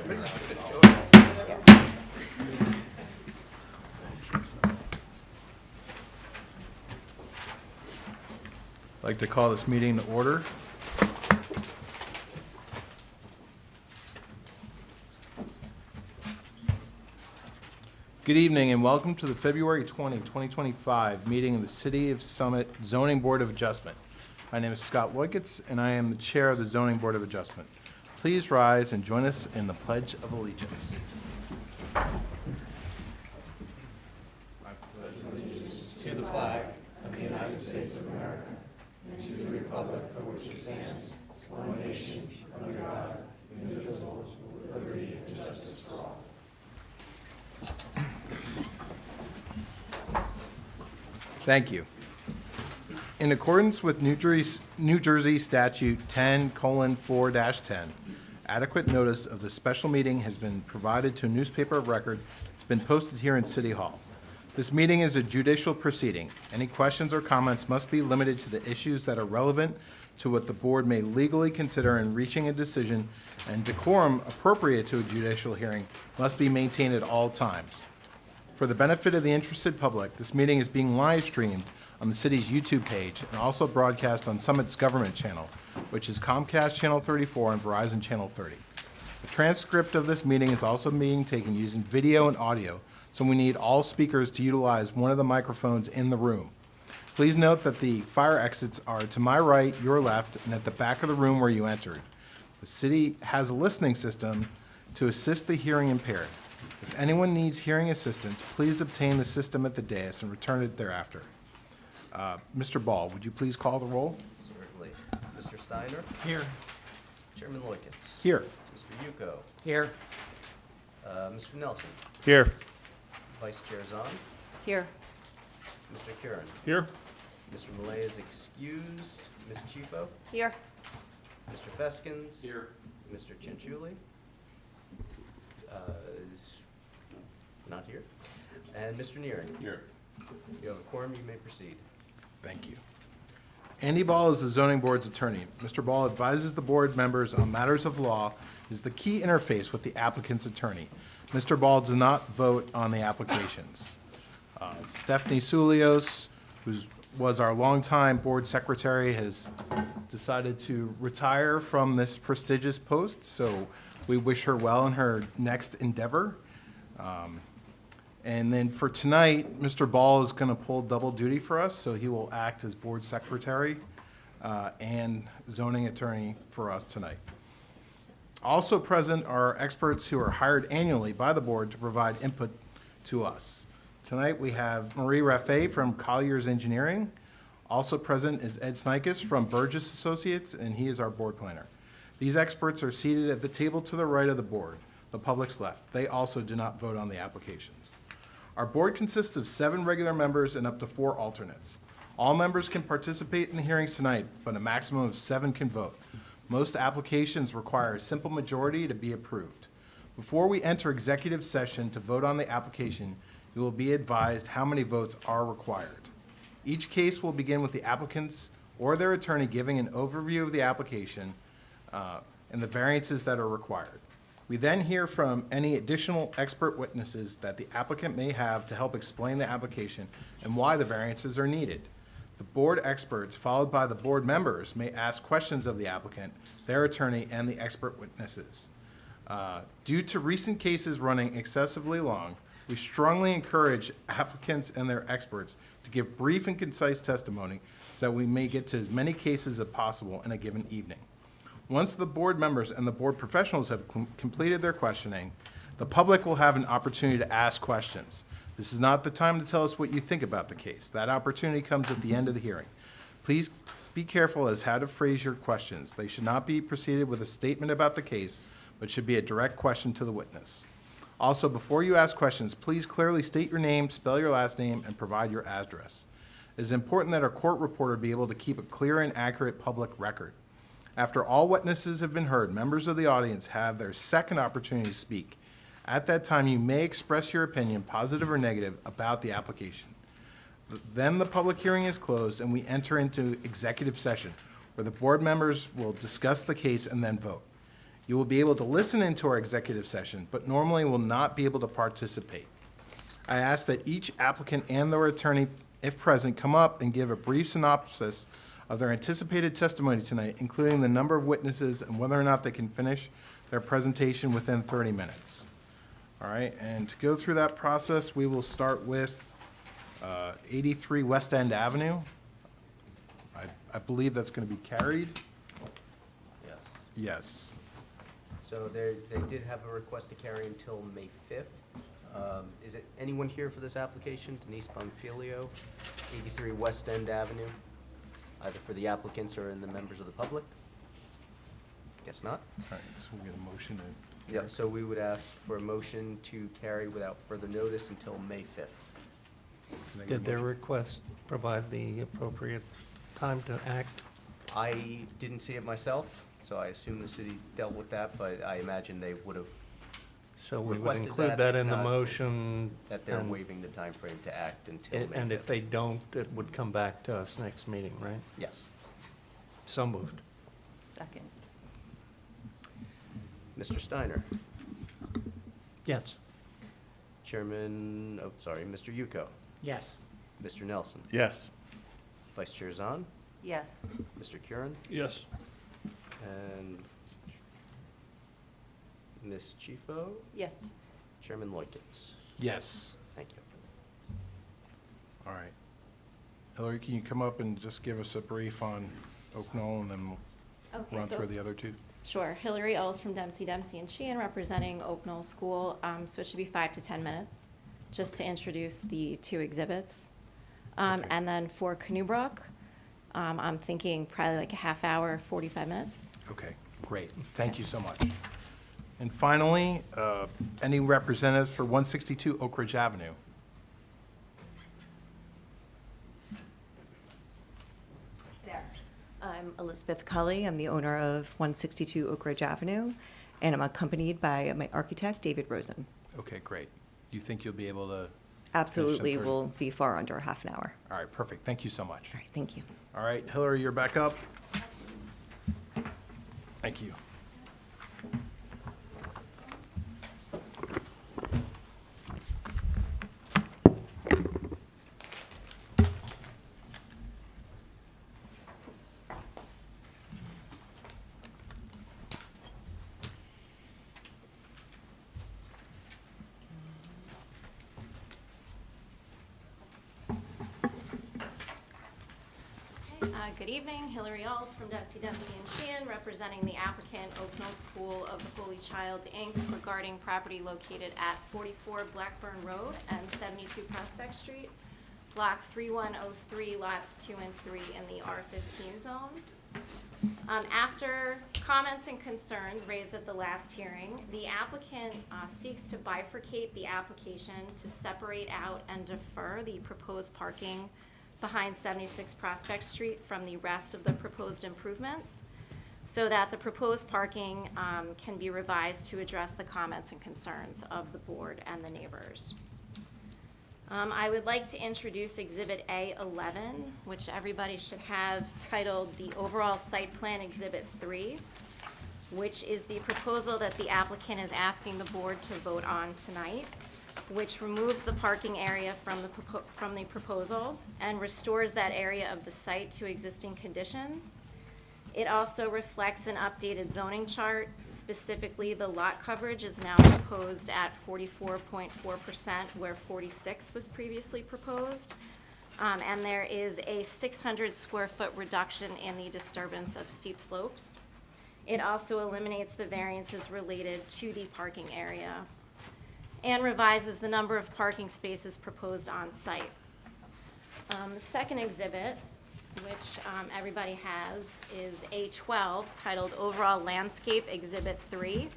I'd like to call this meeting to order. Good evening and welcome to the February 20, 2025 meeting of the City of Summit Zoning Board of Adjustment. My name is Scott Woykitz and I am the Chair of the Zoning Board of Adjustment. Please rise and join us in the Pledge of Allegiance. To the flag of the United States of America and to the republic for which it stands, one nation, under God, indivisible, with liberty and justice for all. Thank you. In accordance with New Jersey Statute 10:4-10, adequate notice of the special meeting has been provided to a newspaper of record. It's been posted here in City Hall. This meeting is a judicial proceeding. Any questions or comments must be limited to the issues that are relevant to what the board may legally consider in reaching a decision, and decorum appropriate to a judicial hearing must be maintained at all times. For the benefit of the interested public, this meeting is being live streamed on the city's YouTube page and also broadcast on Summit's government channel, which is Comcast Channel 34 and Verizon Channel 30. A transcript of this meeting is also being taken using video and audio, so we need all speakers to utilize one of the microphones in the room. Please note that the fire exits are to my right, your left, and at the back of the room where you entered. The city has a listening system to assist the hearing impaired. If anyone needs hearing assistance, please obtain the system at the dais and return it thereafter. Mr. Ball, would you please call the roll? Certainly. Mr. Steiner? Here. Chairman Loikitz? Here. Mr. Yuko? Here. Mr. Nelson? Here. Vice Chair Zahn? Here. Mr. Curran? Here. Mr. Malay is excused. Ms. Chifo? Here. Mr. Feskins? Here. Mr. Chinchuli? Is not here. And Mr. Neering? Here. You have a quorum, you may proceed. Thank you. Andy Ball is the zoning board's attorney. Mr. Ball advises the board members on matters of law, is the key interface with the applicant's attorney. Mr. Ball does not vote on the applications. Stephanie Sulios, who was our longtime board secretary, has decided to retire from this prestigious post, so we wish her well in her next endeavor. And then for tonight, Mr. Ball is going to pull double duty for us, so he will act as board secretary and zoning attorney for us tonight. Also present are experts who are hired annually by the board to provide input to us. Tonight we have Marie Raffet from Collier's Engineering. Also present is Ed Snikes from Burgess Associates, and he is our board planner. These experts are seated at the table to the right of the board, the public's left. They also do not vote on the applications. Our board consists of 7 regular members and up to 4 alternates. All members can participate in the hearings tonight, but a maximum of 7 can vote. Most applications require a simple majority to be approved. Before we enter executive session to vote on the application, you will be advised how many votes are required. Each case will begin with the applicants or their attorney giving an overview of the application and the variances that are required. We then hear from any additional expert witnesses that the applicant may have to help explain the application and why the variances are needed. The board experts, followed by the board members, may ask questions of the applicant, their attorney, and the expert witnesses. Due to recent cases running excessively long, we strongly encourage applicants and their experts to give brief and concise testimony so that we may get to as many cases as possible in a given evening. Once the board members and the board professionals have completed their questioning, the public will have an opportunity to ask questions. This is not the time to tell us what you think about the case. That opportunity comes at the end of the hearing. Please be careful as how to phrase your questions. They should not be preceded with a statement about the case, but should be a direct question to the witness. Also, before you ask questions, please clearly state your name, spell your last name, and provide your address. It is important that our court reporter be able to keep a clear and accurate public record. After all witnesses have been heard, members of the audience have their second opportunity to speak. At that time, you may express your opinion, positive or negative, about the application. Then the public hearing is closed and we enter into executive session, where the board members will discuss the case and then vote. You will be able to listen into our executive session, but normally will not be able to participate. I ask that each applicant and their attorney, if present, come up and give a brief synopsis of their anticipated testimony tonight, including the number of witnesses and whether or not they can finish their presentation within 30 minutes. All right, and to go through that process, we will start with 83 West End Avenue. I believe that's going to be carried. Yes. Yes. So they did have a request to carry until May 5th. Is it anyone here for this application? Denise Bonfilio, 83 West End Avenue, either for the applicants or in the members of the public? Guess not. All right, so we get a motion. Yeah, so we would ask for a motion to carry without further notice until May 5th. Did their request provide the appropriate time to act? I didn't see it myself, so I assume the city dealt with that, but I imagine they would have, So we would Requested include that, that if in the not, motion. that they're and- waiving the time frame to act until May 5th. And if they don't, it would come back to us next meeting, right? Yes. So moved. Second. Mr. Steiner? Yes. Chairman, Mr. Yuko? Yes. Mr. Nelson? Yes. Vice Chair Zahn? Yes. Mr. Curran? Yes. And Ms. Chifo? Yes. Chairman Loikens? Yes. Thank you. All right. Hillary, can you come up and just give us a brief on Oak Knoll, and then we'll Okay, run so, through the other two? sure. Hillary Ells from Dempsey Ch and representing Oak Knoll School. So it should be 5 to 10 minutes, just to introduce the two exhibits. Okay. And then for Canoebrook, I'm thinking probably like a half hour, 45 minutes. Okay, great. Thank you so much. And finally, any representatives for 162 Oak Ridge Avenue? There. I'm Elizabeth Cully. I'm the owner of 162 Oak Ridge Avenue, and I'm accompanied by my architect, David Rosen. Okay, great. Do you think you'll be able to? Absolutely, 30. will be far under half an hour. All right, perfect. Thank you so much. All right, thank you. All right, Hillary, you're back up. Thank you. Good evening, Hillary Alls from Dempsey Ch, representing the applicant Oak Knoll School of the Holy Child, Inc., regarding property located at 44 Blackburn Road and 72 Prospect Street, Block 3103, lots 2 and 3 in the R15 zone. After comments and concerns raised at the last hearing, the applicant seeks to bifurcate the application to separate out and defer the proposed parking behind 76 Prospect Street from the rest of the proposed improvements, so that the proposed parking can be revised to address the comments and concerns of the board and the neighbors. I would like to introduce Exhibit A11, which everybody should have titled the Overall Site Plan Exhibit 3, which is the proposal that the applicant is asking the board to vote on tonight, which removes the parking area from the proposal and restores that area of the site to existing conditions. It also reflects an updated zoning chart. Specifically, the lot coverage is now proposed at 44.4%, where 46 was previously proposed. And there is a 600 square foot reduction in the disturbance of steep slopes. It also eliminates the variances related to the parking area and revises the number of parking spaces proposed on site. The second exhibit, which everybody has, is A12, titled Overall Landscape Exhibit 3.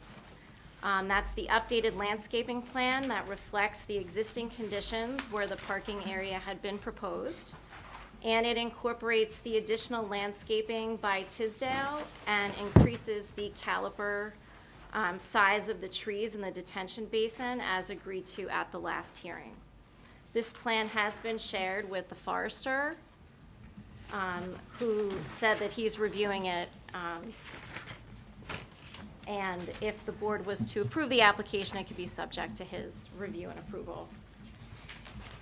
That's the updated landscaping plan that reflects the existing conditions where the parking area had been proposed. And it incorporates the additional landscaping by Tisdale and increases the caliper size of the trees in the detention basin as agreed to at the last hearing. This plan has been shared with the forester, who said that he's reviewing it And if the board was to approve the application, it could be subject to his review and approval.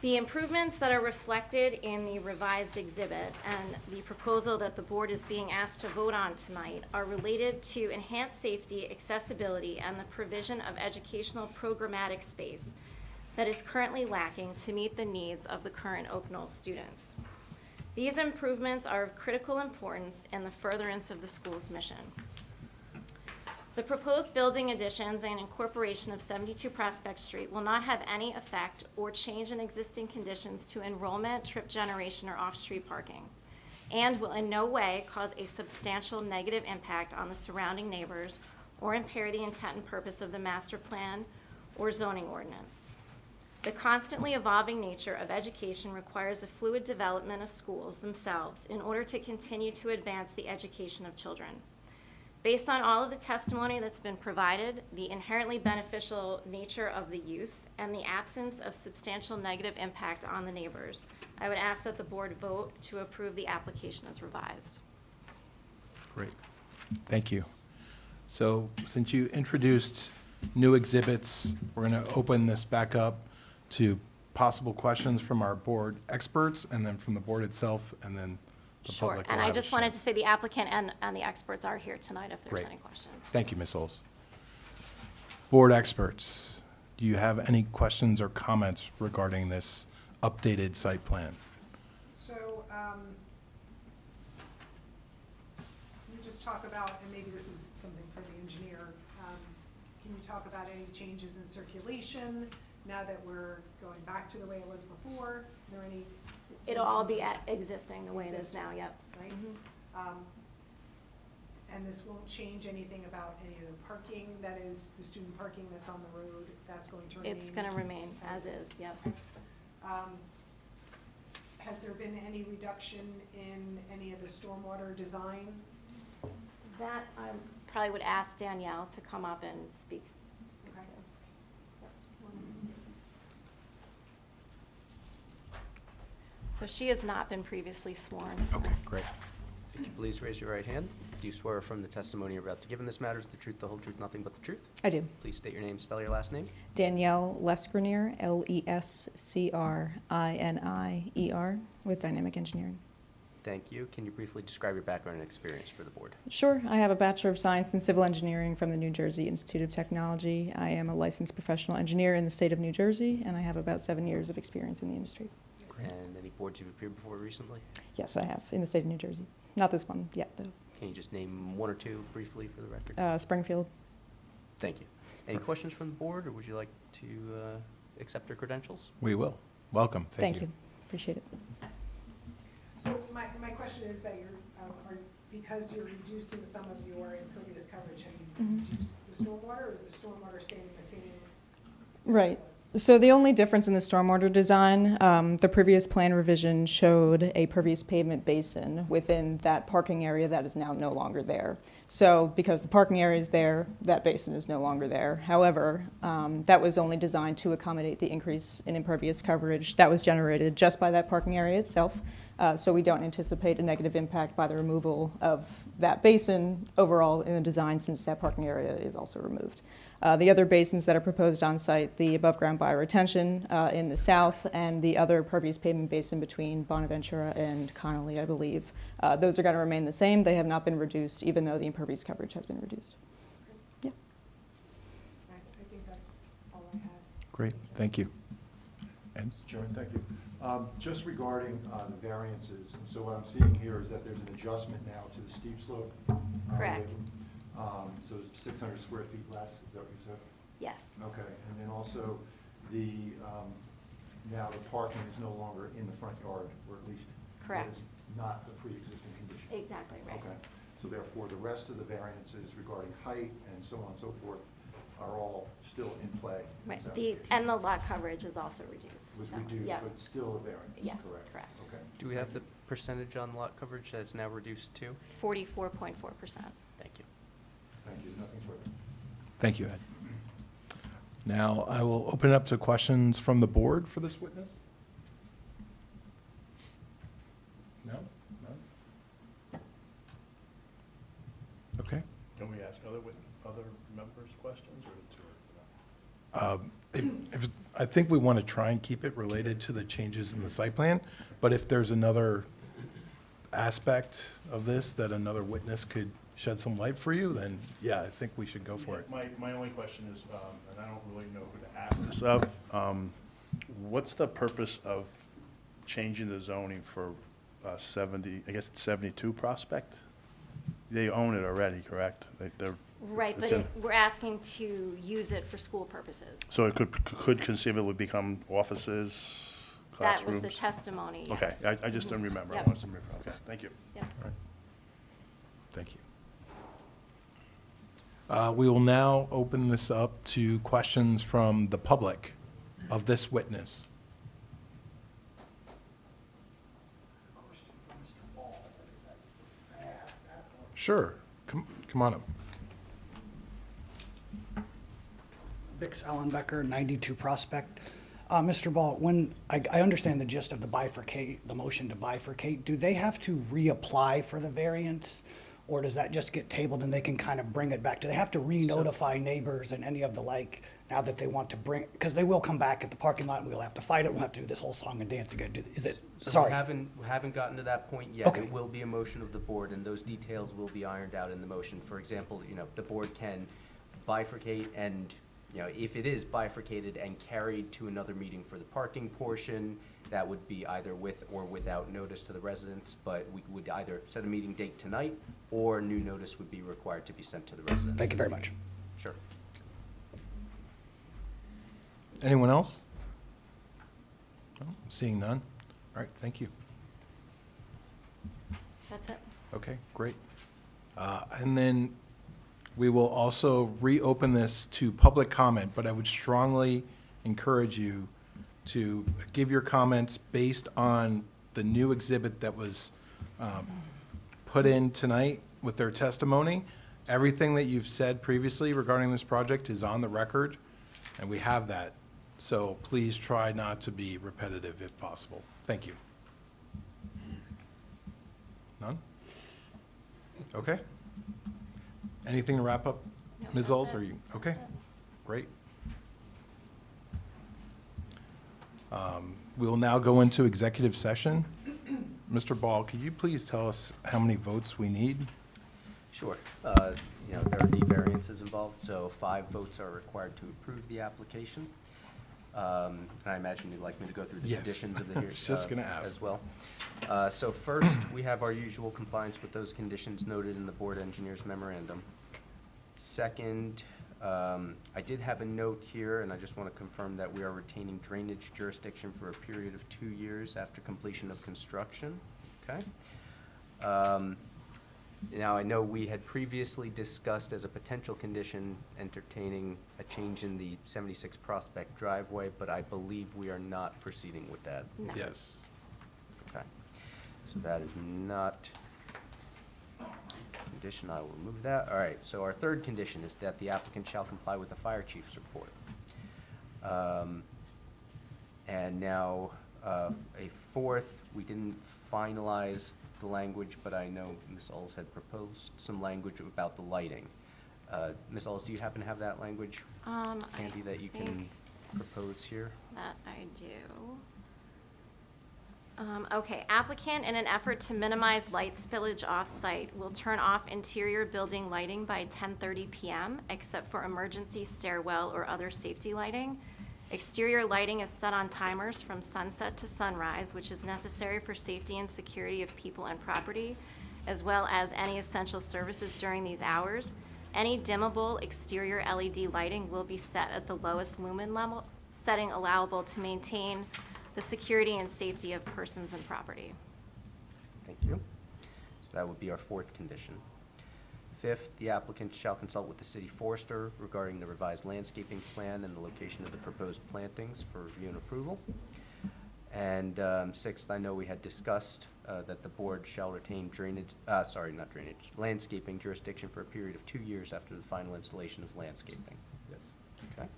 The improvements that are reflected in the revised exhibit and the proposal that the board is being asked to vote on tonight are related to enhanced safety, accessibility, and the provision of educational programmatic space that is currently lacking to meet the needs of the current Oak Knoll students. These improvements are of critical importance in the furtherance of the school's mission. The proposed building additions and incorporation of 72 Prospect Street will not have any effect or change in existing conditions to enrollment, trip generation, or off-street parking, and will in no way cause a substantial negative impact on the surrounding neighbors or impair the intent and purpose of the master plan or zoning ordinance. The constantly evolving nature of education requires a fluid development of schools themselves in order to continue to advance the education of children. Based on all of the testimony that's been provided, the inherently beneficial nature of the use, and the absence of substantial negative impact on the neighbors, I would ask that the board vote to approve the application as revised. Great. Thank you. So since you introduced new exhibits, we're going to open this back up to possible questions from our board experts, and then from the board itself, and then the Sure, public will and I have a just wanted to chance. say the applicant and the experts are here tonight if there's Great. any questions. Thank you, Ms. Oles. Board experts, do you have any questions or comments regarding this updated site plan? So, can you just talk about, and maybe this is something for the engineer, can you talk about any changes in circulation now that we're going back to the way it was before? Are there any? It'll all be existing the way it is now, yep. Right? And this won't change anything about any of the parking that is, the student parking that's on the road, that's going to remain? It's gonna remain as is, yep. Has there been any reduction in any of the stormwater design? That I probably would ask Danielle to come up and speak Okay. to. So she has not been previously sworn. Okay, great. If you could please raise your right hand. Do you swear from the testimony you're about to give in this matter is the truth, the whole truth, nothing but the truth? I do. Please state your name, spell your last name. Danielle Lescrinier, Lescrinier, with Dynamic Engineering. Thank you. Can you briefly describe your background and experience for the board? Sure. I have a Bachelor of Science in Civil Engineering from the New Jersey Institute of Technology. I am a licensed professional engineer in the state of New Jersey, and I have about 7 years of experience in the industry. And any boards you've appeared before recently? Yes, I have, in the state of New Jersey. Not this one yet, though. Can you just name one or two briefly for the record? Springfield. Thank you. Any questions from the board, or would you like to accept your credentials? We will. Welcome. Thank you. Appreciate it. So my question is that you're, because you're reducing some of your impervious coverage, have you reduced the stormwater, or is the stormwater staying the same? as Right. it was? So the only difference in the stormwater design, the previous plan revision showed a pervious pavement basin within that parking area that is now no longer there. So because the parking area is there, that basin is no longer there. However, that was only designed to accommodate the increase in impervious coverage that was generated just by that parking area itself. So we don't anticipate a negative impact by the removal of that basin overall in the design, since that parking area is also removed. The other basins that are proposed on site, the above-ground bioretention in the south, and the other pervious pavement basin between Bonaventura and Connolly, I believe, those are going to remain the same. They have not been reduced, even though the impervious coverage has been reduced. Yeah. I think that's all I had. Great, thank you. Ed? Mr. Chairman, thank you. Just regarding the variances, so what I'm seeing here is that there's an adjustment now to the steep slope. Correct. So 600 square feet less, is that what you said? Yes, Okay, and then also now the parking is no longer in the front yard, or at least Correct. that is not a pre-existing condition. exactly right. Okay, so therefore, the rest of the variances regarding height and so on and so forth are all still in play. Right, Is that the, what and the lot coverage is also reduced. was So, reduced, yeah. but still a variance, Yes, correct? correct. Okay. Do we have the percentage on lot coverage that's now reduced to? 44.4%. Thank you. Thank you, nothing further. Thank you, Ed. Now, I will open it up to questions from the board for this witness. No? None? Okay. Can we ask other members' questions, or is it too early for that? I think we want to try and keep it related to the changes in the site plan, but if there's another aspect of this that another witness could shed some light for you, then yeah, I think we should go for it. My only question is, and I don't really know who to ask this of, what's the purpose of changing the zoning for 70, I guess it's 72 Prospect? They own it already, correct? They're Right, It's but in- we're asking to use it for school purposes. So it could conceivably become offices, That classrooms? was the testimony, yes. Okay, I just didn't remember. I Yep. wanted to remember. Okay, thank you. Yep. Thank you. We will now open this up to questions from the public of this witness. Sure, come on up. Bix Allenbecker, 92 Prospect. Mr. Ball, when, I understand the gist of the motion to bifurcate, do they have to reapply for the variance? Or does that just get tabled and they can kind of bring it back? Do they have to re-notify neighbors and any of the like, now that they want to bring, because they will come back at the parking lot and we'll have to fight it, we'll have to do this whole song and dance again. Is it, So sorry. we haven't gotten to that point yet. Okay. It will be a motion of the board, and those details will be ironed out in the motion. For example, the board can bifurcate and, if it is bifurcated and carried to another meeting for the parking portion, that would be either with or without notice to the residents, but we would either set a meeting date tonight, or new notice would be required to be sent to the residents. Thank you very much. Sure. Anyone else? No? Seeing none? All right, thank you. That's it. Okay, great. And then we will also reopen this to public comment, but I would strongly encourage you to give your comments based on the new exhibit that was put in tonight with their testimony. Everything that you've said previously regarding this project is on the record, and we have that. So please try not to be repetitive if possible. Thank you. None? Okay. Anything to wrap up, No, Ms. that's Oles? it. Are you, okay, That's it. great. We will now go into executive session. Mr. Ball, could you please tell us how many votes we need? Sure. There are D variances involved, so 5 votes are required to approve the application. And I imagine you'd like me to go through the Yes. conditions of the I hearing. was just gonna ask. As well. So first, we have our usual compliance with those conditions noted in the board engineer's memorandum. Second, I did have a note here, and I just want to confirm that we are retaining drainage jurisdiction for a period of 2 years after completion of construction. Okay? Now, I know we had previously discussed as a potential condition entertaining a change in the 76 Prospect driveway, but I believe we are not proceeding with that. No. Yes. Okay. So that is not condition. I will remove that. All right. So our third condition is that the applicant shall comply with the fire chief's report. And now, a fourth, we didn't finalize the language, but I know Ms. Oles had proposed some language about the lighting. Ms. Oles, do you happen to have that language handy that you can think propose here? That I do. Okay, applicant, in an effort to minimize light spillage off-site, will turn off interior building lighting by 10:30 PM, except for emergency stairwell or other safety lighting. Exterior lighting is set on timers from sunset to sunrise, which is necessary for safety and security of people and property, as well as any essential services during these hours. Any dimmable exterior LED lighting will be set at the lowest lumen level, setting allowable to maintain the security and safety of persons and property. Thank you. So that would be our fourth condition. Fifth, the applicant shall consult with the city forester regarding the revised landscaping plan and the location of the proposed plantings for review and approval. And sixth, I know we had discussed that the board shall retain landscaping jurisdiction for a period of 2 years after the final installation of landscaping. Yes. Okay?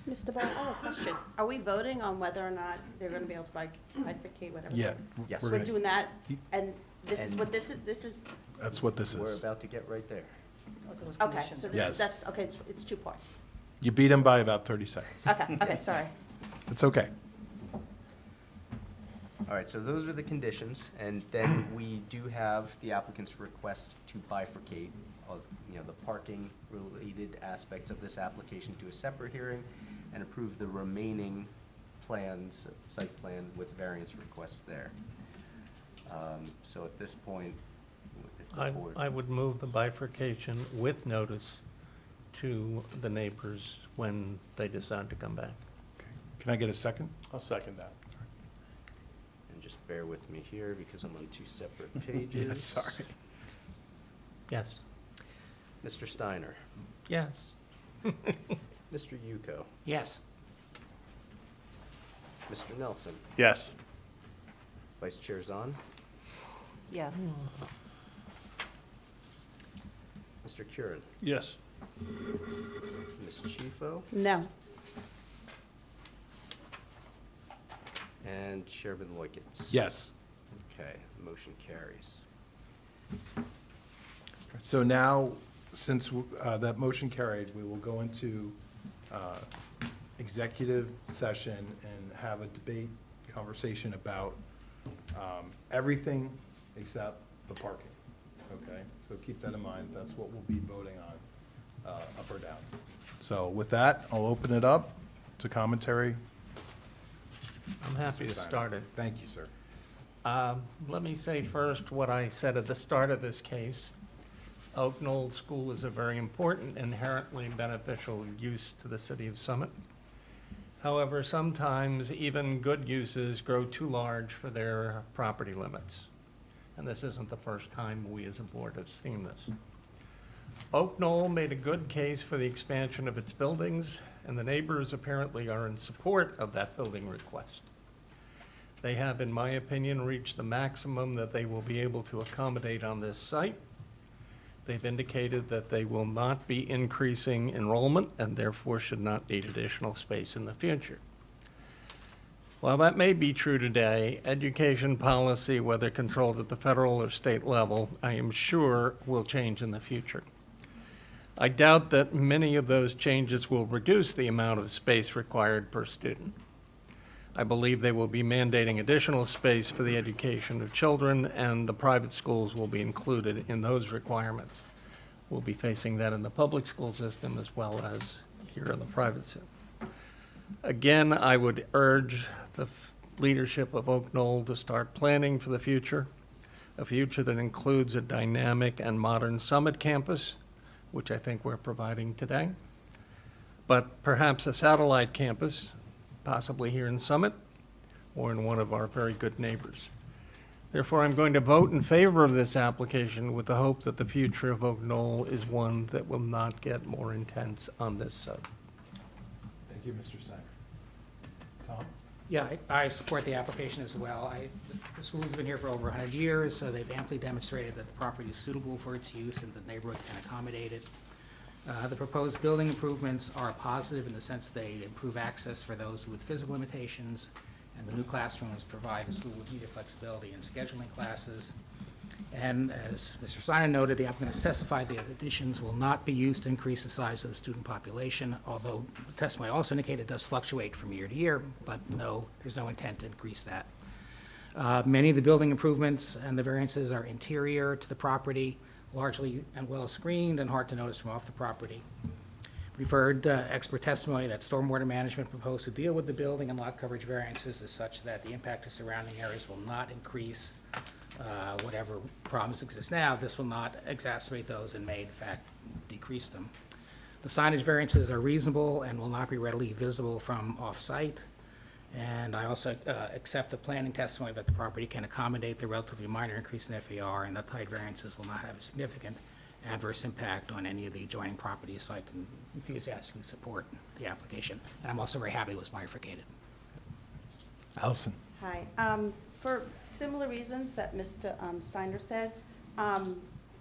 Mr. Ball, I have a question. Are we voting on whether or not they're gonna be able to bifurcate whatever? Yeah. Yes. we're We're gonna- doing that, Ye- and this is And- what this is, That's what this We're is. about to get right there. okay. those Okay, conditions. so Yes. that's, okay, it's 2 parts. You beat him by about 30 seconds. Okay, sorry. It's okay. All right, so those are the conditions, and then we do have the applicant's request to bifurcate, the parking-related aspects of this application to a separate hearing and approve the remaining plans, site plan with variance requests there. So at this point, if the board. I would move the bifurcation with notice to the neighbors when they decide to come back. Can I get a second? I'll second that. And just bear with me here because I'm on 2 separate pages. Yeah, sorry. Yes. Mr. Steiner, Yes. Mr. Yuko, Yes. Mr. Nelson, Yes. Vice Chair Zahn, Yes. Mr. Curran, Yes. Ms. Chifo, No. and Chairman Loikens. Yes. Okay, motion carries. So now, since that motion carried, we will go into executive session and have a debate, conversation about everything except the parking, okay? So keep that in mind, that's what we'll be voting on, up or down. So with that, I'll open it up to commentary. I'm happy to start it. Thank you, sir. Let me say first what I said at the start of this case. Oak Knoll School is a very important, inherently beneficial use to the city of Summit. However, sometimes even good uses grow too large for their property limits. And this isn't the first time we as a board have seen this. Oak Knoll made a good case for the expansion of its buildings, and the neighbors apparently are in support of that building request. They have, in my opinion, reached the maximum that they will be able to accommodate on this site. They've indicated that they will not be increasing enrollment and therefore should not need additional space in the future. While that may be true today, education policy, whether controlled at the federal or state level, I am sure will change in the future. I doubt that many of those changes will reduce the amount of space required per student. I believe they will be mandating additional space for the education of children, and the private schools will be included in those requirements. We'll be facing that in the public school system as well as here in the private system. Again, I would urge the leadership of Oak Knoll to start planning for the future, a future that includes a dynamic and modern Summit campus, which I think we're providing today, but perhaps a satellite campus, possibly here in Summit or in one of our very good neighbors. Therefore, I'm going to vote in favor of this application with the hope that the future of Oak Knoll is one that will not get more intense on this side. Thank you, Mr. Steiner. Tom? Yeah, I support the application as well. The school's been here for over 100 years, so they've amply demonstrated that the property is suitable for its use and the neighborhood can accommodate it. The proposed building improvements are positive in the sense they improve access for those with physical limitations, and the new classrooms provide the school with needed flexibility in scheduling classes. And as Mr. Steiner noted, the applicant has testified the additions will not be used to increase the size of the student population, although the testimony also indicated it does fluctuate from year to year, but no, there's no intent to increase that. Many of the building improvements and the variances are interior to the property, largely and well screened and hard to notice from off the property. We've heard expert testimony that stormwater management proposed to deal with the building and lot coverage variances is such that the impact to surrounding areas will not increase whatever problems exist now. This will not exacerbate those and may in fact decrease them. The signage variances are reasonable and will not be readily visible from off-site. And I also accept the planning testimony that the property can accommodate the relatively minor increase in FAR and that height variances will not have a significant adverse impact on any of the adjoining properties, so I can enthusiastically support the application. And I'm also very happy it was bifurcated. Allison? Hi. For similar reasons that Mr. Steiner said, I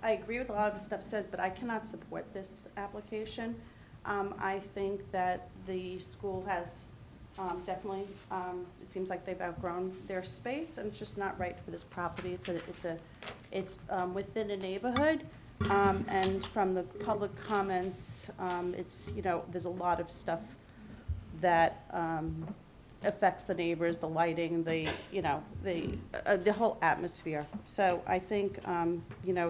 agree with a lot of the stuff it says, but I cannot support this application. I think that the school has definitely, it seems like they've outgrown their space, and it's just not right for this property. It's within a neighborhood. And from the public comments, it's, there's a lot of stuff that affects the neighbors, the lighting, the whole atmosphere. So I think,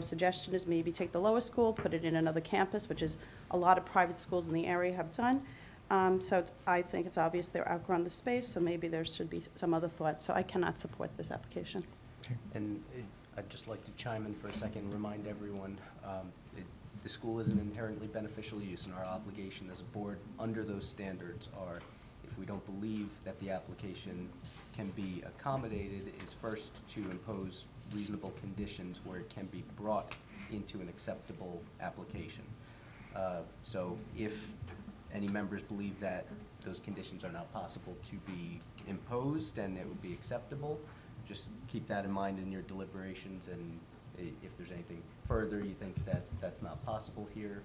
suggestion is maybe take the lower school, put it in another campus, which is a lot of private schools in the area have done. I think it's obvious they're outgrown the space, so maybe there should be some other thought. So I cannot support this application. And I'd just like to chime in for a second and remind everyone, the school is an inherently beneficial use, and our obligation as a board under those standards are, if we don't believe that the application can be accommodated, is first to impose reasonable conditions where it can be brought into an acceptable application. So if any members believe that those conditions are not possible to be imposed and it would be acceptable, just keep that in mind in your deliberations, and if there's anything further you think that that's not possible here,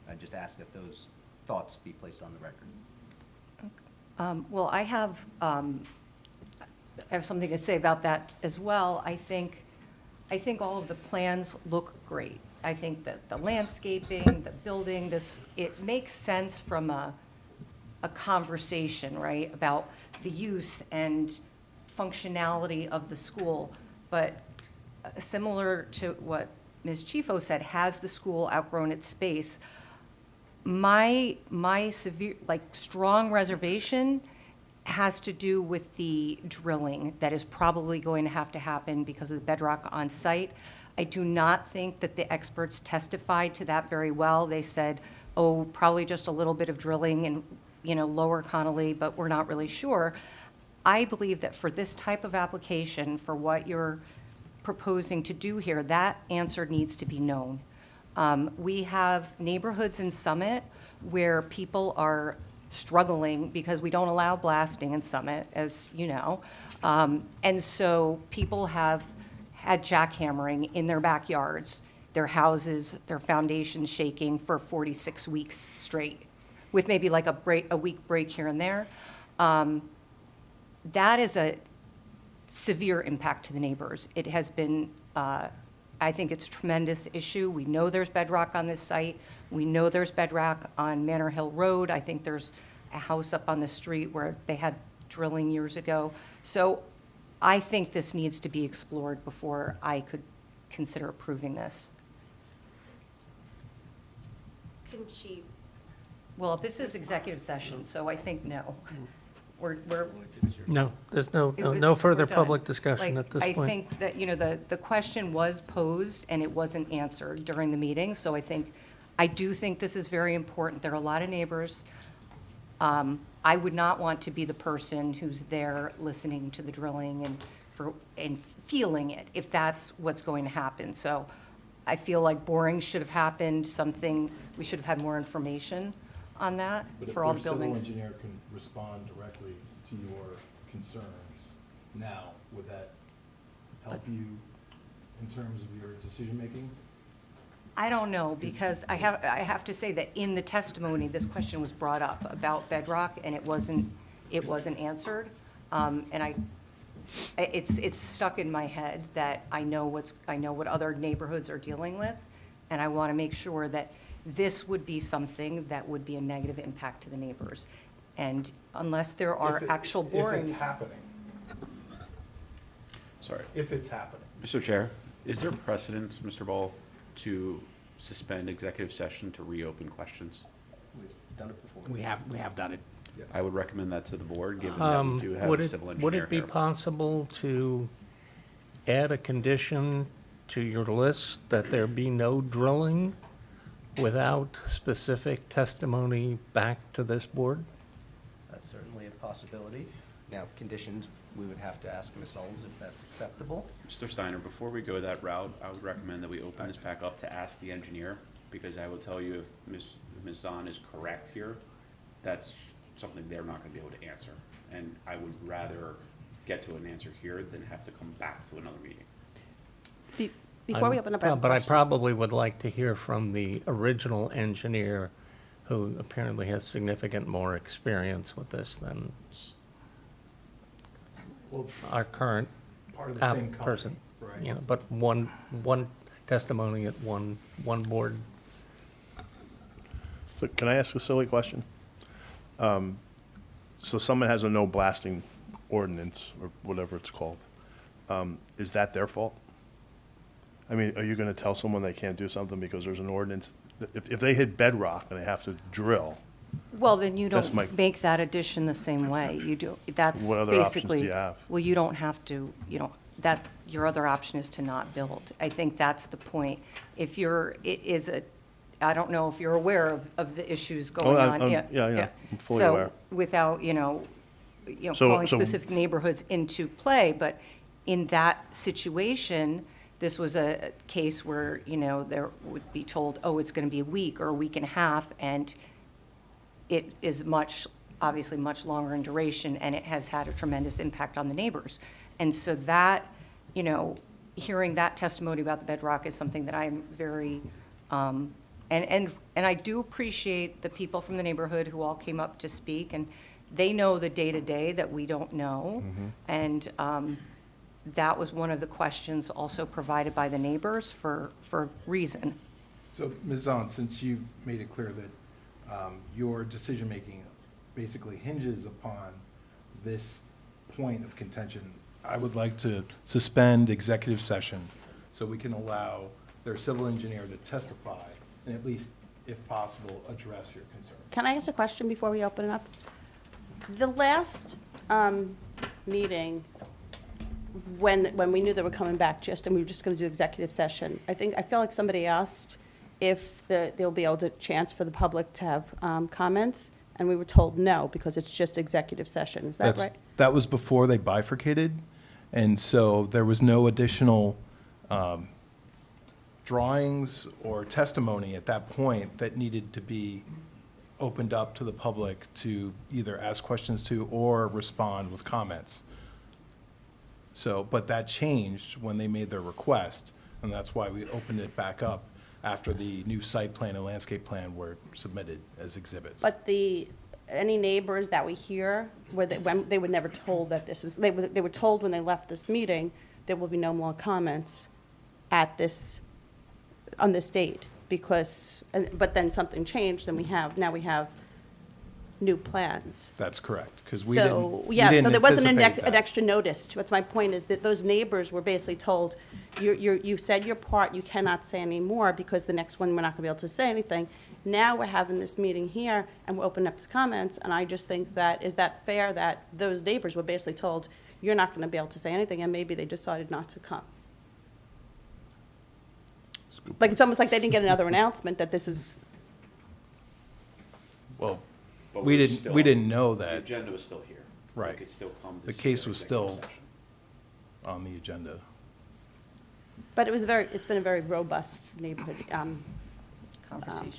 I just ask that those thoughts be placed on the record. Well, I have something to say about that as well. I think all of the plans look great. I think that the landscaping, the building, it makes sense from a conversation, right, about the use and functionality of the school. But similar to what Ms. Chifo said, has the school outgrown its space? My severe, strong reservation has to do with the drilling that is probably going to have to happen because of the bedrock on site. I do not think that the experts testified to that very well. They said, oh, probably just a little bit of drilling in, Lower Connolly, but we're not really sure. I believe that for this type of application, for what you're proposing to do here, that answer needs to be known. We have neighborhoods in Summit where people are struggling because we don't allow blasting in Summit, as you know. And so people have had jackhammering in their backyards, their houses, their foundations shaking for 46 weeks straight, with maybe a week break here and there. That is a severe impact to the neighbors. It has been, I think it's a tremendous issue. We know there's bedrock on this site. We know there's bedrock on Manor Hill Road. I think there's a house up on the street where they had drilling years ago. So I think this needs to be explored before I could consider approving this. Can she, Well, this is executive session, so I think no. We're No, there's no We're further done. public discussion Like, at this I point. think that, the question was posed and it wasn't answered during the meeting, so I do think this is very important. There are a lot of neighbors. I would not want to be the person who's there listening to the drilling and feeling it, if that's what's going to happen. So I feel like boring should have happened, we should have had more information on that for all the buildings. But if your civil engineer can respond directly to your concerns now, would that help you in terms of your decision-making? I don't know, because I have to say that in the testimony, this question was brought up about bedrock, and it wasn't answered. And it's stuck in my head that I know what other neighborhoods are dealing with, and I want to make sure that this would be something that would be a negative impact to the neighbors. And unless there are actual borings. If it's happening. Sorry. If it's happening. Mr. Chair, is there precedence, Mr. Ball, to suspend executive session to reopen questions? We've done it before. We have done it. I would recommend that to the board, given that we do have a civil engineer Would it be here. possible to add a condition to your list that there be no drilling without specific testimony back to this board? That's certainly a possibility. Now, conditions, we would have to ask Ms. Hulls if that's acceptable. Mr. Steiner, before we go that route, I would recommend that we open this back up to ask the engineer, because I will tell you if Ms. Zahn is correct here, that's something they're not going to be able to answer. And I would rather get to an answer here than have to come back to another meeting. Before we open up, I have a But I question. probably would like to hear from the original engineer, who apparently has significant more experience with this than Well, our current part of the same person. company, right? You know, but one testimony at one board. So can I ask a silly question? So someone has a no blasting ordinance, or whatever it's called. Is that their fault? I mean, are you gonna tell someone they can't do something because there's an ordinance? If they hit bedrock and they have to drill, Well, then you That's don't my- make that addition the same way. You do, that's What other options do basically. you have? Well, you don't have to, that, your other option is to not build. I think that's the point. If you're, it is a, I don't know if you're aware of the issues going on. yeah, I'm fully aware. So without, So- calling so- specific neighborhoods into play, but in that situation, this was a case where, there would be told, oh, it's going to be a week or a week and a half, and it is obviously much longer in duration, and it has had a tremendous impact on the neighbors. And so that, hearing that testimony about the bedrock is something that I'm very, and I do appreciate the people from the neighborhood who all came up to speak, and they know the day-to-day that we don't know. And that was one of the questions also provided by the neighbors for reason. So, Ms. Zahn, since you've made it clear that your decision-making basically hinges upon this point of contention, I would like to suspend executive session so we can allow their civil engineer to testify and at least, if possible, address your concern. Can I ask a question before we open it up? The last meeting, when we knew they were coming back, and we were just going to do executive session, I feel like somebody asked if they'll be able to chance for the public to have comments, and we were told no, because it's just executive session. Is that right? That was before they bifurcated, and so there was no additional drawings or testimony at that point that needed to be opened up to the public to either ask questions to or respond with comments. So, but that changed when they made their request, and that's why we opened it back up after the new site plan and landscape plan were submitted as exhibits. But any neighbors that we hear, they were never told that this was, they were told when they left this meeting, there will be no more comments on this date, but then something changed, and now we have new plans. That's correct, because So, we didn't yeah, so there wasn't an anticipate that. extra notice. What's my point is that those neighbors were basically told, you said your part, you cannot say any more, because the next one, we're not gonna be able to say anything. Now we're having this meeting here, and we're opening up to comments, and I just think that, is that fair that those neighbors were basically told, you're not gonna be able to say anything, and maybe they decided not to come? Like, it's almost like they didn't get another announcement that this is, Well, But we we're didn't, still- we didn't know The that agenda was still here. Right. We could still come to. The see case their was executive still- session. on the agenda. but it's been a very robust neighborhood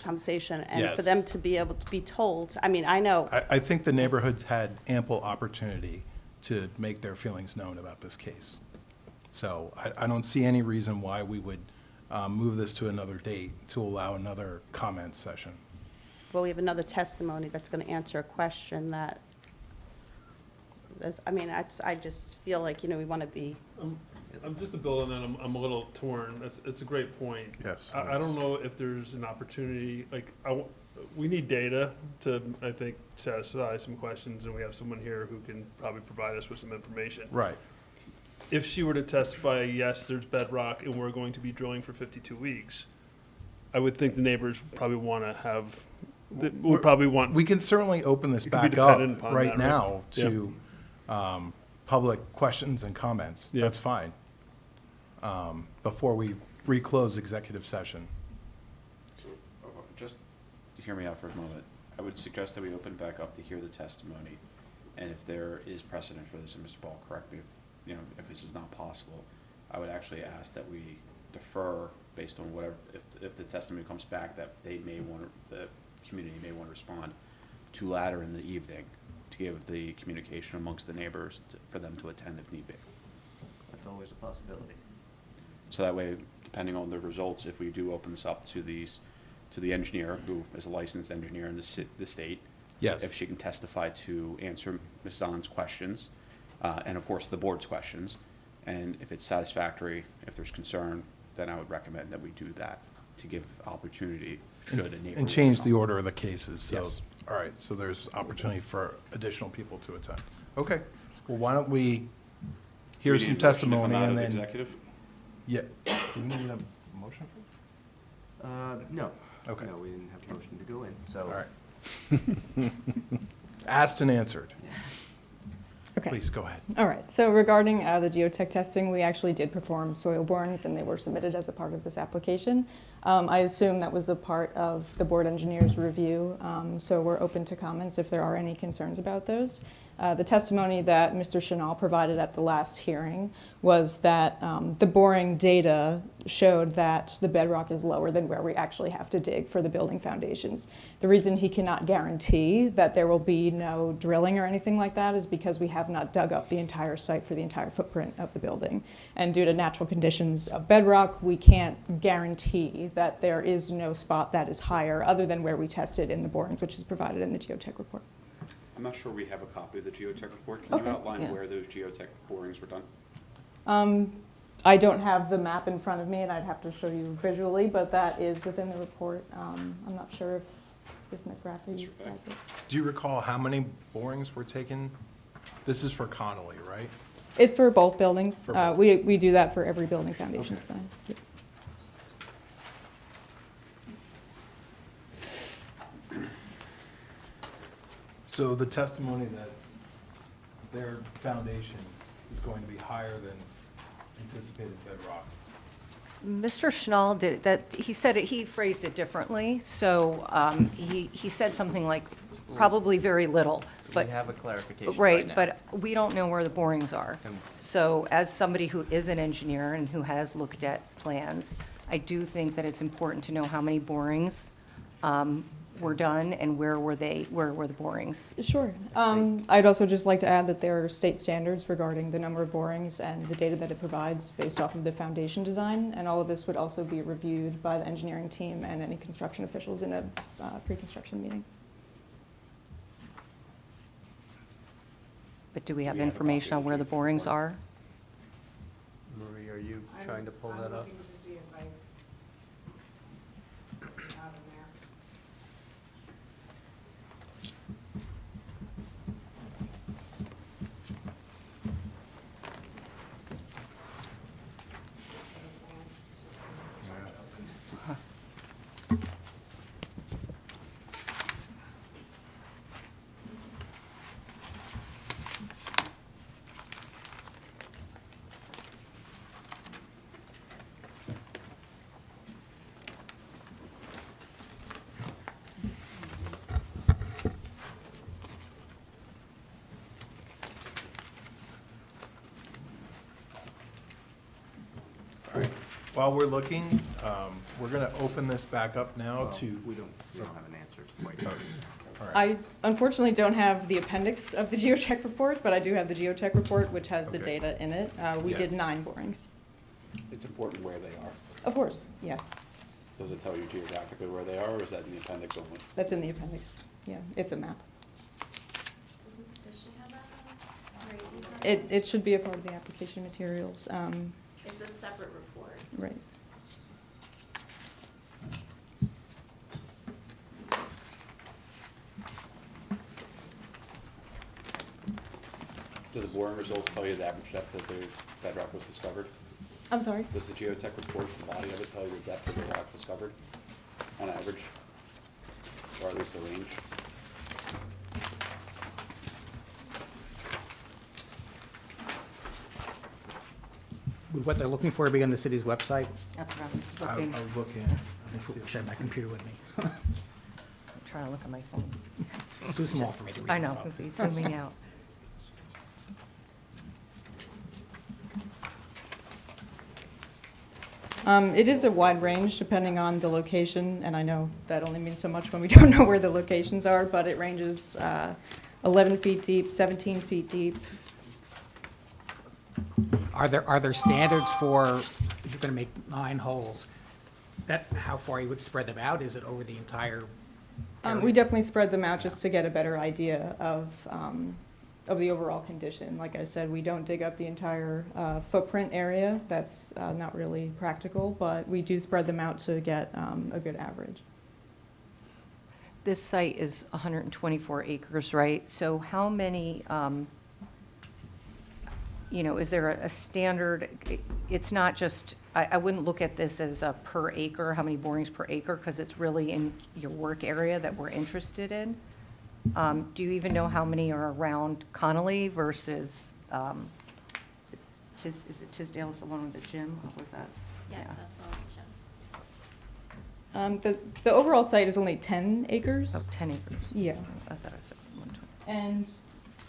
conversation. And for Yes. them to be able to be told, I mean, I know, I think the neighborhoods had ample opportunity to make their feelings known about this case. So I don't see any reason why we would move this to another date to allow another comment session. well, we have another testimony that's going to answer a question that, I just feel like, we want to be, I'm just to build on that, I'm a little torn. It's a great point. Yes. I don't know if there's an opportunity, we need data to, I think, satisfy some questions, and we have someone here who can probably provide us with some information. Right. If she were to testify, yes, there's bedrock, and we're going to be drilling for 52 weeks, I would think the neighbors probably want to have, would probably want. We can certainly open this It could be back up dependent upon right that, right? now Yeah. to public questions and comments. Yeah. That's fine. Before we reclose executive session. Just to hear me out for a moment, I would suggest that we open back up to hear the testimony. And if there is precedent for this, and Mr. Ball, correct me if this is not possible, I would actually ask that we defer based on whatever, if the testimony comes back that the community may want to respond to later in the evening to give the communication amongst the neighbors for them to attend if need be. That's always a possibility. So that way, depending on the results, if we do open this up to the engineer, who is a licensed engineer in the state. Yes. If she can testify to answer Ms. Zahn's questions, and of course, the board's questions. And if it's satisfactory, if there's concern, then I would recommend that we do that to give opportunity should a neighbor. And change the order of the cases, so. Yes. All right, so there's opportunity for additional people to attend. Okay, well, why don't we hear Do we some need a motion to come testimony out and of then. Executive? Yeah, do we need a motion for No. Okay. No, we didn't have a motion to go in, so. All right. Asked and answered. Okay. Please, go ahead. All right, so regarding the geotech testing, we actually did perform soil borings, and they were submitted as a part of this application. I assume that was a part of the board engineer's review, so we're open to comments if there are any concerns about those. The testimony that Mr. Chanel provided at the last hearing was that the boring data showed that the bedrock is lower than where we actually have to dig for the building foundations. The reason he cannot guarantee that there will be no drilling or anything like that is because we have not dug up the entire site for the entire footprint of the building. And due to natural conditions of bedrock, we can't guarantee that there is no spot that is higher other than where we tested in the borings, which is provided in the geotech report. I'm not sure we have a copy of the geotech report. Can you Okay. outline Yeah. where those geotech borings were done? I don't have the map in front of me, and I'd have to show you visually, but that is within the report. I'm not sure if Ms. McRaffy has Mr. Fay? it. Do you recall how many borings were taken? This is for Connolly, right? It's for both buildings. For both. We do that for every building foundation Okay. design. Yep. So the testimony that their foundation is going to be higher than anticipated bedrock. Mr. Schnall did that, he said it, he phrased it differently, so he said something like, probably very little, We but. have a clarification Right, now. but we don't know where the borings are. And- So as somebody who is an engineer and who has looked at plans, I do think that it's important to know how many borings were done and where were the borings? Sure. I'd also just like to add that there are state standards regarding the number of borings and the data that it provides based off of the foundation design, and all of this would also be reviewed by the engineering team and any construction officials in a pre-construction meeting. But do we have We have a information copy on of the where the geotech borings report. are? Marie, are you trying to pull that I'm up? looking to see if I have in there. All right. While we're looking, we're going to open this back up now Well, to. we don't have an answer quite. All right. I unfortunately don't have the appendix of the geotech report, but I do have the geotech report, which has the Okay. data in it. We did Yes. 9 borings. It's important where they are. Of course, yeah, Does it tell you geographically where they are, or is that in the appendix only? that's in the appendix. Yeah, it's a map. Does she have that? Or you have It should be a part of the application materials. It's a separate report. Right. Do the boring results tell you the average depth that the bedrock was discovered? I'm sorry? Does the geotech report, the body of it, tell you the depth of the rock discovered on average? Or at least the range? Would what they're looking for be on the city's website? That's what I I'm looking, was looking. I should have my computer with me. I'm trying to look at my phone. It's too small for me to read. I on know, the phone. it'll be zooming out. It is a wide range depending on the location, and I know that only means so much when we don't know where the locations are, but it ranges 11 feet deep, 17 feet deep. Are there standards for, if you're gonna make 9 holes, that, how far you would spread them out? Is it over the entire area? We definitely spread them out just to get a better idea of the overall condition. Like I said, we don't dig up the entire footprint area. That's not really practical, but we do spread them out to get a good average. This site is 124 acres, right? So how many, is there a standard? It's not just, I wouldn't look at this as a per acre, how many borings per acre, because it's really in your work area that we're interested in. Do you even know how many are around Connolly versus, is it Tisdale's the one with the gym? What was that? Yes, Yeah. that's the one, Jim. The overall site is only 10 acres. Oh, 10 acres. Yeah. I thought I said 120. And,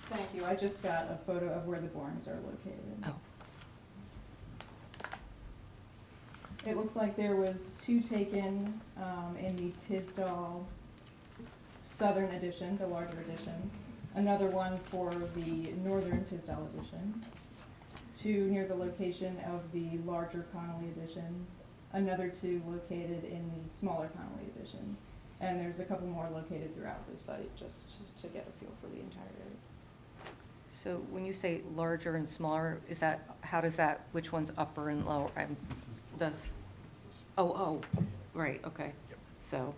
thank you, I just got a photo of where the borings are located. Oh. It looks like there was 2 taken in the Tisdale Southern Edition, the larger edition. Another one for the Northern Tisdale Edition. 2 near the location of the larger Connolly Edition. Another 2 located in the smaller Connolly Edition. And there's a couple more located throughout the site, just to get a feel for the entire area. So when you say larger and smaller, is that, which one's upper and lower? Right, okay. So,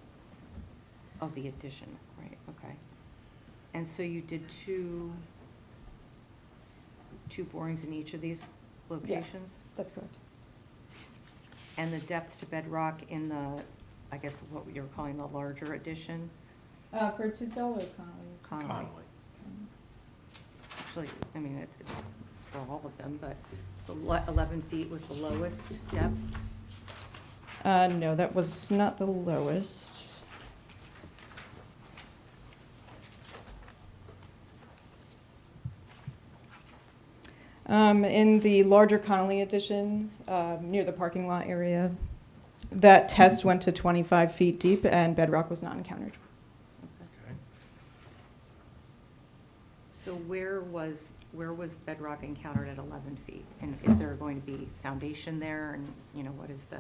the addition, right, okay. And so you did two borings in each of these locations? That's correct. And the depth to bedrock in the, I guess what you're calling the larger addition? For Tisdale or Connolly? Connolly. Actually, I mean, it's for all of them, but the 11 feet was the lowest depth? No, that was not the lowest. In the larger Connolly Edition, near the parking lot area, that test went to 25 feet deep and bedrock was not encountered. Okay. So where was bedrock encountered at 11 feet? And is there going to be foundation there, and, what is the?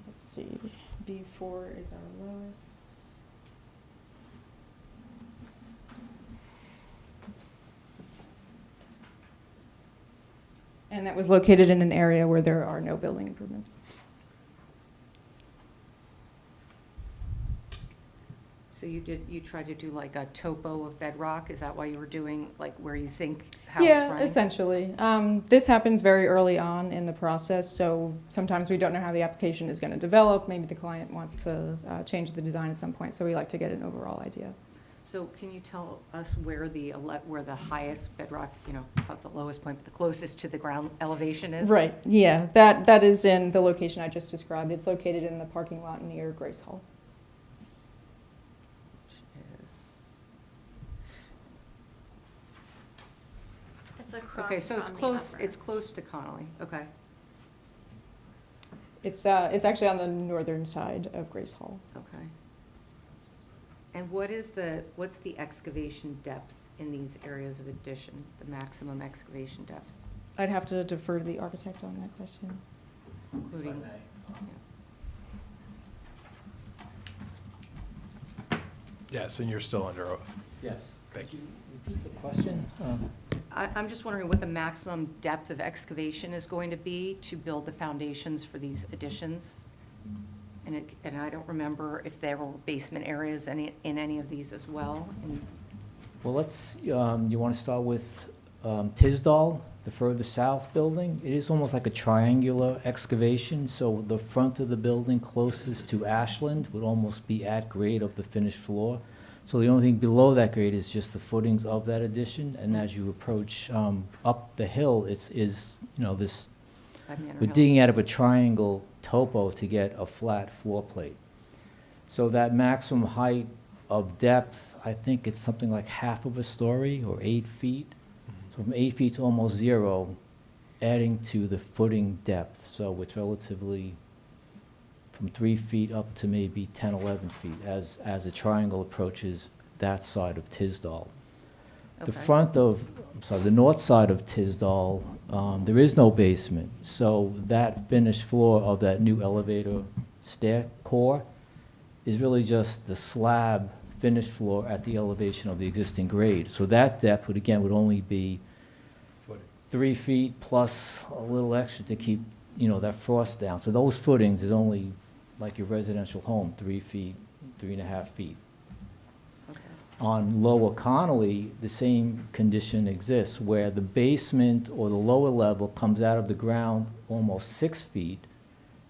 Let's see, B4 is our lowest. And that was located in an area where there are no building improvements. So you tried to do like a topo of bedrock? Is that why you were doing, like, where you think how it's Yeah, running? essentially. This happens very early on in the process, so sometimes we don't know how the application is going to develop. Maybe the client wants to change the design at some point, so we like to get an overall idea. So can you tell us where the highest bedrock, not the lowest point, but the closest to the ground elevation is? Right, yeah, that is in the location I just described. It's located in the parking lot near Grace Hall. It's across Okay, so it's from the close, upper. it's close to Connolly, okay. It's actually on the northern side of Grace Hall. Okay. And what's the excavation depth in these areas of addition, the maximum excavation depth, I'd have to defer to the architect on that question. including? Yes, and you're still under oath. Yes. Thank you. Repeat the question? I'm just wondering what the maximum depth of excavation is going to be to build the foundations for these additions? And I don't remember if there were basement areas in any of these as well. Well, you want to start with Tisdale, the further south building. It is almost like a triangular excavation, so the front of the building closest to Ashland would almost be at grade of the finished floor. So the only thing below that grade is just the footings of that addition, and as you approach up the hill, this, we're digging out of a triangle topo to get a flat floor plate. So that maximum height of depth, I think it's something like half of a story or 8 feet. So from 8 feet to almost 0, adding to the footing depth. So it's relatively from 3 feet up to maybe 10, 11 feet as the triangle approaches that side of Tisdale. The Okay. front of, I'm sorry, the north side of Tisdall, there is no basement. So that finished floor of that new elevator stair core is really just the slab finished floor at the elevation of the existing grade. So that depth would, again, would only be 3 feet plus a little extra to keep, that frost down. So those footings is only like your residential home, 3 feet, 3.5 feet. Okay. On Lower Connolly, the same condition exists, where the basement or the lower level comes out of the ground almost 6 feet,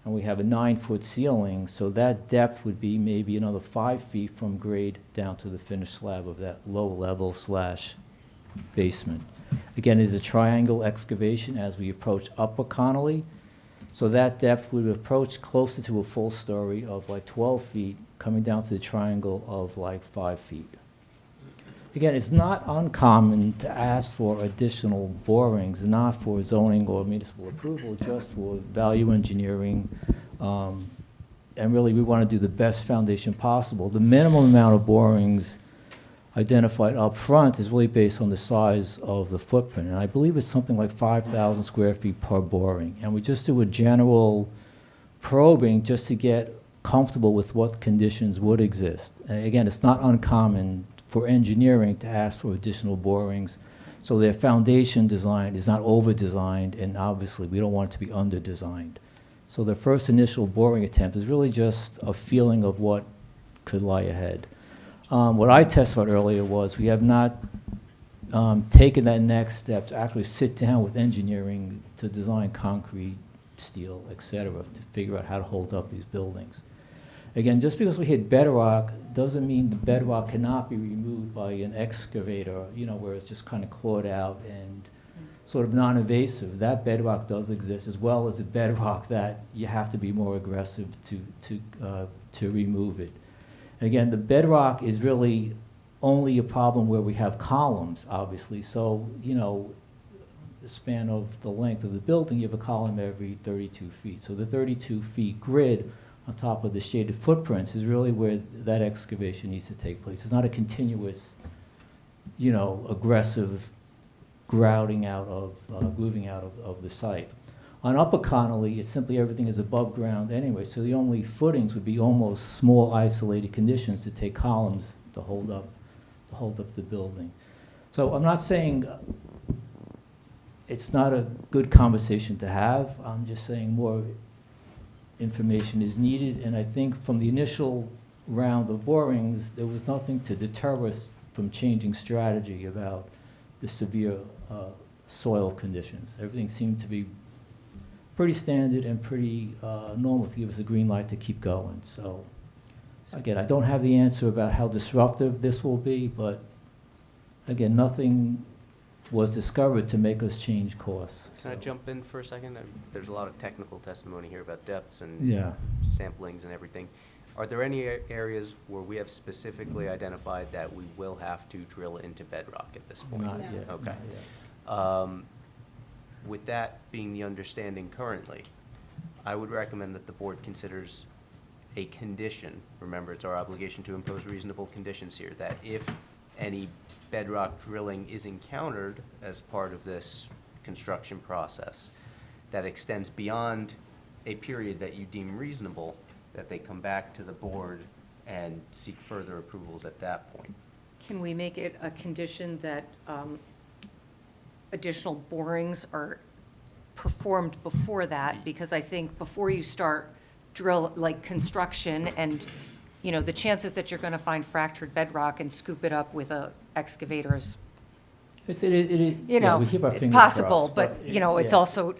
and we have a 9-foot ceiling, so that depth would be maybe another 5 feet from grade down to the finished slab of that lower level / basement. Again, it is a triangle excavation as we approach Upper Connolly, so that depth would approach closer to a full story of like 12 feet, coming down to the triangle of like 5 feet. Again, it's not uncommon to ask for additional borings, not for zoning or municipal approval, just for value engineering. And really, we want to do the best foundation possible. The minimum amount of borings identified up front is really based on the size of the footprint. And I believe it's something like 5,000 square feet per boring. And we just do a general probing just to get comfortable with what conditions would exist. And again, it's not uncommon for engineering to ask for additional borings, so their foundation design is not over-designed, and obviously we don't want it to be under-designed. So the first initial boring attempt is really just a feeling of what could lie ahead. What I testified earlier was we have not taken that next step to actually sit down with engineering to design concrete, steel, et cetera, to figure out how to hold up these buildings. Again, just because we hit bedrock doesn't mean the bedrock cannot be removed by an excavator, where it's just kind of clawed out and sort of non-invasive. That bedrock does exist, as well as a bedrock that you have to be more aggressive to remove it. And again, the bedrock is really only a problem where we have columns, obviously. So, the span of the length of the building, you have a column every 32 feet. So the 32 feet grid on top of the shaded footprints is really where that excavation needs to take place. It's not a continuous, aggressive grouting out of, grooving out of the site. On Upper Connolly, it's simply everything is above ground anyway, so the only footings would be almost small isolated conditions to take columns to hold up the building. So I'm not saying it's not a good conversation to have. I'm just saying more information is needed, and I think from the initial round of borings, there was nothing to deter us from changing strategy about the severe soil conditions. Everything seemed to be pretty standard and pretty normal to give us a green light to keep going. So again, I don't have the answer about how disruptive this will be, but again, nothing was discovered to make us change course. Can I So, jump in for a second? There's a lot of technical testimony here about depths and Yeah. samplings and everything. Are there any areas where we have specifically identified that we will have to drill into bedrock at this point? Not yet. Okay. not yet. With that being the understanding currently, I would recommend that the board considers a condition, remember, it's our obligation to impose reasonable conditions here, that if any bedrock drilling is encountered as part of this construction process that extends beyond a period that you deem reasonable, that they come back to the board and seek further approvals at that point. Can we make it a condition that additional borings are performed before that? Because I think before you start construction and, the chances that you're going to find fractured bedrock and scoop it up with a excavator is, We keep our it's fingers possible, crossed, but, it's yeah. also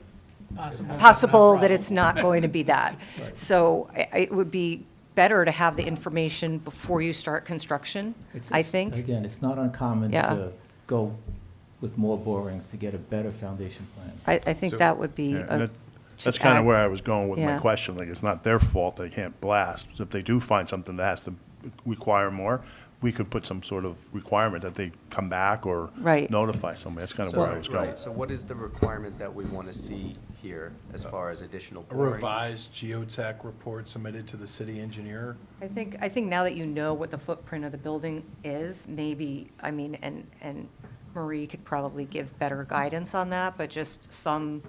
Possible. possible that it's not going to be that. Right. So it would be better to have the information before you start construction, I think. Again, it's not uncommon Yeah. to go with more borings to get a better foundation plan. I think So- that would be Yeah, and a. that's kind of add- where I was going with my Yeah. question, like, it's not their fault, they can't blast. So if they do find something that has to require more, we could put some sort of requirement that they come back or Right. notify somebody. That's kind of where I was going. Right, so what is the requirement that we want to see here as far as additional A borings? revised geotech report submitted to the city engineer. I think now that you know what the footprint of the building is, maybe, and Marie could probably give better guidance on that, but just some,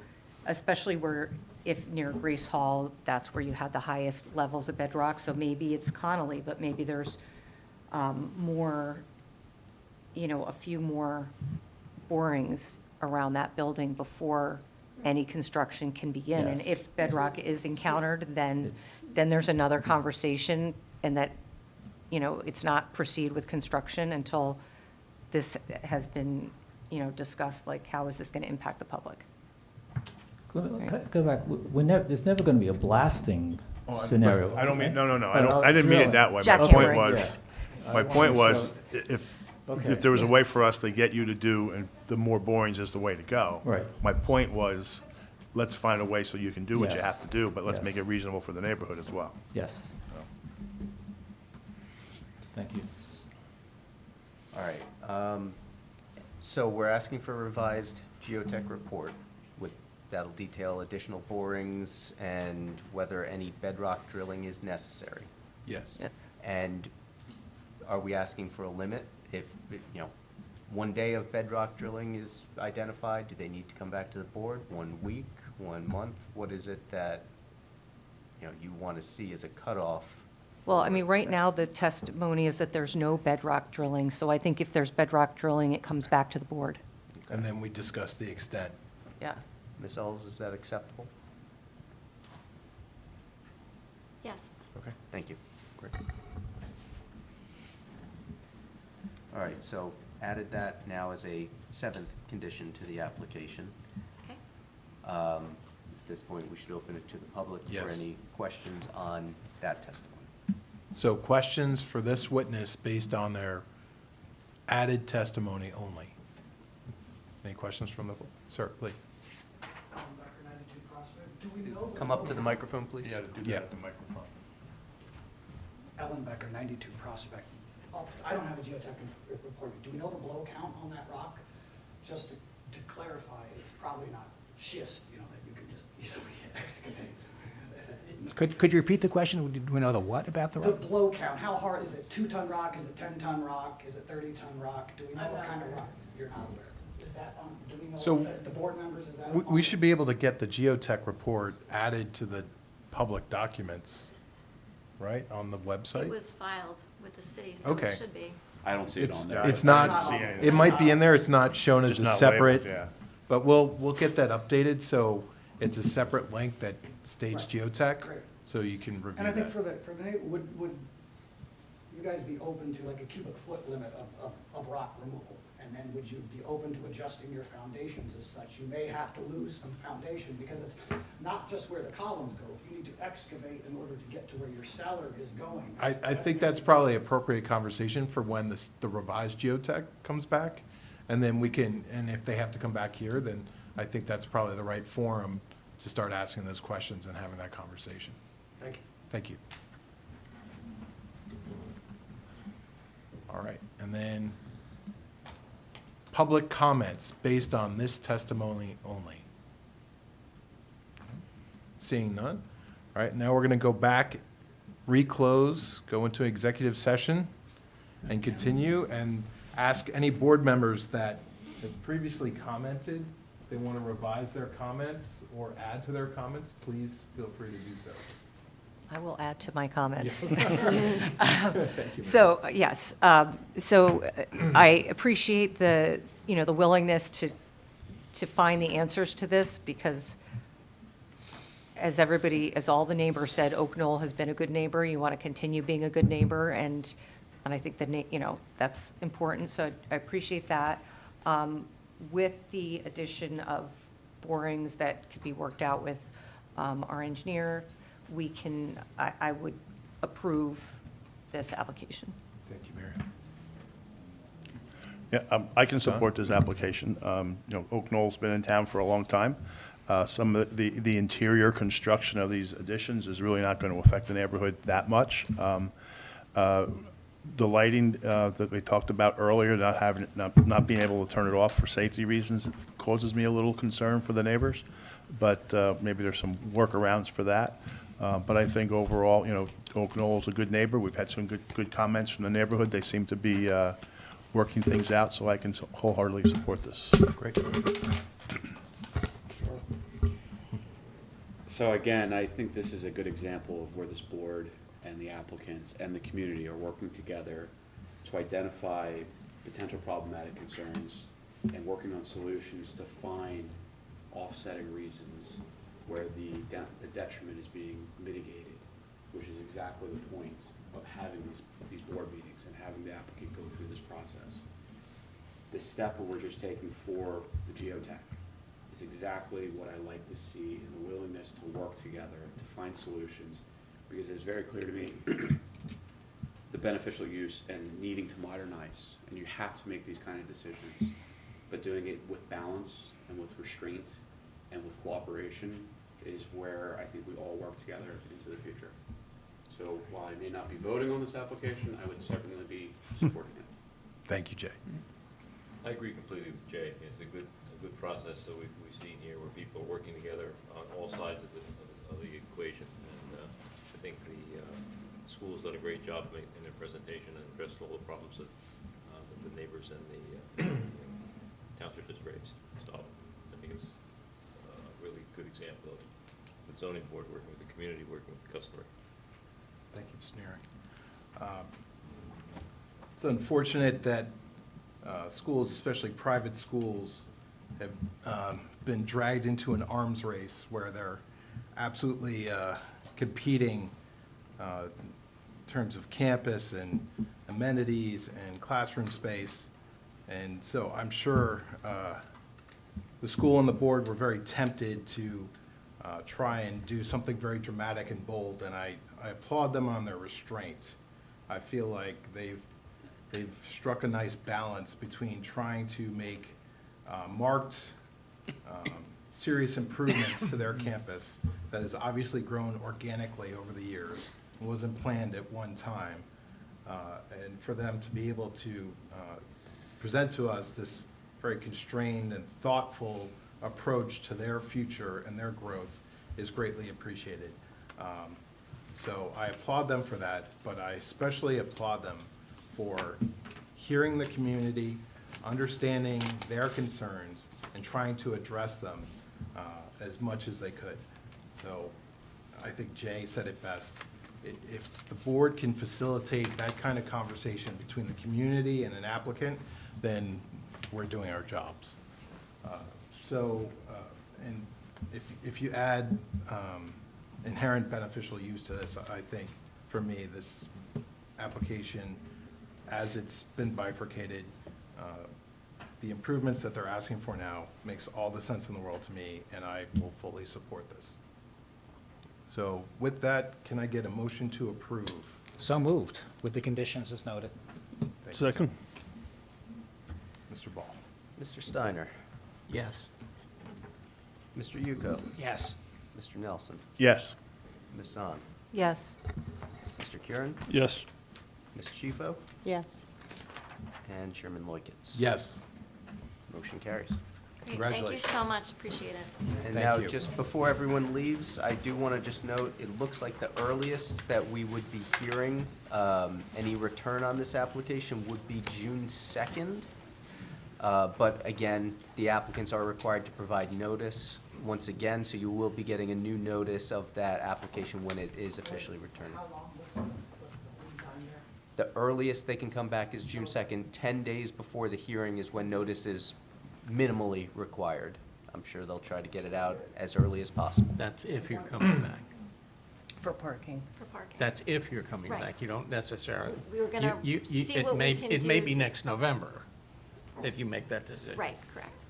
especially where, if near Grace Hall, that's where you had the highest levels of bedrock, so maybe it's Connolly, but maybe there's more, a few more borings around that building before any construction can begin. And Yes. if bedrock is encountered, then It's- there's another conversation, and that, it's not proceed with construction until this has been, discussed, like, how is this going to impact the public? Go back, there's never going to be a blasting scenario. I don't mean, no, Oh, I didn't mean really? it that way. Jack My can't point worry. was, Yeah. my I point wanna was, show- Okay. if there was a way for us to get you to do, and the more borings is the way to go. Right. My point was, let's find a way so you can do what you Yes. have to do, but let's make it Yes. reasonable for the neighborhood as well. Yes. Thank you. All right, so we're asking for a revised geotech report that'll detail additional borings and whether any bedrock drilling is necessary. Yes. Yes. And are we asking for a limit? If, one day of bedrock drilling is identified, do they need to come back to the board? 1 week, 1 month? What is it that, you want to see as a cutoff? Well, I mean, right now, the testimony is that there's no bedrock drilling, so I think if there's bedrock drilling, it comes back to the board. And then we discuss the extent. Yeah. Ms. Ells, is that acceptable? Yes. Okay, thank you. Great. All right, so added that now as a 7th condition to the application. Okay. At this point, we should open it to the public Yes. for any questions on that testimony. So questions for this witness based on their added testimony only? Any questions from the, sir, please? Alan Becker, 92 Prospect. Do we know? Come up to the microphone, please. Yeah, to do Yeah. that at the microphone. Ellen Becker, 92 Prospect. I don't have a geotech report. Do we know the blow count on that rock? Just to clarify, it's probably not schist, that you can just easily excavate. Could you repeat the question? Do we know the what about the The rock? blow count, how hard, is it 2-ton rock, is it 10-ton rock, is it 30-ton rock? Do we know what kind of rock? You're not aware. Is that on, do we know, So- the board members, is that? We on- should be able to get the geotech report added to the public documents, right, on the website? It was filed with the city, so Okay. it should be. I don't see it It's, on there. it's I not, don't see anything. it might be in there, it's not shown as Just a not labeled, separate, yeah. but we'll get that updated, so it's a separate link that states Right. geotech, Great. so you can review And I think that. for the, would you guys be open to like a cubic foot limit of rock removal? And then would you be open to adjusting your foundations as such? You may have to lose some foundation because it's not just where the columns go. If you need to excavate in order to get to where your cellar is going. I think that's probably appropriate conversation for when the revised geotech comes back. And then we can, and if they have to come back here, then I think that's probably the right forum to start asking those questions and having that conversation. Thank you. Thank you. All right, and then public comments based on this testimony only. Seeing none. All right, now we're going to go back, reclose, go into executive session, and continue, and ask any board members that have previously commented, if they want to revise their comments or add to their comments, please feel free to do so. I will add to my comments. Thank you. So, yes, I appreciate the willingness to find the answers to this, because as all the neighbors said, Oak Knoll has been a good neighbor. You want to continue being a good neighbor, and I think that, that's important, so I appreciate that. With the addition of borings that could be worked out with our engineer, I would approve this application. Thank you, Mary. Yeah, I can support this application. Oak Knoll's been in town for a long time. Some of the interior construction of these additions is really not going to affect the neighborhood that much. The lighting that we talked about earlier, not being able to turn it off for safety reasons, causes me a little concern for the neighbors. But maybe there's some workarounds for that. But I think overall, Oak Knoll is a good neighbor. We've had some good comments from the neighborhood. They seem to be working things out, so I can wholeheartedly support this. Great. So again, I think this is a good example of where this board and the applicants and the community are working together to identify potential problematic concerns and working on solutions to find offsetting reasons where the detriment is being mitigated, which is exactly the point of having these board meetings and having the applicant go through this process. The step where we're just taking for the geotech is exactly what I like to see in the willingness to work together to find solutions, because it's very clear to me the beneficial use and needing to modernize, and you have to make these kind of decisions, but doing it with balance and with restraint and with cooperation is where I think we all work together into the future. So while I may not be voting on this application, I would certainly be supporting it. Thank you, Jay. I agree completely with Jay. It's a good process that we've seen here where people are working together on all sides of the equation. And I think the school's done a great job in their presentation and addressed all the problems that the neighbors and the township just raised. So I think it's a really good example of the zoning board working with the community, working with the customer. Thank you, Mr. Neering. It's unfortunate that schools, especially private schools, have been dragged into an arms race where they're absolutely competing in terms of campus and amenities and classroom space. And so I'm sure the school and the board were very tempted to try and do something very dramatic and bold, and I applaud them on their restraint. I feel like they've struck a nice balance between trying to make marked, serious improvements to their campus that has obviously grown organically over the years and wasn't planned at one time. And for them to be able to present to us this very constrained and thoughtful approach to their future and their growth is greatly appreciated. So I applaud them for that, but I especially applaud them for hearing the community, understanding their concerns, and trying to address them as much as they could. So I think Jay said it best. If the board can facilitate that kind of conversation between the community and an applicant, then we're doing our jobs. And if you add inherent beneficial use to this, I think, for me, this application, as it's been bifurcated, the improvements that they're asking for now makes all the sense in the world to me, and I will fully support this. So with that, can I get a motion to approve? So moved, with the conditions as noted. Thank you, Tim. Mr. Ball. Mr. Steiner, Yes. Mr. Yuko, Yes. Mr. Nelson, Yes. Ms. Zahn, Yes. Mr. Kieran, Yes. Ms. Chifo, Yes. and Chairman Loikens. Yes. Motion carries. Great, thank you Congratulations. so much, appreciate it. And Thank now, you. just before everyone leaves, I do want to just note, it looks like the earliest that we would be hearing any return on this application would be June 2nd. But again, the applicants are required to provide notice once again, so you will be getting a new notice of that application when it is officially returned. The earliest they can come back is June 2nd. 10 days before the hearing is when notice is minimally required. I'm sure they'll try to get it out as early as possible. That's if you're coming back. For parking. For parking. That's if you're coming Right. back. You don't necessarily. We were gonna see it what may- we can It may do be to- next November if you make that decision. Right, correct.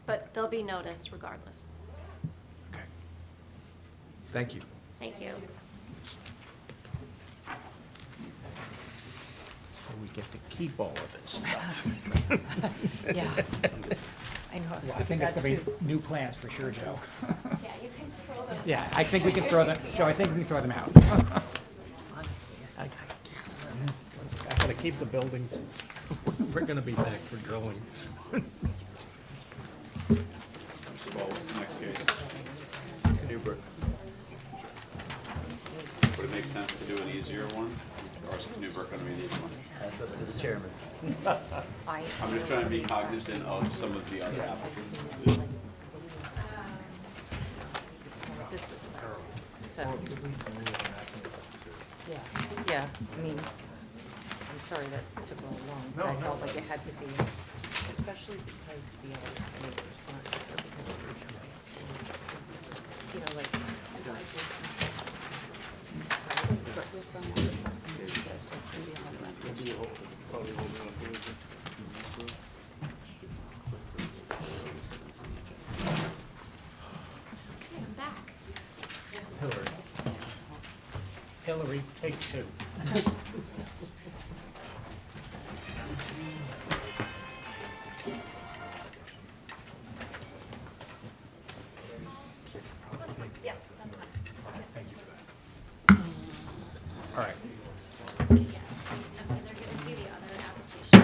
But they'll be noticed regardless. Okay. Thank you. Thank you. So we get to keep all of this stuff. Yeah. I know. Well, I think it's going to be new plans for sure, Joe. Yeah, you can throw those. Yeah, I think we can throw them, Joe, I think we can throw them out. I gotta keep the buildings. We're gonna be back for drilling. Mr. Ball, what's the next case? Newbrook. Would it make sense to do an easier one, since Or is Newburgh going to be the one? That's up to the chairman. I'm just trying to be cognizant of some of the other applicants. This is so. Yeah, I mean, I'm sorry that took a little long, but I felt like it had to be, especially because the other neighbors weren't here because of the, you know, like. Okay, I'm back. Hillary, take two. Yes, that's fine. All right. Yes. Okay, they're gonna do the other application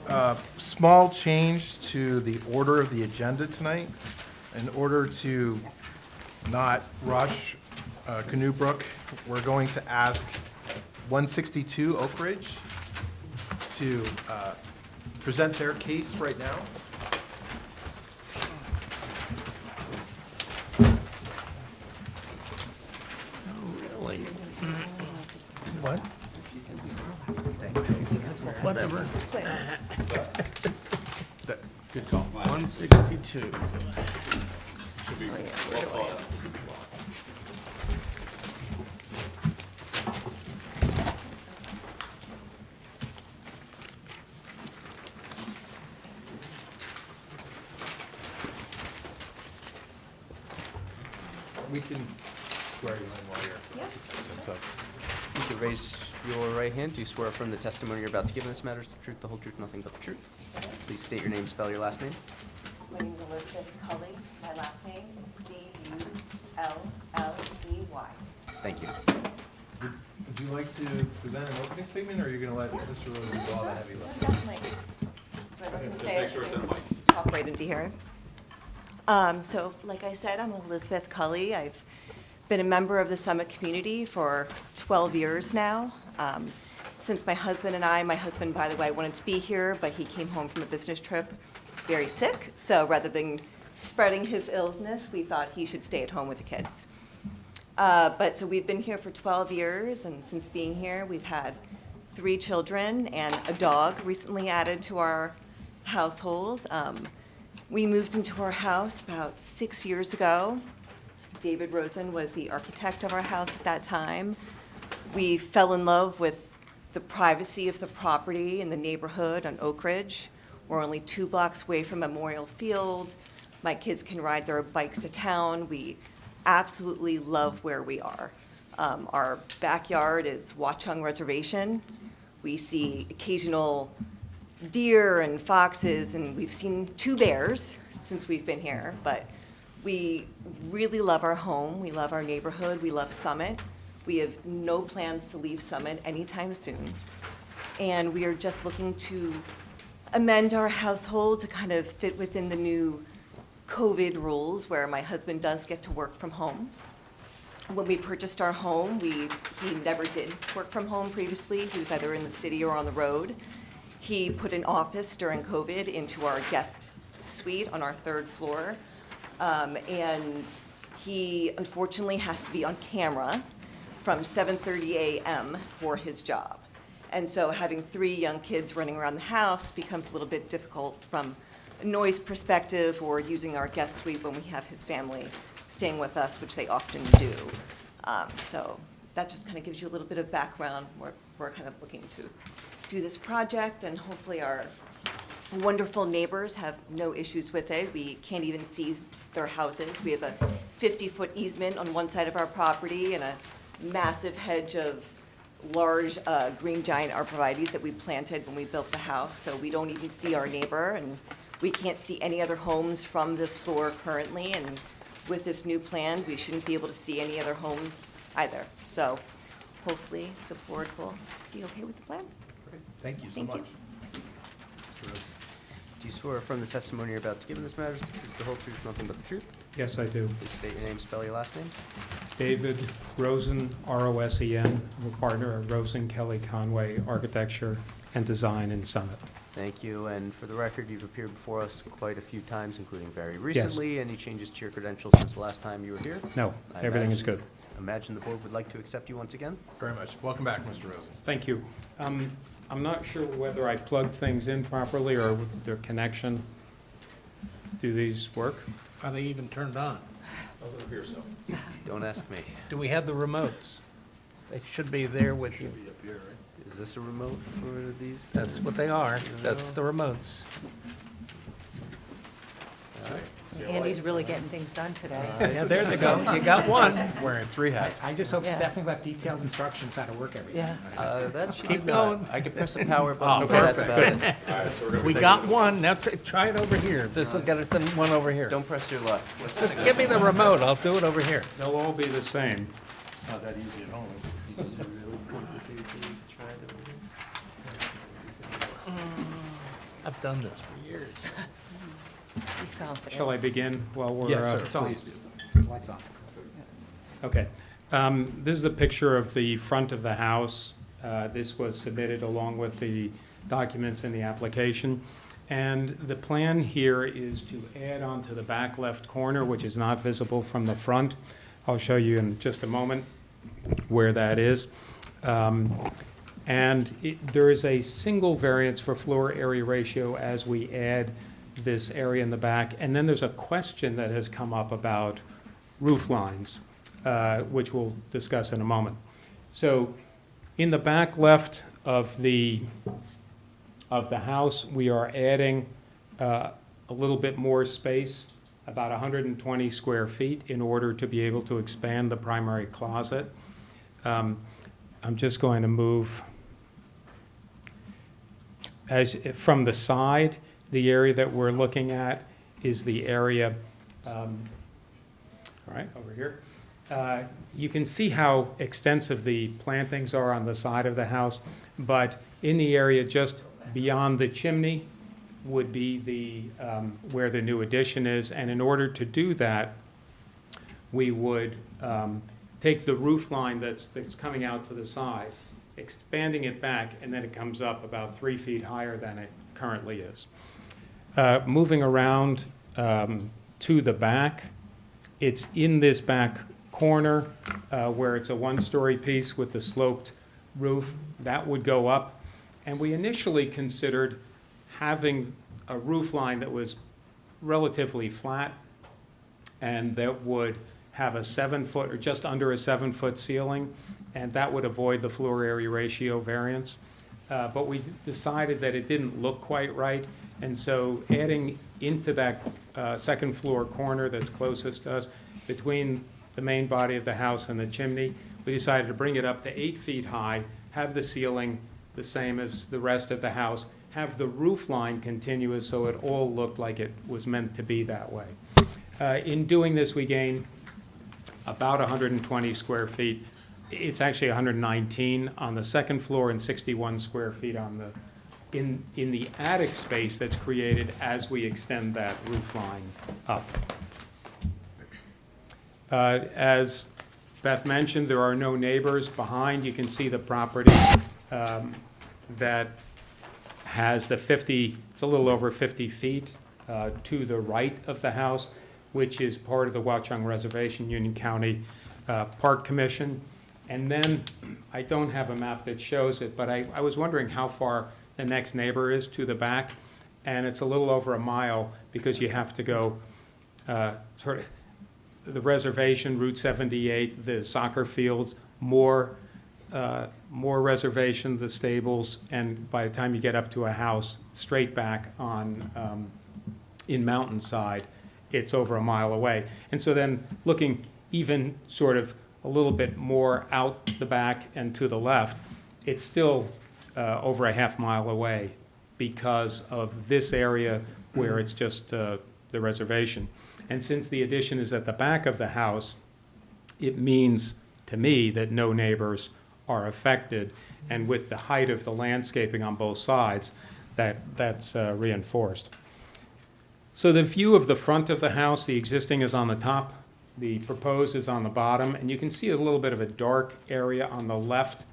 first. Small change to the order of the agenda tonight. In order to not rush Canoe Brook, we're going to ask 162 Oak Ridge to present their case right now. Really? What? Whatever. Good call. 162. Should be well thought out. We can swear you in while you're. That's up. You can raise your right hand. Do you swear from the testimony you're about to give in this matter is the truth, the whole truth, nothing but the truth? Please state your name, spell your last name. My name is Elizabeth Cully. My last name is C-U-L-L-E-Y. Thank you. Would you like to present an opening statement, or are you going to let Mr. Rose do all the heavy lifting? Definitely. Do I let him Just say make it sure it's and in the mic. talk right into here? So, like I said, I'm Elizabeth Cully. I've been a member of the Summit community for 12 years now. Since my husband, by the way, wanted to be here, but he came home from a business trip very sick. So rather than spreading his illness, we thought he should stay at home with the kids. So we've been here for 12 years, and since being here, we've had 3 children and a dog recently added to our household. We moved into our house about 6 years ago. David Rosen was the architect of our house at that time. We fell in love with the privacy of the property and the neighborhood on Oak Ridge. We're only 2 blocks away from Memorial Field. My kids can ride their bikes to town. We absolutely love where we are. Our backyard is Watchung Reservation. We see occasional deer and foxes, and we've seen 2 bears since we've been here, but we really love our home. We love our neighborhood. We love Summit. We have no plans to leave Summit anytime soon. And we are just looking to amend our household to kind of fit within the new COVID rules where my husband does get to work from home. When we purchased our home, he never did work from home previously. He was either in the city or on the road. He put an office during COVID into our guest suite on our 3rd floor. And he unfortunately has to be on camera from 7:30 a.m. for his job. And so having 3 young kids running around the house becomes a little bit difficult from a noise perspective or using our guest suite when we have his family staying with us, which they often do. So that just kind of gives you a little bit of background. We're kind of looking to do this project, and hopefully our wonderful neighbors have no issues with it. We can't even see their houses. We have a 50-foot easement on one side of our property and a massive hedge of large green giant arborvitaes that we planted when we built the house, so we don't even see our neighbor, and we can't see any other homes from this floor currently, and with this new plan, we shouldn't be able to see any other homes either. So hopefully the board will be okay with the plan. Great. Thank you so Thank much. you. Mr. Rose. Do you swear from the testimony you're about to give in this matter is the truth, the whole truth, nothing but the truth? Yes, I do. Please state your name, spell your last name. David Rosen, R-O-S-E-N. I'm a partner at Rosen, Kelly, Conway Architecture and Design in Summit. Thank you, and for the record, you've appeared before us quite a few times, including very recently. Any changes to your credentials since the last time you were here? No, I everything is imagine- good. Imagine the board would like to accept you once again? Very much. Welcome back, Mr. Rosen. Thank you. I'm not sure whether I plugged things in properly or with their connection. Do these work? Are they even turned on? Doesn't appear so. Don't ask me. Do we have the remotes? They should be there with you. Is this a remote for these? That's what they are. That's the remotes. Andy's really getting things done today. Yeah, there they go. You got one. Wearing three hats. I just hope Yeah. Stephanie left detailed instructions how to work everything. Yeah. That she Keep did not. going. I could press a power button, Oh, but that's perfect. about it. We got one. Now try it over here. This will get us in one over here. Don't press your luck. Just give me the remote. I'll do it over here. They'll all be the same. It's not that easy at home. I've done this for years. He's confident. Shall I begin while we're? Yes, sir. It's on. Please. Lights on. Okay. This is a picture of the front of the house. This was submitted along with the documents in the application. And the plan here is to add on to the back left corner, which is not visible from the front. I'll show you in just a moment where that is. There is a single variance for floor area ratio as we add this area in the back. And then there's a question that has come up about roof lines, which we'll discuss in a moment. So in the back left of the house, we are adding a little bit more space, about 120 square feet, in order to be able to expand the primary closet. I'm just going to move from the side. The area that we're looking at is the area, all right, over here. You can see how extensive the plantings are on the side of the house, but in the area just beyond the chimney would be the where the new addition is, and in order to do that, we would take the roof line that's coming out to the side, expanding it back, and then it comes up about 3 feet higher than it currently is. Moving around to the back, it's in this back corner where it's a one-story piece with the sloped roof. That would go up. And we initially considered having a roof line that was relatively flat and that would have a 7-foot or just under a 7-foot ceiling, and that would avoid the floor area ratio variance. But we decided that it didn't look quite right, and so adding into that second floor corner that's closest to us, between the main body of the house and the chimney, we decided to bring it up to 8 feet high, have the ceiling the same as the rest of the house, have the roof line continuous so it all looked like it was meant to be that way. In doing this, we gain about 120 square feet. It's actually 119 on the second floor and 61 square feet on the, in the attic space that's created as we extend that roof line up. As Beth mentioned, there are no neighbors behind. You can see the property that has the 50, it's a little over 50 feet to the right of the house, which is part of the Watchung Reservation, Union County Park Commission. And then, I don't have a map that shows it, but I was wondering how far the next neighbor is to the back, and it's a little over a mile because you have to go sort of the reservation, Route 78, the soccer fields, more reservation, the stables, and by the time you get up to a house, straight back on in Mountainside, it's over a mile away. And so then looking even sort of a little bit more out the back and to the left, it's still over a half mile away because of this area where it's just the reservation. And since the addition is at the back of the house, it means to me that no neighbors are affected. And with the height of the landscaping on both sides, that's reinforced. So the view of the front of the house, the existing is on the top, the proposed is on the bottom, and you can see a little bit of a dark area on the left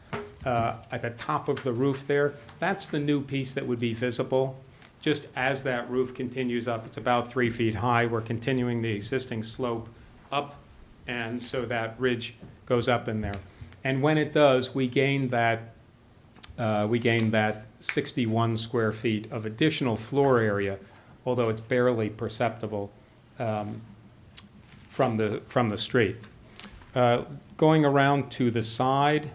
at the top of the roof there. That's the new piece that would be visible. Just as that roof continues up, it's about 3 feet high. We're continuing the existing slope up, and so that ridge goes up in there. And when it does, we gain that 61 square feet of additional floor area, although it's barely perceptible from the street. Going around to the side,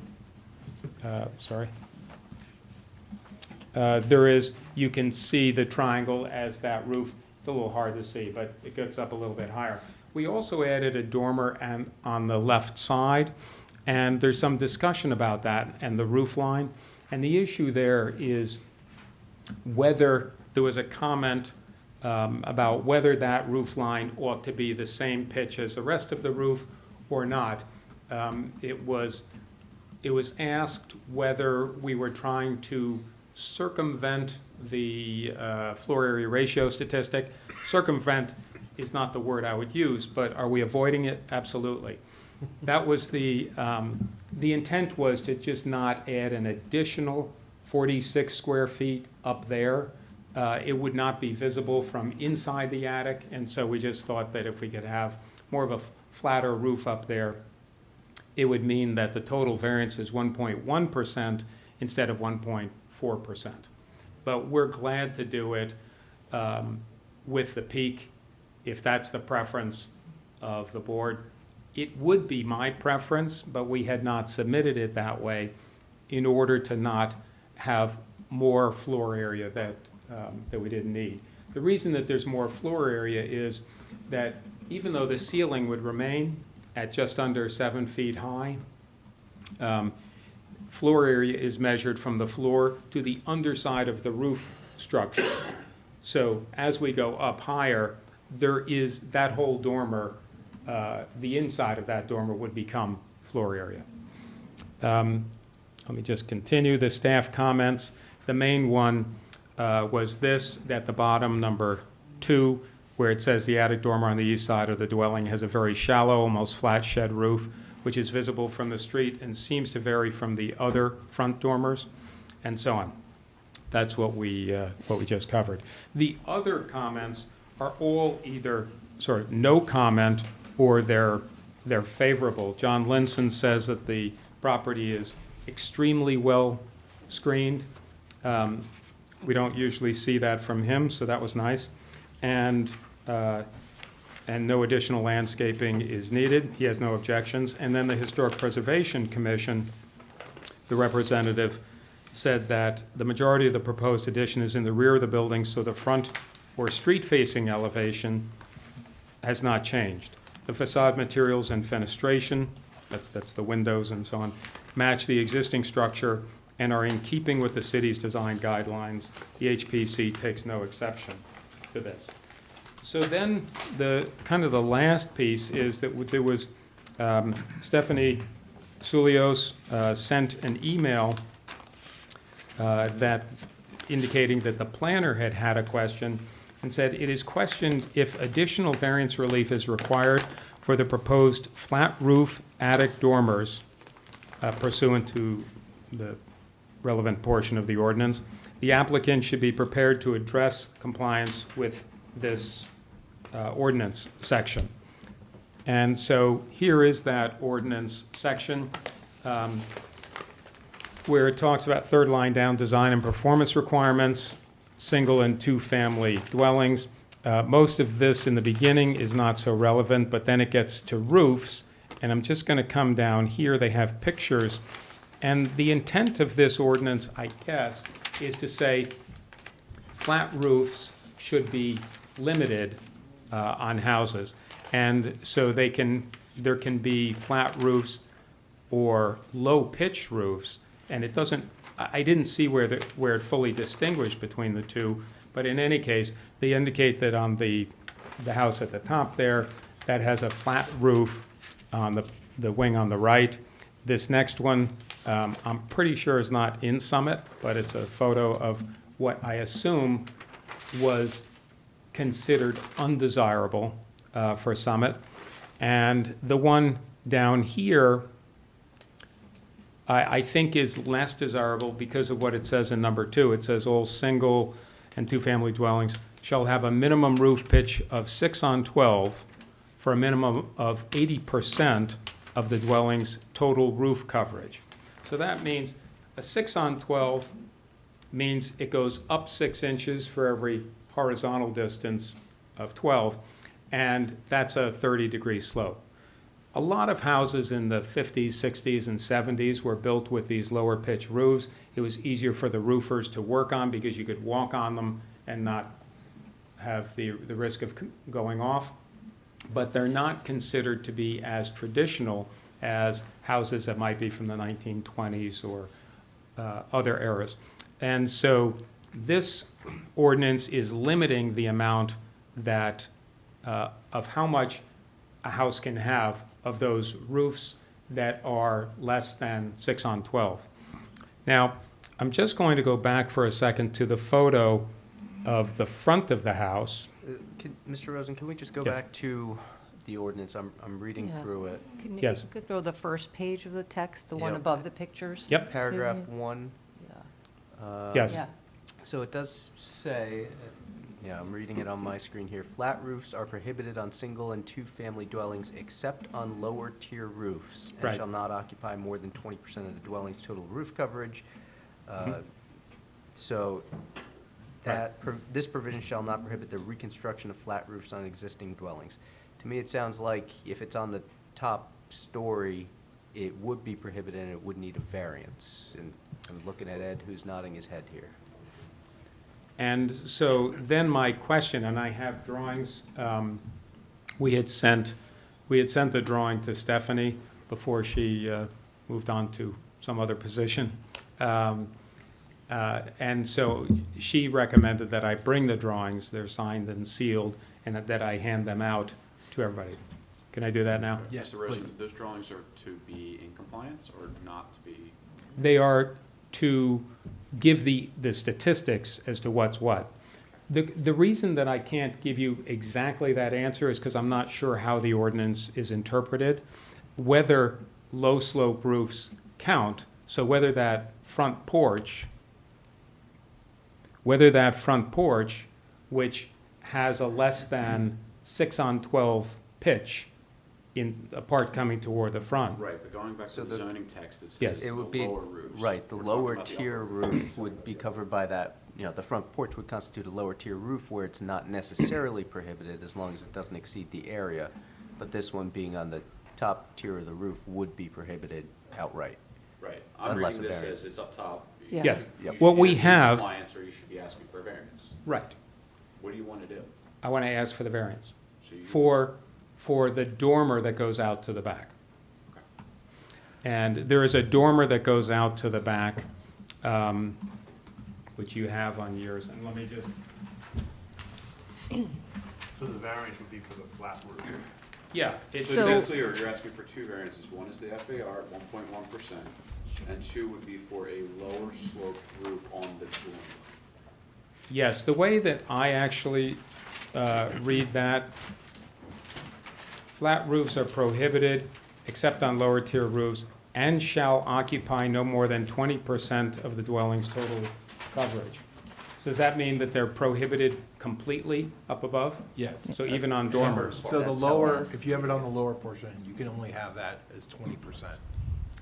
you can see the triangle as that roof. It's a little hard to see, but it gets up a little bit higher. We also added a dormer on the left side, and there's some discussion about that and the roof line. And the issue there is whether there was a comment about whether that roof line ought to be the same pitch as the rest of the roof or not. It was asked whether we were trying to circumvent the floor area ratio statistic. Circumvent is not the word I would use, but are we avoiding it? Absolutely. That was the intent was to just not add an additional 46 square feet up there. It would not be visible from inside the attic, and so we just thought that if we could have more of a flatter roof up there, it would mean that the total variance is 1.1% instead of 1.4%. But we're glad to do it with the peak, if that's the preference of the board. It would be my preference, but we had not submitted it that way in order to not have more floor area that we didn't need. The reason that there's more floor area is that even though the ceiling would remain at just under 7 feet high, floor area is measured from the floor to the underside of the roof structure. So as we go up higher, there is that whole dormer, the inside of that dormer would become floor area. Let me just continue the staff comments. The main one was this, at the bottom, number 2, where it says the attic dormer on the east side of the dwelling has a very shallow, almost flat shed roof, which is visible from the street and seems to vary from the other front dormers, and so on. That's what we just covered. The other comments are all either sort of no comment or they're favorable. John Linson says that the property is extremely well screened. We don't usually see that from him, so that was nice. And no additional landscaping is needed. He has no objections. And then the Historic Preservation Commission, the representative, said that the majority of the proposed addition is in the rear of the building, so the front or street-facing elevation has not changed. The facade materials and fenestration, that's the windows and so on, match the existing structure and are in keeping with the city's design guidelines. The HPC takes no exception to this. So then the last piece is that there was Stephanie Sulios sent an email that indicating that the planner had a question and said it is questioned if additional variance relief is required for the proposed flat roof attic dormers pursuant to the relevant portion of the ordinance. The applicant should be prepared to address compliance with this ordinance section. And so here is that ordinance section where it talks about, third line down, design and performance requirements, single and two-family dwellings. Most of this in the beginning is not so relevant, but then it gets to roofs, and I'm just going to come down here. They have pictures, and the intent of this ordinance, I guess, is to say flat roofs should be limited on houses, and so there can be flat roofs or low-pitch roofs, and it doesn't. I didn't see where it fully distinguished between the two, but in any case, they indicate that on the house at the top there, that has a flat roof on the wing on the right. This next one, I'm pretty sure is not in Summit, but it's a photo of what I assume was considered undesirable for Summit. And the one down here, I think is less desirable because of what it says in number 2. It says all single and two-family dwellings shall have a minimum roof pitch of 6 on 12 for a minimum of 80% of the dwelling's total roof coverage. So that means a 6 on 12 means it goes up 6 inches for every horizontal distance of 12, and that's a 30-degree slope. A lot of houses in the 50s, 60s, and 70s were built with these lower pitch roofs. It was easier for the roofers to work on because you could walk on them and not have the risk of going off. But they're not considered to be as traditional as houses that might be from the 1920s or other eras. And so this ordinance is limiting the amount that, of how much a house can have of those roofs that are less than 6 on 12. Now, I'm just going to go back for a second to the photo of the front of the house. Mr. Rosen, can we just go Yes. back to the ordinance? I'm reading Yeah. through it. Can you Yes. go to the first page of the text, the one Yep. above the pictures? Yep. Paragraph 1. Yeah. Yes. Yeah. So it does say, yeah, I'm reading it on my screen here. Flat roofs are prohibited on single and two-family dwellings except on lower tier roofs and Right. shall not occupy more than 20% of the dwelling's total roof coverage. So that, this provision shall not prohibit the reconstruction of flat roofs on existing dwellings. To me, it sounds like if it's on the top story, it would be prohibited and it would need a variance. And I'm looking at Ed, who's nodding his head here. And so then my question, and I have drawings, we had sent the drawing to Stephanie before she moved on to some other position. And so she recommended that I bring the drawings, they're signed and sealed, and that I hand them out to everybody. Can I do that now? Yes, Mr. Rosen, please. those drawings are to be in compliance or not to be? They are to give the statistics as to what's what. The reason that I can't give you exactly that answer is because I'm not sure how the ordinance is interpreted, whether low slope roofs count, so whether that front porch, which has a less than 6 on 12 pitch in a part coming toward the front. Right, but going back So to the the- zoning text, it Yes. says It the would be, lower roofs. right, the We're talking lower about the tier upper roof would be covered by that, you know, the front porch would constitute a lower tier roof where it's not necessarily prohibited as long as it doesn't exceed the area. But this one being on the top tier of the roof would be prohibited outright. Right, I'm Unless reading a this variance. as it's up top. Yeah. Yes. You should What we either be in have, compliance or you should be asking for a variance. right, What do you want to do? I want to ask for the variance So you- for the dormer that goes out to the back. Okay. And there is a dormer that goes out to the back, which you have on yours, and let me just, So the variance would be for the flat roof? yeah. it's- So So- to be clear, you're asking for two variances. One is the FAR at 1.1%, and 2 would be for a lower sloped roof on the dormer. Yes, the way that I actually read that, flat roofs are prohibited except on lower tier roofs and shall occupy no more than 20% of the dwelling's total coverage. Does that mean that they're prohibited completely up above? Yes. So even on dormers? So the That's how it lower, is. if you have it on the lower portion, you can only have that as 20%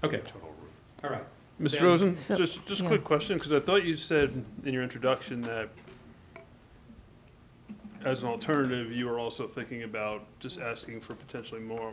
Okay, total roof. all right. Mr. Then- Rosen, So- just a yeah. quick question, because I thought you said in your introduction that as an alternative, you were also thinking about just asking for potentially more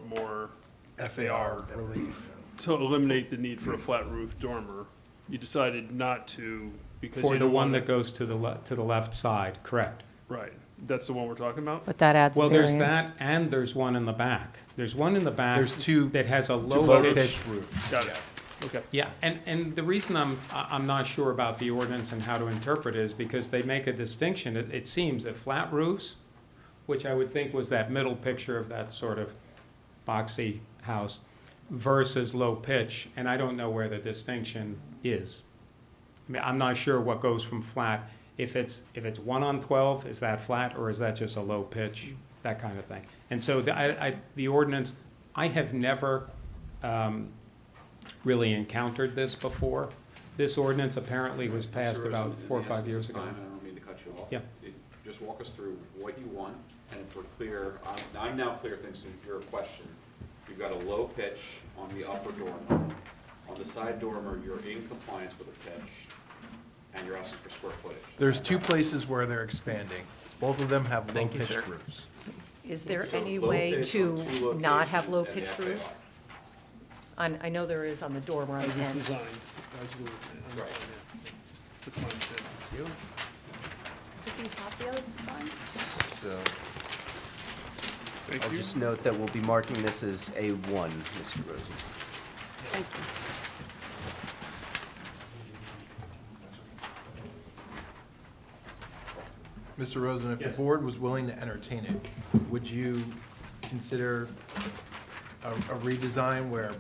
FAR relief. to eliminate the need for a flat roof dormer. You decided not to because For you the don't one wanna- that goes to the left side, correct. Right, that's the one we're talking about? But that adds Well, variance. there's that, and there's one in the back. There's one in the back There's two that has a low low pitched pitch. roof. Got it, okay. Yeah, and the reason I'm not sure about the ordinance and how to interpret it is because they make a distinction. It seems that flat roofs, which I would think was that middle picture of that sort of boxy house, versus low pitch, and I don't know where the distinction is. I mean, I'm not sure what goes from flat If it's 1 on 12, is that flat, or is that just a low pitch, that kind of thing? And so the ordinance, I have never really encountered this before. This ordinance apparently was passed Mr. about Rosen, 4 or in the 5 essence years of ago. time, and I don't mean to cut you off. Yeah. Just walk us through what you want, and if we're clear, I'm now clear, thanks to your question. You've got a low pitch on the upper dormer. On the side dormer, you're in compliance with the pitch, and you're asking for square footage. There's two places where they're expanding. Both of them have Thank you, low-pitched sir. roofs. Is there So any low way pitch to on two not have locations low and pitch FAR. roofs? I know there is on the dormer on the end. Right. Did you have the other design? So, I'll just note that we'll be marking this as A1, Mr. Rosen. Thank you. Mr. Rosen, if the Yes. board was willing to entertain it, would you consider a redesign where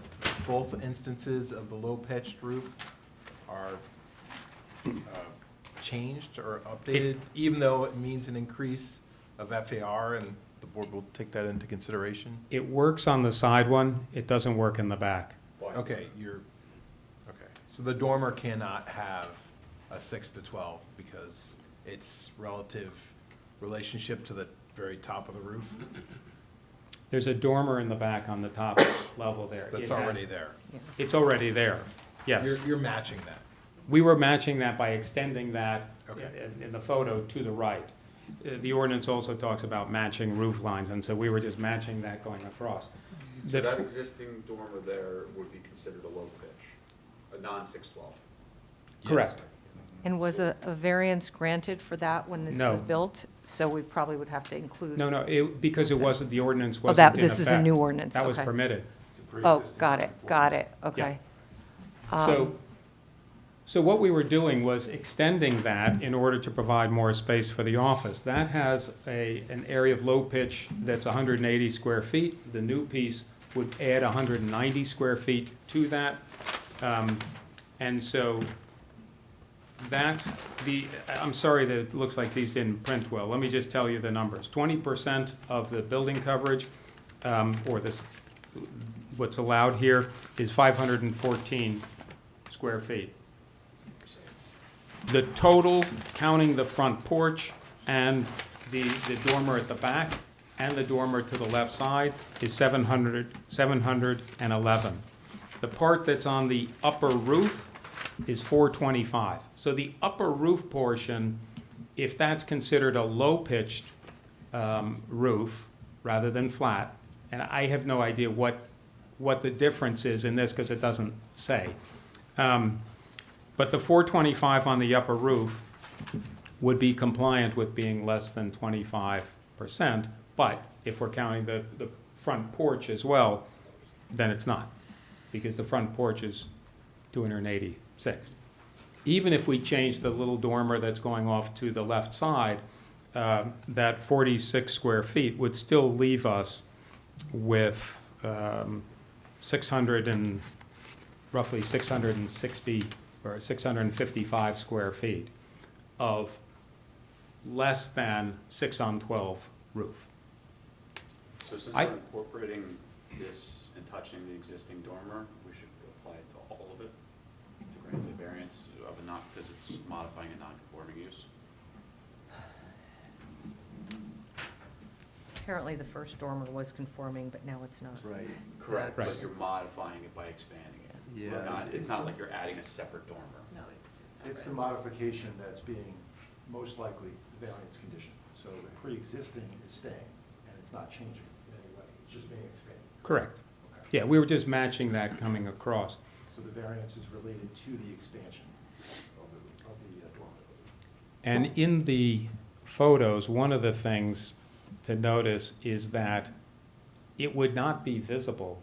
both instances of the low-pitched roof are changed or updated, even though it means an increase of FAR, and the board will take that into consideration? It works on the side one, it doesn't work in the back. Okay, okay. So the dormer cannot have a 6 to 12 because its relative relationship to the very top of the roof? There's a dormer in the back on the top level there. That's It has- already there. It's already there, yes. You're matching that. We were matching that by extending that Okay. in the photo to the right. The ordinance also talks about matching roof lines, and so we were just matching that going across. So The that f- existing dormer there would be considered a low pitch, a non-612. Correct. And was a variance granted for that when this No. was built? So we probably would have to include. No, because it wasn't, the ordinance Oh, wasn't that, in this is a effect. new ordinance, That was okay. permitted. Oh, got it, okay. So what we were doing was extending that in order to provide more space for the office. That has an area of low pitch that's 180 square feet. The new piece would add 190 square feet to that. And so I'm sorry that it looks like these didn't print well. Let me just tell you the numbers. 20% of the building coverage, what's allowed here is 514 square feet. The total, counting the front porch and the dormer at the back and the dormer to the left side, is 711. The part that's on the upper roof is 425. So the upper roof portion, if that's considered a low-pitched roof rather than flat, and I have no idea what the difference is in this because it doesn't say. But the 425 on the upper roof would be compliant with being less than 25%, but if we're counting the front porch as well, then it's not, because the front porch is 286. Even if we change the little dormer that's going off to the left side, that 46 square feet would still leave us with roughly 660 or 655 square feet of less than 6 on 12 roof. So since I- we're incorporating this and touching the existing dormer, we should apply it to all of it to grant the variance of a not, because it's modifying a non-conforming use. Apparently the first dormer was conforming, but now it's not. Right. Correct, Right. but you're modifying it by expanding it. Yeah. We're not- It's not like you're adding a separate dormer. It's the modification that's being most likely the variance condition. So the pre-existing is staying, and it's not changing in any way, it's just being expanded. Correct. Okay. Yeah, we were just matching that coming across. So the variance is related to the expansion of the dormer. And in the photos, one of the things to notice is that it would not be visible,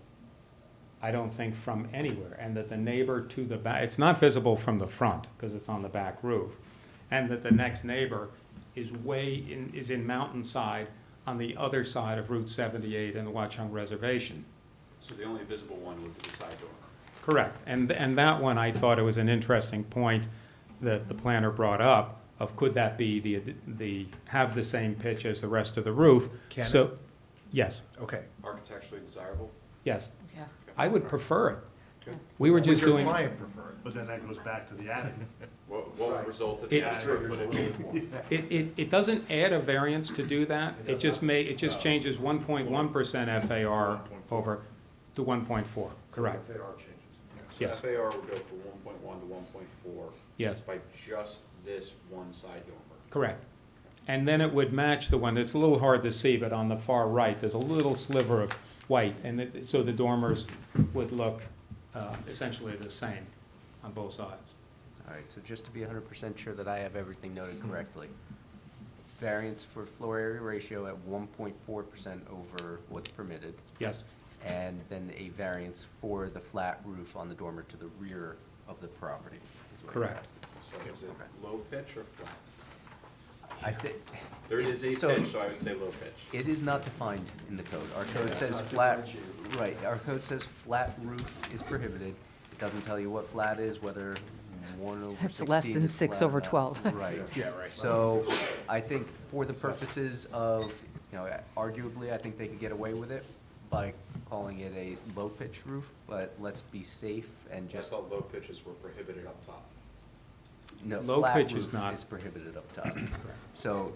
I don't think, from anywhere, and that the neighbor to the back, it's not visible from the front, because it's on the back roof, and that the next neighbor is in Mountainside on the other side of Route 78 and the Watchung Reservation. So the only visible one would be the side dormer. Correct, and that one, I thought it was an interesting point that the planner brought up, of could that be have the same pitch as the rest of the roof? Can So, it? yes, Okay. Architecturally desirable? yes. Yeah. I would prefer it. Good. We were Would just your doing, client prefer it? But then that goes back to the attic. What would result in It- the square footage? it doesn't add a variance to do that. It just changes 1.1% FAR over to 1.4, correct? So Yes. FAR would go from 1.1 to 1.4 Yes, by just this one side dormer. correct. And then it would match the one, it's a little hard to see, but on the far right, there's a little sliver of white, and so the dormers would look essentially the same on both sides. All right, so just to be 100% sure that I have everything noted correctly. Variance for floor area ratio at 1.4% over what's permitted, Yes, and then a variance for the flat roof on the dormer to the rear of the property, is what you're Correct. asking. So is it low pitch or flat? I think. There is a so pitch, so I would say low pitch. It is not defined in the code. Our code says flat, right, our code says flat roof is prohibited. It doesn't tell you what flat is, whether 1/16 It's less than is 6/12. flat. Right. Yeah, right. So I think for the purposes of, arguably, I think they could get away with it by calling it a low-pitch roof, but let's be safe and Just just, thought low pitches were prohibited up top. no, Low flat pitch is roof not. is prohibited up top. So,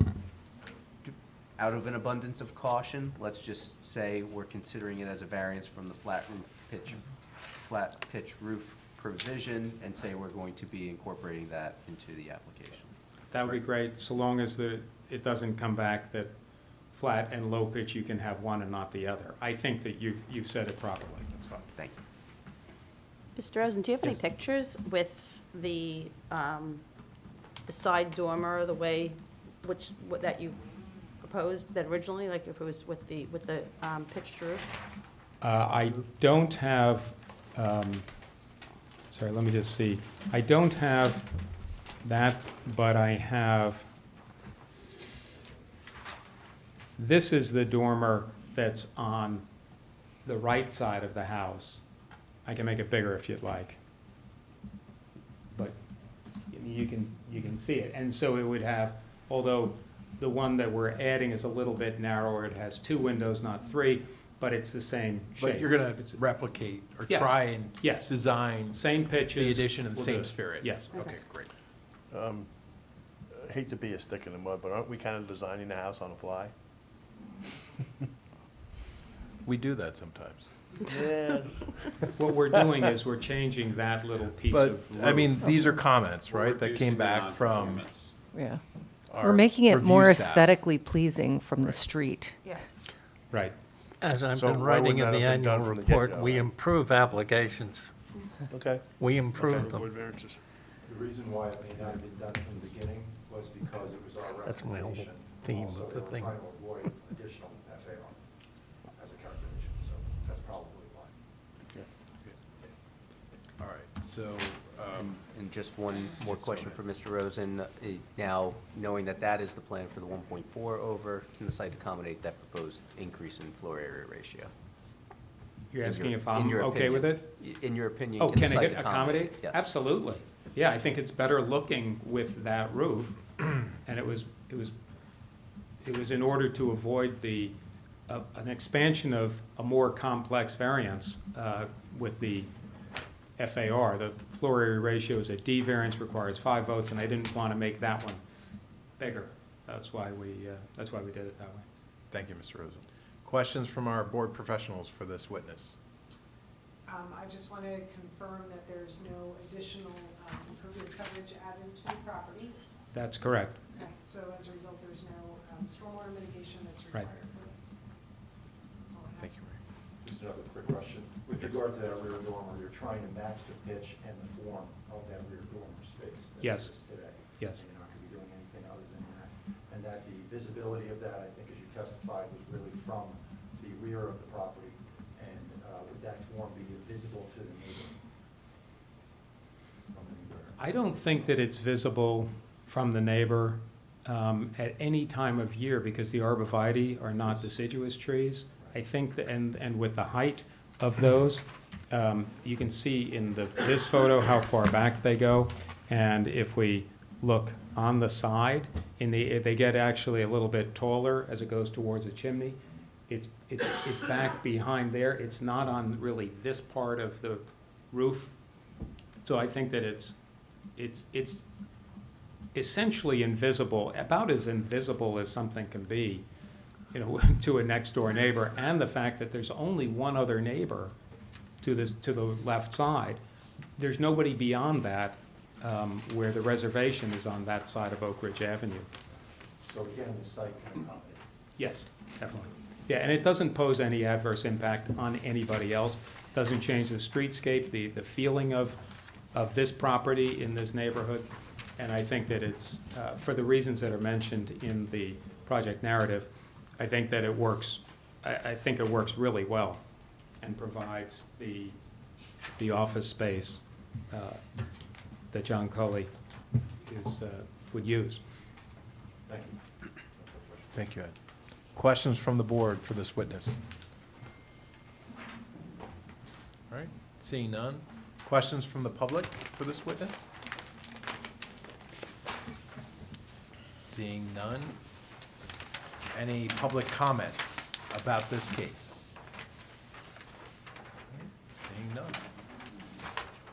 out of an abundance of caution, let's just say we're considering it as a variance from the flat pitch roof provision, and say we're going to be incorporating that into the application. that would be great, so long as it doesn't come back that flat and low pitch, you can have one and not the other. I think that you've said it properly. That's fine, thank you. Mr. Rosen, do you have any Yes. pictures with the side dormer, the way, that you proposed that originally, like if it was with the pitched roof? I don't have, sorry, let me just see. I don't have that, but I have, this is the dormer that's on the right side of the house. I can make it bigger if you'd like. But you can see it. And so it would have, although the one that we're adding is a little bit narrower, it has 2 windows, not 3, but it's the same shape. But you're gonna It's- replicate or Yes. try and Yes. design Same pitches. the addition in the We'll same do it. spirit? Yes. Okay, great. I hate to be a stick in the mud, but aren't we kind of designing the house on the fly? We do that sometimes. Yes. What we're doing is we're changing that little piece But, of roof. I mean, these are comments, We're right, that reducing came the back from non-conformance. Yeah. our We're making it more review staff. aesthetically pleasing from the street. Yes. Right. As I've So been why writing wouldn't in the that have been done annual from the report, get-go, we then? improve applications. Okay. We improve Okay. them. Avoid variances. The reason why it may not have been done from the beginning was because it was our That's my whole recommendation. theme Also, of the they were thing. trying to avoid additional FAR as a calculation, so that's probably why. All right, so, And just one more question for Mr. Rosen. Now, knowing that that is the plan for the 1.4 over, can the site accommodate that proposed increase in floor area ratio? You're In asking your- if in I'm your okay with opinion. it? In your opinion, Oh, can the can site it accommodate? Yes. Absolutely. Yeah, I think it's better looking with that roof. And it was in order to avoid an expansion of a more complex variance with the FAR. The floor area ratio is a D variance, requires 5 votes, and I didn't want to make that one bigger. That's why we did it that way. thank you, Mr. Rosen. Questions from our board professionals for this witness? I just want to confirm that there's no additional impervious coverage added to the property. That's correct. Okay, so as a result, there's no stormwater mitigation that's Right. required for this. That's all I have. Thank you, Ray. Just another quick question. With regard to that rear dormer, you're trying to match the pitch and the form of that rear dormer space that Yes. exists today. Yes. You're not going to be doing anything other than that. And that the visibility of that, I think, as you testified, was really from the rear of the property. And would that form be visible to the neighbor? From the neighbor? I don't think that it's visible from the neighbor at any time of year because the arborvitae are not deciduous trees. I think, and with the height of those, you can see in this photo how far back they go. And if we look on the side, they get actually a little bit taller as it goes towards a chimney. It's back behind there. It's not on really this part of the roof. So I think that it's essentially invisible, about as invisible as something can be, you know, to a next door neighbor. And the fact that there's only one other neighbor to the left side. There's nobody beyond that, where the reservation is on that side of Oak Ridge Avenue. So again, the site can accommodate. Yes, definitely. Yeah, and it doesn't pose any adverse impact on anybody else. Doesn't change the streetscape, the feeling of this property in this neighborhood. And I think that it's, for the reasons that are mentioned in the project narrative, I think that it works, I think it works really well and provides the office space that John Cully would use. Thank you. Thank you, Ed. Questions from the board for this witness? All right, seeing none. Questions from the public for this witness? Seeing none. Any public comments about this case? Seeing none.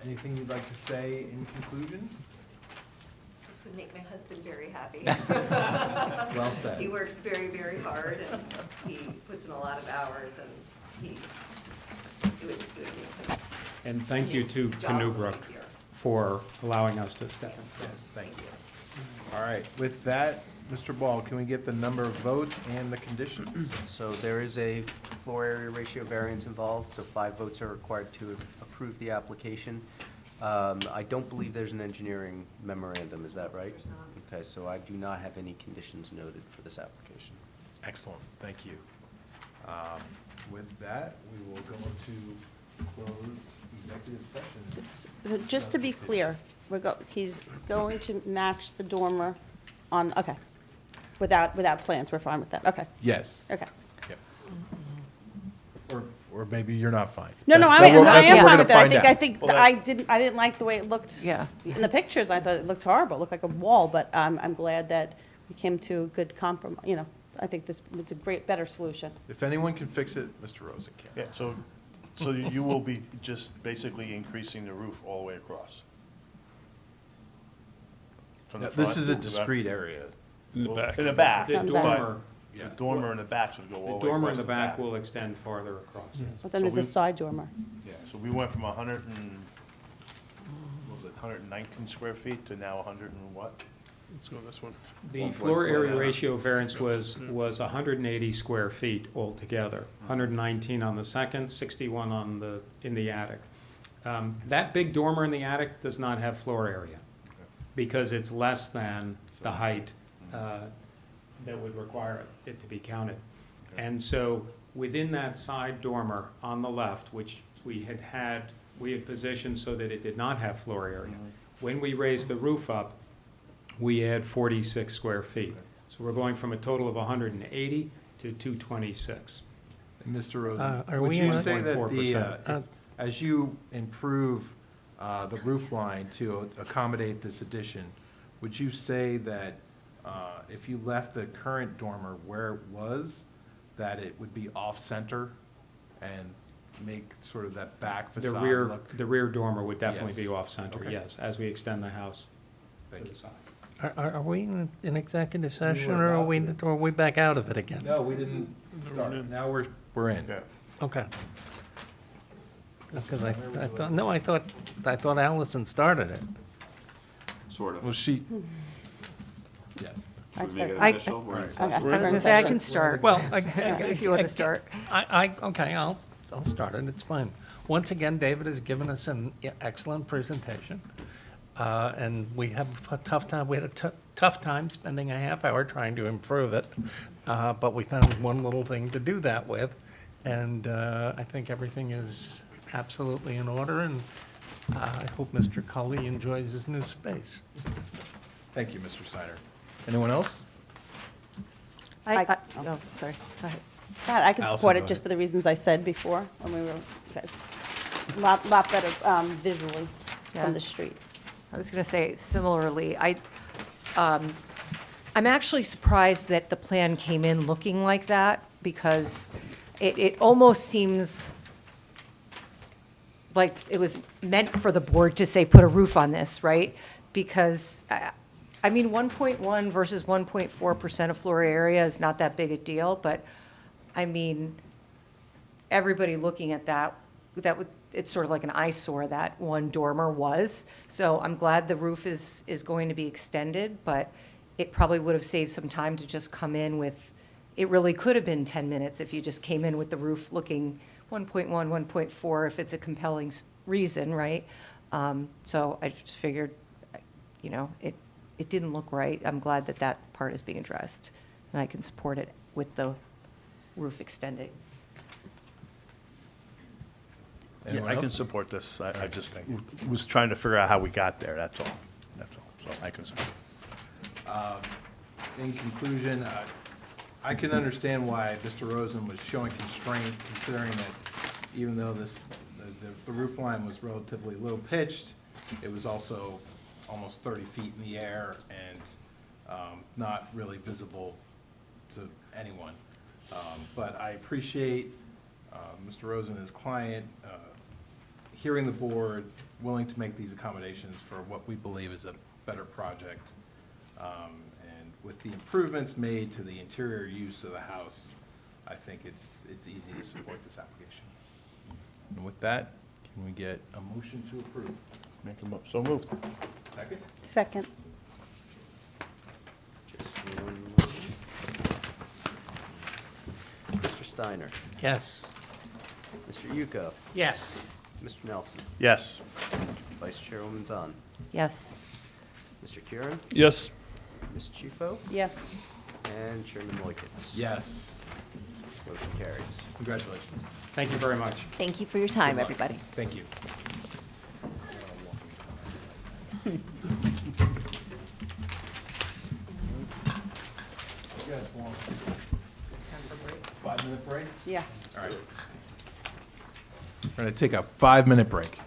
Anything you'd like to say in conclusion? This would make my husband very happy. Well said. He works very, very hard, and he puts in a lot of hours, and it would make him. And thank you to His job a little Canoe easier. for allowing us to step in. Yes, thank you. All right, with that, Mr. Ball, can we get the number of votes and the conditions? So there is a floor area ratio variance involved, so 5 votes are required to approve the application. I don't believe there's an engineering memorandum, is that right? There's not. Okay, so I do not have any conditions noted for this application. Excellent, thank you. With that, we will go into closed executive session. Just to be clear, he's going to match the dormer on, okay. Without plans, we're fine with that, okay, Yes. okay. Yep. Or maybe you're not fine. No, That's- I that's what am we're fine gonna with that. find out. I think, I didn't like the way it looked. Yeah. In the pictures, I thought it looked horrible, it looked like a wall, but I'm glad that we came to a good compromise, you know, I think it's a better solution. If anyone can fix it, Mr. Rosen can. Yeah, so you will be just basically increasing the roof all the way across? From the This front is a to the back? discrete area. In the back. The On the back. dormer, Yeah. The dormer in the back should go the all the way dormer across in the back will extend farther across, yes. But then So there's a we- side dormer. Yeah, so we went from 119 square feet to now 100 and what? Let's go this one. The floor area ratio variance was 180 square feet altogether, 119 on the second, 61 in the attic. That big dormer in the attic does not have floor area, because it's less than the height that would require it to be counted. And so within that side dormer on the left, which we had positioned so that it did not have floor area, when we raised the roof up, we add 46 square feet. So we're going from a total of 180 to 226. And Mr. Rosen, Are would we you in- say that 1.4%. as you improve the roof line to accommodate this addition, would you say that if you left the current dormer where it was, that it would be off-center and make sort of that back The facade rear, look? the rear dormer would definitely be Yes. off-center, Okay. yes, as we extend the house to Thank the you. side. Are we in executive session, were or about to. are we back out of it again? No, we didn't start. Now we're in. Yeah. Okay. Because I thought, no, I thought Allison started it. Sort of. Well, she, yes. I Should we make it start- I- official? We're in Okay, session. I was gonna say I can start. Well, If you want to start. okay, I'll start it, it's fine. Once again, David has given us an excellent presentation, and we have a tough time, we had a tough time spending a half hour trying to improve it, but we found one little thing to do that with, and I think everything is absolutely in order, and I hope Mr. Cully enjoys his new space. Thank you, Mr. Snyder. Anyone else? Oh, sorry, go ahead. God, I can Allison, support go it just ahead. for the reasons I said before, when we were, okay. Lot better visually Yeah. from the street. I was going to say, similarly, I'm actually surprised that the plan came in looking like that, because it almost seems like it was meant for the board to say, put a roof on this, right? Because, I mean, 1.1 versus 1.4% of floor area is not that big a deal, but, I mean, everybody looking at that would, it's sort of like an eyesore that one dormer was. So I'm glad the roof is going to be extended, but it probably would have saved some time to just come in with, it really could have been 10 minutes if you just came in with the roof looking 1.1, 1.4, if it's a compelling reason, right? So I just figured, you know, it didn't look right. I'm glad that that part is being addressed, and I can support it with the roof extending. Yeah, Anyone I can else? support this. I right, just thank you. was trying to figure out how we got there, that's all. That's all. So I can support. In conclusion, I can understand why Mr. Rosen was showing constraint, considering that even though the roof line was relatively low pitched, it was also almost 30 feet in the air and not really visible to anyone. But I appreciate Mr. Rosen and his client hearing the board, willing to make these accommodations for what we believe is a better project. And with the improvements made to the interior use of the house, I think it's easy to support this application. And with that, can we get a motion to approve? So moved. Second? Second. Just one moment. Mr. Steiner, Yes. Mr. Yuko, Yes. Mr. Nelson, Yes. Vice Chairwoman Zahn, Yes. Mr. Kieran, Yes. Ms. Chifo, Yes. and Chairman Moikens. Yes. Motion carries. Congratulations. Thank you very much. Thank you for your time, Good luck. everybody. Thank you. You guys want 5-minute break? Yes. All right. We're going to take a 5-minute break.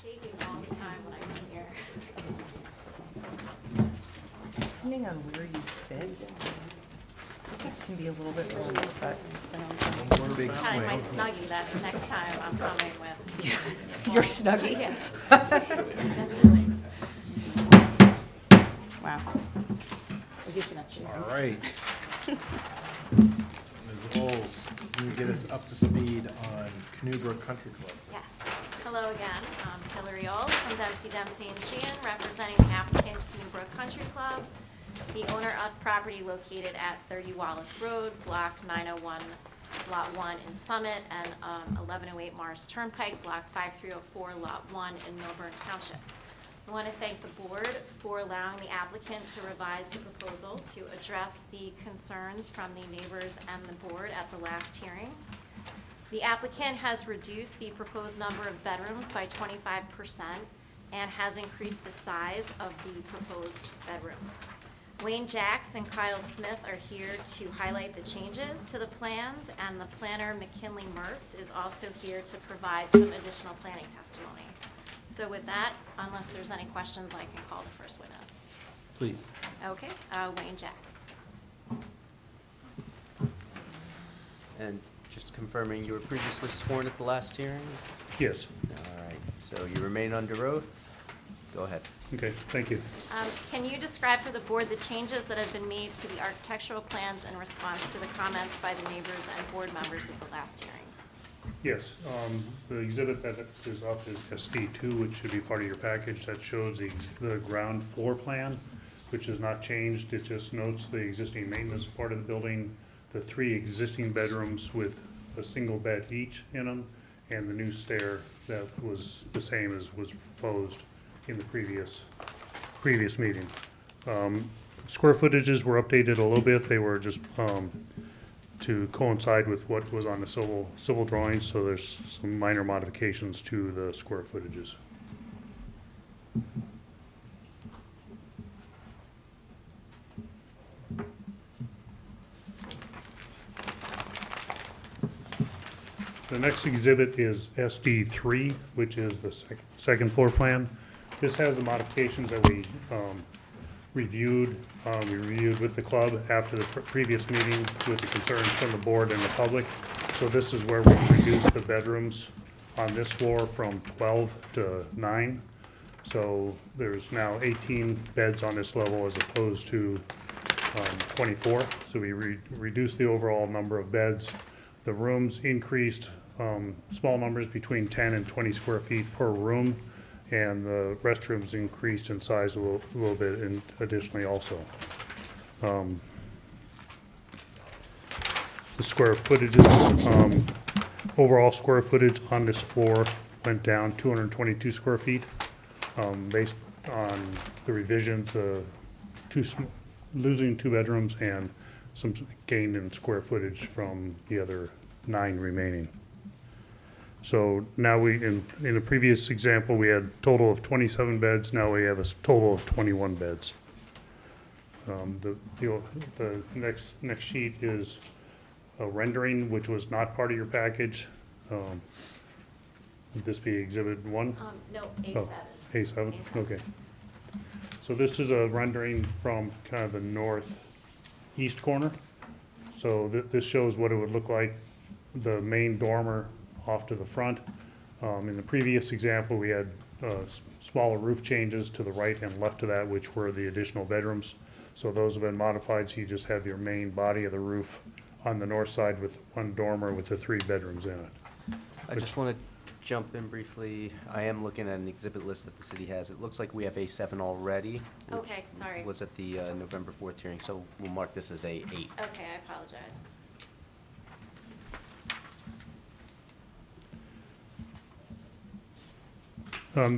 shaking all the time when I come here. Depending on where you sit, it can be a little bit early, but One more big Time my swing. Snuggie, that's next time I'm coming with. your Snuggie. Yeah. Definitely. Wow. All right. Ms. Bowles, can you get us up to speed on Canoe Country Club? Yes. Hello again. I'm Hillary Old from Dempsey Sheehan, representing the applicant Canoe Country Club, the owner of property located at 30 Wallace Road, Block 901, Lot 1 in Summit, and 1108 Morris Turnpike, Block 5304, Lot 1 in Milburn Township. I want to thank the board for allowing the applicant to revise the proposal to address the concerns from the neighbors and the board at the last hearing. The applicant has reduced the proposed number of bedrooms by 25% and has increased the size of the proposed bedrooms. Wayne Jacks and Kyle Smith are here to highlight the changes to the plans, and the planner McKinley Mertz is also here to provide some additional planning testimony. So with that, unless there's any questions, I can call the first witness. Please. Okay, Wayne Jacks. And just confirming, you were previously sworn at the last hearing? Yes. All right, so you remain under oath. Go ahead. Okay, thank you. Can you describe for the board the changes that have been made to the architectural plans in response to the comments by the neighbors and board members at the last hearing? Yes, the exhibit that is up is SD2, which should be part of your package. That shows the ground floor plan, which is not changed. It just notes the existing maintenance part of the building, the 3 existing bedrooms with a single bed each in them, and the new stair that was the same as was proposed in the previous meeting. Square footages were updated a little bit. They were just to coincide with what was on the civil drawings, so there's some minor modifications to the square footages. The next exhibit is SD3, which is the second floor plan. This has the modifications that we reviewed. We reviewed with the club after the previous meeting with the concerns from the board and the public. So this is where we reduced the bedrooms on this floor from 12 to 9. So there's now 18 beds on this level as opposed to 24. So we reduced the overall number of beds. The rooms increased small numbers between 10 and 20 square feet per room, and the restrooms increased in size a little bit and additionally also. The square footages, overall square footage on this floor went down 222 square feet, based on the revisions, losing 2 bedrooms and some gain in square footage from the other 9 remaining. So now in the previous example, we had a total of 27 beds. Now we have a total of 21 beds. The next sheet is a rendering, which was not part of your package. Would this be exhibit 1? No, A7. A7, okay. So this is a rendering from kind of the northeast corner. So this shows what it would look like, the main dormer off to the front. In the previous example, we had smaller roof changes to the right and left of that, which were the additional bedrooms. So those have been modified, so you just have your main body of the roof on the north side with 1 dormer with the 3 bedrooms in it. I just want to jump in briefly. I am looking at an exhibit list that the city has. It looks like we have A7 already. Which Okay, sorry. was at the November 4th hearing, so we'll mark this as A8. Okay, I apologize.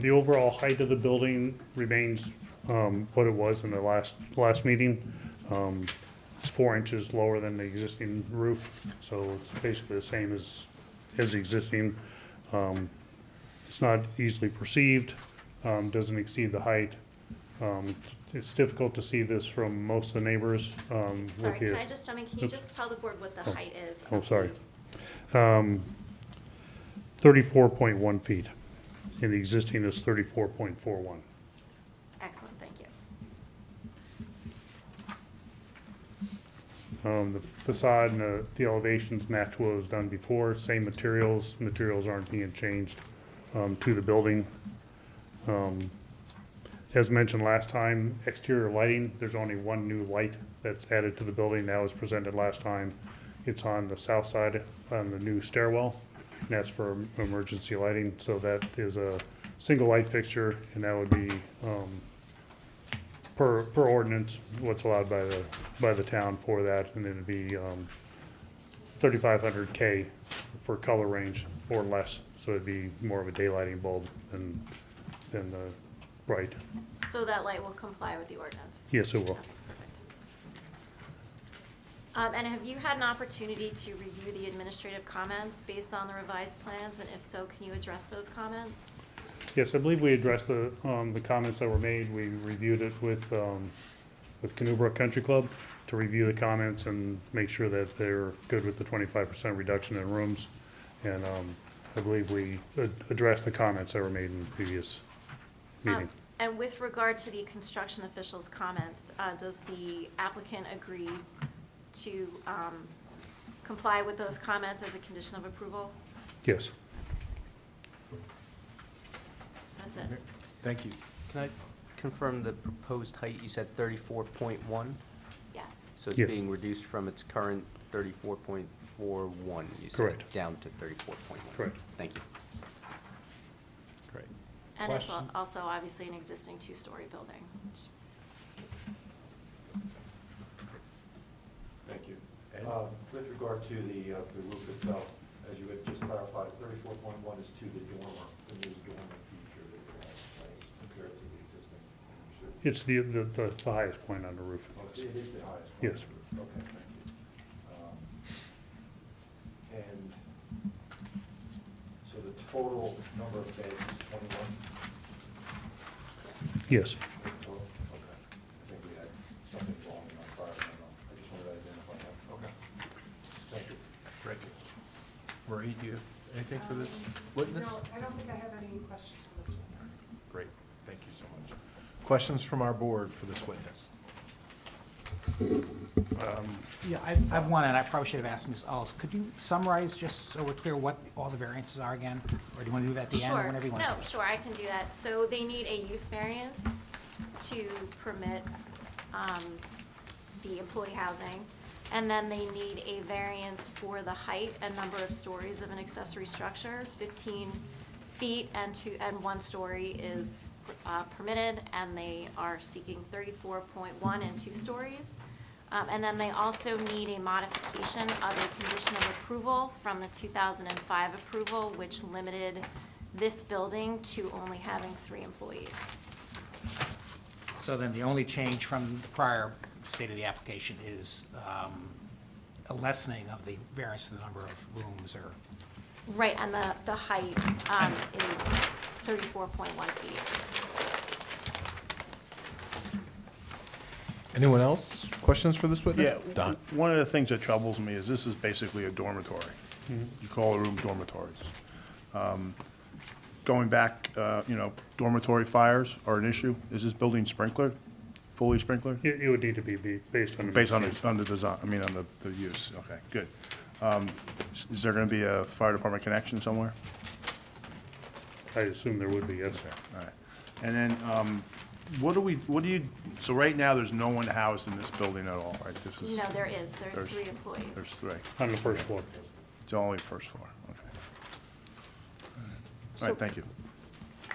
The overall height of the building remains what it was in the last meeting. It's 4 inches lower than the existing roof, so it's basically the same as the existing. It's not easily perceived, doesn't exceed the height. It's difficult to see this from most of the neighbors. Sorry, can I just jump in? Can you just tell the board what the height is? Oh, sorry. 34.1 feet. and the existing is 34.41. Excellent, thank you. The facade and the elevations match what was done before, same materials. Materials aren't being changed to the building. As mentioned last time, exterior lighting, there's only one new light that's added to the building. That was presented last time. It's on the south side on the new stairwell, and that's for emergency lighting. So that is a single light fixture, and that would be per ordinance, what's allowed by the town for that, and then it'd be 3,500 K for color range or less. So it'd be more of a daylighting bulb than the bright. So that light will comply with the ordinance? Yes, it will. Okay, perfect. And have you had an opportunity to review the administrative comments based on the revised plans? And if so, can you address those comments? Yes, I believe we addressed the comments that were made. We reviewed it with Canoe Country Club to review the comments and make sure that they're good with the 25% reduction in rooms. And I believe we addressed the comments that were made in the previous meeting. And with regard to the construction officials' comments, does the applicant agree to comply with those comments as a condition of approval? Yes. That's it. Thank you. Can I confirm the proposed height? You said 34.1? Yes. So it's Yeah. being reduced from its current 34.41, you said? Correct. Down to 34.1? Correct. Thank you. Great. And it's Question? also obviously an existing two-story building. Thank you. Ed? With regard to the roof itself, as you had just clarified, 34.1 is to the dormer, the new dormer feature that you have, right, compared to the existing. It's the highest point on the roof. Oh, it is the highest point. Yes. Okay, thank you. And so the total number of beds is 21? Yes. Total? Okay. I think we had something wrong in our prior memo. I just wanted to identify that. Okay. Thank you. Great. Marie, do you have anything for this witness? No, I don't think I have any questions for this witness. Great, thank you so much. Questions from our board for this witness? Yeah, I have one, and I probably should have asked Ms. Ellis. Could you summarize, just so we're clear, what all the variances are again? Or do you want to do that at the end, or whenever you want? No, sure, I can do that. So they need a use variance to permit the employee housing. And then they need a variance for the height and number of stories of an accessory structure. 15 feet and 1 story is permitted, and they are seeking 34.1 and 2 stories. And then they also need a modification of a condition of approval from the 2005 approval, which limited this building to only having 3 employees. So then the only change from the prior state of the application is a lessening of the variance for the number of rooms, or? Right, and the height is 34.1 feet. Anyone else? Questions for this witness? Yeah, Don? one of the things that troubles me is this is basically a dormitory. You call a room dormitories. Going back, dormitory fires are an issue. Is this building sprinklered, fully sprinklered? It would need to be based on the. Based on mixed use. on the design, on the use, okay, good. Is there gonna be a fire department connection somewhere? I assume there would be, yes. Okay, all right. And then, so right now, there's no one housed in this building at all, right? This is. No, there is. There are there's- 3 employees. There's 3. On the first floor. It's only first floor, okay. All right, thank you.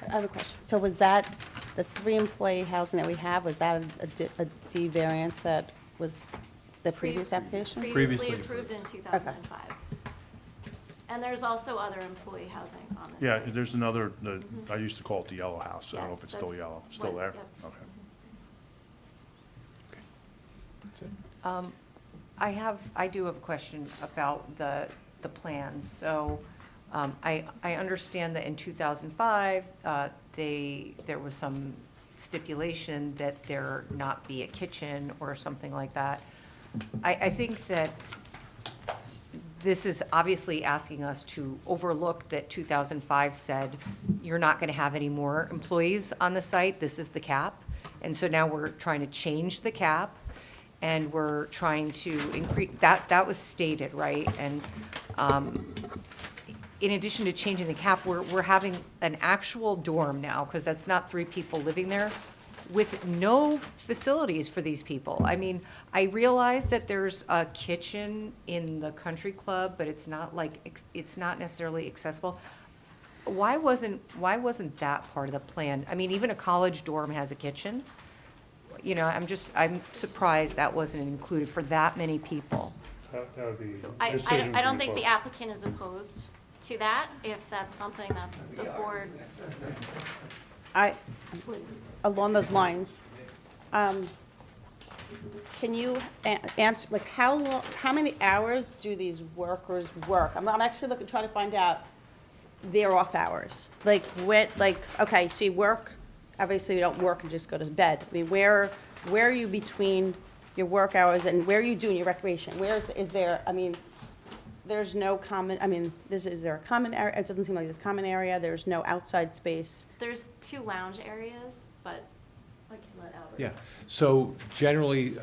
I have a question. So was that, the 3-employee housing that we have, was that a D variance that was the previous application? Previously Previously approved in 2005. And there's also other employee housing on this Yeah, site. there's another, I used to call it the yellow house. I don't know Yes, if it's still that's yellow. Still what- there? yep. Okay. That's it. I do have a question about the plans. So I understand that in 2005, there was some stipulation that there not be a kitchen or something like that. I think that this is obviously asking us to overlook that 2005 said, you're not going to have any more employees on the site, this is the cap. And so now we're trying to change the cap, and we're trying to increase, that was stated, right? And in addition to changing the cap, we're having an actual dorm now, because that's not 3 people living there, with no facilities for these people. I mean, I realize that there's a kitchen in the country club, but it's not like, it's not necessarily accessible. Why wasn't that part of the plan? I mean, even a college dorm has a kitchen. You know, I'm surprised that wasn't included for that many people. That would be So decision I don't from think the board. applicant is opposed to that, if that's something that the board Along those lines, can you answer, like, how many hours do these workers work? I'm actually trying to find out their off hours. Like, okay, so you work, obviously you don't work and just go to bed. I mean, where are you between your work hours and where are you doing your recreation? Is there, I mean, there's no common, I mean, is there a common area? It doesn't seem like there's a common area. There's no outside space. There's 2 lounge areas, but I can let Albert. Yeah, so generally,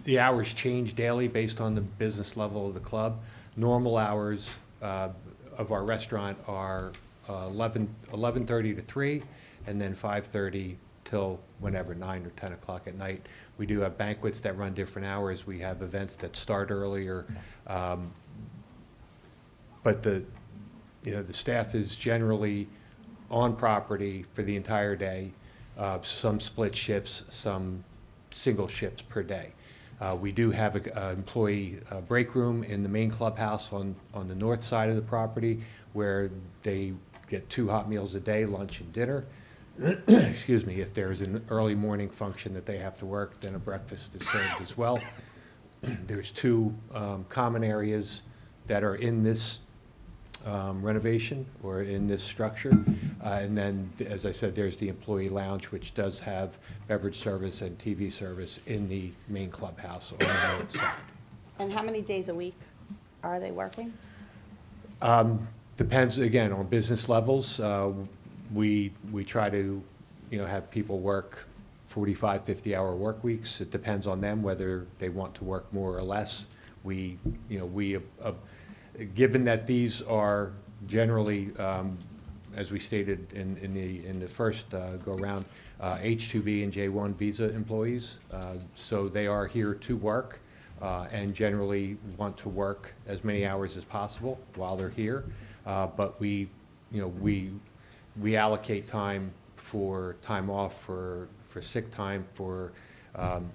the hours change daily based on the business level of the club. Normal hours of our restaurant are 11:30 to 3, and then 5:30 till whenever, 9 or 10 o'clock at night. We do have banquets that run different hours. We have events that start earlier. But the staff is generally on property for the entire day, some split shifts, some single shifts per day. We do have an employee break room in the main clubhouse on the north side of the property, where they get 2 hot meals a day, lunch and dinner. Excuse me, if there's an early morning function that they have to work, then a breakfast is served as well. There's 2 common areas that are in this renovation or in this structure. And then, as I said, there's the employee lounge, which does have beverage service and TV service in the main clubhouse on the north side. And how many days a week are they working? Depends, again, on business levels. We try to, have people work 45, 50-hour work weeks. It depends on them whether they want to work more or less. Given that these are generally, as we stated in the first go-round, H-2B and J-1 visa employees, so they are here to work and generally want to work as many hours as possible while they're here. But we allocate time for time off, for sick time, for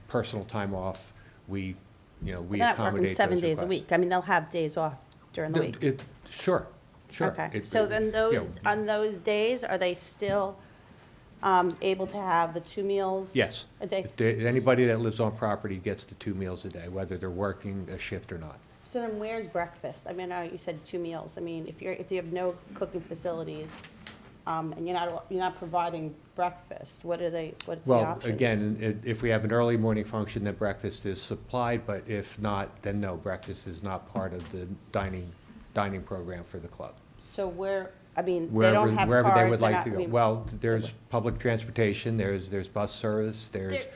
personal time off. We They're not working accommodate 7 those days a requests. week. I mean, they'll have days off during the week. Sure. Okay, It- so then you know, on those days, are they still able to have the 2 meals? Yes. A day? Anybody that lives on property gets the 2 meals a day, whether they're working a shift or not. So then where's breakfast? I mean, you said 2 meals. I mean, if you have no cooking facilities, and you're not providing breakfast, what's the options? Well, again, if we have an early morning function, then breakfast is supplied, but if not, then no, breakfast is not part of the dining program for the club. So I mean, they Wherever don't have cars? wherever they would they're like not- to I go. mean, Well, there's public transportation, there's bus service, Isn't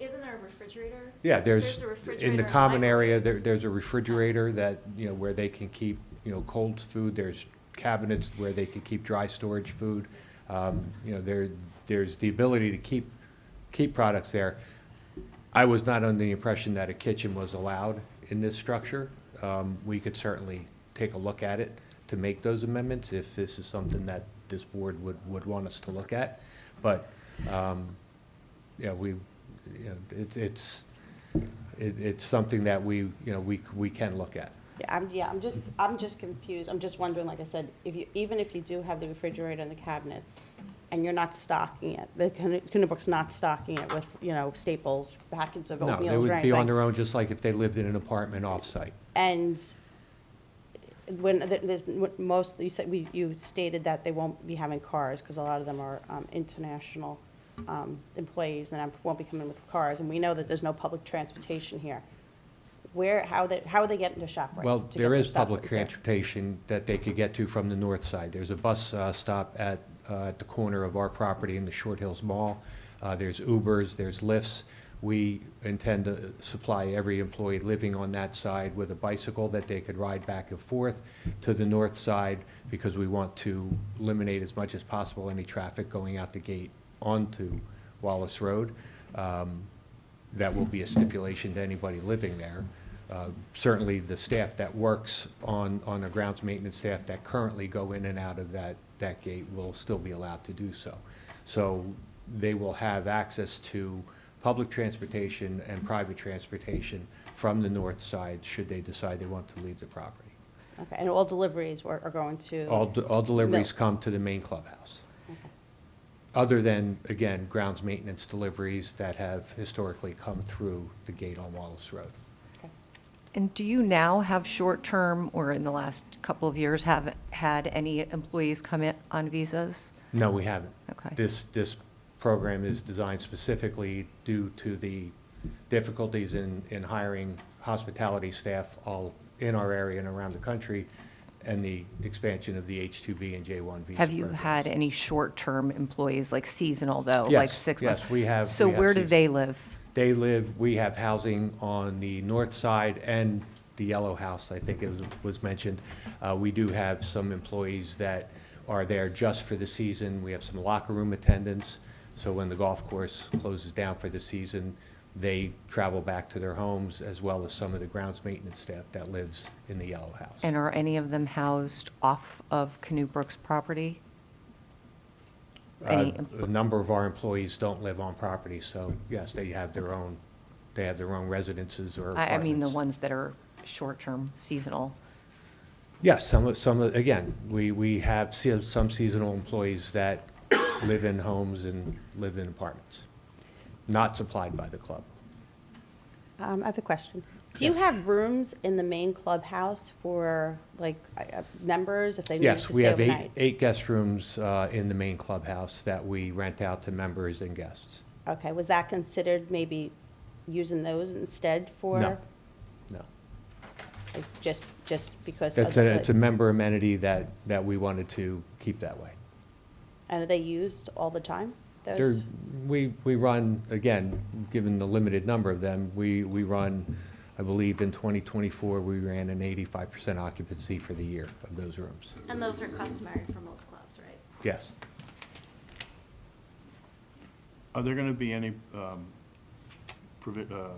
there a refrigerator? yeah, a in refrigerator the in common library. area, there's a refrigerator that, where they can keep, cold food. There's cabinets where they can keep dry storage food. There's the ability to keep products there. I was not under the impression that a kitchen was allowed in this structure. We could certainly take a look at it to make those amendments if this is something that this board would want us to look at. But, it's something that we can look at. I'm just confused. I'm just wondering, like I said, even if you do have the refrigerator and the cabinets, and you're not stocking it, the Coonabrook's not stocking it with, staples, packets of No, oatmeal they or would anything. be on their own, just like if they lived in an apartment off-site. And you said, you stated that they won't be having cars, because a lot of them are international employees, and won't be coming with cars, and we know that there's no public transportation here. how are they getting to ShopRite? Well, to there get is their stuff public that's there? transportation that they could get to from the north side. There's a bus stop at the corner of our property in the Short Hills Mall. There's Ubers, there's Lyfts. We intend to supply every employee living on that side with a bicycle that they could ride back and forth to the north side, because we want to eliminate as much as possible any traffic going out the gate onto Wallace Road. That will be a stipulation to anybody living there. Certainly, the staff that works on the grounds maintenance staff that currently go in and out of that gate will still be allowed to do so. So they will have access to public transportation and private transportation from the north side, should they decide they want to leave the property. Okay, and all deliveries are going to? All deliveries No. come to the main clubhouse. Okay. Other than, again, grounds maintenance deliveries that have historically come through the gate on Wallace Road. And do you now have short-term, or in the last couple of years, have had any employees come in on visas? No, we haven't. Okay. This program is designed specifically due to the difficulties in hiring hospitality staff all in our area and around the country, and the expansion of the H-2B and J-1 visa Have you programs. had any short-term employees, like seasonal though, Yes, like 6 months? yes, we have- So we have where do season- they live? We have housing on the north side and the Yellow House, I think it was mentioned. We do have some employees that are there just for the season. We have some locker room attendants, so when the golf course closes down for the season, they travel back to their homes, as well as some of the grounds maintenance staff that lives in the Yellow House. And are any of them housed off of Canoe Brook's property? Any A number of our employees don't live on property, so yes, they have their own residences or I mean, the apartments. ones that are short-term, seasonal. Yes, again, we have some seasonal employees that live in homes and live in apartments, not supplied by the club. I have a question. Do you Yes. have rooms in the main clubhouse for, like, members if they need to Yes, we stay have overnight? eight guest rooms in the main clubhouse that we rent out to members and guests. Okay, was that considered maybe using those instead for? No. It's just because? It's a member amenity that we wanted to keep that way. And are they used all the time? They're- Those? We run, again, given the limited number of them, we run, I believe in 2024, we ran an 85% occupancy for the year of those rooms. And those are customary for most clubs, right? Yes. Are there going to be any, I don't know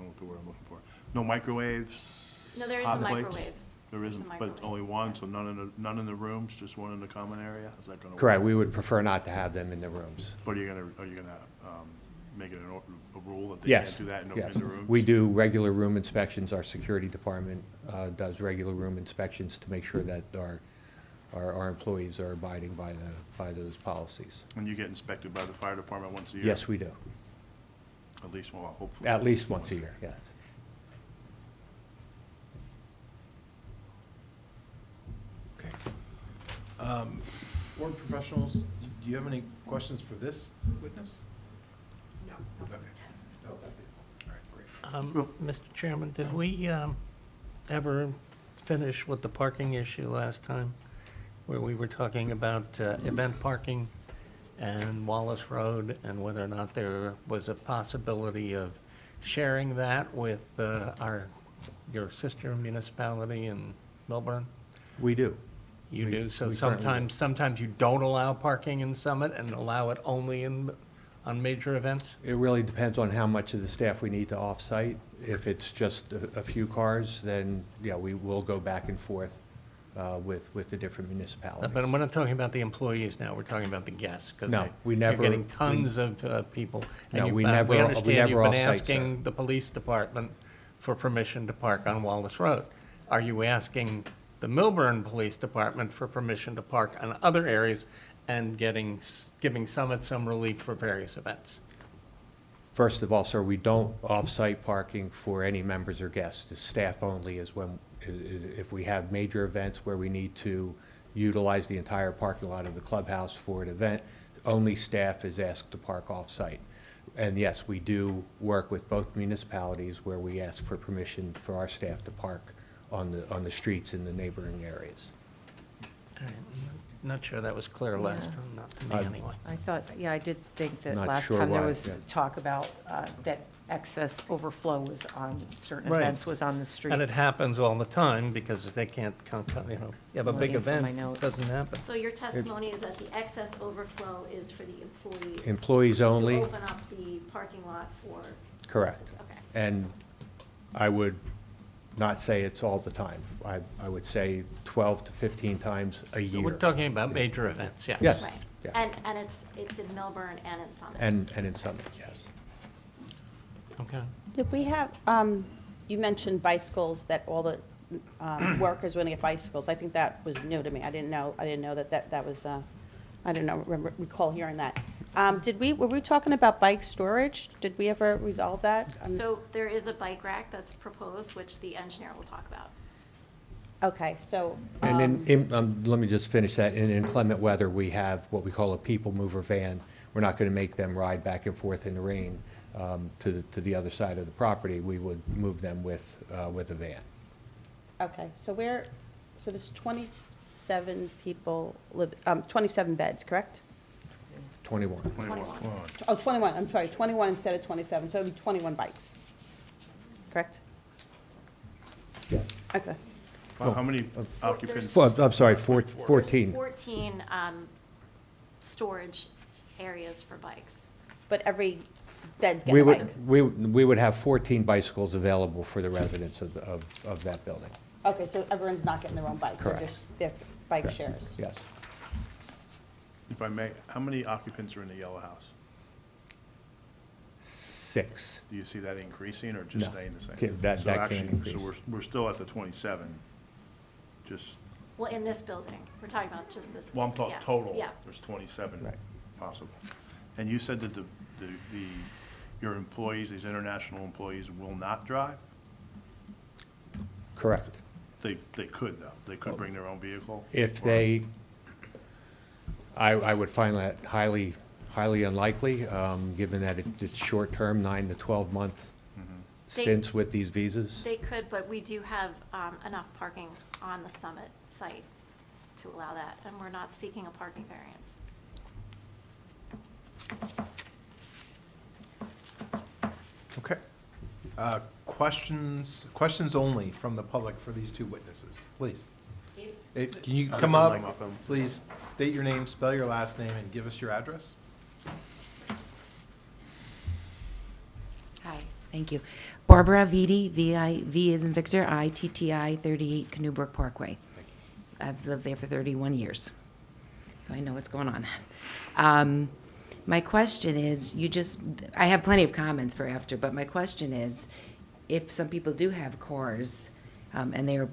what the word I'm looking for, no microwaves? No, there is a hot plates? microwave. There There's a isn't, but microwave, only one, so yes. none in the rooms, just one in the common area? Is that going to work? Correct, we would prefer not to have them in the rooms. But are you going to make it a rule that they Yes, can't do that yes. in the rooms? We do regular room inspections. Our security department does regular room inspections to make sure that our employees are abiding by those policies. And you get inspected by the fire department once a year? Yes, we do. At least, well, hopefully. At least once a year, yes. Okay. Board professionals, do you have any questions for this witness? No. Okay. All right, great. Mr. Chairman, did we ever finish with the parking issue last time, where we were talking about event parking and Wallace Road, and whether or not there was a possibility of sharing that with your sister municipality in Milburn? We do. You do, so we certainly do. sometimes you don't allow parking in Summit and allow it only on major events? It really depends on how much of the staff we need to off-site. If it's just a few cars, then, yeah, we will go back and forth with the different municipalities. But we're not talking about the employees now, we're talking about the guests. 'Cause No, we You're never- getting tons of people. And No, you- we never- We we understand never you've been off-site, sir. asking the police department for permission to park on Wallace Road. Are you asking the Milburn Police Department for permission to park on other areas and giving Summit some relief for various events? First of all, sir, we don't off-site parking for any members or guests. It's staff only if we have major events where we need to utilize the entire parking lot of the clubhouse for an event, only staff is asked to park off-site. And yes, we do work with both municipalities where we ask for permission for our staff to park on the streets in the neighboring areas. All right, not sure that was clear last Yeah. time, not to me anyway. I thought, yeah, I did think that Not last sure time there why, was yeah. talk about that excess overflow was on, certain Right. events was on the streets. And it happens all the time because they can't, you know, you have a I'm big looking for event, my notes. doesn't happen. So your testimony is that the excess overflow is for the employees? Employees only. To open up the parking lot for, Correct. okay. And I would not say it's all the time. I would say 12 to 15 times a So year. we're talking about major events, yes. Yes. Right. Yeah. And it's in Milburn and in Summit? And in Summit, yes. Okay. Did we have, you mentioned bicycles, that all the workers were going to get bicycles. I think that was new to me. I didn't know that was, I don't know, recall hearing that. Were we talking about bike storage? Did we ever resolve that? So there is a bike rack that's proposed, which the engineer will talk about. Okay, so. And let me just finish that. In inclement weather, we have what we call a people mover van. We're not going to make them ride back and forth in the rain to the other side of the property. We would move them with a van. Okay, so there's 27 people, 27 beds, correct? 21. 21. Oh, 21, I'm sorry, 21 instead of 27, so it'd be 21 bikes, correct? Yes. Okay. How many occupants? I'm sorry, There's 14. 14 storage areas for bikes. But every bed's We getting a bike? we would have 14 bicycles available for the residents of that building. Okay, so everyone's not getting their own bike? Correct. They're bike Correct. shares? Yes. If I may, how many occupants are in the yellow house? 6. Do you see that increasing or just No. staying the Okay, same? that So can actually, increase. So we're still at the 27, just, Well, in this building, we're talking about just this. well, I'm talking yeah, total. Yeah. There's 27 Right. possible. And you said that your employees, these international employees, will not drive? Correct. They could, though. They could bring their own vehicle? If Or- they, I would find that highly unlikely, given that it's short-term, 9 to 12-month They- stints with these visas. They could, but we do have enough parking on the Summit site to allow that, and we're not seeking a parking variance. Okay. Questions only from the public for these two witnesses, please. Can you come up, please state your name, spell your last name, and give us your address? Hi, thank you. Barbara Vitti, V as in Victor, ITTI, 38 Canoe Brook Parkway. I've lived there for 31 years, so I know what's going on. My question is, I have plenty of comments for after, but my question is, if some people do have cars, and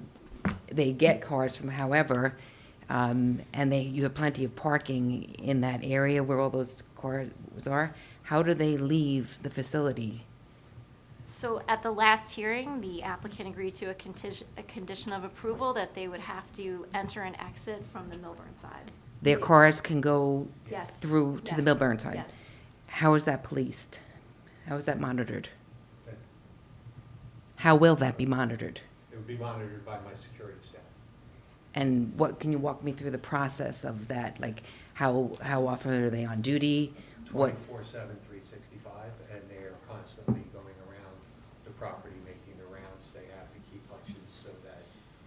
they get cars from however, and you have plenty of parking in that area where all those cars are, how do they leave the facility? So at the last hearing, the applicant agreed to a condition of approval that they would have to enter and exit from the Milburn side. Their cars can go Yes. through to the Yes. Milburn side? Yes. How is that policed? How is that monitored? How will that be monitored? It would be monitored by my security staff. And can you walk me through the process of that? Like, how often are they on duty? What? 24/7, 365, and they are constantly going around the property, making the rounds. They have to keep lunches so that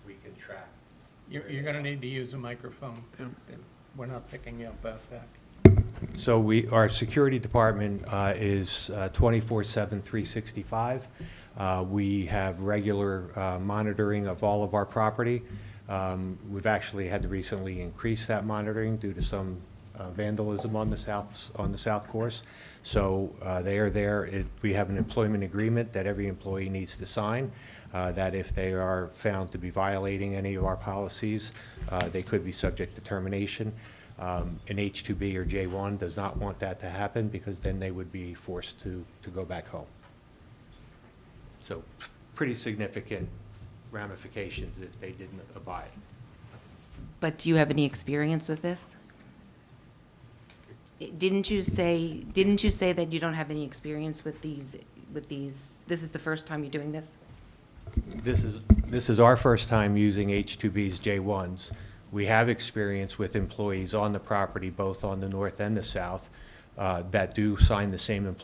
we can track. You're going to need to use a microphone. We're not picking you up past that. So our security department is 24/7, 365. We have regular monitoring of all of our property. We've actually had to recently increase that monitoring due to some vandalism on the south course. So they are there. We have an employment agreement that every employee needs to sign, that if they are found to be violating any of our policies, they could be subject to termination. An H-2B or J-1 does not want that to happen because then they would be forced to go back home. So pretty significant ramifications if they didn't abide. But do you have any experience with this? Didn't you say that you don't have any experience with these, this is the first time you're doing this? This is our first time using H2Bs, J1s. We have experience with employees on the property, both on the north and the south, that do sign the same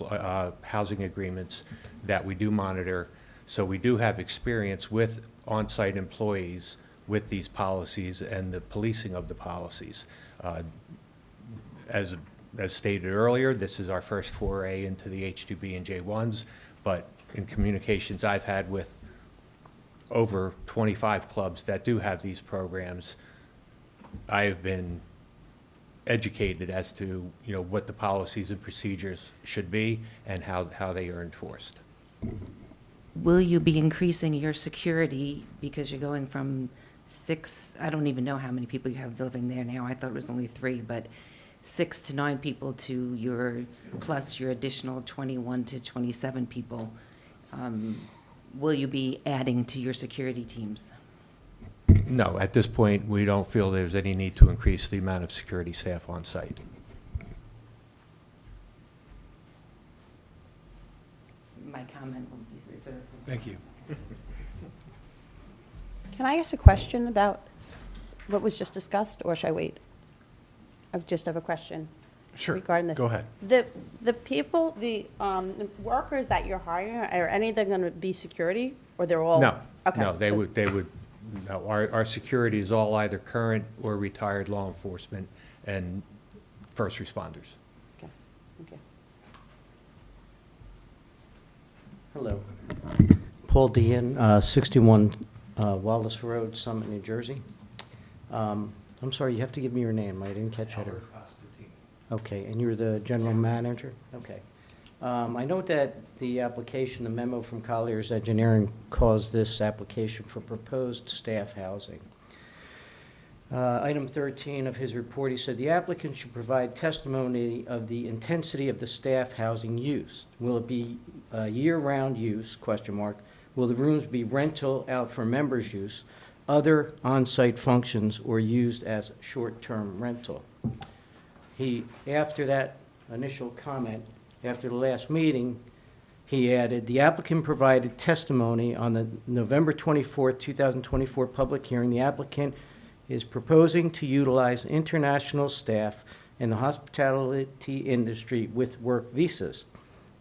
housing agreements that we do monitor. So we do have experience with on-site employees with these policies and the policing of the policies. As stated earlier, this is our first foray into the H2B and J1s, but in communications I've had with over 25 clubs that do have these programs, I have been educated as to, what the policies and procedures should be and how they are enforced. Will you be increasing your security because you're going from 6, I don't even know how many people you have living there now, I thought it was only 3, but 6 to 9 people to your, plus your additional 21 to 27 people? Will you be adding to your security teams? No, at this point, we don't feel there's any need to increase the amount of security staff on site. My comment will be reserved. Thank you. Can I ask a question about what was just discussed, or should I wait? I just have a question. Sure, Regarding this. go ahead. The people, the workers that you're hiring, are any of them going to be security, or they're all? No, Okay, no, they so- would, no, our security is all either current or retired law enforcement and first responders. Okay, thank you. Hello. Paul Dean, 61 Wallace Road, Summit, New Jersey. I'm sorry, you have to give me your name. I didn't catch it. Okay, and you're the general manager? Okay. I note that the application, the memo from Collier's Engineering caused this application for proposed staff housing. Item 13 of his report, he said, the applicant should provide testimony of the intensity of the staff housing use. Will it be year-round use, question mark? Will the rooms be rental out for members' use, other on-site functions, or used as short-term rental? After that initial comment, after the last meeting, he added, the applicant provided testimony on the November 24th, 2024 public hearing. The applicant is proposing to utilize international staff in the hospitality industry with work visas.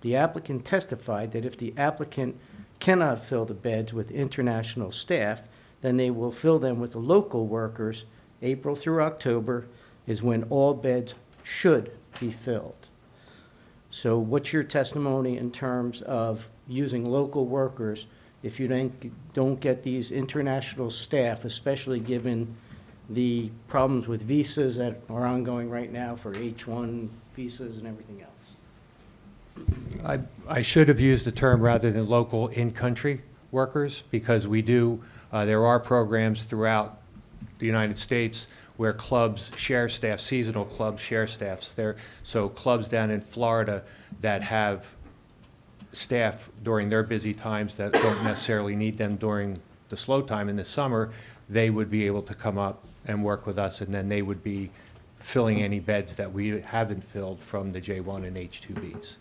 The applicant testified that if the applicant cannot fill the beds with international staff, then they will fill them with the local workers. April through October is when all beds should be filled. So what's your testimony in terms of using local workers if you don't get these international staff, especially given the problems with visas that are ongoing right now for H-1 visas and everything else? I should have used the term rather than local in-country workers, because we do, there are programs throughout the United States where clubs share staff, seasonal clubs share staffs there. So clubs down in Florida that have staff during their busy times that don't necessarily need them during the slow time in the summer, they would be able to come up and work with us, and then they would be filling any beds that we haven't filled from the J1 and H2Bs.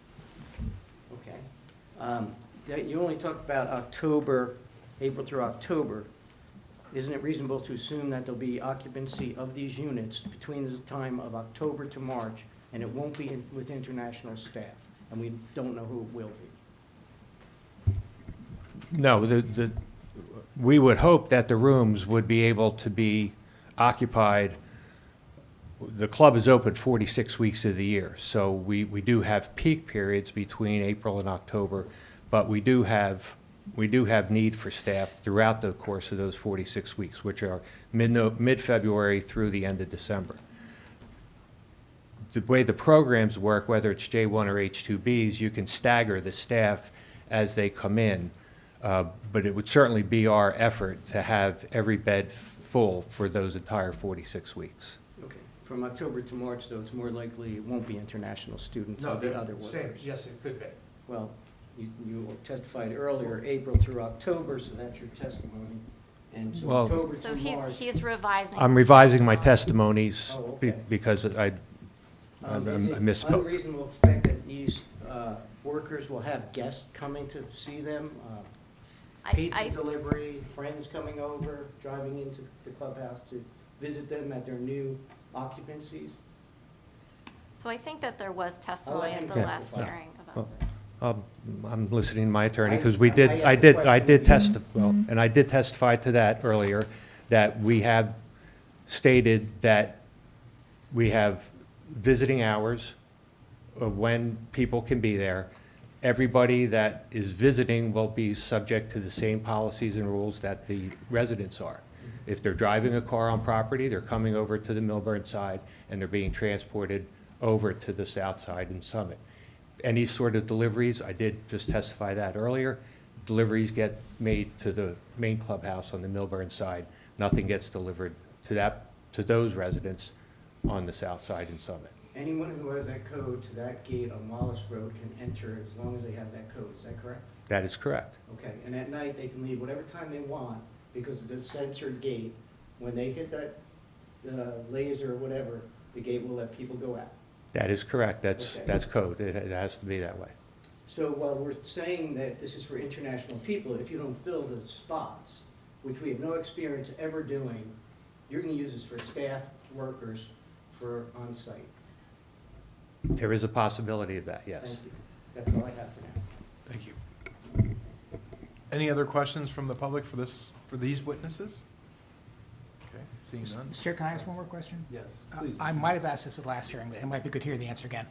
Okay. You only talked about October, April through October. Isn't it reasonable to assume that there'll be occupancy of these units between the time of October to March, and it won't be with international staff, and we don't know who it will be? No, we would hope that the rooms would be able to be occupied. The club is open 46 weeks of the year, so we do have peak periods between April and October, but we do have need for staff throughout the course of those 46 weeks, which are mid-February through the end of December. The way the programs work, whether it's J1 or H2Bs, you can stagger the staff as they come in, but it would certainly be our effort to have every bed full for those entire 46 weeks. Okay. From October to March, though, it's more likely it won't be international students, it'll be other workers. Yes, it could be. Well, you testified earlier, April through October, so that's your testimony. And so Well- October So through March. he's revising. I'm his revising my testimony. testimonies Oh, okay. because I I Is it misspoke. unreasonable to expect that these workers will have guests coming to see them? Pizza delivery, friends coming over, driving into the clubhouse to visit them at their new occupancies? So I think that there was testimony at him the testify. last hearing about this. I'm listening to my attorney, because I asked the question. and I did testify to that earlier, that we have stated that we have visiting hours of when people can be there. Everybody that is visiting will be subject to the same policies and rules that the residents are. If they're driving a car on property, they're coming over to the Milburn side, and they're being transported over to the south side and Summit. Any sort of deliveries, I did just testify that earlier, deliveries get made to the main clubhouse on the Milburn side. Nothing gets delivered to those residents on the south side and Summit. Anyone who has that code to that gate on Wallace Road can enter as long as they have that code, is that correct? That is correct. Okay, and at night, they can leave whatever time they want because of the censored gate. When they hit that laser or whatever, the gate will let people go out. That is correct. Okay. That's code. It has to be that way. So while we're saying that this is for international people, if you don't fill the spots, which we have no experience ever doing, you're going to use this for staff, workers, for on-site. There is a possibility of that, yes. Thank you. That's all I have for now. Thank you. Any other questions from the public for these witnesses? Okay, seeing none. Mr. Chair, can I ask one more question? Yes, please. I might have asked this at last hearing, but it might be good to hear the answer again.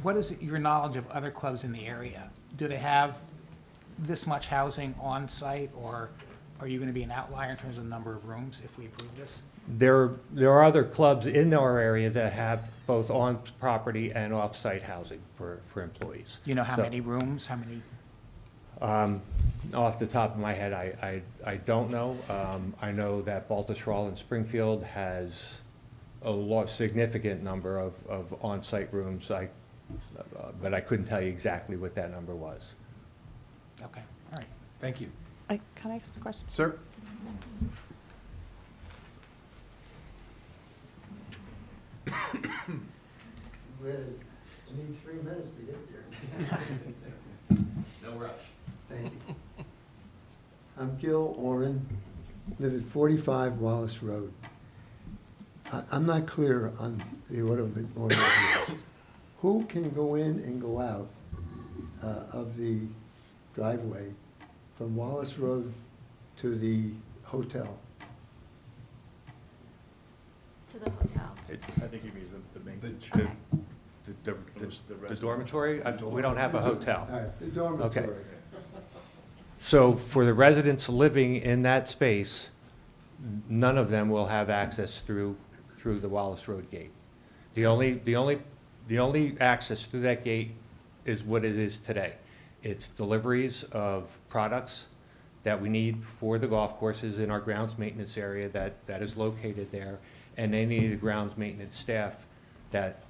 What is your knowledge of other clubs in the area? Do they have this much housing on site, or are you going to be an outlier in terms of the number of rooms if we approve this? There are other clubs in our area that have both on-property and off-site housing for employees. Do you know how So, many rooms, how many? Off the top of my head, I don't know. I know that Baltusrol in Springfield has a significant number of on-site rooms, but I couldn't tell you exactly what that number was. Okay, all right. Thank you. Can I ask a question? Sir? I need 3 minutes to get there. No rush. Thank you. I'm Gil Oren, live at 45 Wallace Road. I'm not clear on the order here. Who can go in and go out of the driveway from Wallace Road to the hotel? To the hotel. I think he means the main. The dormitory? We don't have a hotel. All right, the dormitory. So for the residents living in that space, none of them will have access through the Wallace Road gate. The only access through that gate is what it is today. It's deliveries of products that we need for the golf courses in our grounds maintenance area that is located there, and any of the grounds maintenance staff that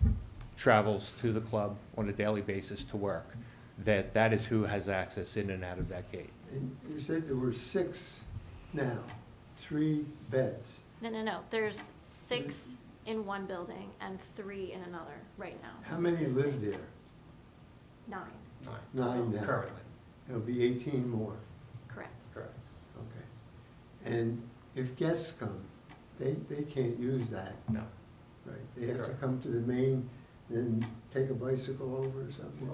travels to the club on a daily basis to work. That is who has access in and out of that gate. And you said there were 6 now, 3 beds. No. There's 6 in one building and 3 in another right now. How many live there? 9, 9 now. Currently. There'll be 18 more. correct. Correct. Okay. And if guests come, they can't use that, No. right? They have to Correct. come to the main, then take a bicycle over or something?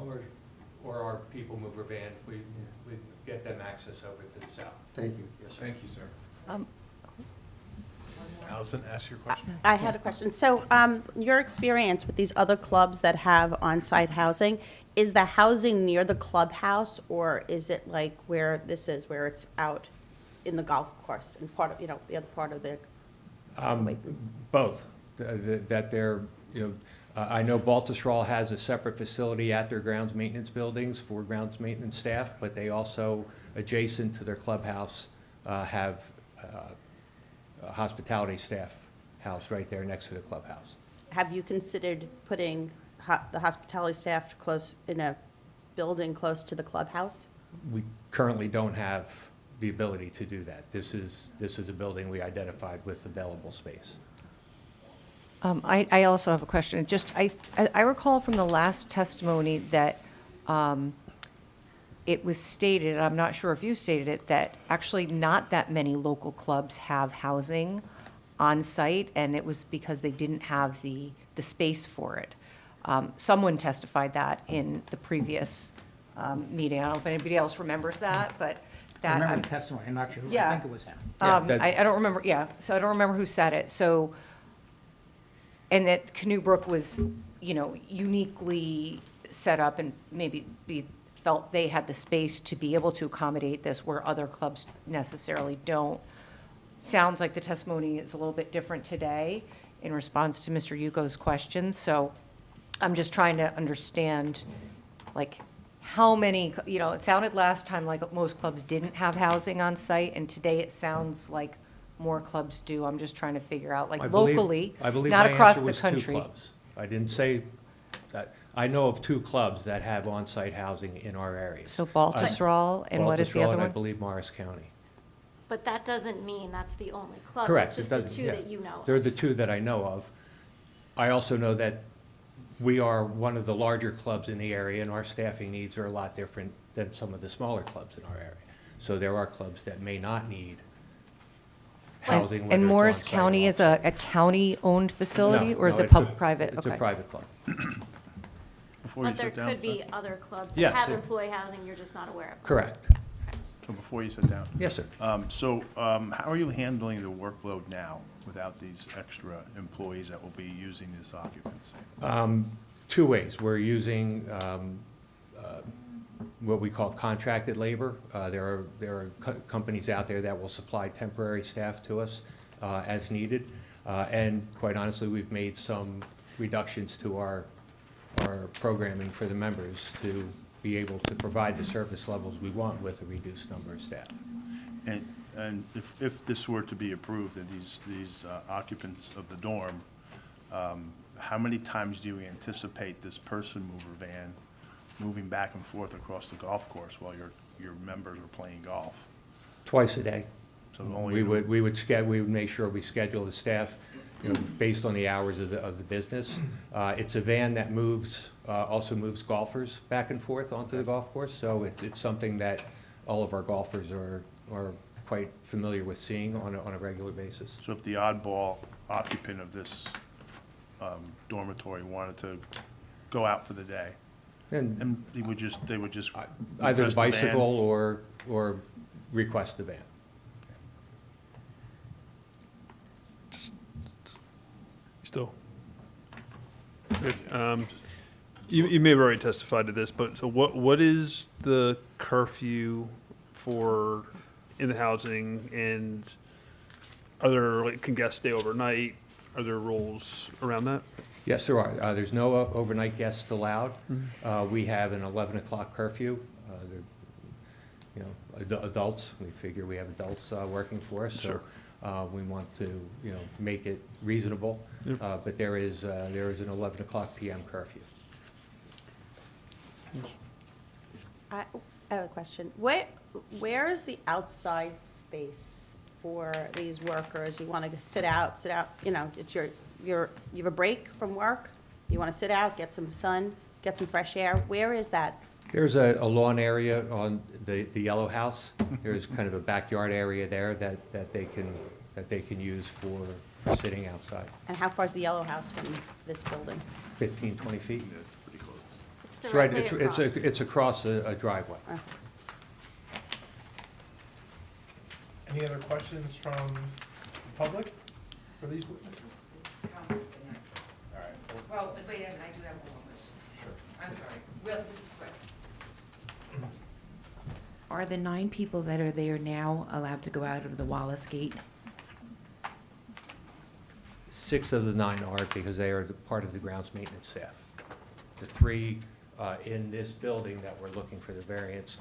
Or our people mover van, we get them access over to the south. Thank you. Yes, sir. Thank you, sir. Um, Allison, ask your question. I had a question. So, your experience with these other clubs that have on-site housing, is the housing near the clubhouse, or is it like where this is, where it's out in the golf course, and part of, the other part of the? Both, that they're, I know Baltusrol has a separate facility at their grounds maintenance buildings for grounds maintenance staff, but they also, adjacent to their clubhouse, have a hospitality staff house right there next to the clubhouse. Have you considered putting the hospitality staff in a building close to the clubhouse? We currently don't have the ability to do that. This is a building we identified with available space. I also have a question. Just, I recall from the last testimony that it was stated, I'm not sure if you stated it, that actually not that many local clubs have housing on site, and it was because they didn't have the space for it. Someone testified that in the previous meeting. I don't know if anybody else remembers that, but that. I remember the testimony, I'm not sure who, I Yeah. think it was him. I don't remember, yeah, so I don't remember who said it, so, and that Canoe Brook was, uniquely set up and maybe felt they had the space to be able to accommodate this where other clubs necessarily don't. Sounds like the testimony is a little bit different today in response to Mr. Yuko's question, so I'm just trying to understand, like, how many, it sounded last time like most clubs didn't have housing on site, and today it sounds like more clubs do. I'm just trying to figure out, like, locally, not across the country. I didn't say that. I know of 2 clubs that have on-site housing in our area. So Baltusrol, and what is the Baltusrol other and I one? believe Morris County. But that doesn't mean that's the only club. Correct. It's just It the doesn't- two yeah. that you know of. They're the 2 that I know of. I also know that we are one of the larger clubs in the area, and our staffing needs are a lot different than some of the smaller clubs in our area. So there are clubs that may not need housing, whether And it's Morris on-site or County is off-site. a county-owned facility, No, or is no, it it's private? It's a Okay. private club. Before you But there sit down, could be sir? other clubs Yes, that have it- employee housing you're just not aware of. Correct. So before you sit down. Yes, sir. How are you handling the workload now without these extra employees that will be using this occupancy? 2 ways. We're using what we call contracted labor. There are companies out there that will supply temporary staff to us as needed. And quite honestly, we've made some reductions to our programming for the members to be able to provide the service levels we want with a reduced number of staff. And if this were to be approved, and these occupants of the dorm, how many times do you anticipate this person mover van moving back and forth across the golf course while your members are playing golf? Twice a day. So only We would make sure we schedule the staff, based on the hours of the business. It's a van that also moves golfers back and forth onto the golf course, so it's something that all of our golfers are quite familiar with seeing on a regular basis. So if the oddball occupant of this dormitory wanted to go out for the day, and they would just Either request the the van? bicycle or request the van. Still. Good. You may have already testified to this, but so what is the curfew for in the housing, and are there, like, can guests stay overnight? Are there rules around that? Yes, there are. There's no overnight guests allowed. We have an 11 o'clock curfew. Adults, we figure we have adults working for us, so Sure. we want to, make it reasonable. But there is an 11 o'clock PM curfew. I have a question. Where is the outside space for these workers? You want to sit out, it's you have a break from work, you want to sit out, get some sun, get some fresh air. Where is that? There's a lawn area on the yellow house. There's kind of a backyard area there that they can use for sitting outside. And how far is the yellow house from this building? 15, 20 feet. Yeah, it's pretty close. It's It's right, directly across. it's across a driveway. Any other questions from the public for these witnesses? All right. Well, wait a minute, I do have one more question. Sure. I'm sorry. Well, this is Chris. Are the 9 people that are there now allowed to go out of the Wallace Gate? 6 of the 9 are, because they are part of the grounds maintenance staff. The 3 in this building that we're looking for the variance,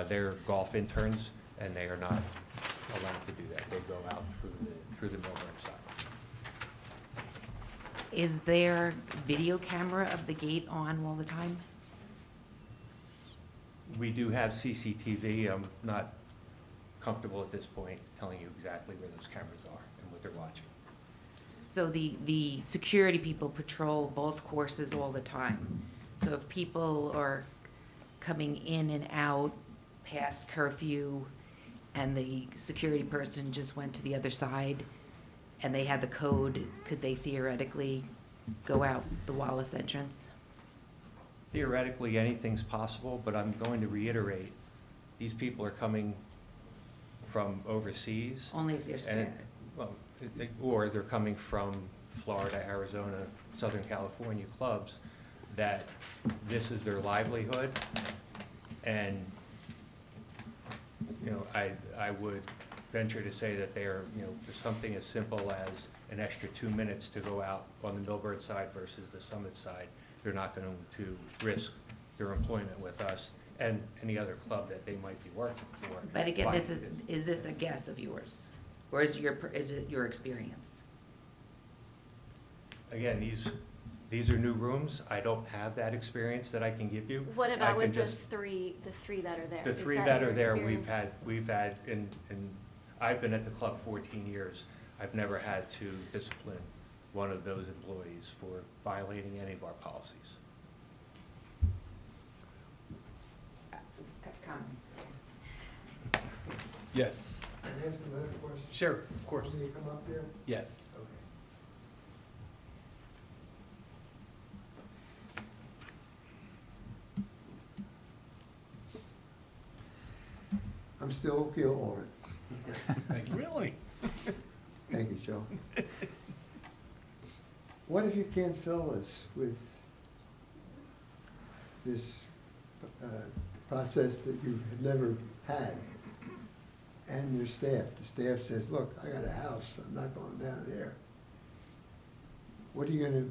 they're golf interns, and they are not allowed to do that. They go out through the Millburn side. Is there video camera of the gate on all the time? We do have CCTV. I'm not comfortable at this point telling you exactly where those cameras are and what they're watching. So the security people patrol both courses all the time. So if people are coming in and out past curfew and the security person just went to the other side and they had the code, could they theoretically go out the Wallace entrance? Theoretically, anything's possible, but I'm going to reiterate, these people are coming from overseas. Only if they're and- sad. Well, or they're coming from Florida, Arizona, Southern California clubs, that this is their livelihood. And, you know, I would venture to say that they are, you know, for something as simple as an extra 2 minutes to go out on the Millburn side versus the Summit side, they're not going to risk their employment with us and any other club that they might be working for. But again, by- is this a guess of yours? Or is it your experience? Again, these are new rooms. I don't have that experience that I can give you. What I about can with the just- three that are there? The Is three that that your are there, experience? we've had, and I've been at the club 14 years. I've never had to discipline one of those employees for violating any of our policies. Comments? Yes. Can I ask another question? Sure, of course. Can you come up there? Yes. Okay. I'm still Gil Thank you. Really? Thank you, Joe. What if you can't fill us with this process that you have never had? And your staff, the staff says, look, I got a house, I'm not going down there. What are you gonna,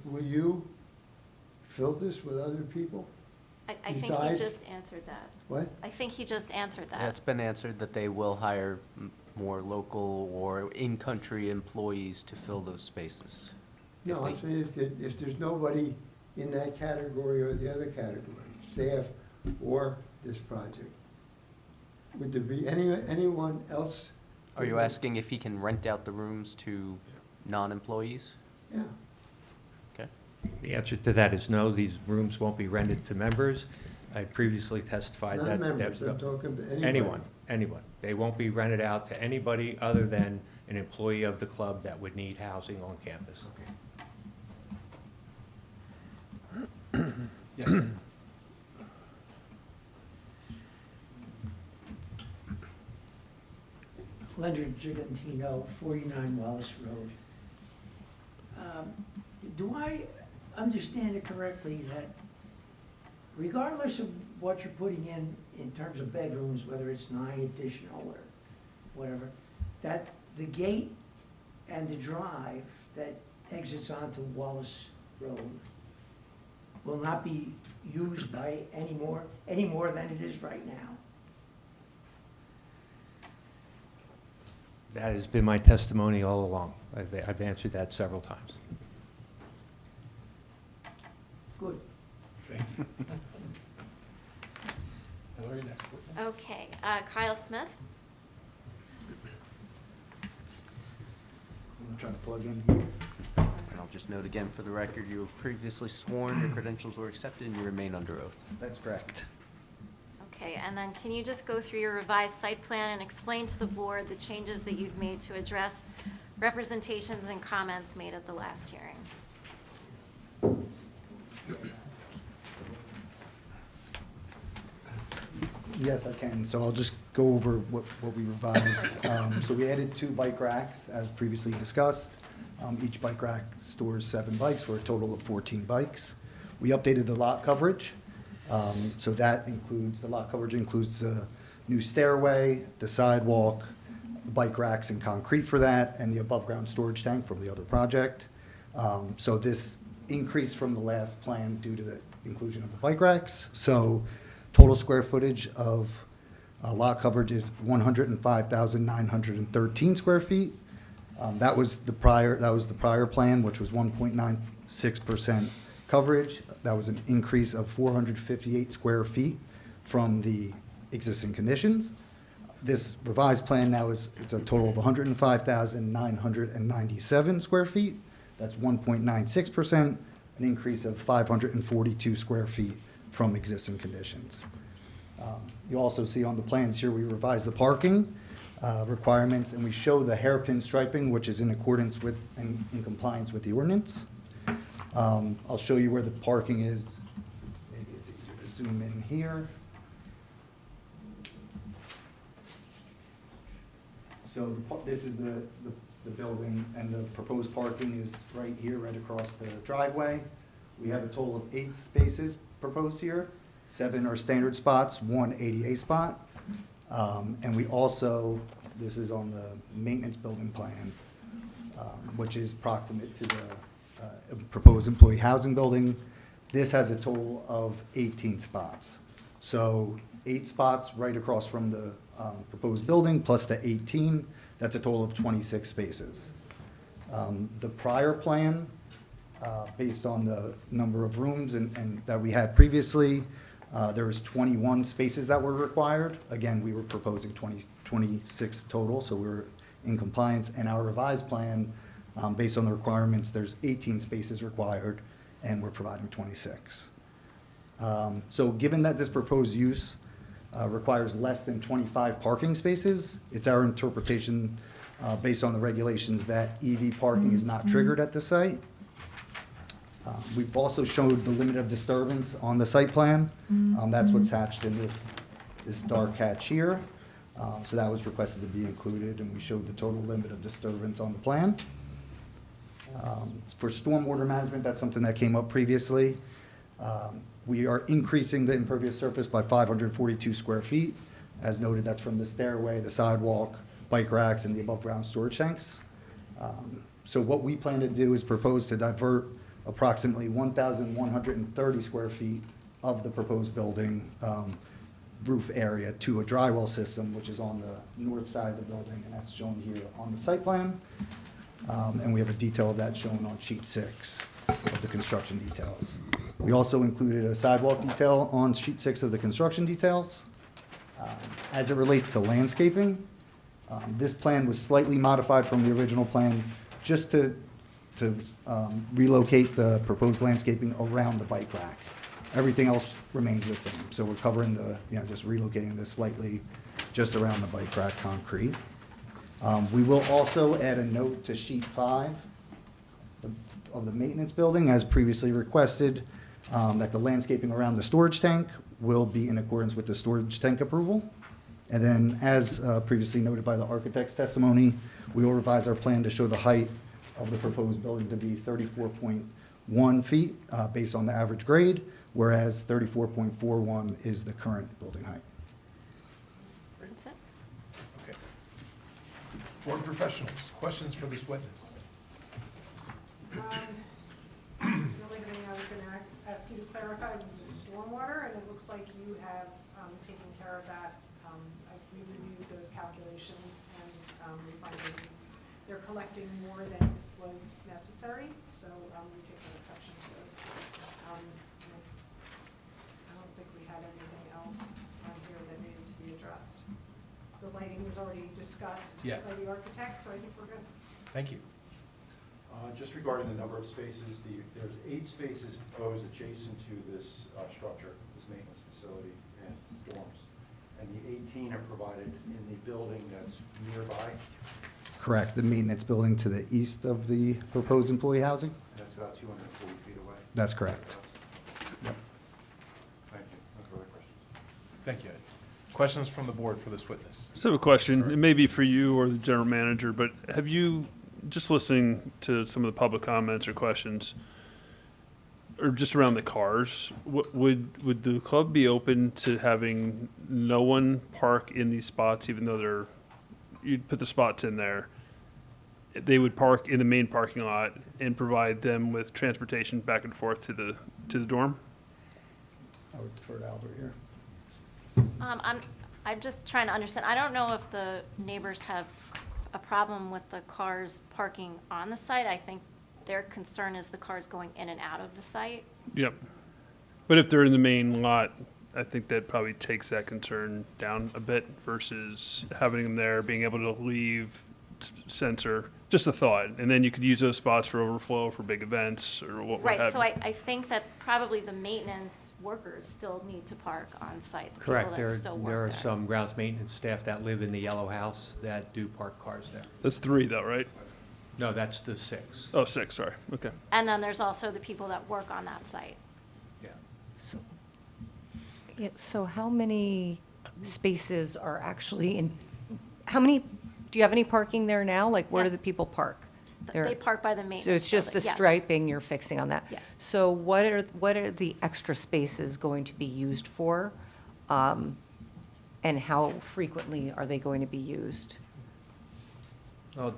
will you fill this with other people? I think he Besides- just answered that. What? I think he just answered that. Yeah, it's been answered that they will hire more local or in-country employees to fill those spaces. No, I'm saying if there's nobody in that category or the other category, staff or this project, would there be anyone else? Are you asking if he can rent out the rooms to non-employees? Yeah. Okay. The answer to that is no, these rooms won't be rented to members. I previously testified that. Not members, I'm talking to anybody. Anyone. They won't be rented out to anybody other than an employee of the club that would need housing on campus. Yes. Leonard Gigantino, 49 Wallace Road. Do I understand it correctly that regardless of what you're putting in terms of bedrooms, whether it's 9 additional or whatever, that the gate and the drive that exits onto Wallace Road will not be used by any more than it is right now? That has been my testimony all along. I've answered that several times. Good. Thank you. Hillary, next. Okay, Kyle Smith? I'm trying to plug in here. And I'll just note again for the record, you were previously sworn, your credentials were accepted, and you remain under oath. That's correct. Okay, and then can you just go through your revised site plan and explain to the board the changes that you've made to address representations and comments made at the last hearing? Yes, I can. So I'll just go over what we revised. So we added 2 bike racks, as previously discussed. Each bike rack stores 7 bikes for a total of 14 bikes. We updated the lot coverage. So that includes, the lot coverage includes the new stairway, the sidewalk, the bike racks and concrete for that, and the above-ground storage tank from the other project. So this increased from the last plan due to the inclusion of the bike racks. So total square footage of lot coverage is 105,913 square feet. That was the prior plan, which was 1.96% coverage. That was an increase of 458 square feet from the existing conditions. This revised plan now it's a total of 105,997 square feet. That's 1.96%, an increase of 542 square feet from existing conditions. You also see on the plans here, we revised the parking requirements, and we show the hairpin striping, which is in accordance with, and in compliance with the ordinance. I'll show you where the parking is. Maybe it's easier to zoom in here. So this is the building, and the proposed parking is right here, right across the driveway. We have a total of 8 spaces proposed here. 7 are standard spots, 1 ADA spot. And we also, this is on the maintenance building plan, which is proximate to the proposed employee housing building. This has a total of 18 spots. So 8 spots right across from the proposed building, plus the 18, that's a total of 26 spaces. The prior plan, based on the number of rooms and that we had previously, there was 21 spaces that were required. Again, we were proposing 26 total, so we were in compliance. And our revised plan, based on the requirements, there's 18 spaces required, and we're providing 26. So given that this proposed use requires less than 25 parking spaces, it's our interpretation, based on the regulations, that EV parking is not triggered at the site. We've also showed the limit of disturbance on the site plan. That's what's hatched in this dark hatch here. So that was requested to be included, and we showed the total limit of disturbance on the plan. For stormwater management, that's something that came up previously. We are increasing the impervious surface by 542 square feet. As noted, that's from the stairway, the sidewalk, bike racks, and the above-ground storage tanks. So what we plan to do is propose to divert approximately 1,130 square feet of the proposed building roof area to a drywall system, which is on the north side of the building, and that's shown here on the site plan. And we have a detail of that shown on sheet 6 of the construction details. We also included a sidewalk detail on sheet 6 of the construction details. As it relates to landscaping, this plan was slightly modified from the original plan just to relocate the proposed landscaping around the bike rack. Everything else remains the same. So we're covering just relocating this slightly just around the bike rack concrete. We will also add a note to sheet 5 of the maintenance building, as previously requested, that the landscaping around the storage tank will be in accordance with the storage tank approval. And then, as previously noted by the architect's testimony, we will revise our plan to show the height of the proposed building to be 34.1 feet based on the average grade, whereas 34.41 is the current building height. That's it. Okay. Board professionals, questions for this witness? The only thing I was gonna ask you to clarify was the stormwater, and it looks like you have taken care of that. We reviewed those calculations, and we find that they're collecting more than was necessary, so we take no exception to those. I don't think we had anything else on here that needed to be addressed. The lighting was already discussed Yes. by the architect, so I think we're good. Thank you. Just regarding the number of spaces, there's 8 spaces proposed adjacent to this structure, this maintenance facility and dorms. And the 18 are provided in the building that's nearby, Correct, the maintenance building to the east of the proposed employee housing? and that's about 240 feet away. That's correct. Thank you. No further questions. Thank you, Ed. Questions from the board for this witness? So I have a question. It may be for you or the general manager, but have you, just listening to some of the public comments or questions, or just around the cars, would the club be open to having no one park in these spots, even though you'd put the spots in there? They would park in the main parking lot and provide them with transportation back and forth to the dorm? I would defer to Albert here. I'm just trying to understand. I don't know if the neighbors have a problem with the cars parking on the site. I think their concern is the cars going in and out of the site. Yep. But if they're in the main lot, I think that probably takes that concern down a bit versus having them there, being able to leave, censor, just a thought. And then you could use those spots for overflow for big events or what Right, have so you. I think that probably the maintenance workers still need to park on site. the Correct. people that still work There are there. some grounds maintenance staff that live in the yellow house that do park cars there. That's 3 though, right? No, that's the 6. Oh, 6, sorry, okay. And then there's also the people that work on that site. Yeah. Yeah, so how many spaces are actually in, how many, do you have any parking there now? Like, where do Yes. the people park? They There- park by the maintenance So it's just the building, yes. striping you're fixing on that? Yes. So what are the extra spaces going to be used for? And how frequently are they going to be used? Well,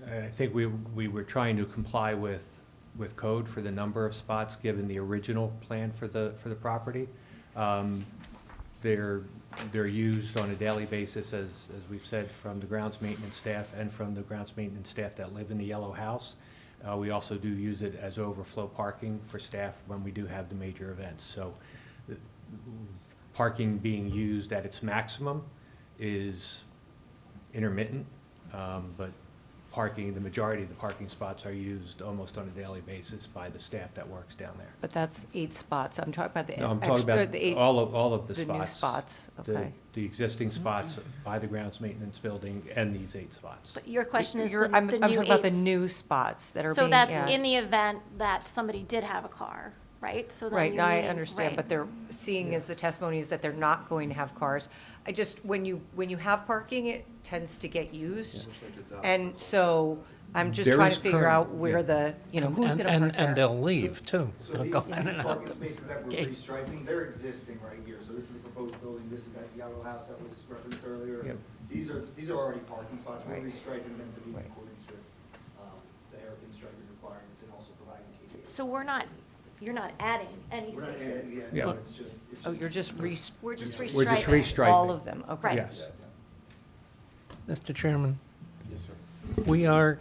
I think we were trying to comply with code for the number of spots, given the original plan for the property. They're used on a daily basis, as we've said, from the grounds maintenance staff and from the grounds maintenance staff that live in the yellow house. We also do use it as overflow parking for staff when we do have the major events. So parking being used at its maximum is intermittent, but the majority of the parking spots are used almost on a daily basis by the staff that works down there. But that's 8 spots. I'm talking about the No, I'm talking extra, about the 8. all of the the spots. new spots, The- okay. The existing spots by the grounds maintenance building and these 8 spots. But your question is the You're- new I'm talking about the aids. new spots that are being. So that's yeah. in the event that somebody did have a car, right? So then Right, you no, I need- understand, right. but they're seeing as the testimony is that they're not going to have cars. I just, when you have parking, it tends to get used. And so I'm just There trying is to figure current- out where yeah. who's And- gonna park there. And they'll leave, too. So They'll these go in and out. parking spaces that we're Okay. restriping, they're existing right here. So this is the proposed building, this is that yellow house that was referenced earlier. Yep. These are already parking spots. We're Right. restriping them to be in Right. accordance with the hairpin striping requirements and also providing KPA. So you're not adding any We're not adding, spaces. yeah, no, Yeah. it's just. Oh, you're just We're just We're just restriping. restriping. all of them, okay. Right. Yes. Mr. Chairman, Yes, sir. we are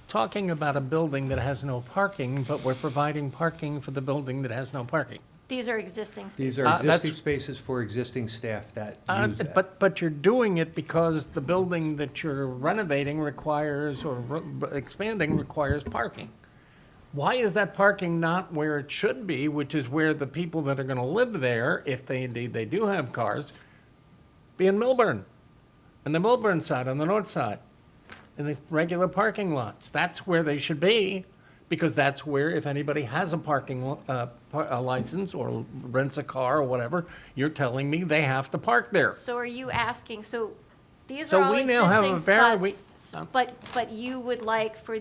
talking about a building that has no parking, but we're providing parking for the building that has no parking. These are existing spaces. These are that's- existing spaces for existing staff that use that. But you're doing it because the building that you're renovating requires, or expanding requires parking. Why is that parking not where it should be, which is where the people that are gonna live there, if they indeed they do have cars, be in Milburn, on the Milburn side, on the north side, in the regular parking lots? That's where they should be, because that's where, if anybody has a parking a license or rents a car or whatever, you're telling me they have to park there. So are you asking, so these So are all we now have a existing spots, but you would like for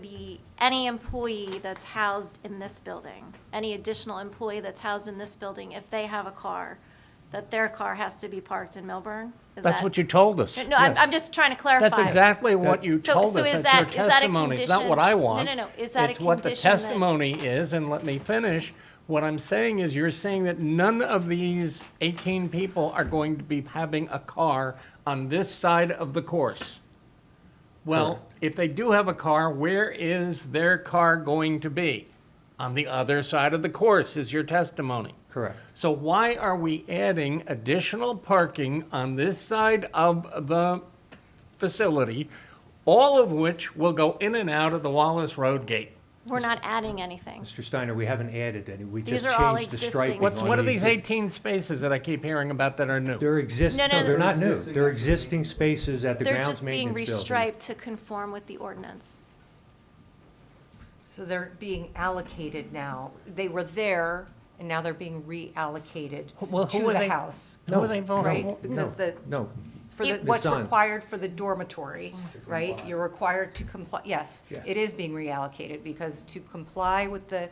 any employee that's housed in this building, any additional employee that's housed in this building, if they have a car, that their car has to be parked in Milburn? Is That's that- what you told us. No, I'm just trying to clarify. That's exactly what you So- told so us. is That's your that- is that a testimony. It's not what I condition- want. No. Is that a It's what the condition that- testimony is, and let me finish. What I'm saying is, you're saying that none of these 18 people are going to be having a car on this side of the course. Well, if they do have a car, where is their car going to be? On the other side of the course is your testimony. Correct. So why are we adding additional parking on this side of the facility, all of which will go in and out of the Wallace Road gate? We're not adding anything. Mr. Steiner, we haven't added any. We These just are all changed the existing. striping. What's- on What are the these exist- 18 spaces that I keep hearing about that are new? They're existing, No, no, they're not new. Existing, They're actually. existing spaces at the They're grounds just being maintenance building. restriped to conform with the ordinance. So they're being allocated now. They were there, and now they're being reallocated Well, who to are the they- house. Who are they voting? Right, because No, for the, If- what's Ms. Zahn. required for the dormitory, right? You're required to comply, yes, Yeah. it is being reallocated, because to comply with the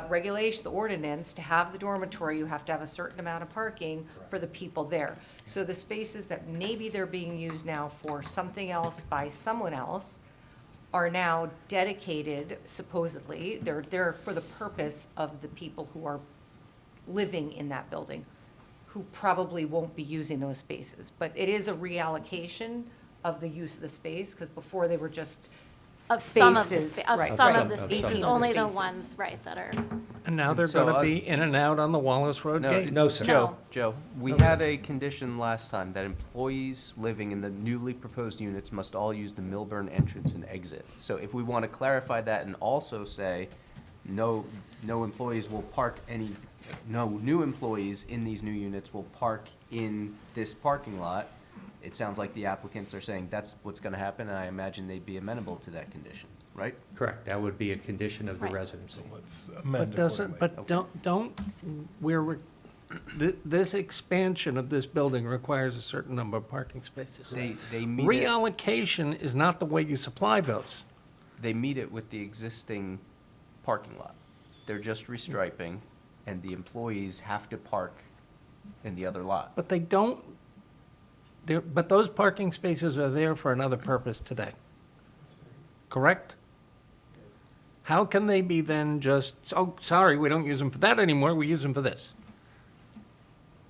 regulation, the ordinance, to have the dormitory, you have to have a certain amount of parking for the people there. So the spaces that maybe they're being used now for something else by someone else are now dedicated, supposedly, they're there for the purpose of the people who are living in that building, who probably won't be using those spaces. But it is a reallocation of the use of the space, because before they were just Of some of the, Spaces, of right. some Right. of the Of some spaces, of the only the spaces. ones, right, that are, And now they're So, going to be in and out on the Wallace Road No, gate? no, sir. No. Joe, we had a condition last time that employees living in the newly proposed units must all use the Milburn entrance and exit. So if we want to clarify that and also say, no new employees in these new units will park in this parking lot, it sounds like the applicants are saying that's what's going to happen, and I imagine they'd be amenable to that condition, right? Correct, that would be a condition of the Right. residency. Let's But amend doesn't, accordingly. but don't, this expansion of this building requires a certain number of parking spaces. They meet it, Reallocation is not the way you supply those. they meet it with the existing parking lot. They're just restriping, and the employees have to park in the other lot. But they don't, but those parking spaces are there for another purpose today. Correct? How can they be then just, oh, sorry, we don't use them for that anymore, we use them for this?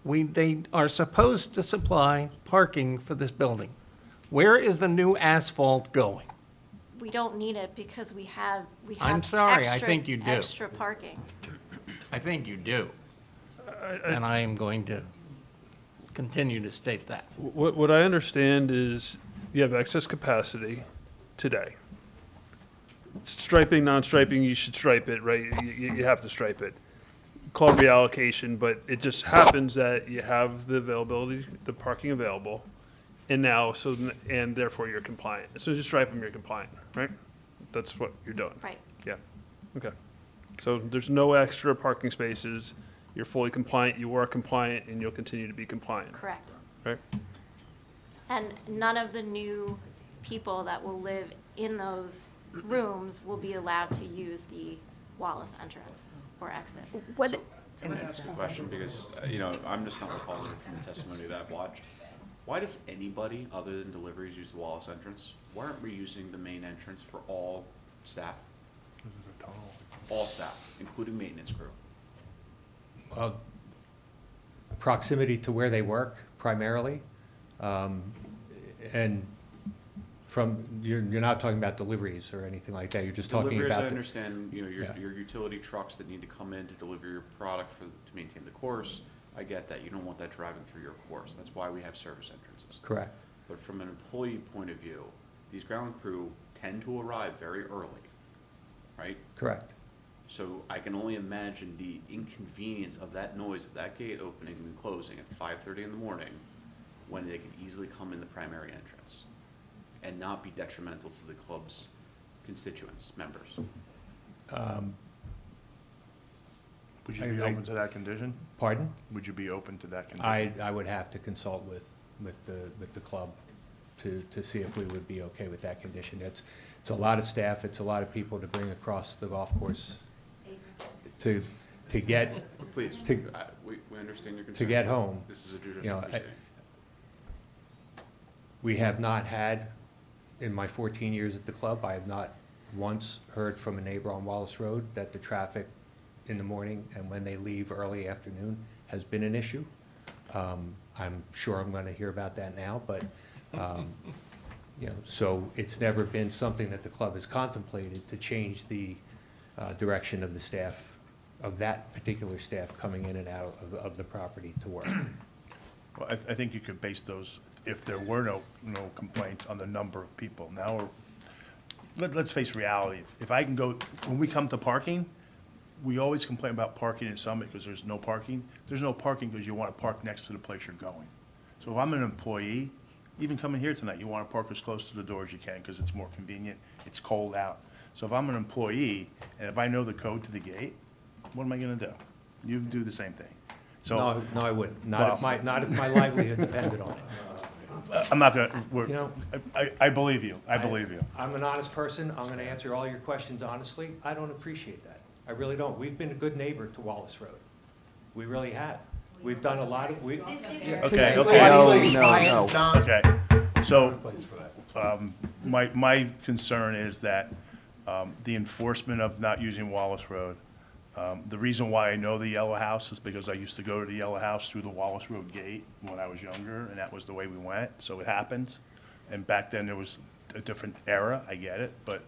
They are supposed to supply parking for this building. Where is the new asphalt going? we don't need it because we have I'm sorry, I extra- think you do. extra parking. I think you do. And I am going to continue to state that. What I understand is you have excess capacity today. Striping, non-striping, you should stripe it, right? You have to stripe it. Called reallocation, but it just happens that you have the availability, the parking available, and now, and therefore you're compliant. As soon as you stripe them, you're compliant, right? That's what you're doing. Right. Yeah, okay. So there's no extra parking spaces, you're fully compliant, you are compliant, and you'll continue to be compliant, Correct. right? And none of the new people that will live in those rooms will be allowed to use the Wallace entrance or exit. What, Can I ask a question? Because, I'm just not recalling it from the testimony of that watch. Why does anybody other than deliveries use the Wallace entrance? Why aren't we using the main entrance for all staff? All staff, including maintenance crew. Proximity to where they work primarily. And you're not talking about deliveries or anything like that, you're just talking Deliveries, about. I understand, your Yeah. utility trucks that need to come in to deliver your product to maintain the course. I get that. You don't want that driving through your course. That's why we have service entrances. Correct. But from an employee point of view, these ground crew tend to arrive very early, right? Correct. So I can only imagine the inconvenience of that noise of that gate opening and closing at 5:30 in the morning when they could easily come in the primary entrance and not be detrimental to the club's constituents, members. Would you be open to that condition? Pardon? Would you be open to that condition? I would have to consult with the club to see if we would be okay with that condition. It's a lot of staff, it's a lot of people to bring across the golf course to get, Please, To- we understand your concern. to get home. This is a You judicial know, proceeding. We have not had, in my 14 years at the club, I have not once heard from a neighbor on Wallace Road that the traffic in the morning and when they leave early afternoon has been an issue. I'm sure I'm going to hear about that now, but, so it's never been something that the club has contemplated to change the direction of the staff, of that particular staff coming in and out of the property to work. Well, I think you could base those, if there were no complaints, on the number of people. Now, let's face reality. If I can go, when we come to parking, we always complain about parking in Summit because there's no parking. There's no parking because you want to park next to the place you're going. So if I'm an employee, even coming here tonight, you want to park as close to the door as you can because it's more convenient. It's cold out. So if I'm an employee and if I know the code to the gate, what am I going to do? You do the same thing. So No, I wouldn't. Well- Not if my livelihood depended on it. I'm not going You know- to, I believe you. I believe you. I'm an honest person. I'm going to answer all your questions honestly. I don't appreciate that. I really don't. We've been a good neighbor to Wallace Road. We really have. We've done a lot of, Okay, No, okay. no, no. Okay, so, my concern is that, the enforcement of not using Wallace Road, the reason why I know the Yellow House is because I used to go to the Yellow House through the Wallace Road gate when I was younger, and that was the way we went, so it happens. And back then, there was a different era, I get it, but,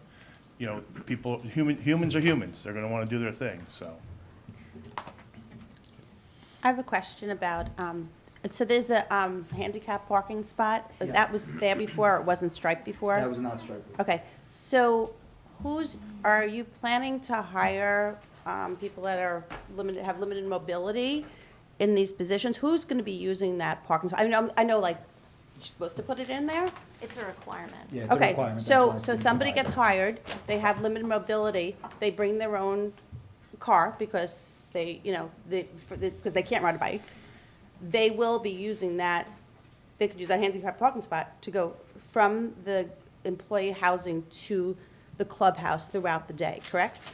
you know, humans are humans. They're gonna wanna do their thing, so. I have a question about, so there's a handicap parking spot. Yeah. That was there before, or it wasn't striped before? That was not striped. Okay, so are you planning to hire people that are limited, have limited mobility in these positions? Who's going to be using that parking spot? I know, like, you're supposed to put it in there? It's a requirement. Yeah, it's a Okay, requirement. that's why it's so being somebody provided. gets hired, they have limited mobility, they bring their own car because they, you know, because they can't ride a bike. They will be using that, they could use that handicap parking spot to go from the employee housing to the clubhouse throughout the day, correct?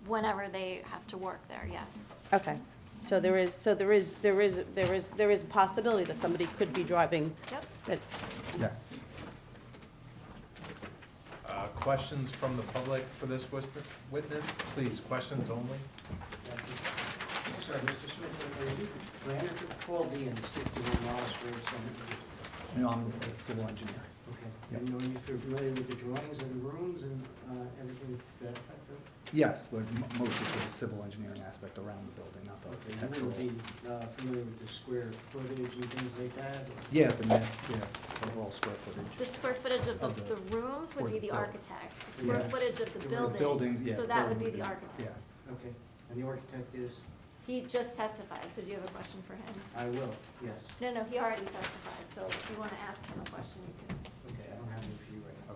Whenever they have to work there, yes. Okay, so there is a possibility that somebody could be driving. Yep. But- Yeah. Questions from the public for this witness? Please, questions only. Sorry, Mr. Smith, are you the planner for Paul D. and 61 Wallace Road, Summit? You know, I'm a civil engineer. Okay. And are you familiar with the drawings of the rooms and everything to that effect? Yes, but mostly for the civil engineering aspect around the building, not the Okay, you architectural. wouldn't be familiar with the square footage and things like that? or- Yeah, the net, yeah, overall square footage. The square footage of Of the rooms or would be the the building. architect. The square Yeah. footage of the The buildings, yeah, so that would be building the would architect. Yeah. Okay, and the architect is, He just testified, so do you have a question for him? I will, yes. No, he already testified, so if you want to ask him a question, you can. Okay, I don't have any for you right now.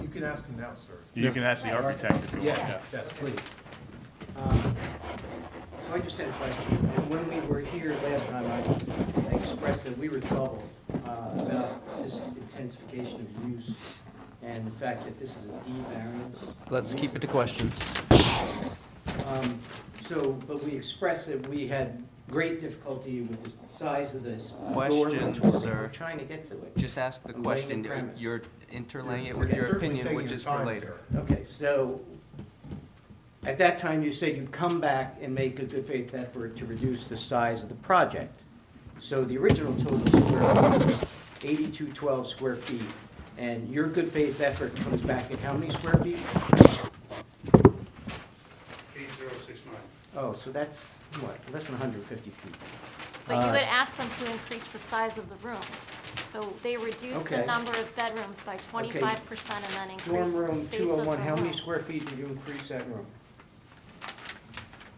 You can ask him now, sir. You can ask the architect if you want, yeah. Yes, please. So I just had a question, and when we were here last time, I expressed that we were troubled about this intensification of use and the fact that this is a D variance. Let's keep it to questions. But we expressed that we had great difficulty with the size of this Questions, dormitory. sir. We're trying to get to it. Just ask the I'm laying question. the premise. You're interlaying it You're with your certainly opinion, taking which your is for time, later. sir. Okay, so at that time, you said you'd come back and make a good faith effort to reduce the size of the project. So the original total square foot was 8212 square feet, and your good faith effort comes back at how many square feet? 8069. Oh, so that's, what, less than 150 feet. But you would ask them to increase the size of the rooms. So they reduce the Okay. number of bedrooms by 25% and then Dorm increase the room space of the 201, how many room. square feet did you increase that room?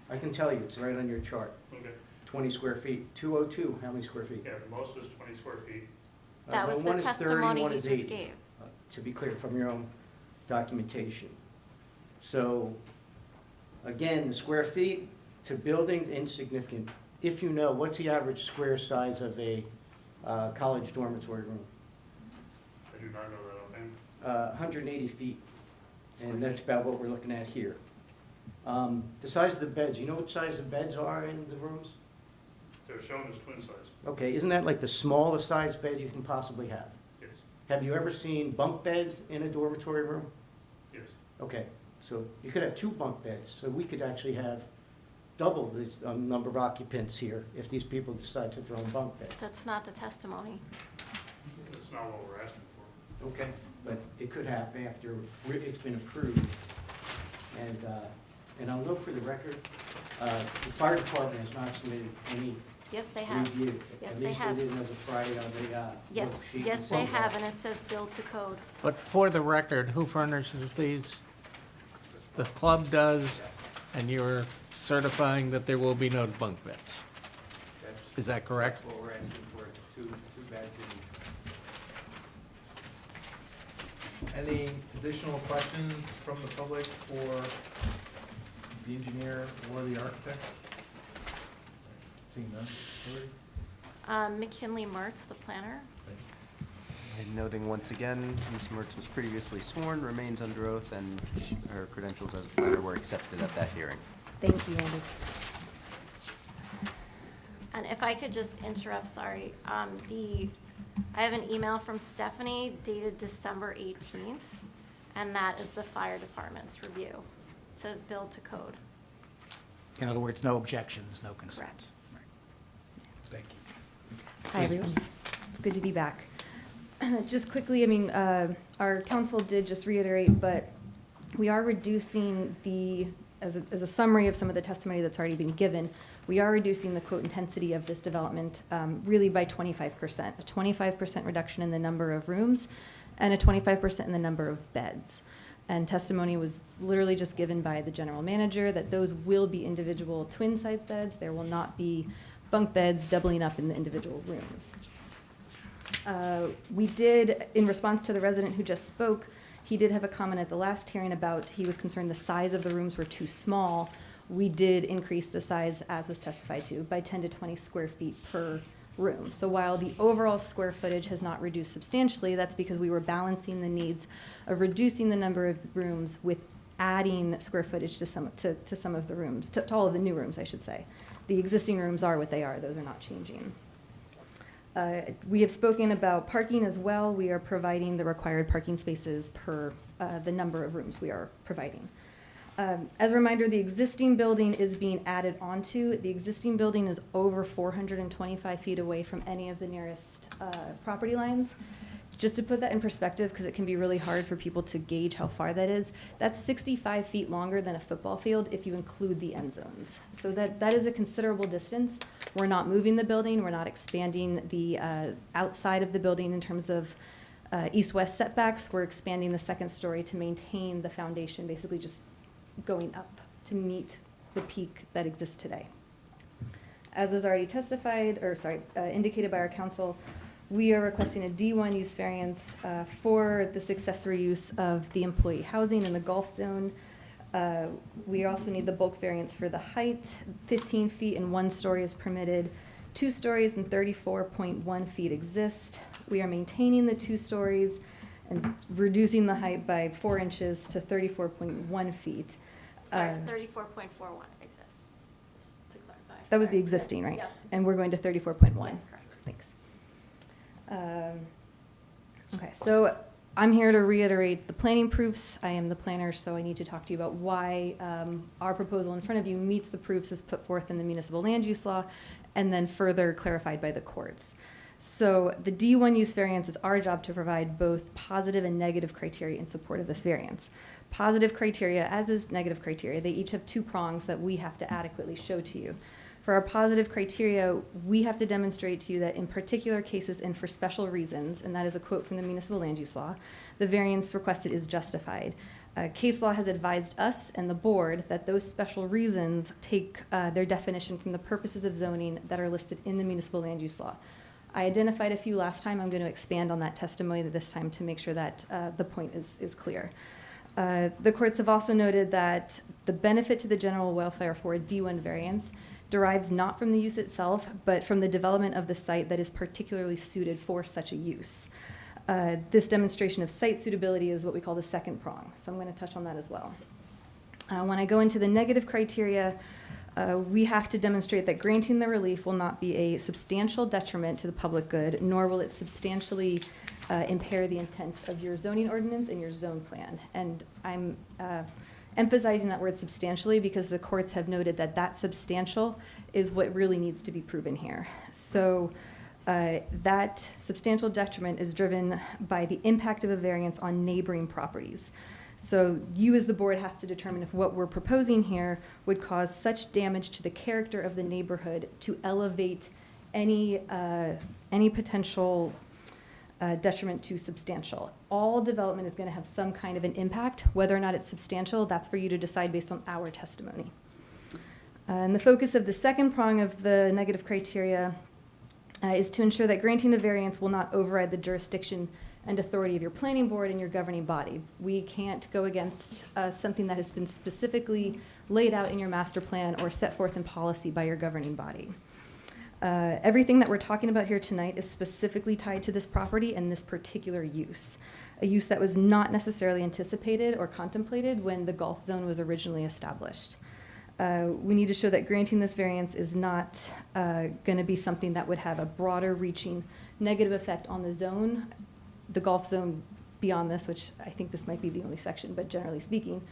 I can tell you, it's right on your chart. Okay, 20 square feet. 202, how many square feet? yeah, the most is 20 square feet. That Well, was the one is 30, testimony one he is just 80. gave. To be clear, from your own documentation. So, again, the square feet to building, insignificant. If you know, what's the average square size of a college dormitory room? I do not know that offhand. 180 feet, and that's about what we're looking at here. The size of the beds, you know what size the beds are in the rooms? They're shown as twin size, Okay, isn't that like the smallest size bed you can possibly have? yes, Have you ever seen bunk beds in a dormitory room? yes. Okay, so you could have 2 bunk beds, so we could actually have double this number of occupants here if these people decide to throw in bunk beds. That's not the testimony. That's not what we're asking for. Okay, but it could happen after it's been approved. And I'll note for the record, the fire department has not submitted any Yes, they have. review. Yes, they have. At least they didn't as of Friday on the Yes, worksheet. yes, they have, and it says build to code. But for the record, who furnishes these? The club does, and you're certifying that there will be no bunk beds. Is that correct? That's what we're asking for, two beds in. Any additional questions from the public for the engineer or the architect? Seeing none. Hillary? McKinley Mertz, the planner. And noting once again, Ms. Mertz was previously sworn, remains under oath, and her credentials as a planner were accepted at that hearing. Thank you, Andy. And if I could just interrupt, sorry, I have an email from Stephanie dated December 18th, and that is the fire department's review. It says build to code. In other words, no objections, no concerns. Correct. Right. Thank you. Hi, everyone. It's good to be back. Just quickly, I mean, our council did just reiterate, but we are reducing as a summary of some of the testimony that's already been given, we are reducing the quote intensity of this development really by 25%, a 25% reduction in the number of rooms and a 25% in the number of beds. And testimony was literally just given by the general manager that those will be individual twin-size beds. There will not be bunk beds doubling up in the individual rooms. We did, in response to the resident who just spoke, he did have a comment at the last hearing about he was concerned the size of the rooms were too small. We did increase the size, as was testified to, by 10 to 20 square feet per room. So while the overall square footage has not reduced substantially, that's because we were balancing the needs of reducing the number of rooms with adding square footage to some of the rooms, to all of the new rooms, I should say. The existing rooms are what they are. Those are not changing. We have spoken about parking as well. We are providing the required parking spaces per the number of rooms we are providing. As a reminder, the existing building is being added onto. The existing building is over 425 feet away from any of the nearest property lines. Just to put that in perspective, because it can be really hard for people to gauge how far that is, that's 65 feet longer than a football field if you include the end zones. So that is a considerable distance. We're not moving the building. We're not expanding the outside of the building in terms of east-west setbacks. We're expanding the second story to maintain the foundation, basically just going up to meet the peak that exists today. As was already indicated by our council, we are requesting a D1 use variance for this accessory use of the employee housing in the Gulf Zone. We also need the bulk variance for the height. 15 feet and 1 story is permitted. 2 stories and 34.1 feet exist. We are maintaining the 2 stories and reducing the height by 4 inches to 34.1 feet. Sorry, 34.41 exists, just to clarify. That was Sorry. the existing, right? Yep. And we're going to 34.1. Yes, correct. Thanks. Okay, so I'm here to reiterate the planning proofs. I am the planner, so I need to talk to you about why our proposal in front of you meets the proofs as put forth in the municipal land use law and then further clarified by the courts. So the D1 use variance is our job to provide both positive and negative criteria in support of this variance. Positive criteria, as is negative criteria, they each have 2 prongs that we have to adequately show to you. For our positive criteria, we have to demonstrate to you that in particular cases and for special reasons, and that is a quote from the municipal land use law, the variance requested is justified. Case law has advised us and the board that those special reasons take their definition from the purposes of zoning that are listed in the municipal land use law. I identified a few last time. I'm going to expand on that testimony this time to make sure that the point is clear. The courts have also noted that the benefit to the general welfare for a D1 variance derives not from the use itself, but from the development of the site that is particularly suited for such a use. This demonstration of site suitability is what we call the second prong, so I'm going to touch on that as well. When I go into the negative criteria, we have to demonstrate that granting the relief will not be a substantial detriment to the public good, nor will it substantially impair the intent of your zoning ordinance and your zone plan. And I'm emphasizing that word substantially because the courts have noted that that substantial is what really needs to be proven here. So that substantial detriment is driven by the impact of a variance on neighboring properties. So you as the board have to determine if what we're proposing here would cause such damage to the character of the neighborhood to elevate any potential detriment to substantial. All development is going to have some kind of an impact. Whether or not it's substantial, that's for you to decide based on our testimony. And the focus of the second prong of the negative criteria is to ensure that granting a variance will not override the jurisdiction and authority of your planning board and your governing body. We can't go against something that has been specifically laid out in your master plan or set forth in policy by your governing body. Everything that we're talking about here tonight is specifically tied to this property and this particular use, a use that was not necessarily anticipated or contemplated when the Gulf Zone was originally established. We need to show that granting this variance is not going to be something that would have a broader reaching negative effect on the zone, the Gulf Zone beyond this, which I think this might be the only section, but generally speaking,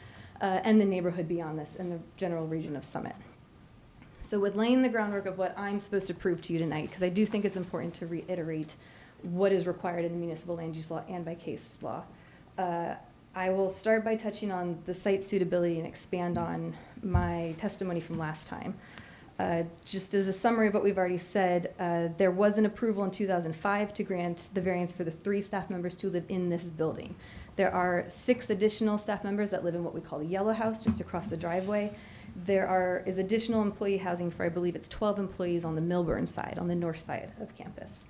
and the neighborhood beyond this and the general region of Summit. So with laying the groundwork of what I'm supposed to prove to you tonight, because I do think it's important to reiterate what is required in the municipal land use law and by case law. I will start by touching on the site suitability and expand on my testimony from last time. Just as a summary of what we've already said, there was an approval in 2005 to grant the variance for the 3 staff members to live in this building. There are 6 additional staff members that live in what we call the yellow house just across the driveway. There is additional employee housing for, I believe it's 12 employees on the Milburn side, on the north side of campus.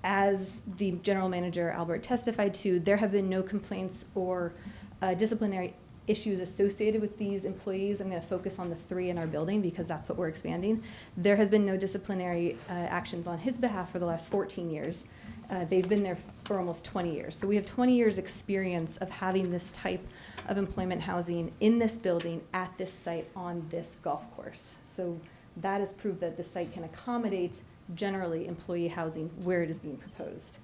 As the general manager, Albert, testified to, there have been no complaints or disciplinary issues associated with these employees. I'm going to focus on the 3 in our building because that's what we're expanding. There has been no disciplinary actions on his behalf for the last 14 years. They've been there for almost 20 years. So we have 20 years experience of having this type of employment housing in this building at this site on this golf course. So that has proved that the site can accommodate generally employee housing where it is being proposed.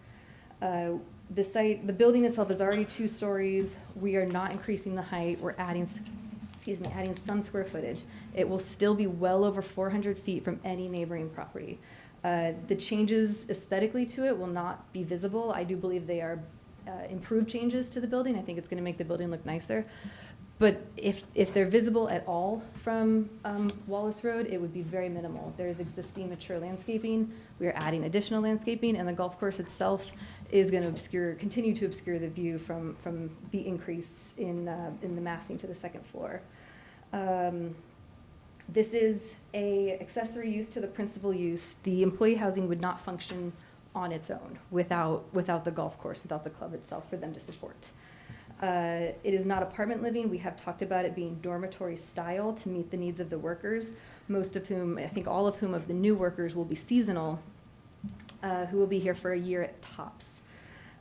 The building itself is already 2 stories. We are not increasing the height. We're adding some square footage. It will still be well over 400 feet from any neighboring property. The changes aesthetically to it will not be visible. I do believe they are improved changes to the building. I think it's going to make the building look nicer. But if they're visible at all from Wallace Road, it would be very minimal. There's existing mature landscaping. We are adding additional landscaping, and the golf course itself is going to continue to obscure the view from the increase in the massing to the 2nd floor. This is a accessory use to the principal use. The employee housing would not function on its own without the golf course, without the club itself for them to support. It is not apartment living. We have talked about it being dormitory style to meet the needs of the workers, most of whom, I think all of whom of the new workers will be seasonal, who will be here for a year at tops.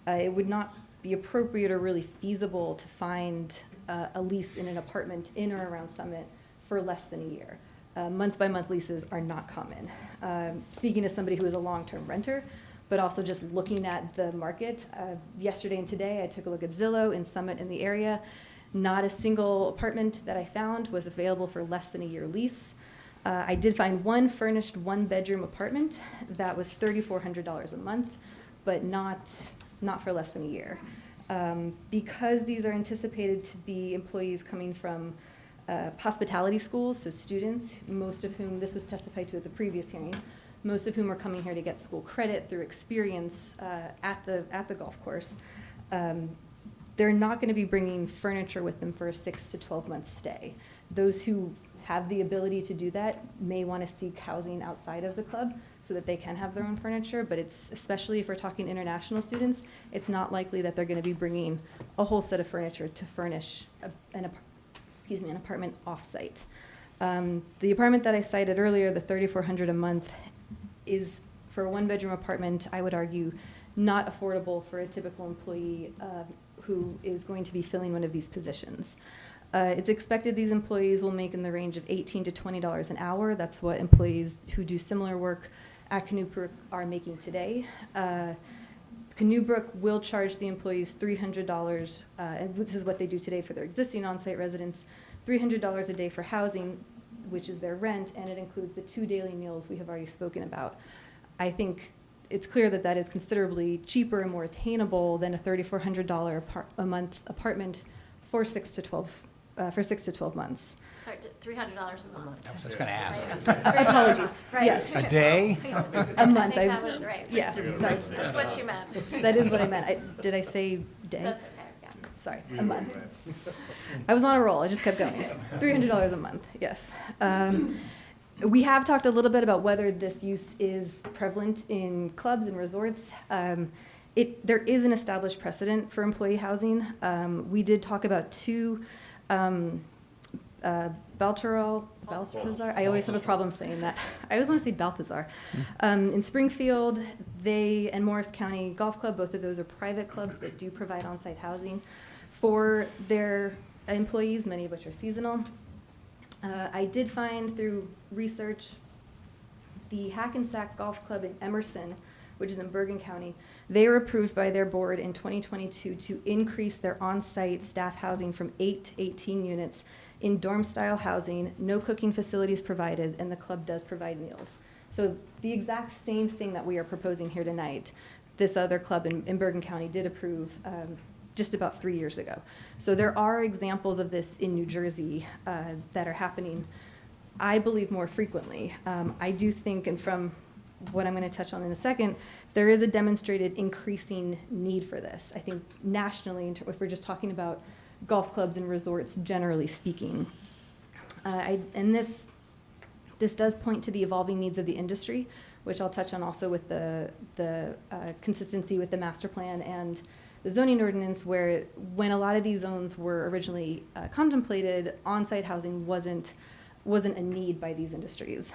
It would not be appropriate or really feasible to find a lease in an apartment in or around Summit for less than a year. Month-by-month leases are not common. Speaking as somebody who is a long-term renter, but also just looking at the market. Yesterday and today, I took a look at Zillow in Summit in the area. Not a single apartment that I found was available for less than a year lease. I did find one furnished 1-bedroom apartment that was $3,400 a month, but not for less than a year. Because these are anticipated to be employees coming from hospitality schools, so students, most of whom, this was testified to at the previous hearing, most of whom are coming here to get school credit through experience at the golf course. They're not going to be bringing furniture with them for a 6 to 12 month stay. Those who have the ability to do that may want to seek housing outside of the club so that they can have their own furniture, but it's, especially if we're talking international students, it's not likely that they're going to be bringing a whole set of furniture to furnish an apartment off-site. The apartment that I cited earlier, the $3,400 a month, is for a 1-bedroom apartment, I would argue, not affordable for a typical employee who is going to be filling one of these positions. It's expected these employees will make in the range of $18 to $20 an hour. That's what employees who do similar work at Canoe Brook are making today. Canoe Brook will charge the employees $300, and this is what they do today for their existing on-site residents, $300 a day for housing, which is their rent, and it includes the 2 daily meals we have already spoken about. I think it's clear that that is considerably cheaper and more attainable than a $3,400 a month apartment for 6 to 12 months. Sorry, $300 a month. I was just going to ask. Apologies. Right. Yes. A day? A month. I think that was right. Yeah. Sorry. That's what she meant. That is what I meant. Did I say day? That's okay, yeah. Sorry, a month. I was on a roll. I just kept going. $300 a month. Yes. We have talked a little bit about whether this use is prevalent in clubs and resorts. There is an established precedent for employee housing. We did talk about 2 Balthazar. I always have a problem saying that. I always want to say Balthazar. In Springfield, they and Morris County Golf Club, both of those are private clubs that do provide on-site housing for their employees, many of which are seasonal. I did find through research the Hackensack Golf Club in Emerson, which is in Bergen County. They were approved by their board in 2022 to increase their on-site staff housing from 8 to 18 units in dorm-style housing, no cooking facilities provided, and the club does provide meals. So the exact same thing that we are proposing here tonight, this other club in Bergen County did approve just about 3 years ago. So there are examples of this in New Jersey that are happening, I believe, more frequently. I do think, and from what I'm going to touch on in a second, there is a demonstrated increasing need for this. I think nationally, if we're just talking about golf clubs and resorts generally speaking. And this does point to the evolving needs of the industry, which I'll touch on also with the consistency with the master plan and the zoning ordinance, where when a lot of these zones were originally contemplated, on-site housing wasn't a need by these industries.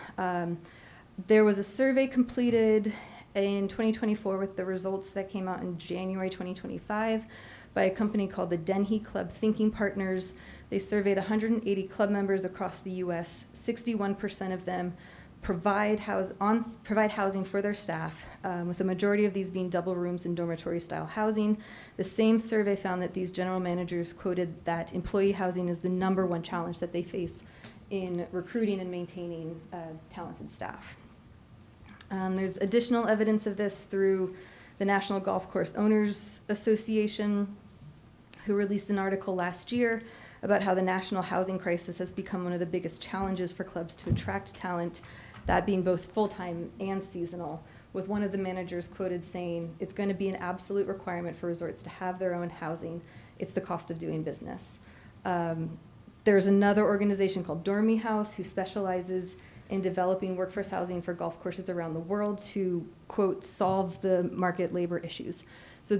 There was a survey completed in 2024 with the results that came out in January 2025 by a company called the Dennehy Club Thinking Partners. They surveyed 180 club members across the U.S. 61% of them provide housing for their staff, with the majority of these being double rooms and dormitory style housing. The same survey found that these general managers quoted that employee housing is the #1 challenge that they face in recruiting and maintaining talented staff. There's additional evidence of this through the National Golf Course Owners Association, who released an article last year about how the national housing crisis has become one of the biggest challenges for clubs to attract talent, that being both full-time and seasonal, with one of the managers quoted saying, "It's going to be an absolute requirement for resorts to have their own housing. It's the cost of doing business." There's another organization called Dormy House who specializes in developing workforce housing for golf courses around the world to, quote, solve the market labor issues. So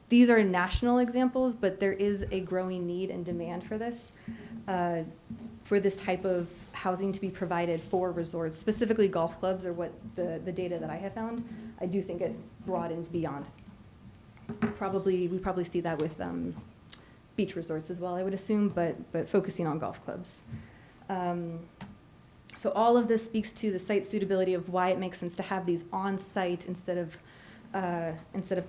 these are national examples, but there is a growing need and demand for this type of housing to be provided for resorts, specifically golf clubs, or what the data that I have found. I do think it broadens beyond. We probably see that with beach resorts as well, I would assume, but focusing on golf clubs. So all of this speaks to the site suitability of why it makes sense to have these on-site instead of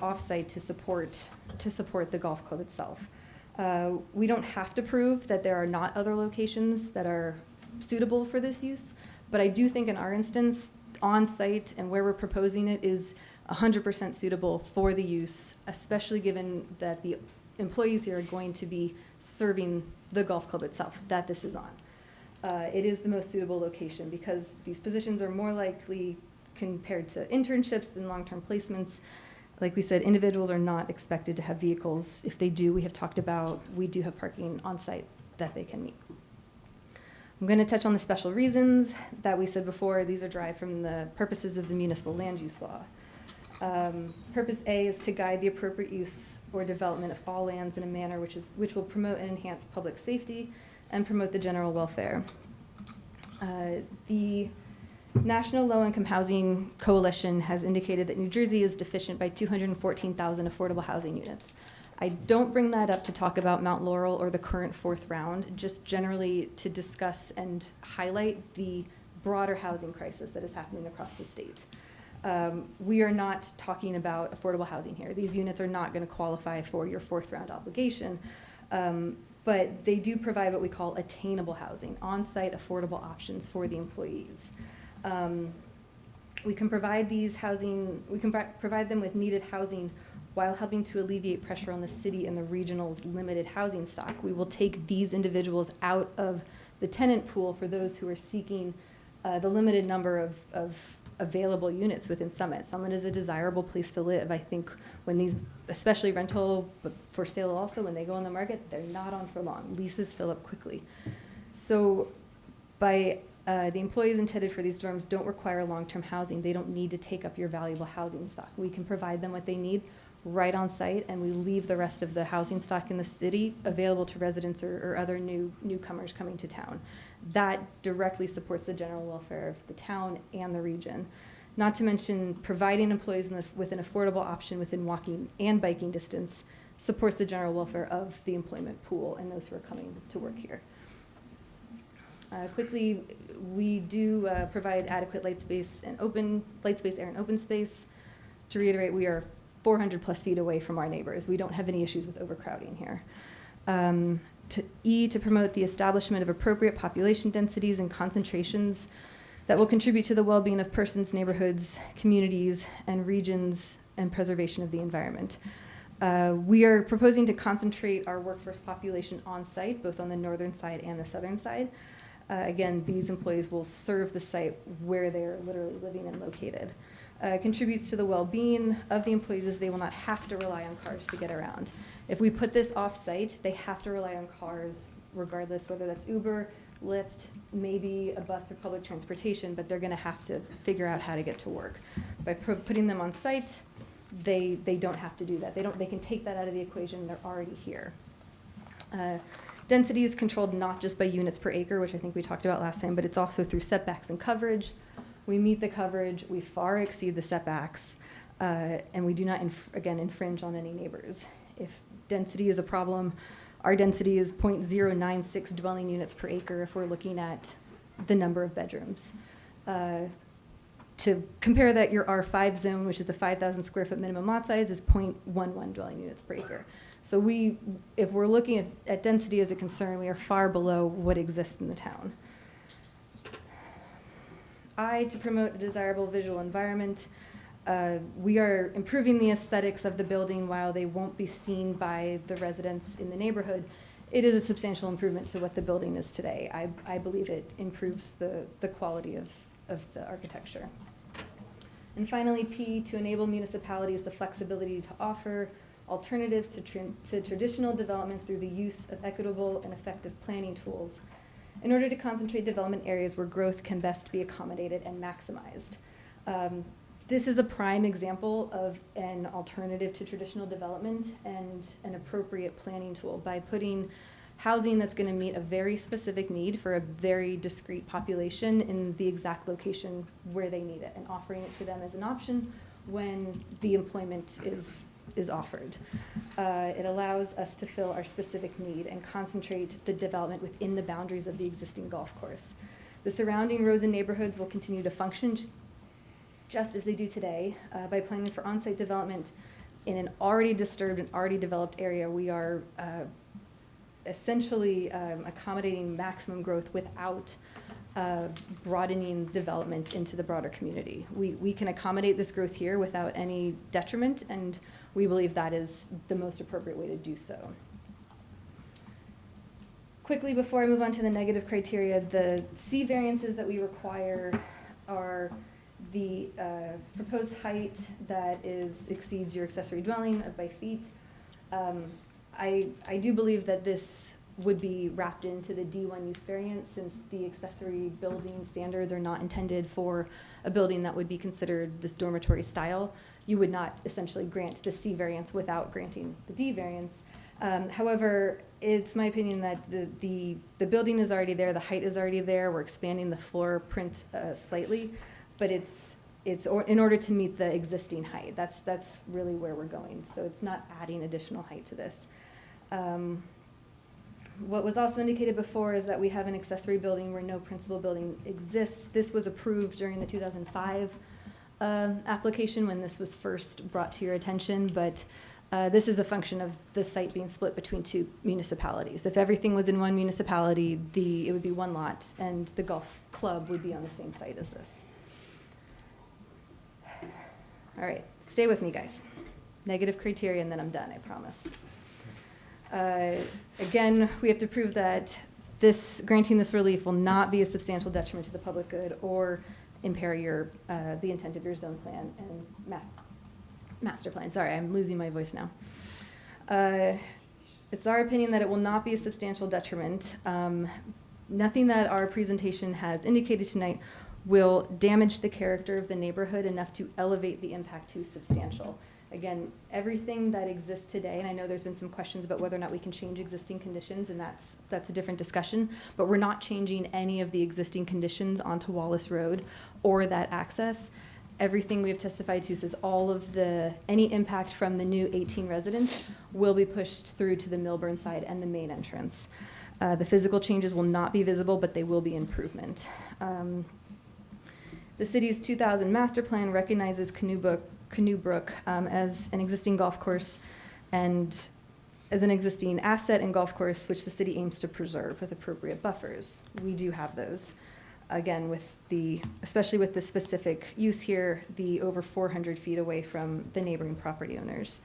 off-site to support the golf club itself. We don't have to prove that there are not other locations that are suitable for this use, but I do think in our instance, on-site and where we're proposing it is 100% suitable for the use, especially given that the employees here are going to be serving the golf club itself that this is on. It is the most suitable location because these positions are more likely compared to internships than long-term placements. Like we said, individuals are not expected to have vehicles. If they do, we have talked about, we do have parking on site that they can meet. I'm going to touch on the special reasons that we said before. These are derived from the purposes of the municipal land use law. Purpose A is to guide the appropriate use or development of all lands in a manner which will promote and enhance public safety and promote the general welfare. The National Low-Income Housing Coalition has indicated that New Jersey is deficient by 214,000 affordable housing units. I don't bring that up to talk about Mount Laurel or the current 4th round, just generally to discuss and highlight the broader housing crisis that is happening across the state. We are not talking about affordable housing here. These units are not going to qualify for your 4th round obligation, but they do provide what we call attainable housing, on-site affordable options for the employees. We can provide provide them with needed housing while helping to alleviate pressure on the city and the regional's limited housing stock. We will take these individuals out of the tenant pool for those who are seeking the limited number of available units within Summit. Summit is a desirable place to live. I think when these, especially rental, but for sale also, when they go on the market, they're not on for long. Leases fill up quickly. So by the employees intended for these dorms don't require long-term housing. They don't need to take up your valuable housing stock. We can provide them what they need right on site, and we leave the rest of the housing stock in the city available to residents or other newcomers coming to town. That directly supports the general welfare of the town and the region. Not to mention providing employees with an affordable option within walking and biking distance supports the general welfare of the employment pool and those who are coming to work here. Quickly, we do provide adequate light space, air, and open space. To reiterate, we are 400 plus feet away from our neighbors. We don't have any issues with overcrowding here. To promote the establishment of appropriate population densities and concentrations that will contribute to the well-being of persons, neighborhoods, communities, and regions, and preservation of the environment. We are proposing to concentrate our workforce population on site, both on the northern side and the southern side. Again, these employees will serve the site where they're literally living and located. Contributes to the well-being of the employees as they will not have to rely on cars to get around. If we put this off-site, they have to rely on cars regardless, whether that's Uber, Lyft, maybe a bus or public transportation, but they're gonna have to figure out how to get to work. By putting them on site, they don't have to do that. They can take that out of the equation, they're already here. Density is controlled not just by units per acre, which I think we talked about last time, but it's also through setbacks and coverage. We meet the coverage, we far exceed the setbacks, and we do not, again, infringe on any neighbors. If density is a problem, our density is 0.096 dwelling units per acre if we're looking at the number of bedrooms. To compare that, your R5 zone, which is a 5,000 square foot minimum lot size, is 0.11 dwelling units per acre. So if we're looking at density as a concern, we are far below what exists in the town. To promote a desirable visual environment, we are improving the aesthetics of the building while they won't be seen by the residents in the neighborhood. It is a substantial improvement to what the building is today. I believe it improves the quality of the architecture. And finally, P, to enable municipalities the flexibility to offer alternatives to traditional development through the use of equitable and effective planning tools in order to concentrate development areas where growth can best be accommodated and maximized. This is a prime example of an alternative to traditional development and an appropriate planning tool by putting housing that's going to meet a very specific need for a very discrete population in the exact location where they need it and offering it to them as an option when the employment is offered. It allows us to fill our specific need and concentrate the development within the boundaries of the existing golf course. The surrounding rows and neighborhoods will continue to function just as they do today. By planning for on-site development in an already disturbed and already developed area, we are essentially accommodating maximum growth without broadening development into the broader community. We can accommodate this growth here without any detriment, and we believe that is the most appropriate way to do so. Quickly, before I move on to the negative criteria, the C variances that we require are the proposed height that exceeds your accessory dwelling by feet. I do believe that this would be wrapped into the D1 use variance since the accessory building standards are not intended for a building that would be considered this dormitory style. You would not essentially grant the C variance without granting the D variance. However, it's my opinion that the building is already there, the height is already there, we're expanding the floor print slightly, but it's in order to meet the existing height. That's really where we're going. So it's not adding additional height to this. What was also indicated before is that we have an accessory building where no principal building exists. This was approved during the 2005 application when this was first brought to your attention, but this is a function of the site being split between two municipalities. If everything was in one municipality, it would be one lot, and the golf club would be on the same site as this. All right, stay with me, guys. Negative criteria, and then I'm done, I promise. Again, we have to prove that granting this relief will not be a substantial detriment to the public good or impair the intent of your zone plan and master plan. Sorry, I'm losing my voice now. It's our opinion that it will not be a substantial detriment. Nothing that our presentation has indicated tonight will damage the character of the neighborhood enough to elevate the impact to substantial. Again, everything that exists today, and I know there's been some questions about whether or not we can change existing conditions, and that's a different discussion, but we're not changing any of the existing conditions onto Wallace Road or that access. Everything we have testified to says any impact from the new 18 residents will be pushed through to the Milburn side and the main entrance. The physical changes will not be visible, but they will be improvement. The city's 2000 master plan recognizes Canoe Brook as an existing golf course and as an existing asset and golf course, which the city aims to preserve with appropriate buffers. We do have those. again, especially with the specific use here, the over 400 feet away from the neighboring property owners.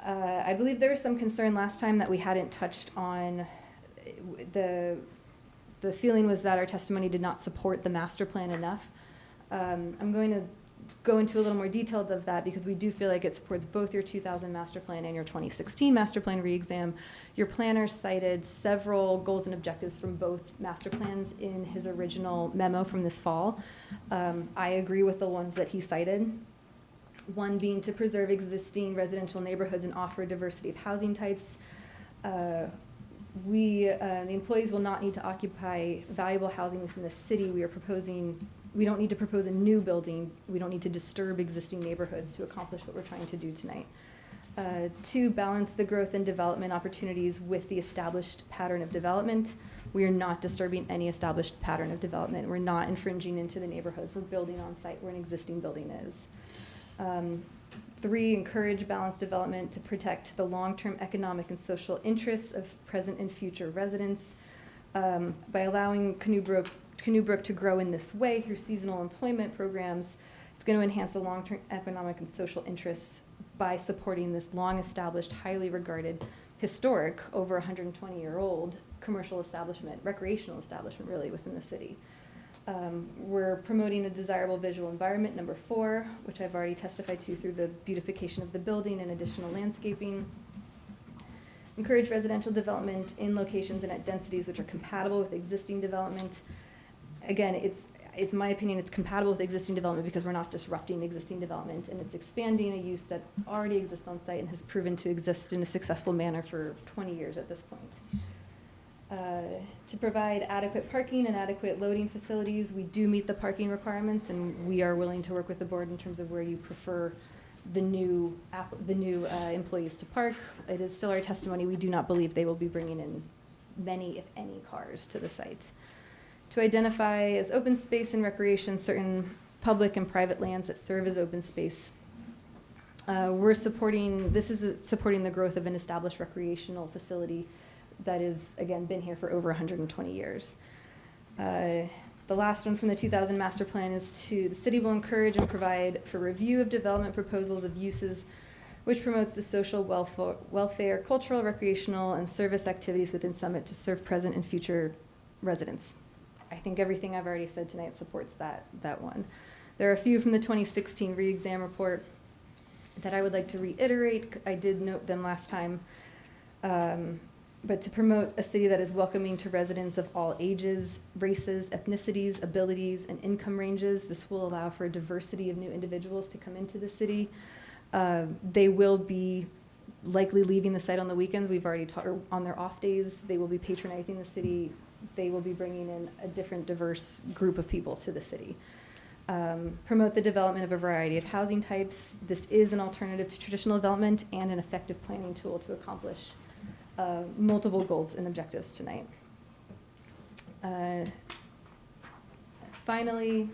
I believe there was some concern last time that we hadn't touched on. The feeling was that our testimony did not support the master plan enough. I'm going to go into a little more detail of that because we do feel like it supports both your 2000 master plan and your 2016 master plan re-exam. Your planner cited several goals and objectives from both master plans in his original memo from this fall. I agree with the ones that he cited. One being to preserve existing residential neighborhoods and offer a diversity of housing types. The employees will not need to occupy valuable housing within the city. We don't need to propose a new building. We don't need to disturb existing neighborhoods to accomplish what we're trying to do tonight. To balance the growth and development opportunities with the established pattern of development. We are not disturbing any established pattern of development. We're not infringing into the neighborhoods. We're building on site where an existing building is. 3, encourage balanced development to protect the long-term economic and social interests of present and future residents. By allowing Canoe Brook to grow in this way through seasonal employment programs, it's going to enhance the long-term economic and social interests by supporting this long-established, highly regarded, historic, over 120-year-old commercial establishment, recreational establishment, really, within the city. We're promoting a desirable visual environment, number 4, which I've already testified to through the beautification of the building and additional landscaping. Encourage residential development in locations and at densities which are compatible with existing development. Again, it's my opinion, it's compatible with existing development because we're not disrupting existing development, and it's expanding a use that already exists on site and has proven to exist in a successful manner for 20 years at this point. To provide adequate parking and adequate loading facilities, we do meet the parking requirements, and we are willing to work with the board in terms of where you prefer the new employees to park. It is still our testimony. We do not believe they will be bringing in many, if any, cars to the site. To identify as open space and recreation certain public and private lands that serve as open space. Supporting the growth of an established recreational facility that is, again, been here for over 120 years. The last one from the 2000 master plan is the city will encourage and provide for review of development proposals of uses which promotes the social welfare, cultural, recreational, and service activities within Summit to serve present and future residents. I think everything I've already said tonight supports that one. There are a few from the 2016 re-exam report that I would like to reiterate. I did note them last time. But to promote a city that is welcoming to residents of all ages, races, ethnicities, abilities, and income ranges. This will allow for a diversity of new individuals to come into the city. They will be likely leaving the site on the weekends. We've already talked, on their off days, they will be patronizing the city. They will be bringing in a different, diverse group of people to the city. Promote the development of a variety of housing types. This is an alternative to traditional development and an effective planning tool to accomplish multiple goals and objectives tonight. Finally,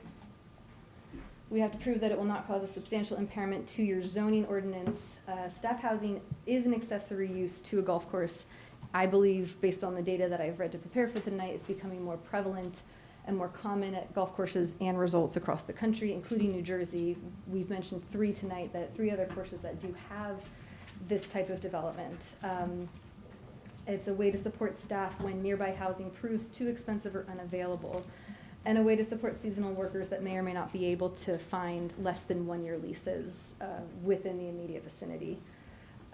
we have to prove that it will not cause a substantial impairment to your zoning ordinance. Staff housing is an accessory use to a golf course. I believe, based on the data that I've read to prepare for the night, it's becoming more prevalent and more common at golf courses and resorts across the country, including New Jersey. We've mentioned 3 tonight, 3 other courses that do have this type of development. It's a way to support staff when nearby housing proves too expensive or unavailable, and a way to support seasonal workers that may or may not be able to find less than 1-year leases within the immediate vicinity.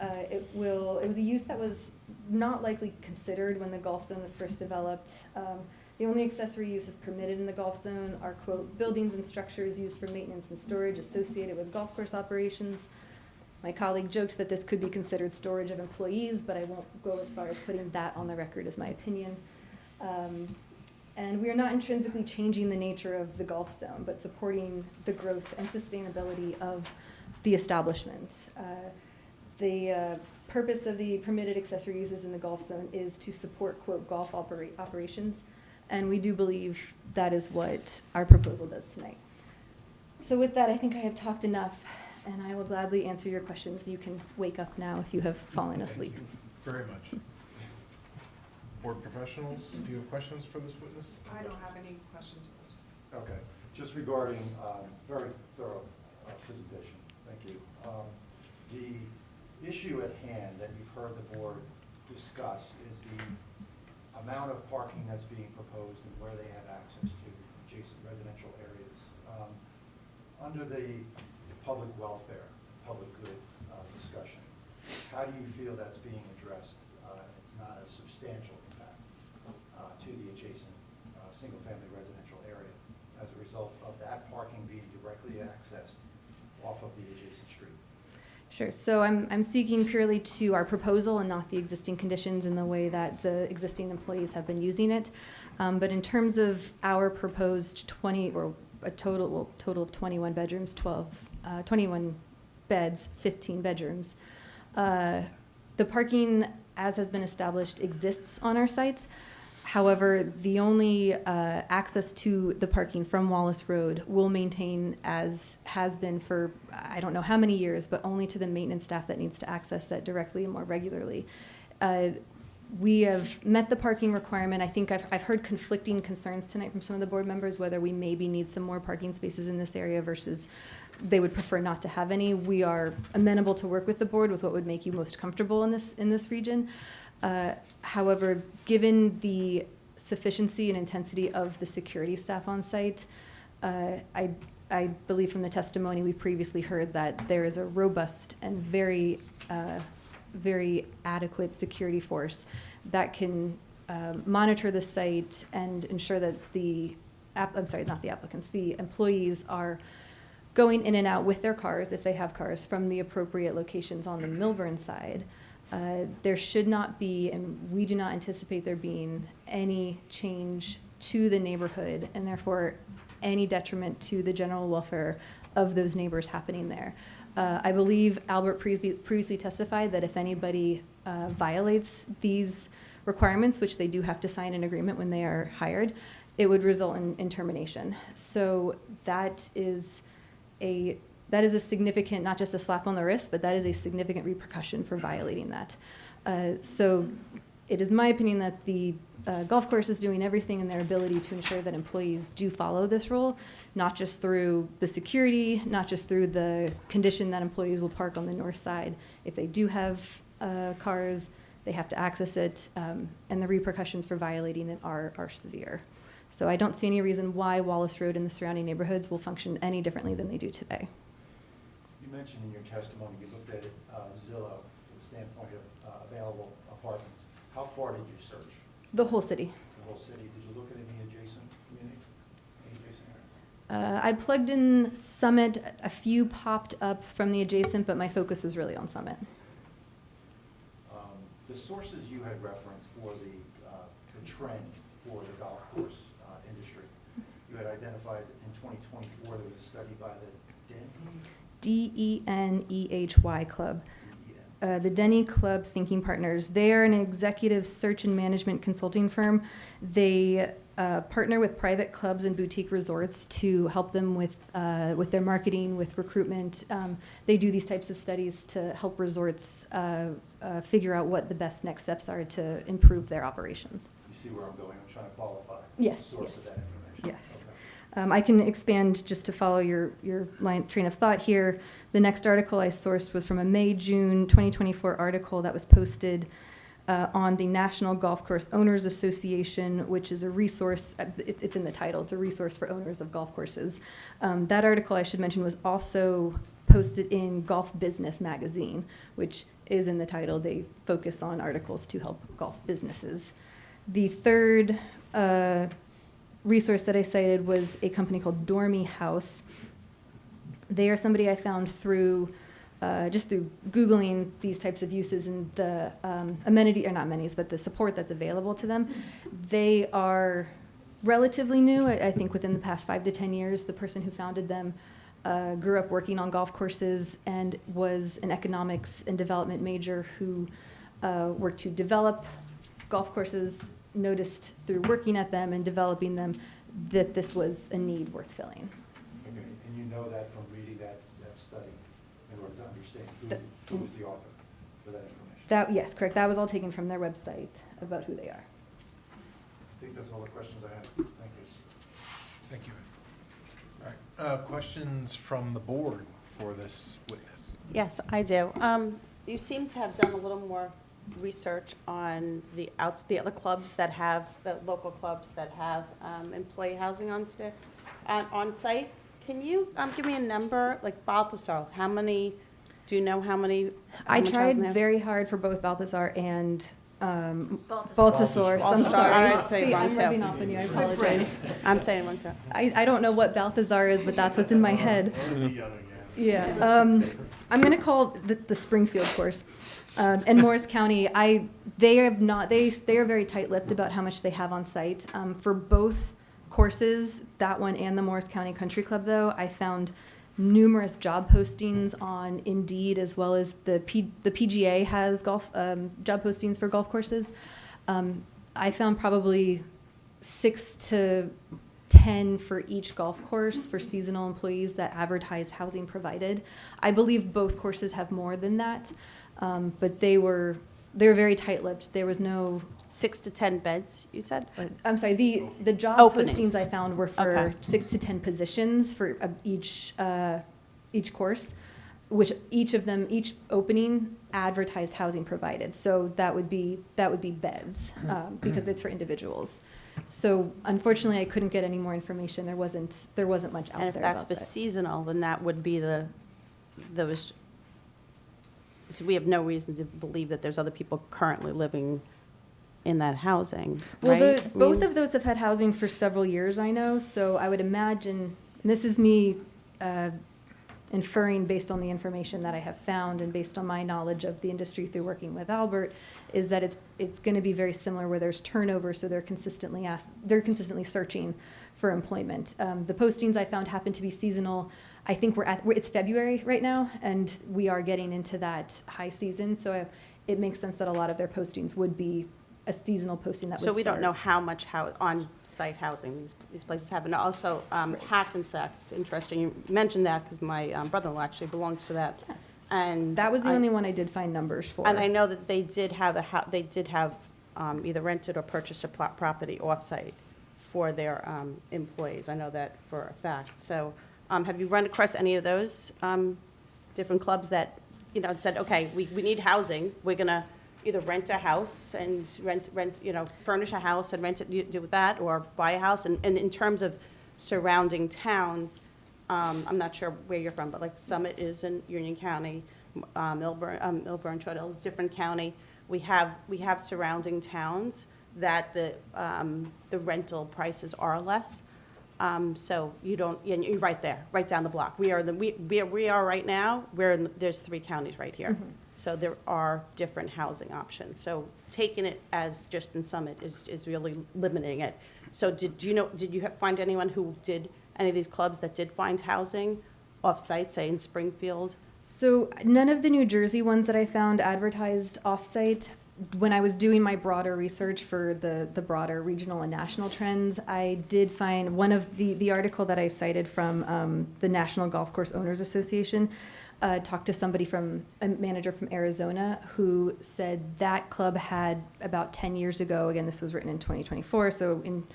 It was a use that was not likely considered when the golf zone was first developed. The only accessory uses permitted in the golf zone are, quote, buildings and structures used for maintenance and storage associated with golf course operations. My colleague joked that this could be considered storage of employees, but I won't go as far as putting that on the record as my opinion. And we are not intrinsically changing the nature of the golf zone, but supporting the growth and sustainability of the establishment. The purpose of the permitted accessory uses in the golf zone is to support, quote, golf operations, and we do believe that is what our proposal does tonight. So with that, I think I have talked enough, and I will gladly answer your questions. You can wake up now if you have fallen asleep. Thank you very much. Board professionals, do you have questions for this witness? I don't have any questions for this witness. Okay, just regarding, very thorough presentation, thank you. The issue at hand that you've heard the board discuss is the amount of parking that's being proposed and where they have access to adjacent residential areas. Under the public welfare, public good discussion, how do you feel that's being addressed? It's not a substantial impact to the adjacent single-family residential area as a result of that parking being directly accessed off of the adjacent street. Sure. So I'm speaking purely to our proposal and not the existing conditions in the way that the existing employees have been using it. But in terms of our proposed 20, or a total of 21 bedrooms, 21 beds, 15 bedrooms, the parking, as has been established, exists on our site. However, the only access to the parking from Wallace Road will maintain as has been for I don't know how many years, but only to the maintenance staff that needs to access that directly and more regularly. We have met the parking requirement. I think I've heard conflicting concerns tonight from some of the board members whether we maybe need some more parking spaces in this area versus they would prefer not to have any. We are amenable to work with the board with what would make you most comfortable in this region. However, given the sufficiency and intensity of the security staff on site, I believe from the testimony we previously heard that there is a robust and very adequate security force that can monitor the site and ensure that the employees are going in and out with their cars, if they have cars, from the appropriate locations on the Milburn side. There should not be, and we do not anticipate there being any change to the neighborhood and therefore any detriment to the general welfare of those neighbors happening there. I believe Albert previously testified that if anybody violates these requirements, which they do have to sign an agreement when they are hired, it would result in termination. So that is a significant, not just a slap on the wrist, but that is a significant repercussion for violating that. So it is my opinion that the golf course is doing everything in their ability to ensure that employees do follow this rule, not just through the security, not just through the condition that employees will park on the north side. If they do have cars, they have to access it, and the repercussions for violating it are severe. So I don't see any reason why Wallace Road and the surrounding neighborhoods will function any differently than they do today. You mentioned in your testimony you looked at Zillow from the standpoint of available apartments. How far did you search? The whole city. The whole city. Did you look at any adjacent communities, any adjacent areas? I plugged in Summit. A few popped up from the adjacent, but my focus was really on Summit. The sources you had referenced for the trend for the golf course industry, you had identified in 2024 there was a study by the DENEHY Club. The Denny Club Thinking Partners. They are an executive search and management consulting firm. They partner with private clubs and boutique resorts to help them with their marketing, with recruitment. They do these types of studies to help resorts figure out what the best next steps are to improve their operations. You see where I'm going? I'm trying to qualify Yes, the source yes. of that information. Yes. Okay. I can expand just to follow your train of thought here. The next article I sourced was from a May-June 2024 article that was posted on the National Golf Course Owners Association, which is a resource, it's in the title, it's a resource for owners of golf courses. That article, I should mention, was also posted in Golf Business Magazine, which is in the title. They focus on articles to help golf businesses. The third resource that I cited was a company called Dormy House. They are somebody I found through just through Googling these types of uses and the amenity, or not amenities, but the support that's available to them. They are relatively new. I think within the past 5 to 10 years, the person who founded them grew up working on golf courses and was an economics and development major who worked to develop golf courses, noticed through working at them and developing them that this was a need worth filling. Okay. And you know that from reading that study in order to understand who was the author for that information? Yes, correct. That was all taken from their website about who they are. think that's all the questions I have. Thank you. Thank you. All right, questions from the board for this witness? Yes, I do. You seem to have done a little more research on the other clubs that have, the local clubs that have employee housing on site. Can you give me a number, like Balthasar, how many, do you know how many? I much tried housing they have? very hard for both Balthasar and Balthasar. Baltasaurus. I'm Balthasar. sorry. I'd say See, one, I'm too. rubbing off on you. I apologize. I'm saying one too. I don't know what Balthasar is, but that's what's in my head. Yeah. I'm going to call the Springfield course. And Morris County, they are very tight-lipped about how much they have on site. For both courses, that one and the Morris County Country Club, though, I found numerous job postings on Indeed, as well as the PGA has golf job postings for golf courses. I found probably 6 to 10 for each golf course for seasonal employees that advertised housing provided. I believe both courses have more than that, but they were very tight-lipped. There was no. 6 to 10 beds, you said? I'm sorry. The job Openings. postings I found were for Okay. 6 to 10 positions for each course, which each opening advertised housing provided. So that would be beds because it's for individuals. So unfortunately, I couldn't get any more information. There wasn't much out And if there that's about for that. seasonal, then that would be so we have no reason to believe that there's other people currently living in that housing, Well, right? both of those have had housing for several years, I know, so I would imagine, and this is me inferring based on the information that I have found and based on my knowledge of the industry through working with Albert, is that it's going to be very similar where there's turnover, so they're consistently searching for employment. The postings I found happen to be seasonal. I think it's February right now, and we are getting into that high season, so it makes sense that a lot of their postings would be a seasonal posting that would So we don't start. know how much on-site housing these places have. And also Hackensack, it's interesting, you mentioned that because my brother-in-law actually belongs to that. And That was the only one I did find numbers for. And I know that they did have either rented or purchased a property off-site for their employees. I know that for a fact. So have you run across any of those different clubs that, said, okay, we need housing, we're going to either rent a house and furnish a house and rent it, do that, or buy a house? And in terms of surrounding towns, I'm not sure where you're from, but like Summit is in Union County, Millburn, Short Hills, different county. We have surrounding towns that the rental prices are less. So you're right there, right down the block. We are right now, there's 3 counties right here. Mhm. So there are different housing options. So taking it as just in Summit is really limiting it. So did you find anyone who did, any of these clubs that did find housing off-site, say in Springfield? So none of the New Jersey ones that I found advertised off-site. When I was doing my broader research for the broader regional and national trends, I did find one of the article that I cited from the National Golf Course Owners Association, talked to a manager from Arizona who said that club had about 10 years ago, again, this was written in 2024, so in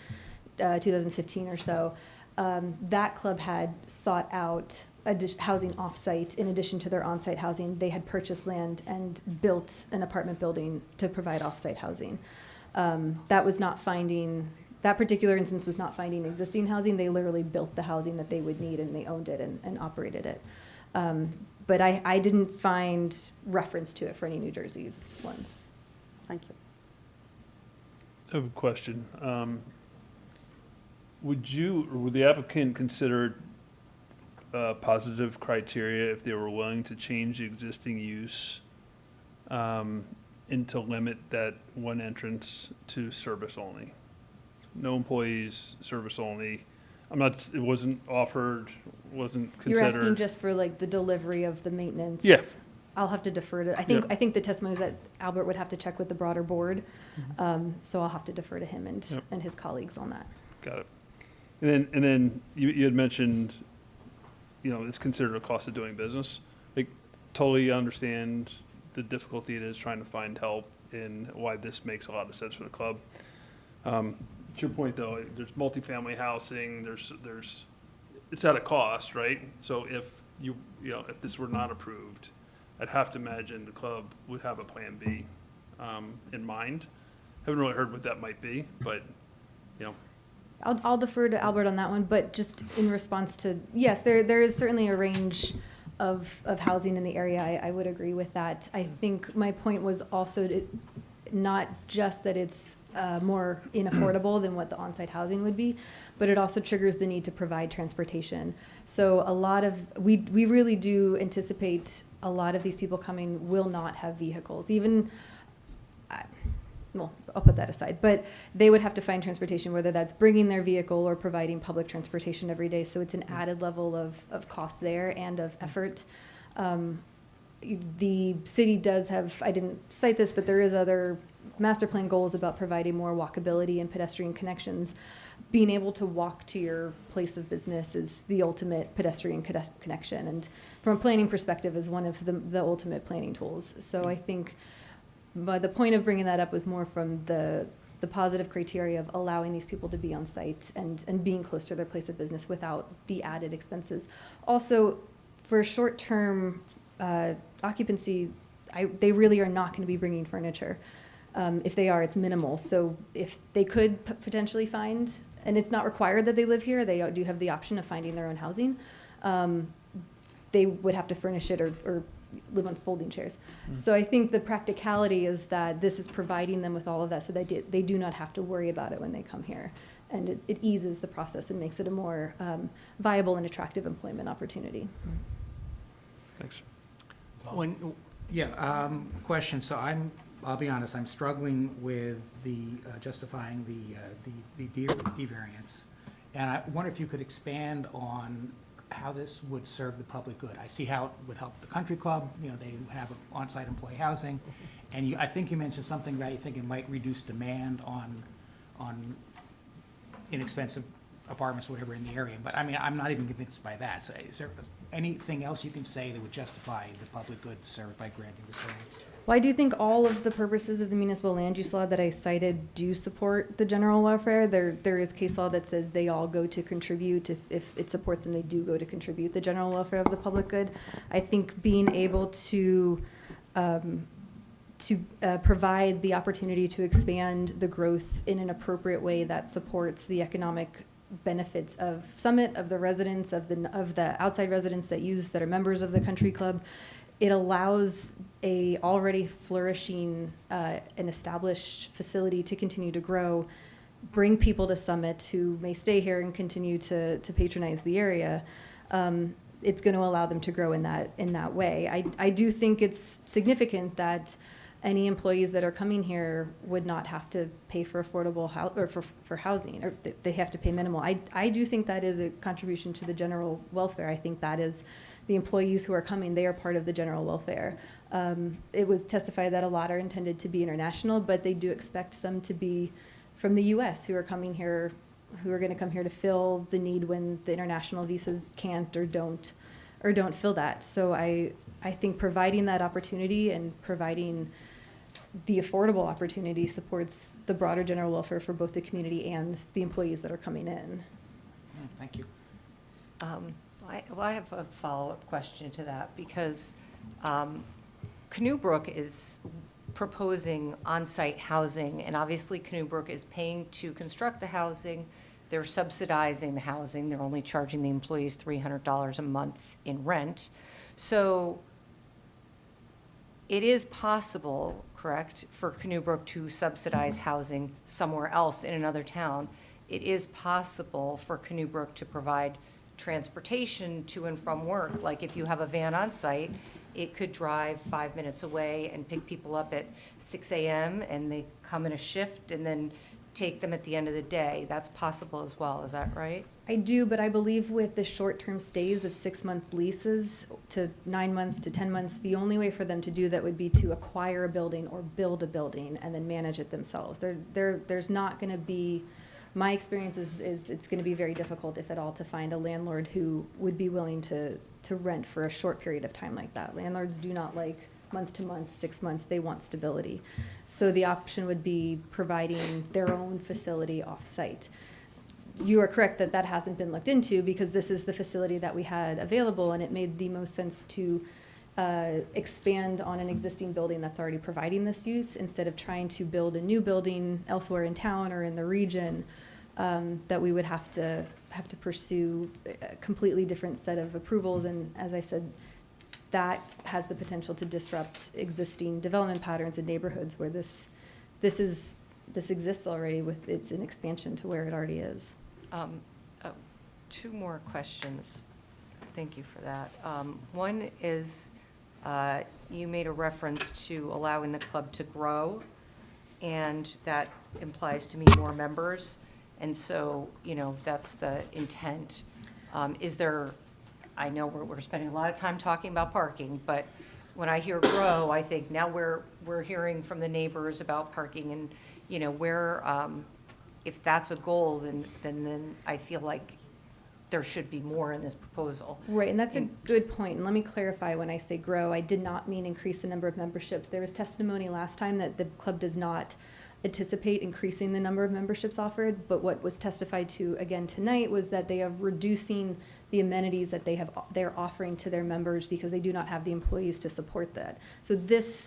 2015 or so, that club had sought out housing off-site in addition to their on-site housing. They had purchased land and built an apartment building to provide off-site housing. That particular instance was not finding existing housing. They literally built the housing that they would need, and they owned it and operated it. But I didn't find reference to it for any New Jersey's ones. Thank you. I have a question. Would the applicant consider positive criteria if they were willing to change the existing use and to limit that one entrance to service only? No employees, service only. It wasn't offered, wasn't considered. You're asking just for like the delivery of the maintenance? Yeah. I'll have to defer to, I Yep. think the testimony was that Albert would have to check with the broader board. So I'll have to defer to him Yep. and his colleagues on that. Got it. And then you had mentioned, it's considered a cost of doing business. Like, totally understand the difficulty it is trying to find help and why this makes a lot of sense for the club. To your point, though, there's multifamily housing, it's at a cost, right? So if if this were not approved, I'd have to imagine the club would have a plan B in mind. Haven't really heard what that might be, but, I'll defer to Albert on that one, but just in response to, yes, there is certainly a range of housing in the area. I would agree with that. I think my point was also not just that it's more inaffordable than what the on-site housing would be, but it also triggers the need to provide transportation. So we really do anticipate a lot of these people coming will not have vehicles. Well, I'll put that aside, but they would have to find transportation, whether that's bringing their vehicle or providing public transportation every day. So it's an added level of cost there and of effort. The city does have, I didn't cite this, but there is other master plan goals about providing more walkability and pedestrian connections. Being able to walk to your place of business is the ultimate pedestrian connection, and from a planning perspective is one of the ultimate planning tools. So I think the point of bringing that up was more from the positive criteria of allowing these people to be on site and being close to their place of business without the added expenses. Also, for short-term occupancy, they really are not going to be bringing furniture. If they are, it's minimal. So if they could potentially find, and it's not required that they live here, they do have the option of finding their own housing, they would have to furnish it or live on folding chairs. So I think the practicality is that this is providing them with all of that so they do not have to worry about it when they come here. And it eases the process and makes it a more viable and attractive employment opportunity. thanks. Question. So I'll be honest, I'm struggling with justifying the D variance. And I wonder if you could expand on how this would serve the public good. I see how it would help the country club, they have on-site employee housing. And I think you mentioned something about you think it might reduce demand on inexpensive apartments, whatever, in the area. But I mean, I'm not even convinced by that. So is there anything else you can say that would justify the public good served by granting this variance? Well, I do think all of the purposes of the municipal land use law that I cited do support the general welfare. There is case law that says they all go to contribute. If it supports them, they do go to contribute the general welfare of the public good. I think being able to provide the opportunity to expand the growth in an appropriate way that supports the economic benefits of Summit, of the residents, of the outside residents that are members of the country club. It allows a already flourishing and established facility to continue to grow, bring people to Summit who may stay here and continue to patronize the area. It's going to allow them to grow in that way. I do think it's significant that any employees that are coming here would not have to pay for affordable for housing, or they have to pay minimal. I do think that is a contribution to the general welfare. I think that is the employees who are coming, they are part of the general welfare. It was testified that a lot are intended to be international, but they do expect some to be from the U.S. who are coming here, who are going to come here to fill the need when the international visas can't or don't fill that. So I think providing that opportunity and providing the affordable opportunity supports the broader general welfare for both the community and the employees that are coming in. Thank you. I have a follow-up question to that because Canoe Brook is proposing on-site housing, and obviously Canoe Brook is paying to construct the housing. They're subsidizing the housing. They're only charging the employees $300 a month in rent. So it is possible, correct, for Canoe Brook to subsidize housing somewhere else in another town. It is possible for Canoe Brook to provide transportation to and from work. Like if you have a van on site, it could drive 5 minutes away and pick people up at 6 a.m. and they come in a shift and then take them at the end of the day. That's possible as well. Is that right? I do, but I believe with the short-term stays of 6-month leases to 9 months to 10 months, the only way for them to do that would be to acquire a building or build a building and then manage it themselves. There's not going to be, my experience is it's going to be very difficult, if at all, to find a landlord who would be willing to rent for a short period of time like that. Landlords do not like month to month, 6 months, they want stability. So the option would be providing their own facility off-site. You are correct that that hasn't been looked into because this is the facility that we had available, and it made the most sense to expand on an existing building that's already providing this use instead of trying to build a new building elsewhere in town or in the region that we would have to pursue a completely different set of approvals. And as I said, that has the potential to disrupt existing development patterns in neighborhoods where this exists already. It's an expansion to where it already is. Two more questions. Thank you for that. One is, you made a reference to allowing the club to grow, and that implies to me more members. And so, if that's the intent, is there, I know we're spending a lot of time talking about parking, but when I hear grow, I think now we're hearing from the neighbors about parking, and, where, if that's a goal, then I feel like there should be more in this proposal. Right, and that's a good point. And let me clarify, when I say grow, I did not mean increase the number of memberships. There was testimony last time that the club does not anticipate increasing the number of memberships offered, but what was testified to again tonight was that they are reducing the amenities that they're offering to their members because they do not have the employees to support that. So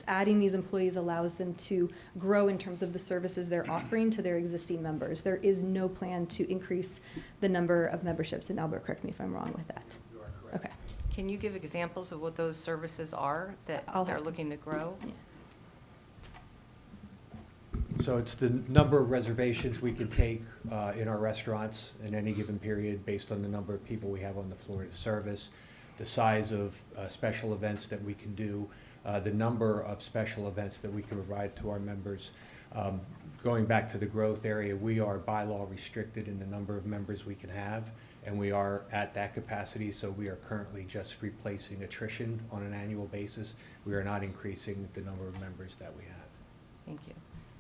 adding these employees allows them to grow in terms of the services they're offering to their existing members. There is no plan to increase the number of memberships, and Albert, correct me if I'm wrong with that. You are correct. Okay. Can you give examples of what those services are that I'll they're have to- looking to grow? Yeah. So it's the number of reservations we can take in our restaurants in any given period based on the number of people we have on the floor to service, the size of special events that we can do, the number of special events that we can provide to our members. Going back to the growth area, we are by law restricted in the number of members we can have, and we are at that capacity, so we are currently just replacing attrition on an annual basis. We are not increasing the number of members that we have. Thank you.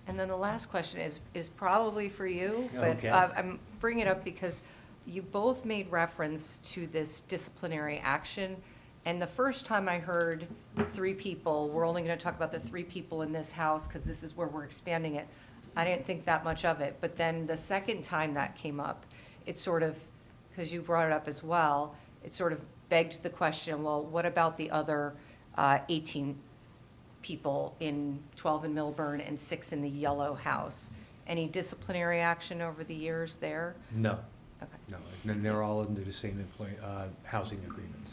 And then the last question is probably for you, but Okay. I'm bringing it up because you both made reference to this disciplinary action. And the first time I heard 3 people, we're only going to talk about the 3 people in this house because this is where we're expanding it, I didn't think that much of it. But then the second time that came up, it sort of, because you brought it up as well, it sort of begged the question, well, what about the other 18 people in 12 in Milburn and 6 in the yellow house? Any disciplinary action over the years there? No, Okay, no, and they're all under the same housing agreements.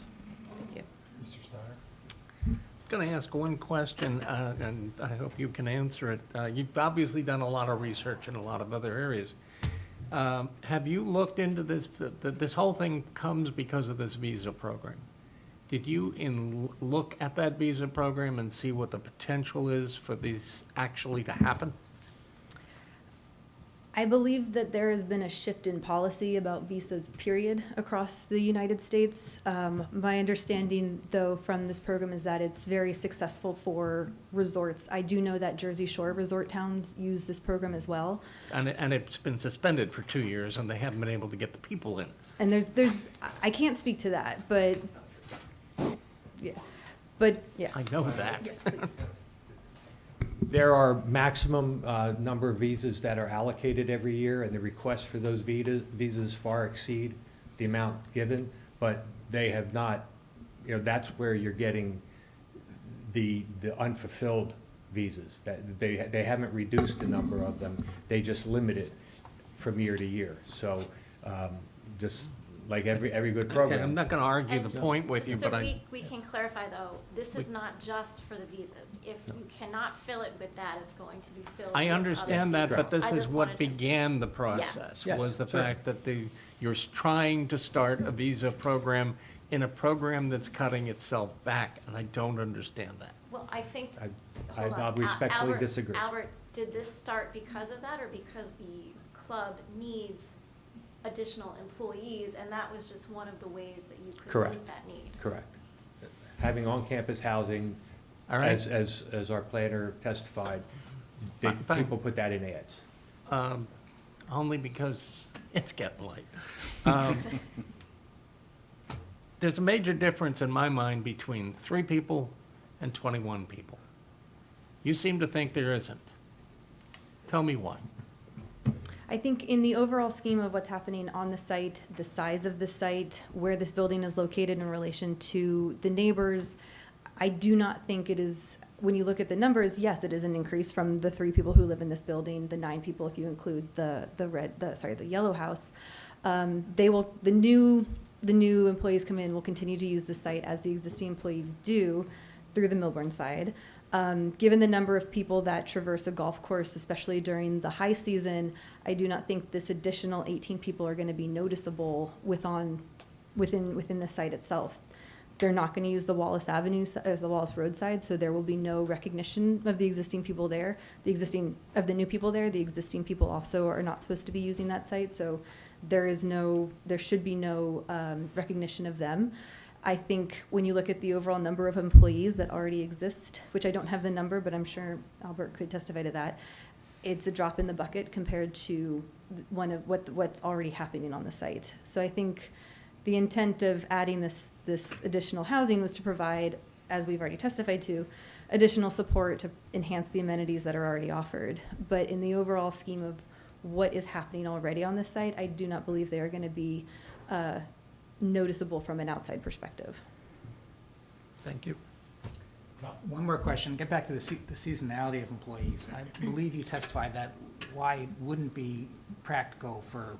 thank you. Mr. Steiner? Going to ask one question, and I hope you can answer it. You've obviously done a lot of research in a lot of other areas. Have you looked into this? This whole thing comes because of this visa program. Did you look at that visa program and see what the potential is for these actually to happen? I believe that there has been a shift in policy about visas, period, across the United States. My understanding, though, from this program is that it's very successful for resorts. I do know that Jersey Shore resort towns use this program as well. And it's been suspended for 2 years, and they haven't been able to get the people in. And I can't speak to that, but, yeah. But, yeah. I know that. Yes, please. There are maximum number of visas that are allocated every year, and the requests for those visas far exceed the amount given, but they have not, that's where you're getting the unfulfilled visas. That they haven't reduced the number of them, they just limit it from year to year. So just like every good program. Okay, I'm not going to argue And the point with you, so but I, we can clarify, though, this is not just for the visas. If you cannot fill it with that, it's going to be filled with I other understand that, but this I is just what wanted to- began the process, Yes, was the sure. fact that you're trying to start a visa program in a program that's cutting itself back, and I don't understand that. Well, I think, I hold on. respectfully Albert- disagree. Albert, did this start because of that, or because the club needs additional employees, and that was just one of the ways that you could Correct. meet that need? Correct. Having on-campus housing, All right. as our planner testified, Fine. people put that in ads. Only because it's getting late. There's a major difference in my mind between 3 people and 21 people. You seem to think there isn't. Tell me why. I think in the overall scheme of what's happening on the site, the size of the site, where this building is located in relation to the neighbors, I do not think it is, when you look at the numbers, yes, it is an increase from the 3 people who live in this building, the 9 people if you include the yellow house. The new employees come in will continue to use the site as the existing employees do through the Milburn side. Given the number of people that traverse a golf course, especially during the high season, I do not think this additional 18 people are going to be noticeable within the site itself. They're not going to use the Wallace Avenue as the Wallace Road side, so there will be no recognition of the existing people there. Of the new people there, the existing people also are not supposed to be using that site, so there should be no recognition of them. I think when you look at the overall number of employees that already exist, which I don't have the number, but I'm sure Albert could testify to that, it's a drop in the bucket compared to what's already happening on the site. So I think the intent of adding this additional housing was to provide, as we've already testified to, additional support to enhance the amenities that are already offered. But in the overall scheme of what is happening already on this site, I do not believe they are going to be noticeable from an outside perspective. Thank you. One more question, get back to the seasonality of employees. I believe you testified that why it wouldn't be practical for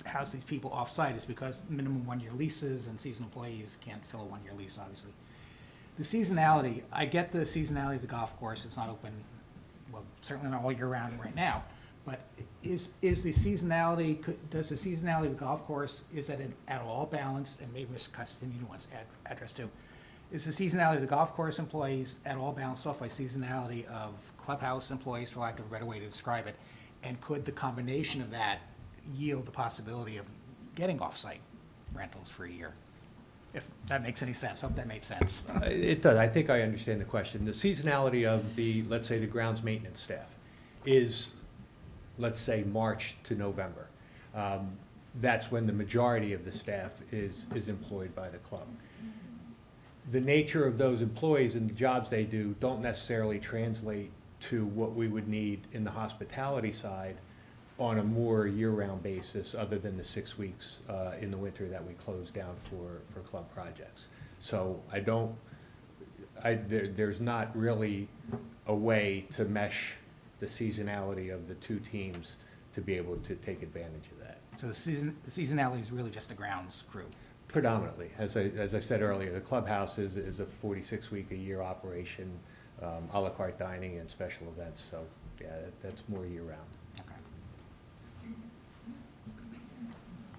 house these people off-site is because minimum 1-year leases and seasonal employees can't fill a 1-year lease, obviously. The seasonality, I get the seasonality of the golf course, it's not open, well, certainly not all year round right now, but is the seasonality, does the seasonality of the golf course, is it at all balanced, and maybe Ms. Costantino wants to address too, is the seasonality of the golf course employees at all balanced off by seasonality of clubhouse employees, for lack of a better way to describe it, and could the combination of that yield the possibility of getting off-site rentals for a year? If that makes any sense, hope that made sense. It does. I think I understand the question. The seasonality of the, let's say, the grounds maintenance staff is, let's say, March to November. That's when the majority of the staff is employed by the club. The nature of those employees and the jobs they do don't necessarily translate to what we would need in the hospitality side on a more year-round basis, other than the 6 weeks in the winter that we close down for club projects. So there's not really a way to mesh the seasonality of the 2 teams to be able to take advantage of that. So the seasonality is really just the grounds crew? Predominantly. As I said earlier, the clubhouse is a 46-week-a-year operation, a la carte dining and special events, so yeah, that's more year-round.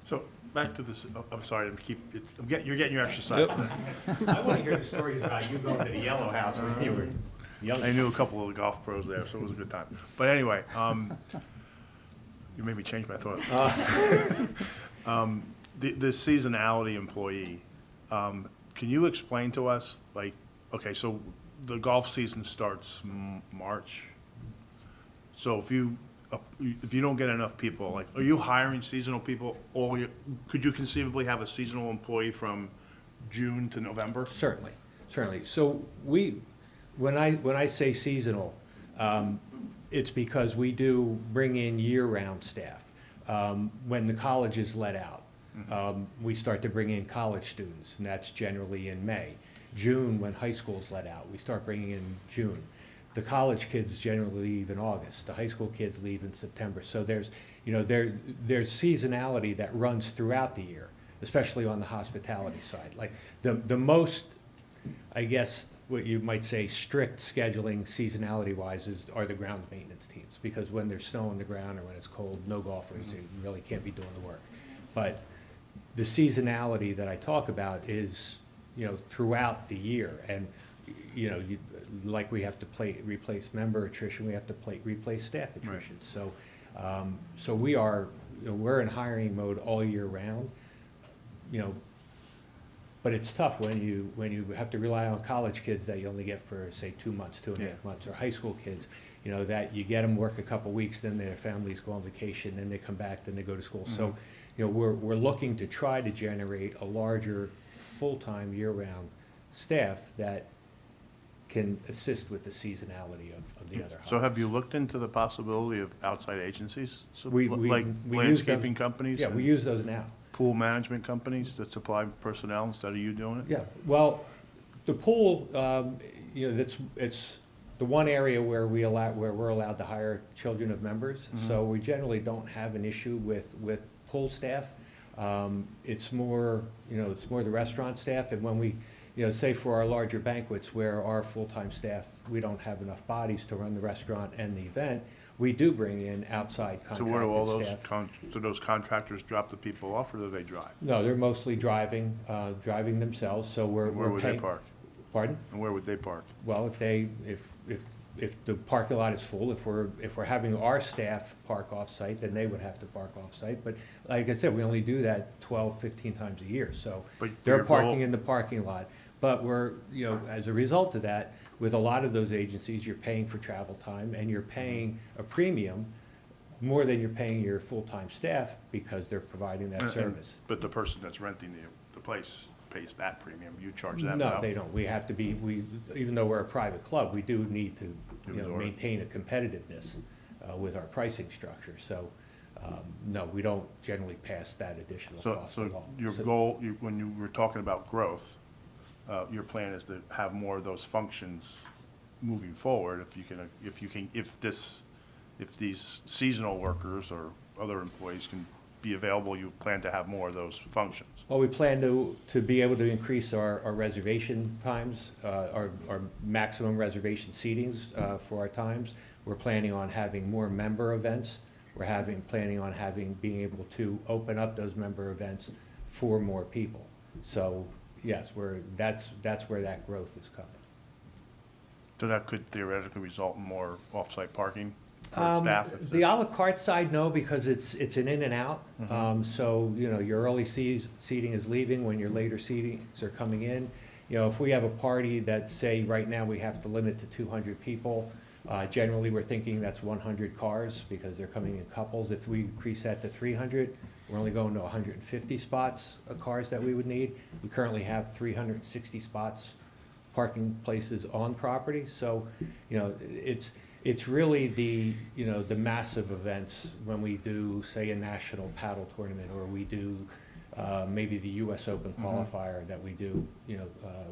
So, back to this, I'm sorry, you're getting your exercise today. I want to hear the stories about you going to the Yellow House when you were young. I knew a couple of the golf pros there, so it was a good time. But anyway, you made me change my thought. The seasonality employee, can you explain to us, like, okay, so the golf season starts March. So if you don't get enough people, like, are you hiring seasonal people all year? Could you conceivably have a seasonal employee from June to November? Certainly. So when I say seasonal, it's because we do bring in year-round staff. When the colleges let out, we start to bring in college students, and that's generally in May. June, when high schools let out, we start bringing in June. The college kids generally leave in August. The high school kids leave in September. So there's seasonality that runs throughout the year, especially on the hospitality side. Like the most, I guess, what you might say, strict scheduling seasonality-wise are the ground maintenance teams, because when there's snow on the ground or when it's cold, no golfers, they really can't be doing the work. But the seasonality that I talk about is, throughout the year, and like we have to replace member attrition, we have to replace staff attrition. Right. So we're in hiring mode all year round. But it's tough when you have to rely on college kids that you only get for, say, 2 months, 2.5 months, or high school kids, that you get them work a couple weeks, then their families go on vacation, then they come back, then they go to school. Mm-hmm. So, we're looking to try to generate a larger full-time year-round staff that can assist with the seasonality of the other hobbies. So have you looked into the possibility of outside agencies? So We like use those- landscaping companies? Yeah, we and use those now. Pool management companies that supply personnel instead of you doing it? Yeah, well, the pool, it's the one area where we're allowed to hire children of members. So we generally don't have an issue with pool staff. It's more, it's more the restaurant staff. And when we, say for our larger banquets where our full-time staff, we don't have enough bodies to run the restaurant and the event, we do bring in outside So where do all contracted those, staff. do those contractors drop the people off, or do they drive? No, they're mostly driving themselves, so we're Where would they paying- park? Pardon? And where would they park? Well, if the parking lot is full, if we're having our staff park off-site, then they would have to park off-site. But like I said, we only do that 12, 15 times a year, so But they're your goal- parking in the parking lot. But we're, as a result of that, with a lot of those agencies, you're paying for travel time and you're paying a premium more than you're paying your full-time staff because they're providing that service. But the person that's renting the place pays that premium, you charge them? No, they don't. We have to be, even though we're a private club, we do need to, Absorb. maintain a competitiveness with our pricing structure. So, no, we don't generally pass that additional So, cost so along. your So- goal, when you were talking about growth, your plan is to have more of those functions moving forward, if these seasonal workers or other employees can be available, you plan to have more of those functions. Well, we plan to be able to increase our reservation times, our maximum reservation seatings for our times. We're planning on having more member events. We're planning on being able to open up those member events for more people. So, yes, that's where that growth is coming. So that could theoretically result in more off-site parking for staff? if The à there's- la carte side, no, because it's an in and out. So, your early seating is leaving when your later seatings are coming in. If we have a party that, say, right now we have to limit to 200 people, generally we're thinking that's 100 cars because they're coming in couples. If we increase that to 300, we're only going to 150 spots of cars that we would need. We currently have 360 spots, parking places on property. So, it's really the massive events when we do, say, a national paddle tournament, or we do maybe the US Open qualifier that we do,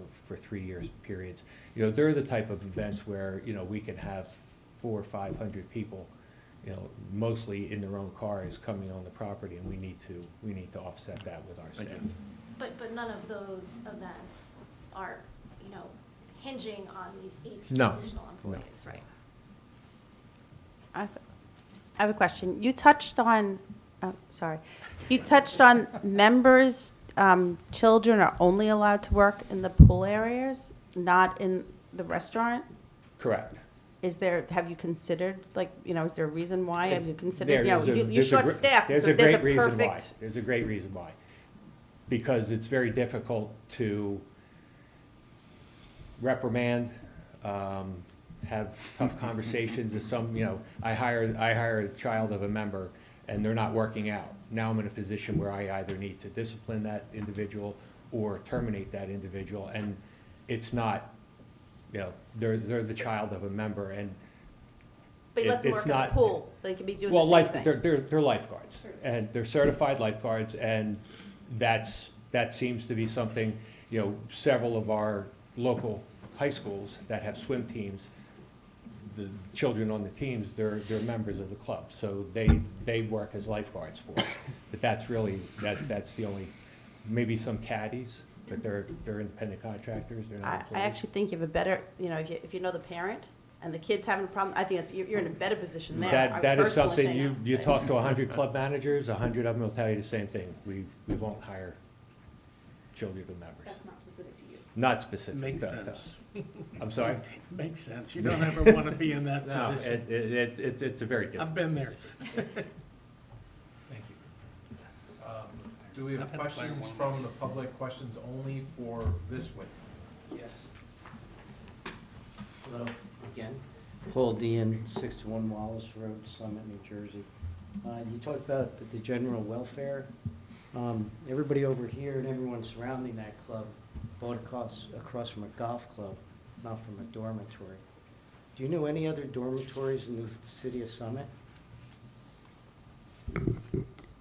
for 3 years periods. They're the type of events where, we can have 400 or 500 people, mostly in their own cars coming on the property, and we need to offset that with our staff. But none of those events are, hinging on these 18 No. additional employees, right? I have a question. You touched on, you touched on members, children are only allowed to work in the pool areas, not in the restaurant? Correct. Have you considered, is there a reason why? Have you considered, There's a- you're there's a short gr- staffed, There's a there's a great reason why. perfect. There's a great reason why. Because it's very difficult to reprimand, have tough conversations. If I hire a child of a member and they're not working out. Now I'm in a position where I either need to discipline that individual or terminate that individual. And it's not, they're the child of a member, and But you let them it's work at not- the pool, they could be doing well, the same thing. they're lifeguards, and they're certified lifeguards, and that seems to be something, several of our local high schools that have swim teams, the children on the teams, they're members of the club, so they work as lifeguards for us. But that's really, that's the only, maybe some caddies, but they're independent contractors, they're not I employees. actually think you have a better, if you know the parent and the kid's having a problem, I think you're in a better position there. I That is personally something, think. you talk to 100 club managers, 100 of them will tell you the same thing. We won't hire children of members. That's not specific to you. Not specific Makes to sense. us. I'm sorry? Makes sense. You don't ever want to be in that No, position. it's a very different. I've been there. Thank you. Do we have I've had to fire questions one. from the public, questions only for this witness? Yes. Hello, again. Paul Dean, 61 Wallace Road, Summit, New Jersey. You talked about the general welfare. Everybody over here and everyone surrounding that club bought across from a golf club not from a dormitory. Do you know any other dormitories in the city of Summit?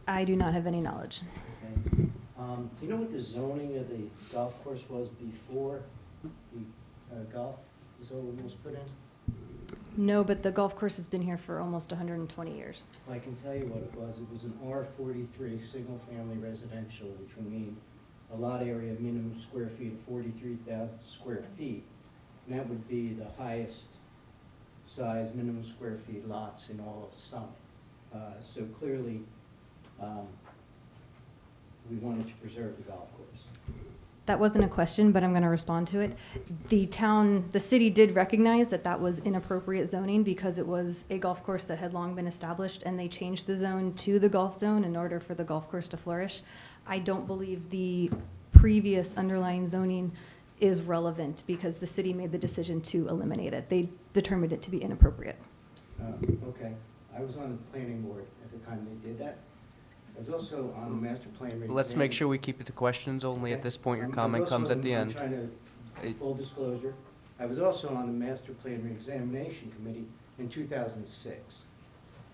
I do not have any knowledge. Okay. Do you know what the zoning of the golf course was before the golf zone was put in? No, but the golf course has been here for almost 120 years. I can tell you what it was. It was an R43, single-family residential, which would mean a lot area, minimum square feet of 43,000 square feet. And that would be the highest size minimum square feet lots in all of Summit. So clearly, we wanted to preserve the golf course. That wasn't a question, but I'm going to respond to it. The city did recognize that that was inappropriate zoning because it was a golf course that had long been established, and they changed the zone to the golf zone in order for the golf course to flourish. I don't believe the previous underlying zoning is relevant because the city made the decision to eliminate it. They determined it to be inappropriate. Okay. I was on the planning board at the time they did that. I was also on the master plan. Let's make sure we keep it to questions only at this point. Your comment comes at the end. I'm trying to, full disclosure, I was also on the master plan reexamination committee in 2006.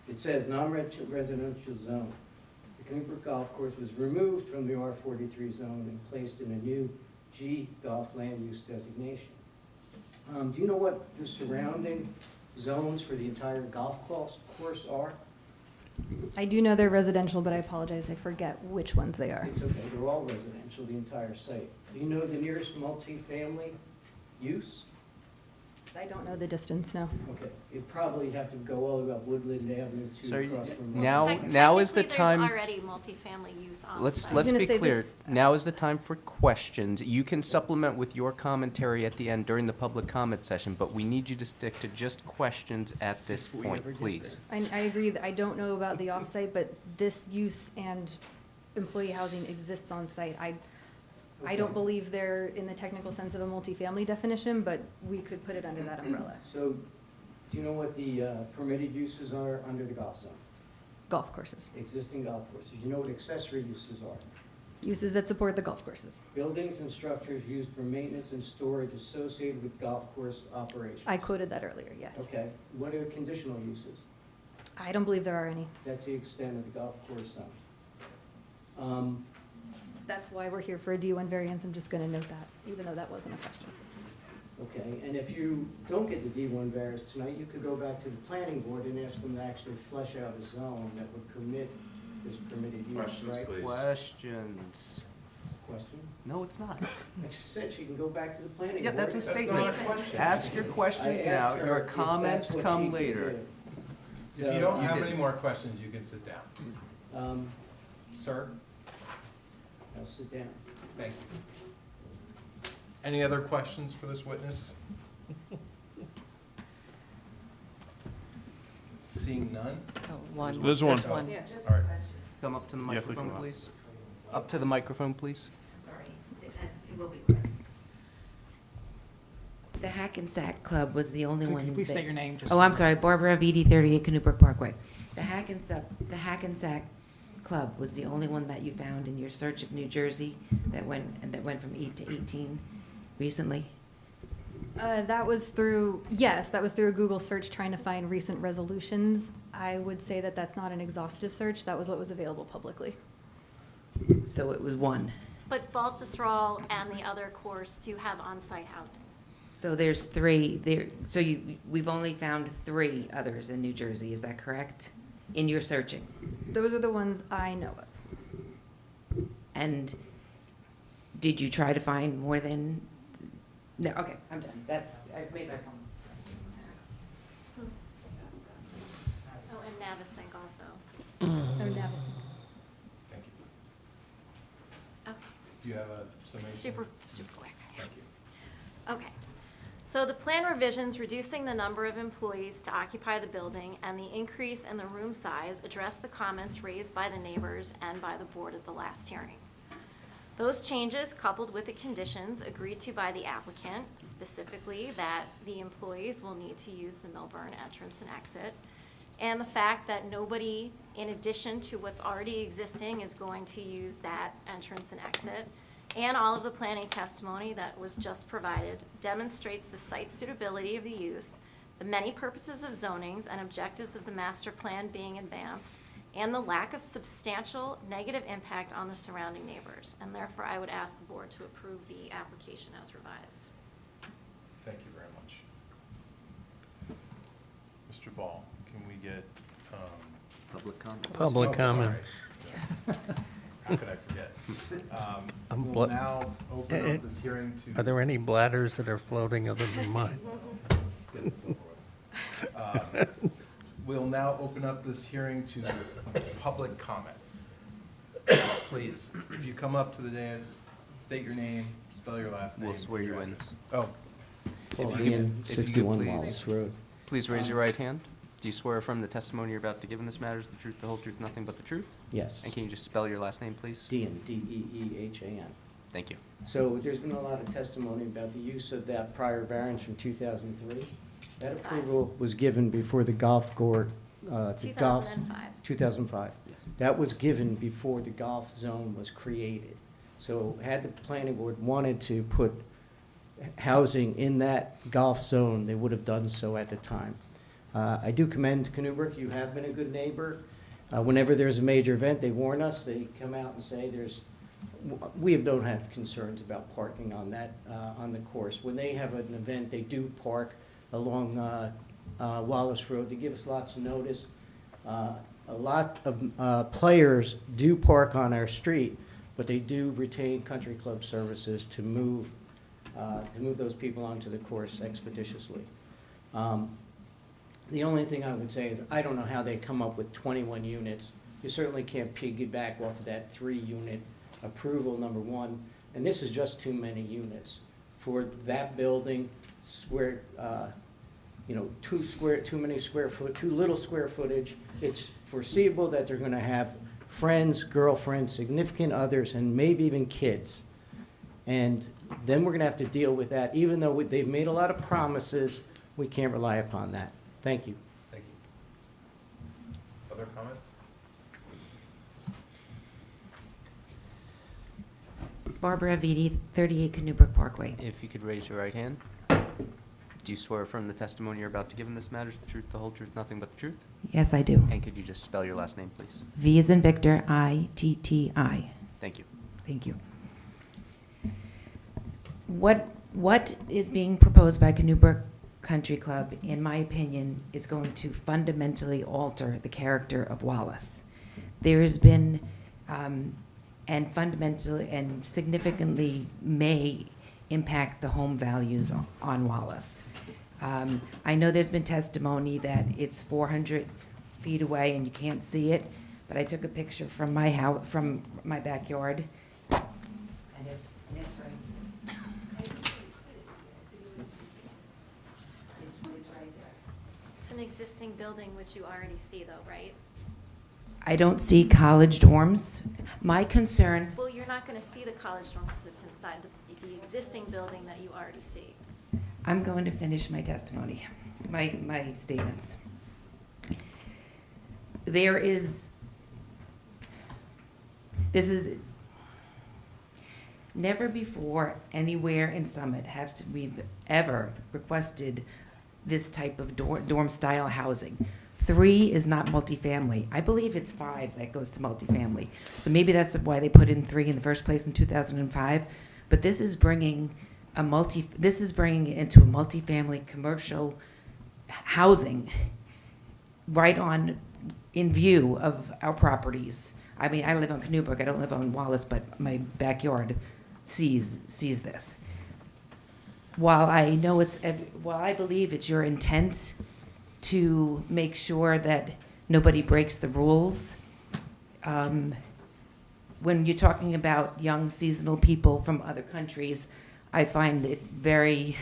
It says non-residential zone. The Kennebrook Golf Course was removed from the R43 zone and placed in a new G Golf Land Use designation. Do you know what the surrounding zones for the entire golf course are? I do know they're residential, but I apologize, I forget which ones they are. It's okay, they're all residential, the entire site. Do you know the nearest multifamily use? I don't know the distance, no. Okay, you'd probably have to go all the way up Woodland Avenue So to across from. now is the Technically, time. There's already multifamily use on Let's site. let's gonna be say clear. this- Now is the time for questions. You can supplement with your commentary at the end during the public comment session, but we need you to stick to just questions at this If we ever point, get please. I agree that I don't know about the offsite, but this use and employee housing exists on site. I don't believe they're in the technical sense of a multifamily definition, but we could put it under that umbrella. So, do you know what the permitted uses are under the golf zone? Golf courses, Existing golf courses. Do you know what accessory uses are? uses that support the golf courses. Buildings and structures used for maintenance and storage associated with golf course operations. I quoted that earlier, yes. Okay, what are conditional uses? I don't believe there are any. That's the extent of the golf course zone. That's why we're here for a D1 variance. I'm just going to note that, even though that wasn't a question. Okay, and if you don't get the D1 variance tonight, you could go back to the planning board and ask them to actually flesh out a zone that would permit this permitted use, right? Questions. Question? No, it's not. I just said she can go back to the planning board. Yeah, that's a That's statement. not a question. Ask your questions I now. asked her Your if that's comments what come she could later. do. If you So, don't You have did. any more questions, you can sit down. Sir, I'll sit down. thank you. Any other questions for this witness? Seeing none? One. There's one. There's one. All right. Come up to the Yeah, if we microphone, come up. please. Up to the microphone, please. Sorry, it will be quick. The Hackensack Club was the only Could one. you please that- state your name? just Oh, I'm for- sorry, Barbara VD 38 Canoe Parkway. The Hackensack Club was the only one that you found in your search of New Jersey that went from 8 to 18 recently? That was through a Google search trying to find recent resolutions. I would say that that's not an exhaustive search. That was what was available publicly. So it was one. But Baltusrol and the other course do have on-site housing. So there's three there. So we've only found 3 others in New Jersey. Is that correct? In your searching, Those are the ones I know of. and did you try to find more than? No. Okay, I'm done. I've made my point. Oh, and Navasink also. Oh, Navasink. Thank you. Okay. Do you have a summation? Super quick. Thank you. Okay. So the plan revisions reducing the number of employees to occupy the building and the increase in the room size address the comments raised by the neighbors and by the board at the last hearing. Those changes, coupled with the conditions agreed to by the applicant, specifically that the employees will need to use the Milburn entrance and exit, and the fact that nobody, in addition to what's already existing, is going to use that entrance and exit, and all of the planning testimony that was just provided demonstrates the site suitability of the use, the many purposes of zonings and objectives of the master plan being advanced, and the lack of substantial negative impact on the surrounding neighbors. And therefore, I would ask the board to approve the application as revised. Thank you very much. Mr. Ball, can we get, Public comment? Public oh, comment. sorry. How could I forget? I'm We'll bl- now open up this hearing to. Are there any bladders that are floating other than mine? Let's get this over with. We'll now open up this hearing to public comments. Please, if you come up to the dais, state your name, spell your last name. We'll swear you in. Oh, If you Ian, could- if you could 61 please- Wallace Road. Please raise your right hand. Do you swear affirm the testimony you're about to give in this matter is the truth, the whole truth, nothing but the truth? Yes. And can you just spell your last name, please? Deehan, D-E-E-H-A-N. Thank you. So there's been a lot of testimony about the use of that prior variance from 2003. That approval was given before the golf court, the golf. 2005. 2005. Yes. That was given before the golf zone was created. So had the planning board wanted to put housing in that golf zone, they would have done so at the time. I do commend Canubrick, you have been a good neighbor. Whenever there's a major event, they warn us, they come out and say we don't have concerns about parking on that, on the course. When they have an event, they do park along Wallace Road, they give us lots of notice. A lot of players do park on our street, but they do retain country club services to move those people onto the course expeditiously. The only thing I would say is, I don't know how they come up with 21 units. You certainly can't piggyback off of that 3-unit approval, number one, and this is just too many units. For that building, too little square footage. It's foreseeable that they're gonna have friends, girlfriends, significant others, and maybe even kids. And then we're gonna have to deal with that, even though they've made a lot of promises, we can't rely upon that. Thank you. thank you. Other comments? Barbara Aviti, 38 Canubrick Parkway. If you could raise your right hand. Do you swear affirm the testimony you're about to give in this matter is the truth, the whole truth, nothing but the truth? Yes, I do. And could you just spell your last name, please? V as in Victor, I-T-T-I. Thank you. Thank you. What is being proposed by Canubrick Country Club, in my opinion, is going to fundamentally alter the character of Wallace. There has been, and fundamentally and significantly may impact the home values on Wallace. I know there's been testimony that it's 400 feet away and you can't see it, but I took a picture from my house, from my backyard, and it's right. It's right there. It's an existing building, which you already see though, right? I don't see college dorms. My concern, Well, you're not gonna see the college dorm because it's inside the existing building that you already see. I'm going to finish my testimony, my statements. This is, never before anywhere in Summit we've ever requested this type of dorm-style housing. 3 is not multifamily. I believe it's 5 that goes to multifamily. So maybe that's why they put in 3 in the first place in 2005. But this is bringing it into a multifamily commercial housing right on in view of our properties. I mean, I live on Canubrick. I don't live on Wallace, but my backyard sees this. While I believe it's your intent to make sure that nobody breaks the rules, when you're talking about young seasonal people from other countries, I find it very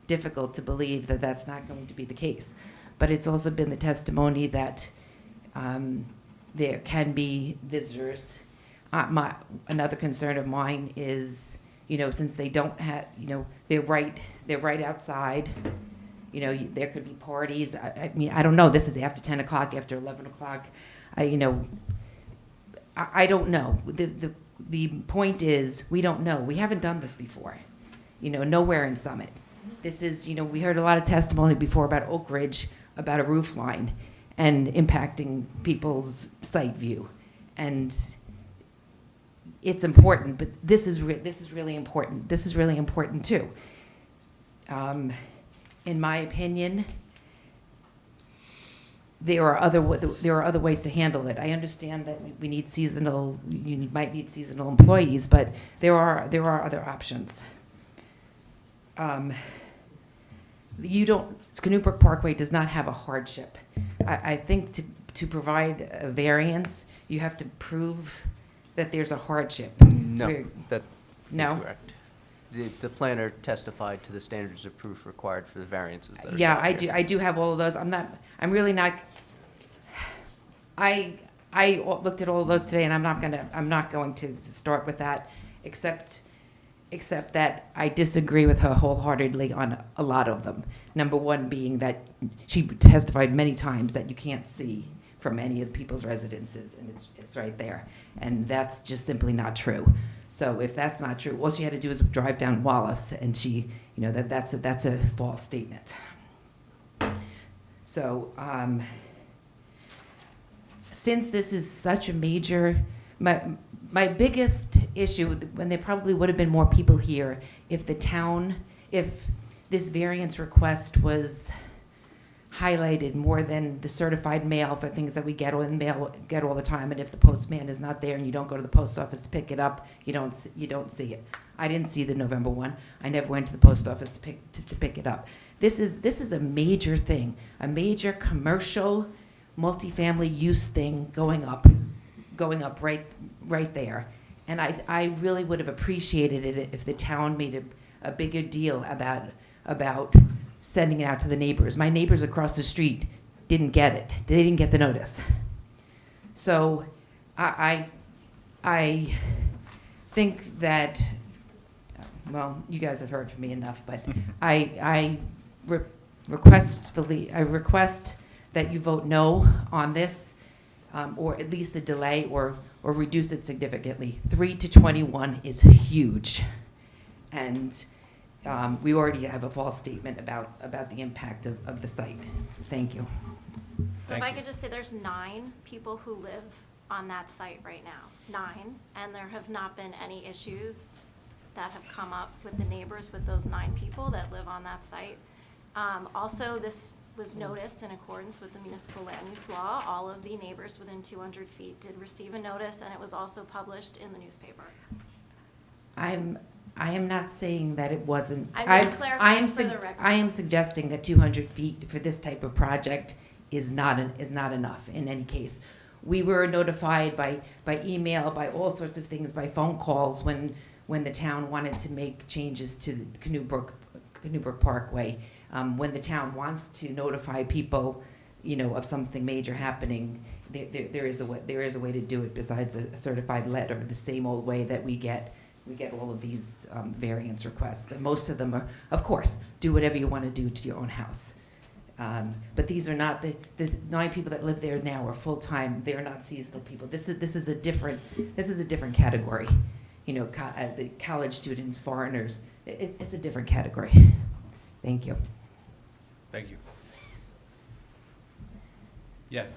difficult to believe that that's not going to be the case. But it's also been the testimony that there can be visitors. Another concern of mine is, since they don't have, they're right outside. There could be parties. I mean, I don't know. This is after 10 o'clock, after 11 o'clock. I don't know. the point is, we don't know. We haven't done this before, nowhere in Summit. This is, we heard a lot of testimony before about Oak Ridge, about a roof line and impacting people's sight view. And it's important, but this is really important. This is really important too. In my opinion, there are other ways to handle it. I understand that you might need seasonal employees, but there are other options. Canoe Brook Parkway does not have a hardship. I think to provide a variance, you have to prove that there's a hardship. No, that's No? incorrect. The planner testified to the standards of proof required for the variances that are Yeah, sought here. I do have all of those. I'm really not, I looked at all of those today, and I'm not going to start with that, except that I disagree with her wholeheartedly on a lot of them. Number one being that she testified many times that you can't see from any of the people's residences, and it's right there. And that's just simply not true. So if that's not true, all she had to do was drive down Wallace, and that's a false statement. So since this is such a major, my biggest issue, when there probably would have been more people here, if this variance request was highlighted more than the certified mail for things that we get all the time, and if the postman is not there and you don't go to the post office to pick it up, you don't see it. I didn't see the November one. I never went to the post office to pick it up. This is a major thing, a major commercial, multifamily use thing going up right there. And I really would have appreciated it if the town made a bigger deal about sending it out to the neighbors. My neighbors across the street didn't get it. They didn't get the notice. So I think that, well, you guys have heard from me enough, but I request that you vote no on this, or at least a delay or reduce it significantly. 3 to 21 is huge. And we already have a false statement about the impact of the site. Thank you. So if I could just say, there's 9 people who live on that site right now, 9, and there have not been any issues that have come up with the neighbors with those 9 people that live on that site. Also, this was noticed in accordance with the municipal land use law. All of the neighbors within 200 feet did receive a notice, and it was also published in the newspaper. I am not saying that it wasn't. I'm just clarifying for the record. I am suggesting that 200 feet for this type of project is not enough in any case. We were notified by email, by all sorts of things, by phone calls when the town wanted to make changes to the Canoe Brook Parkway. When the town wants to notify people, of something major happening, there is a way to do it besides a certified letter, the same old way that we get all of these variance requests. And most of them are, of course, do whatever you want to do to your own house. But these are not the 9 people that live there now are full-time. They are not seasonal people. This is a different category. The college students, foreigners. It's a different category. Thank you. Thank you. Yes.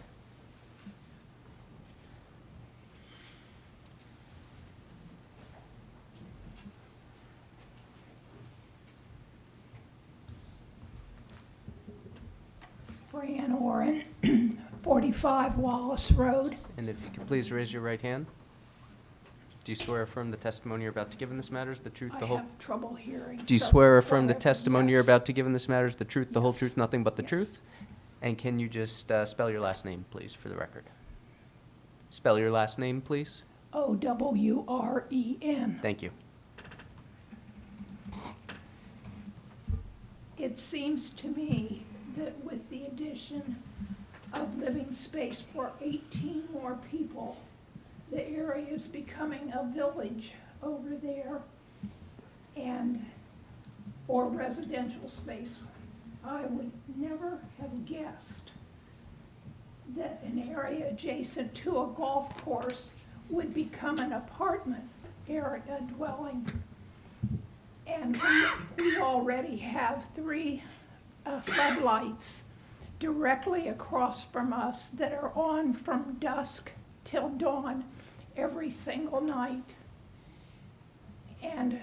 Brianna Warren, 45 Wallace Road. And if you could please raise your right hand. Do you swear or affirm the testimony you're about to give in this matter is the truth, the I whole? have trouble hearing. Do you so swear or affirm the whatever. testimony you're Yes. about to give in this matter is the truth, the whole Yes. truth, nothing but the Yes. truth? And can you just spell your last name, please, for the record? Spell your last name, please. Owren. Thank you. It seems to me that with the addition of living space for 18 more people, the area is becoming a village over there, and for residential space. I would never have guessed that an area adjacent to a golf course would become an apartment area dwelling. And we already have 3 floodlights directly across from us that are on from dusk till dawn every single night. And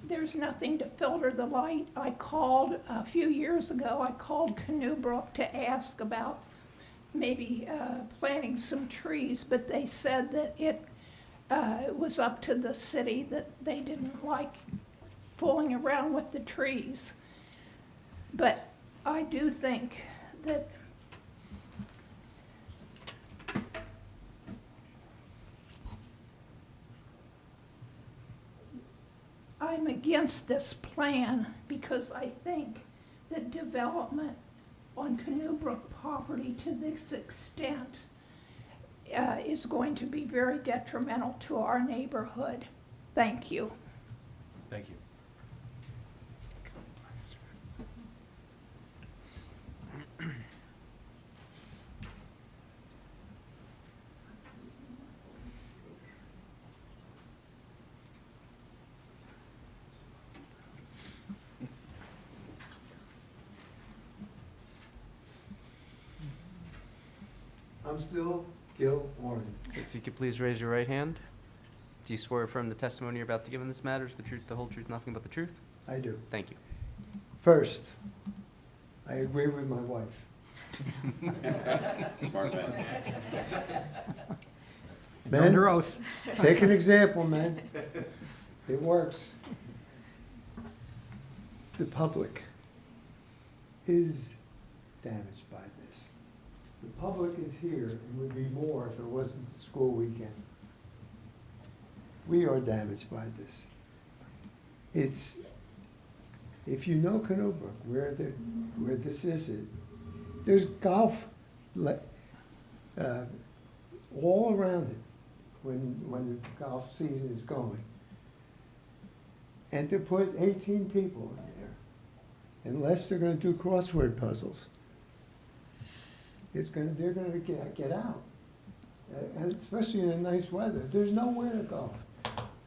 there's nothing to filter the light. I called a few years ago, I called Canoe Brook to ask about maybe planting some trees, but they said that it was up to the city, that they didn't like fooling around with the trees. But I do think that I'm against this plan because I think that development on Canoe Brook property to this extent is going to be very detrimental to our neighborhood. Thank you. Thank you. I'm still Gil Warren. If you could please raise your right hand. Do you swear affirm the testimony you're about to give in this matter is the truth, the whole truth, nothing but the truth? I do. Thank you. First, I agree with my wife. Smart man. Men, Under oath. take an example, man. It works. The public is damaged by this. The public is here and would be more if it wasn't the school weekend. We are damaged by this. It's, if you know Canoe Brook, where this is, there's golf all around it when the golf season is going. And to put 18 people in there, unless they're going to do crossword puzzles, they're going to get out. And especially in the nice weather, there's nowhere to go.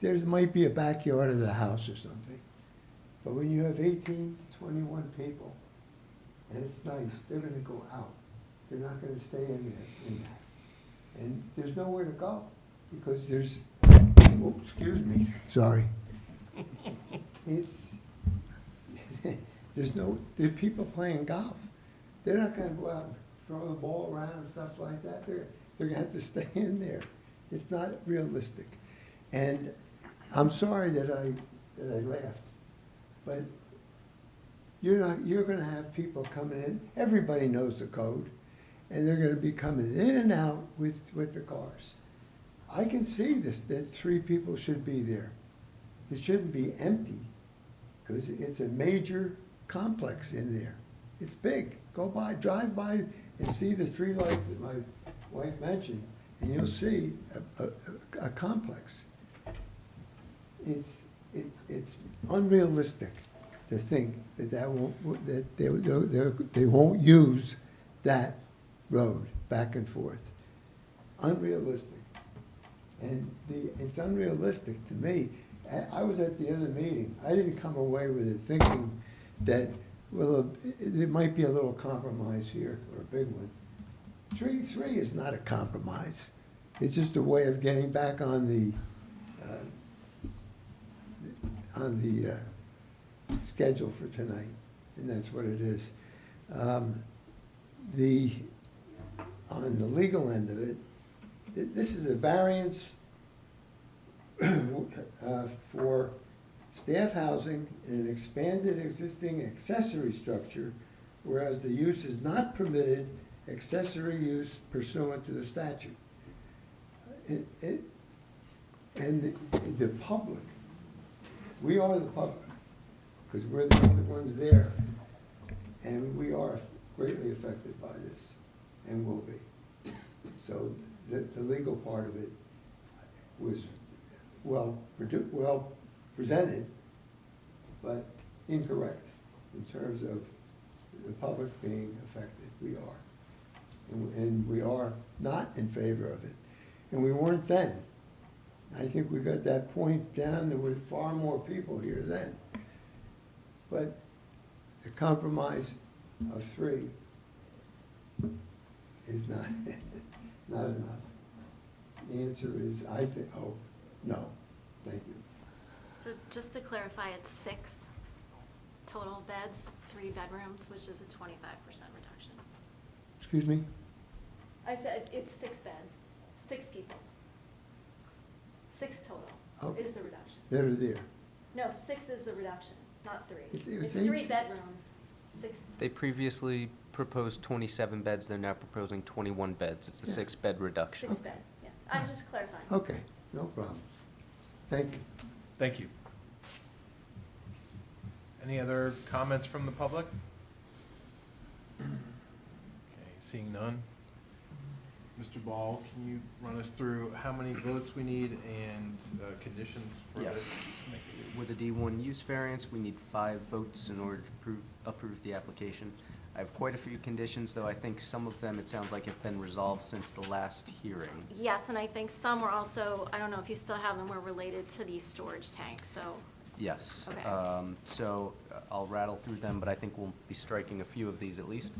There might be a backyard of the house or something. But when you have 18, 21 people, and it's nice, they're going to go out. They're not going to stay in there, in that. And there's nowhere to go because there's, oh, excuse me, sorry. There's people playing golf. They're not going to go out and throw the ball around and stuff like that. They're going to have to stay in there. It's not realistic. And I'm sorry that I laughed, but you're going to have people coming in. Everybody knows the code, and they're going to be coming in and out with the cars. I can see this, that 3 people should be there. It shouldn't be empty, because it's a major complex in there. It's big. Go by, drive by, and see the 3 lights that my wife mentioned, and you'll see a complex. It's unrealistic to think that they won't use that road back and forth. Unrealistic. And it's unrealistic to me. I was at the other meeting. I didn't come away with it thinking that, well, there might be a little compromise here, or a big one. 3 is not a compromise. It's just a way of getting back on the schedule for tonight, and that's what it is. On the legal end of it, this is a variance for staff housing in an expanded existing accessory structure, whereas the use is not permitted accessory use pursuant to the statute. And the public, we are the public, because we're the only ones there, and we are greatly affected by this, and will be. So the legal part of it was well presented, but incorrect in terms of the public being affected. We are. And we are not in favor of it. and we weren't then. I think we got that point down, there were far more people here then. But the compromise of 3 is not, not enough. The answer is, I think, oh, no, thank you. So just to clarify, it's 6 total beds, 3 bedrooms, which is a 25% reduction. Excuse me? I said it's 6 beds, 6 people. 6 total Okay. is the reduction. That are there. No, 6 is the reduction, not 3. It's It's 3 8. bedrooms, 6. They previously proposed 27 beds, they're now proposing 21 beds. It's a Yeah. 6-bed reduction. 6 bed, yeah. I'm just clarifying. Okay, no problem. Thank you. Thank you. Any other comments from the public? Okay, seeing none. Mr. Ball, can you run us through how many votes we need and conditions for Yes. this? With a D1 use variance, we need 5 votes in order to approve the application. I have quite a few conditions, though I think some of them, it sounds like, have been resolved since the last hearing. Yes, and I think some were also, I don't know if you still have them, were related to these storage tanks, so. Yes. Okay. So I'll rattle through them, but I think we'll be striking a few of these at least.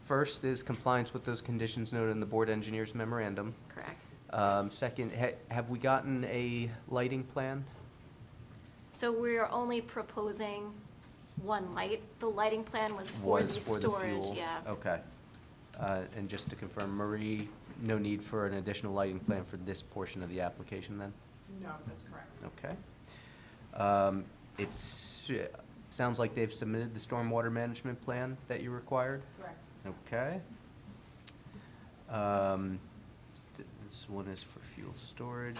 First is compliance with those conditions noted in the board engineer's memorandum. Correct. Second, have we gotten a lighting plan? So we're only proposing 1 light. The lighting plan was for the storage, fuel? yeah. Okay. And just to confirm, Marie, no need for an additional lighting plan for this portion of the application then? No, that's correct. Okay. Sounds like they've submitted the stormwater management plan that you required? Correct. Okay. This one is for fuel storage.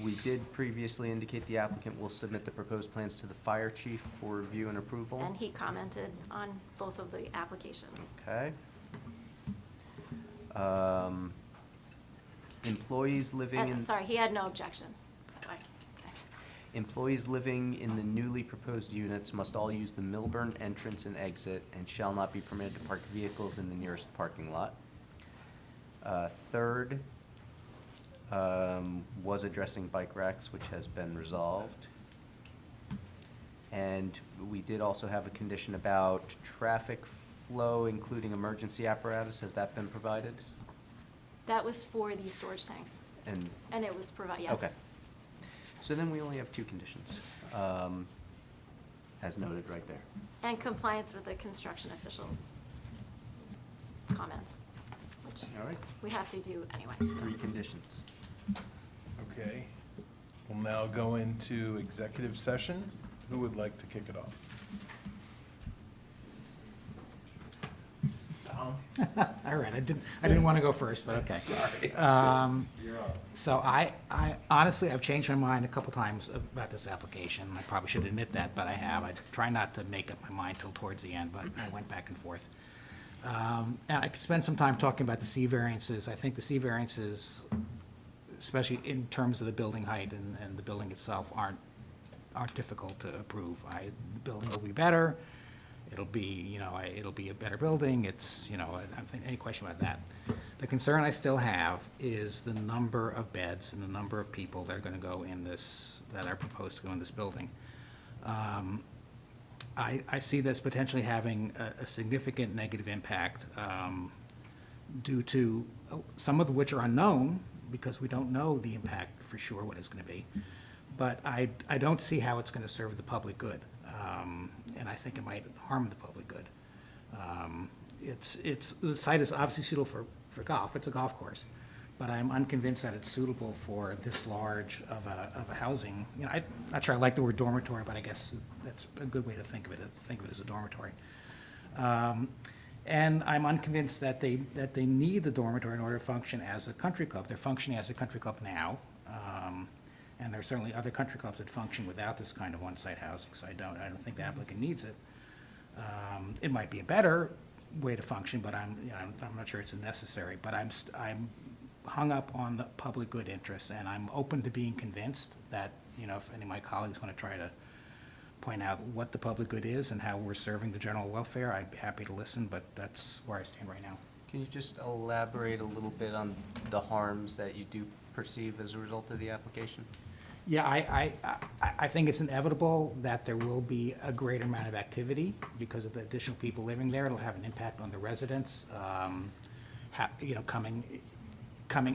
We did previously indicate the applicant will submit the proposed plans to the fire chief for review and approval. And he commented on both of the applications. Okay. Employees living in. Sorry, he had no objection. Right. Okay. Employees living in the newly proposed units must all use the Milburn entrance and exit and shall not be permitted to park vehicles in the nearest parking lot. Third, was addressing bike racks, which has been resolved. And we did also have a condition about traffic flow, including emergency apparatus. Has that been provided? That was for the storage tanks, and it was provided, yes. Okay. So then we only have 2 conditions, as noted right there. And compliance with the construction officials' comments, which All right, we have to do anyway. 3 conditions. Okay, we'll now go into executive session. Who would like to kick it off? Tom? All right, I didn't want to go first, but okay. You're up. So I honestly, I've changed my mind a couple times about this application. I probably should admit that, but I have. I try not to make up my mind till towards the end, but I went back and forth. And I could spend some time talking about the C variances. I think the C variances, especially in terms of the building height and the building itself, aren't difficult to approve. The building will be better. It'll be, it'll be a better building. It's, I don't think any question about that. The concern I still have is the number of beds and the number of people that are going to go in this, that are proposed to go in this building. I see this potentially having a significant negative impact due to some of which are unknown because we don't know the impact for sure what it's going to be. But I don't see how it's going to serve the public good. And I think it might harm the public good. The site is obviously suitable for golf. It's a golf course. But I'm unconvinced that it's suitable for this large of a housing. I'm not sure I like the word dormitory, but I guess that's a good way to think of it as a dormitory. And I'm unconvinced that they need the dormitory in order to function as a country club. They're functioning as a country club now. And there are certainly other country clubs that function without this kind of on-site housing, so I don't think the applicant needs it. It might be a better way to function, but I'm not sure it's necessary. But I'm hung up on the public good interest, and I'm open to being convinced that, if any of my colleagues want to try to point out what the public good is and how we're serving the general welfare, I'd be happy to listen, but that's where I stand right now. Can you just elaborate a little bit on the harms that you do perceive as a result of the application? Yeah, I think it's inevitable that there will be a greater amount of activity because of the additional people living there. It'll have an impact on the residents, you know, coming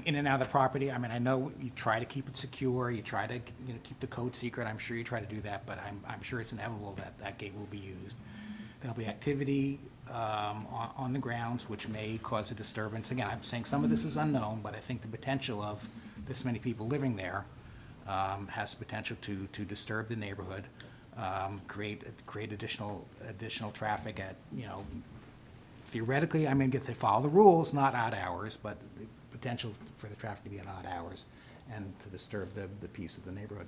in and out of the property. I mean, I know you try to keep it secure, you try to, you know, keep the code secret. I'm sure you try to do that, but I'm sure it's inevitable that that gate will be used. There'll be activity on the grounds, which may cause a disturbance. Again, I'm saying some of this is unknown, but I think the potential of this many people living there has potential to disturb the neighborhood, create additional traffic at, you know, theoretically, I mean, if they follow the rules, not odd hours, but the potential for the traffic to be at odd hours and to disturb the peace of the neighborhood.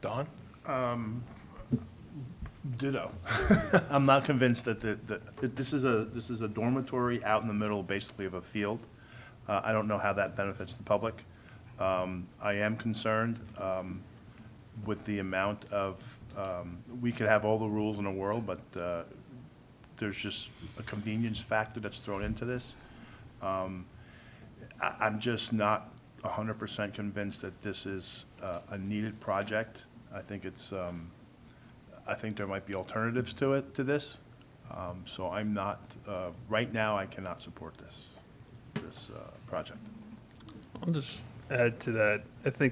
Don? Ditto. I'm not convinced that this is a dormitory out in the middle, basically, of a field. I don't know how that benefits the public. I am concerned with the amount of, we could have all the rules in the world, but there's just a convenience factor that's thrown into this. I'm just not 100% convinced that this is a needed project. I think it's, I think there might be alternatives to this. So I'm not, right now, I cannot support this project. I'll just add to that. I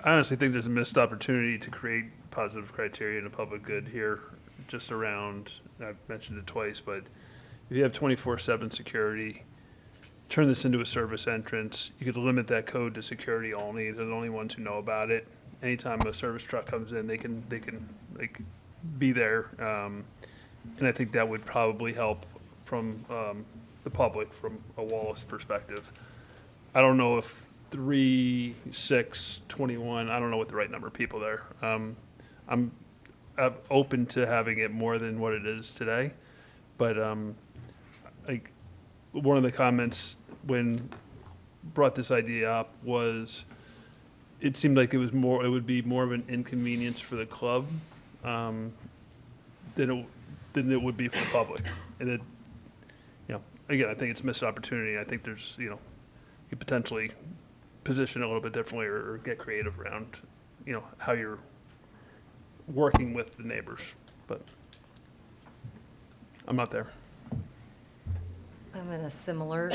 honestly think there's a missed opportunity to create positive criteria and a public good here, just around, I've mentioned it twice, but if you have 24/7 security, turn this into a service entrance, you could limit that code to security only. They're the only ones who know about it. Anytime a service truck comes in, they can like be there. And I think that would probably help from the public, from a Wallace perspective. I don't know if 3, 6, 21, I don't know what the right number of people there. I'm open to having it more than what it is today, but like one of the comments when brought this idea up was it seemed like it would be more of an inconvenience for the club than it would be for the public. And it, you know, again, I think it's a missed opportunity. I think there's, you know, you potentially position it a little bit differently or get creative around, you know, how you're working with the neighbors, but I'm not there. I'm in a similar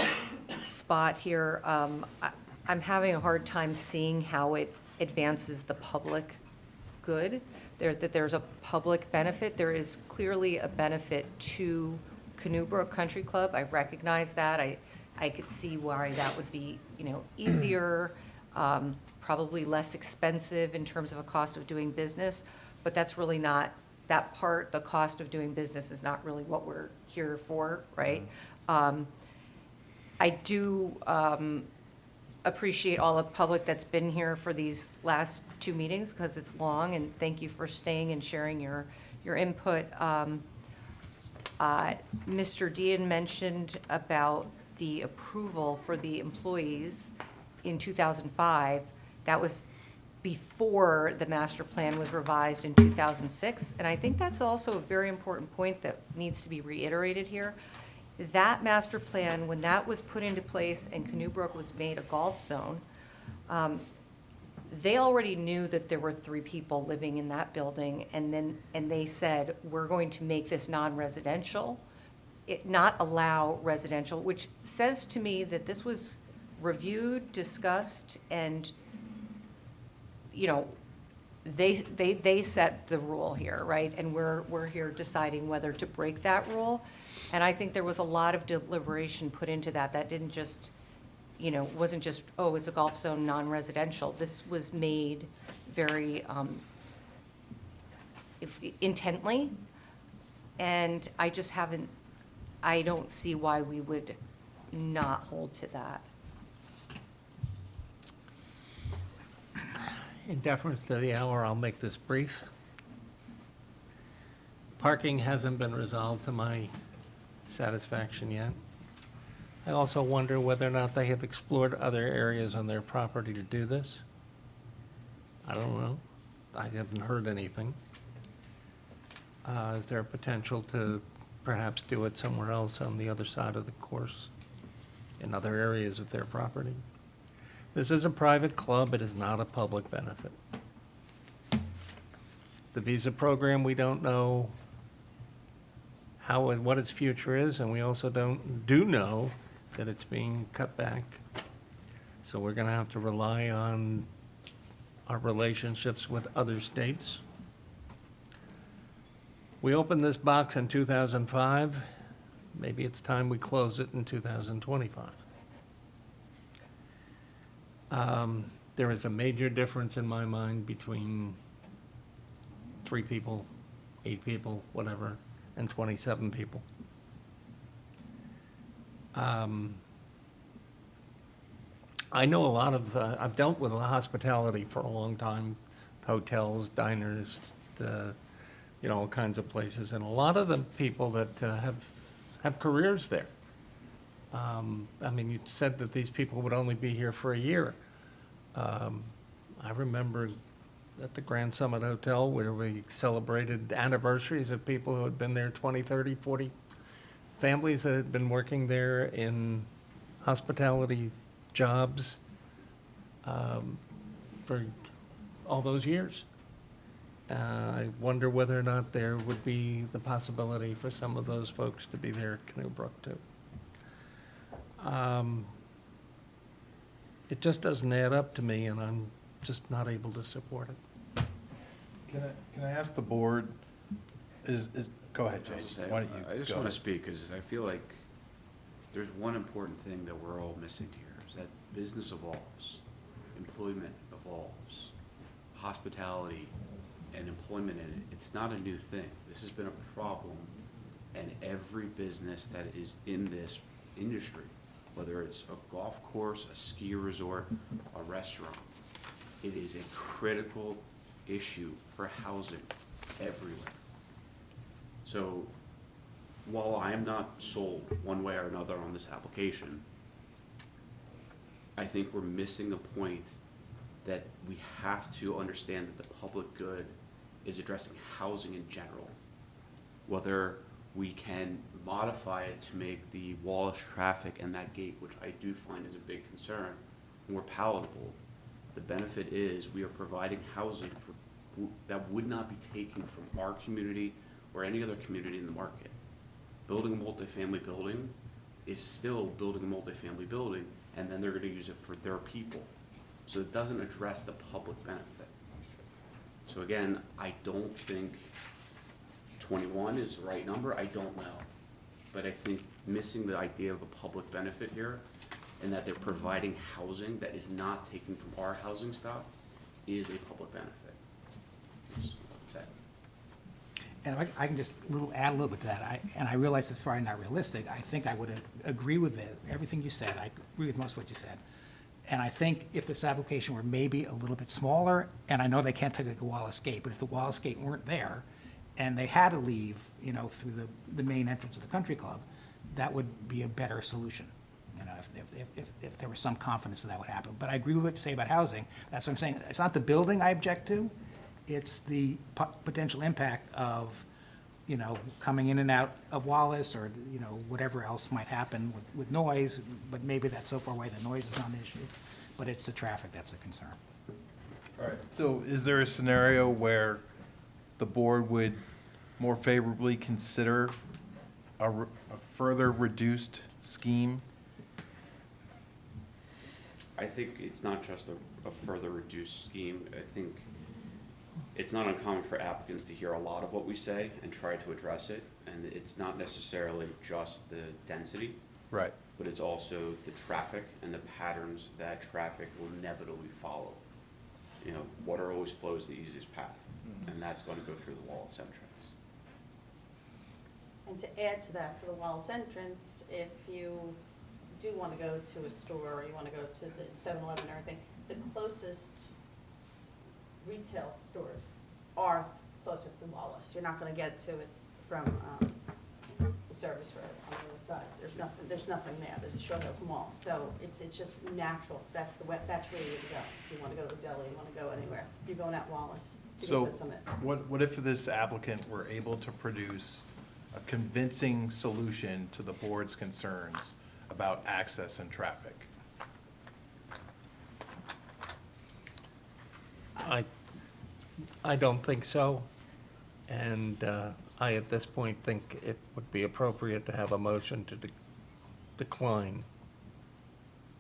spot here. I'm having a hard time seeing how it advances the public good, that there's a public benefit. There is clearly a benefit to Canoe Brook Country Club. I recognize that. I could see why that would be, you know, easier, probably less expensive in terms of a cost of doing business, but that's really not, that part, the cost of doing business is not really what we're here for, right? I do appreciate all the public that's been here for these last 2 meetings because it's long, and thank you for staying and sharing your input. Mr. Dean mentioned about the approval for the employees in 2005. That was before the master plan was revised in 2006, and I think that's also a very important point that needs to be reiterated here. That master plan, when that was put into place and Canoe Brook was made a golf zone, they already knew that there were 3 people living in that building, and they said, we're going to make this non-residential, not allow residential, which says to me that this was reviewed, discussed, and, you know, they set the rule here, right? And we're here deciding whether to break that rule. And I think there was a lot of deliberation put into that. That didn't just, you know, wasn't just, oh, it's a golf zone, non-residential. This was made very intently. And I just haven't, I don't see why we would not hold to that. In deference to the hour, I'll make this brief. Parking hasn't been resolved to my satisfaction yet. I also wonder whether or not they have explored other areas on their property to do this. I don't know. I haven't heard anything. Is there a potential to perhaps do it somewhere else on the other side of the course, in other areas of their property. This is a private club, it is not a public benefit. The visa program, we don't know how and what its future is, and we also do know that it's being cut back. So we're gonna have to rely on our relationships with other states. We opened this box in 2005. Maybe it's time we close it in 2025. There is a major difference in my mind between 3 people, 8 people, whatever, and 27 people. I know a lot of, I've dealt with hospitality for a long time, hotels, diners, all kinds of places, and a lot of the people that have careers there. You said that these people would only be here for a year. I remember at the Grand Summit Hotel where we celebrated anniversaries of people who had been there 20, 30, 40, families that had been working there in hospitality jobs for all those years. I wonder whether or not there would be the possibility for some of those folks to be there at Canoe Brook too. It just doesn't add up to me, and I'm just not able to support it. Can I ask the board, go ahead, Jay. Why don't you I just go want to ahead. speak, because I feel like there's one important thing that we're all missing here, is that business evolves, employment evolves, hospitality and employment in it. It's not a new thing. This has been a problem, and every business that is in this industry, whether it's a golf course, a ski resort, a restaurant, it is a critical issue for housing everywhere. So while I am not sold one way or another on this application, I think we're missing the point that we have to understand that the public good is addressing housing in general. Whether we can modify it to make the Wallace traffic and that gate, which I do find is a big concern, more palatable. The benefit is we are providing housing that would not be taken from our community or any other community in the market. Building a multifamily building is still building a multifamily building, and then they're going to use it for their people. So it doesn't address the public benefit. So again, I don't think 21 is the right number. I don't know. But I think missing the idea of a public benefit here, and that they're providing housing that is not taken from our housing stock, is a public benefit. That's what I'd say. And if I can just add a little bit to that, and I realize it's probably not realistic, I think I would agree with everything you said. I agree with most of what you said. And I think if this application were maybe a little bit smaller, and I know they can't take a Wallace Gate, but if the Wallace Gate weren't there, and they had to leave, through the main entrance of the country club, that would be a better solution. If there was some confidence that would happen. But I agree with what you say about housing. That's what I'm saying. It's not the building I object to. It's the potential impact of, coming in and out of Wallace, or, whatever else might happen with noise. But maybe that's so far away the noise is not an issue. But it's the traffic that's a concern. All right, so is there a scenario where the board would more favorably consider a further reduced scheme? I think it's not just a further reduced scheme. I think it's not uncommon for applicants to hear a lot of what we say and try to address it. And it's not necessarily just the density, Right. but it's also the traffic and the patterns that traffic will inevitably follow. Water always flows the easiest path, and that's going to go through the Wallace entrance. And to add to that, for the Wallace entrance, if you do want to go to a store, or you want to go to the 7-Eleven and everything, the closest retail stores are closer to Wallace. You're not going to get to it from the service road on the other side. There's nothing there. There's a Short Hills Mall. So it's just natural. That's where you would go. If you want to go to the deli, you want to go anywhere. You're going out Wallace to get So to Summit. what if this applicant were able to produce a convincing solution to the board's concerns about access and traffic. I don't think so. And I, at this point, think it would be appropriate to have a motion to decline,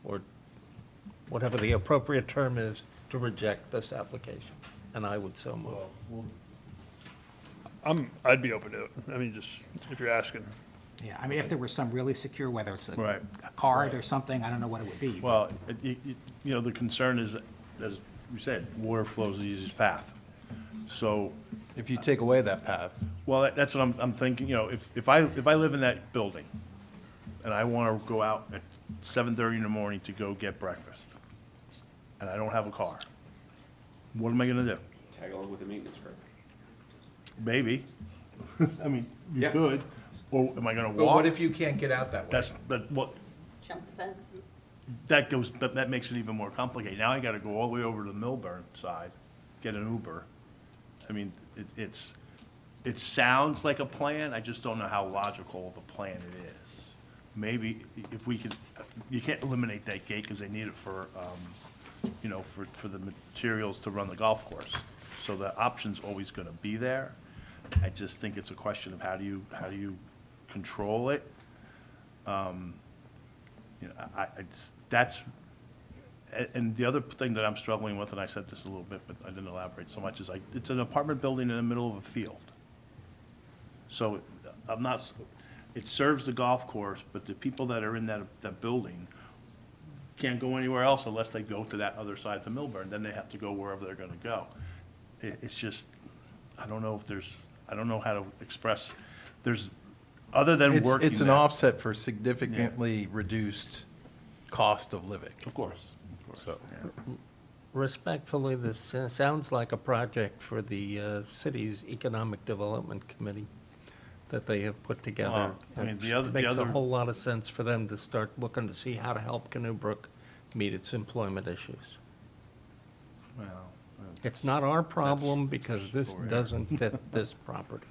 or whatever the appropriate term is, to reject this application. And I would so move. I'd be open to it. I mean, just if you're asking. Yeah, I mean, if there was some really secure, whether it's Right. a card or something, I don't know what it would be. Well, the concern is, as we said, water flows the easiest path. So, If you take away that path, well, that's what I'm thinking, if I live in that building and I want to go out at 7:30 in the morning to go get breakfast, and I don't have a car, what am I gonna do? Tag along with the maintenance crew. Maybe. I mean, you Yeah. could, or am I gonna but walk? what if you can't get out that way? But what, Jump the fence. that makes it even more complicated. Now I gotta go all the way over to the Milburn side, get an Uber. I mean, it sounds like a plan, I just don't know how logical of a plan it is. Maybe if we could, you can't eliminate that gate because they need it for, for the materials to run the golf course. So the option's always gonna be there. I just think it's a question of how do you control it? And the other thing that I'm struggling with, and I said this a little bit, but I didn't elaborate so much, is it's an apartment building in the middle of a field. So it serves the golf course, but the people that are in that building can't go anywhere else unless they go to that other side of the Milburn, then they have to go wherever they're gonna go. It's just, I don't know how to express, other than working It's an there. offset for significantly reduced cost of living. Of course. So, Respectfully, this sounds like a project for the city's Economic Development Committee that they have put together. Well, I mean, the other- Makes a whole lot of sense for them to start looking to see how to help Canoe Brook meet its employment issues. Well, It's not our problem because this story. doesn't fit this property.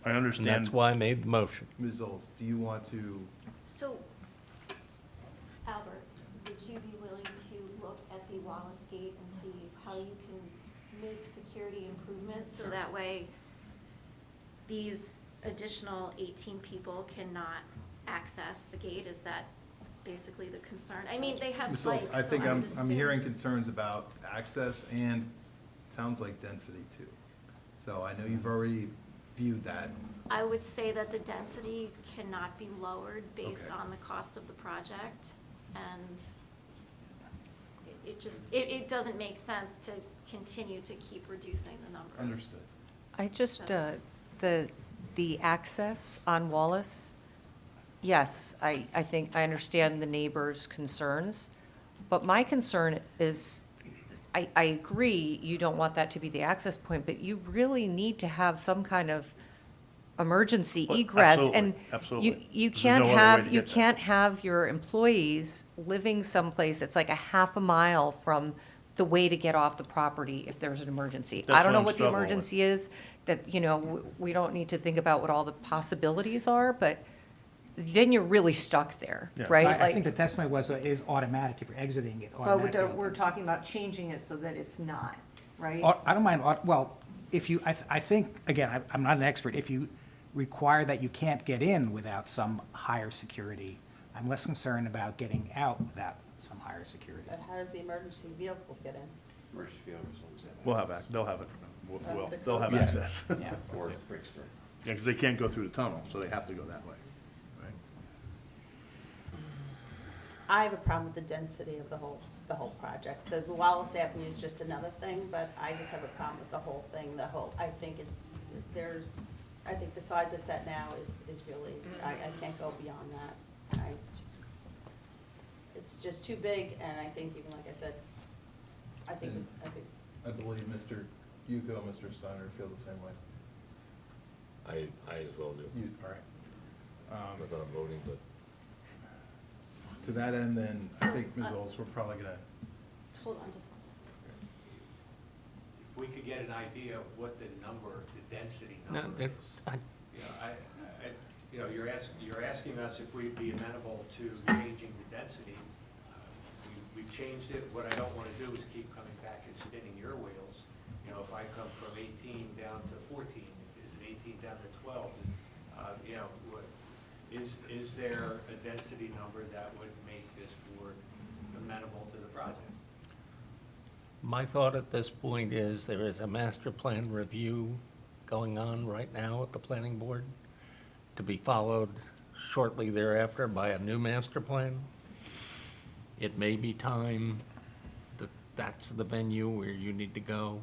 I And understand. that's why I made the motion. Ms. Oles, do you want to, So, Albert, would you be willing to look at the Wallace Gate and see how you can make security improvements so that way these additional 18 people cannot access the gate? Is that basically the concern? I mean, they have Ms. Oles, bikes, I so think I I'm would assume. hearing concerns about access and sounds like density too. So I know you've already viewed that. I would say that the density cannot be lowered based Okay. on the cost of the project, and it doesn't make sense to continue to keep reducing the number. Understood. I just, the access on Wallace, yes, I think, I understand the neighbors' concerns, but my concern is, I agree, you don't want that to be the access point, but you really need to have some kind of emergency Well, egress. absolutely, And absolutely. you There's can't no other way have, to you get there. can't have your employees living someplace that's like a half a mile from the way to get off the property if there's an emergency. That's I don't what know I'm what the struggling with. emergency is, that, we don't need to think about what all the possibilities are, but then you're really stuck there, Yeah. right? I think Like, the testimony was, it is automatic, if you're exiting it but automatically. we're talking about changing it so that it's not, right? I don't mind, well, if you, I think, again, I'm not an expert, if you require that you can't get in without some higher security, I'm less concerned about getting out without some higher security. But how does the emergency vehicles get in? Emergency vehicles always have. We'll have, they'll have it, they'll have Yeah. access. Yeah. Or it breaks through. Yeah, because they can't go through the tunnel, so they have to go that way. Right. I have a problem with the density of the whole project. The Wallace Avenue is just another thing, but I just have a problem with the whole thing, I think I think the size it's at now is really, I can't go beyond that. It's just too big, and I think, even like I said, I think, I believe Mr. Yuko and Mr. Steiner feel the same way. I as well do. All right. Not that I'm voting, but To that end, then, I think, Ms. Oles, we're probably gonna, Hold on just one. If we could get an idea of what the number, the density No, number there- is. You're asking us if we'd be amenable to changing the density. We've changed it. What I don't want to do is keep coming back and spinning your wheels. You know, if I come from 18 down to 14, is it 18 down to 12? Is there a density number that would make this board amenable to the project? My thought at this point is there is a master plan review going on right now at the planning board, to be followed shortly thereafter by a new master plan. It may be time that that's the venue where you need to go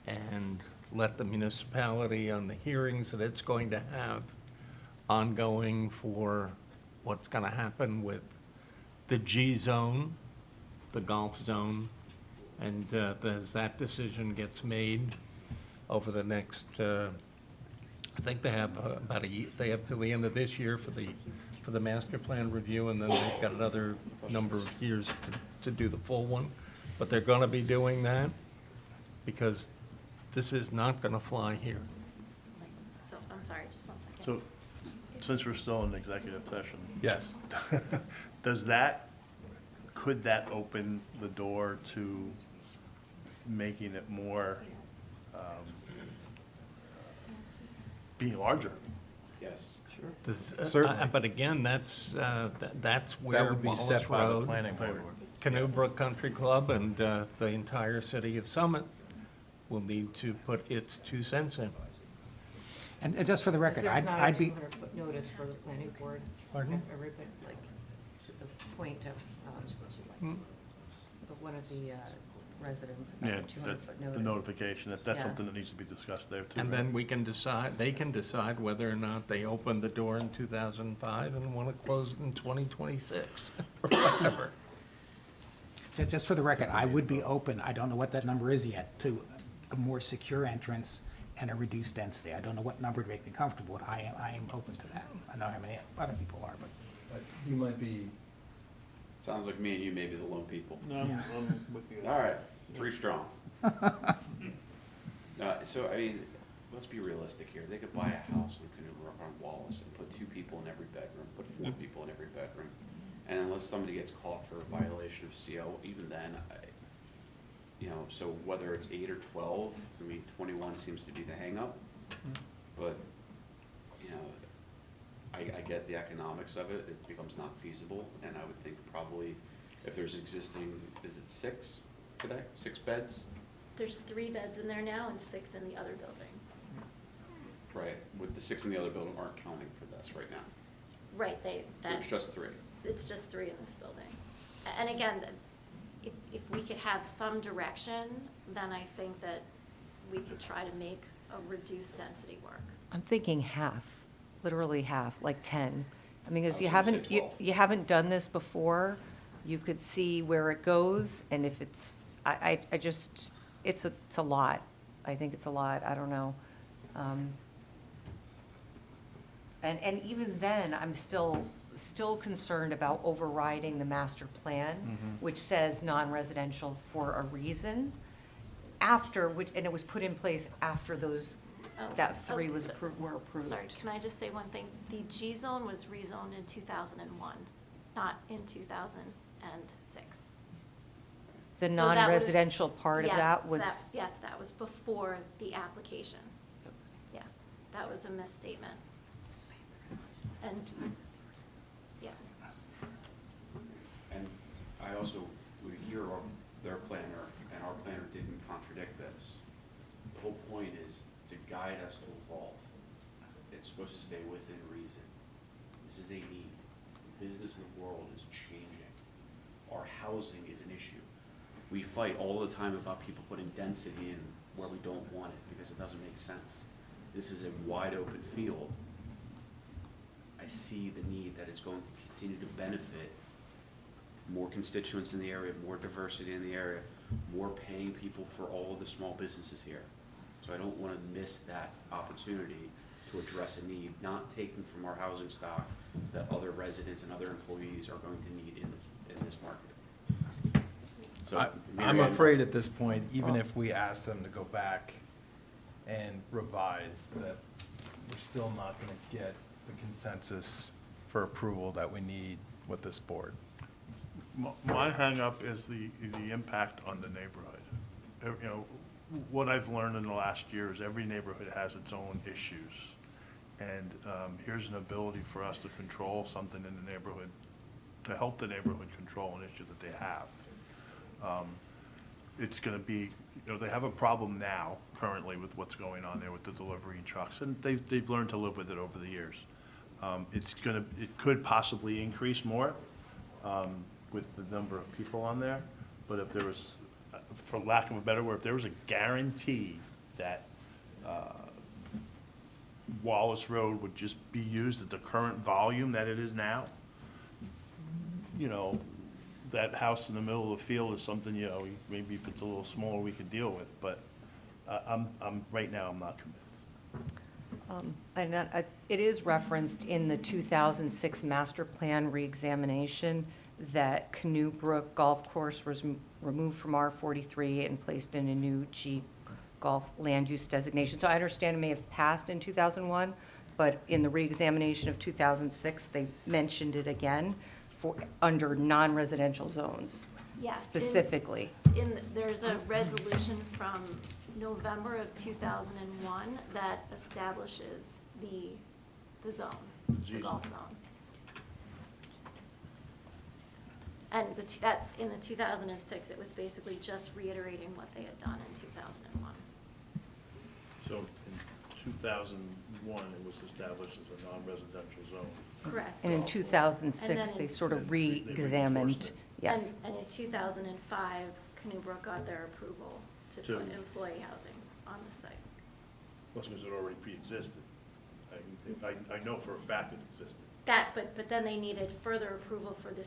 and let the municipality on the hearings that it's going to have ongoing for what's going to happen with the G zone, the golf zone, and as that decision gets made over the next, I think they have about a year, they have till the end of this year for the master plan review, and then they've got another number of years to do the full one. But they're going to be doing that because this is not going to fly here. So, I'm sorry, just one second. So, since we're still in executive session, Yes. could that open the door to making it more, being larger? Yes. Certainly. But again, that's That where would be Wallace set by the Road, planning board. Canoe Brook Country Club, and the entire city of Summit will need to put its 2 cents in. And just for the record, There's not a I'd be, 200-foot notice for the planning board. Pardon? Everybody, like, to the point of, one of the residents Yeah, about the 200-foot notice. the notification, that's Yeah. something that needs to be discussed there too. And right? then we can decide, they can decide whether or not they open the door in 2005 and want to close it in 2026, or whatever. just for the record, I would be open, I don't know what that number is yet, to a more secure entrance and a reduced density. I don't know what number to make me comfortable, but I am open to that. I know how many other people are, but. You might be. Sounds like me and you may be the lone people. No, Yeah. I'm with you. All right, 3 strong. So, I mean, let's be realistic here. They could buy a house in Canoe Brook on Wallace and put 2 people in every bedroom, put 4 people in every bedroom. And unless somebody gets caught for a violation of CO, even then, so whether it's 8 or 12, I mean, 21 seems to be the hangup. But, I get the economics of it. It becomes not feasible, and I would think probably if there's existing, is it 6 today? 6 beds? There's 3 beds in there now and 6 in the other building. Right, with the 6 in the other building aren't counting for this right now. Right, So it's just 3. It's just 3 in this building. And again, if we could have some direction, then I think that we could try to make a reduced density work. I'm thinking half, literally half, like 10. I mean, because I was gonna say you 12. haven't done this before. You could see where it goes, and if it's, I just, it's a lot. I think it's a lot, I don't know. And even then, I'm still concerned about overriding the master plan, which says non-residential for a reason, and it was put in place after those, that 3 was were approved. Sorry, can I just say one thing? The G zone was rezoned in 2001, not in 2006. The So that was- non-residential part of Yes, that was, yes, that was before the application. Yes, that was a misstatement. And, yeah. And I also would hear their planner, and our planner didn't contradict this. The whole point is to guide us to evolve. It's supposed to stay within reason. This is a need. Business in the world is changing. Our housing is an issue. We fight all the time about people putting density in where we don't want it because it doesn't make sense. This is a wide open field. I see the need that it's going to continue to benefit more constituents in the area, more diversity in the area, more paying people for all of the small businesses here. So I don't want to miss that opportunity to address a need, not taken from our housing stock that other residents and other employees are going to need in this market. So, I'm Mary Ann- afraid at this point, even if we ask them to go back and revise, that we're still not going to get the consensus for approval that we need with this board. My hangup is the impact on the neighborhood. You know, what I've learned in the last year is every neighborhood has its own issues. And here's an ability for us to control something in the neighborhood, to help the neighborhood control an issue that they have. It's going to be, you know, they have a problem now, currently, with what's going on there with the delivery trucks, and they've learned to live with it over the years. It could possibly increase more with the number of people on there, but if there was, for lack of a better word, if there was a guarantee that Wallace Road would just be used at the current volume that it is now, you know, that house in the middle of the field is something, you know, maybe if it's a little smaller, we could deal with, but right now, I'm not convinced. And it is referenced in the 2006 master plan reexamination that Canoe Brook Golf Course was removed from R43 and placed in a new G Golf land use designation. So I understand it may have passed in 2001, but in the reexamination of 2006, they mentioned it again for under non-residential zones. Yes, Specifically. There's a resolution from November of 2001 that establishes the zone, the golf zone. And in the 2006, it was basically just reiterating what they had done in 2001. So in 2001, it was established as a non-residential zone. Correct. And in And 2006, then they in- sort of They reinforced re-examined, it. yes. And in 2005, Canoe Brook got their approval to To- put employee housing on the site. Plus, because it already pre-existed. I know for a fact it existed. But then they needed further approval for the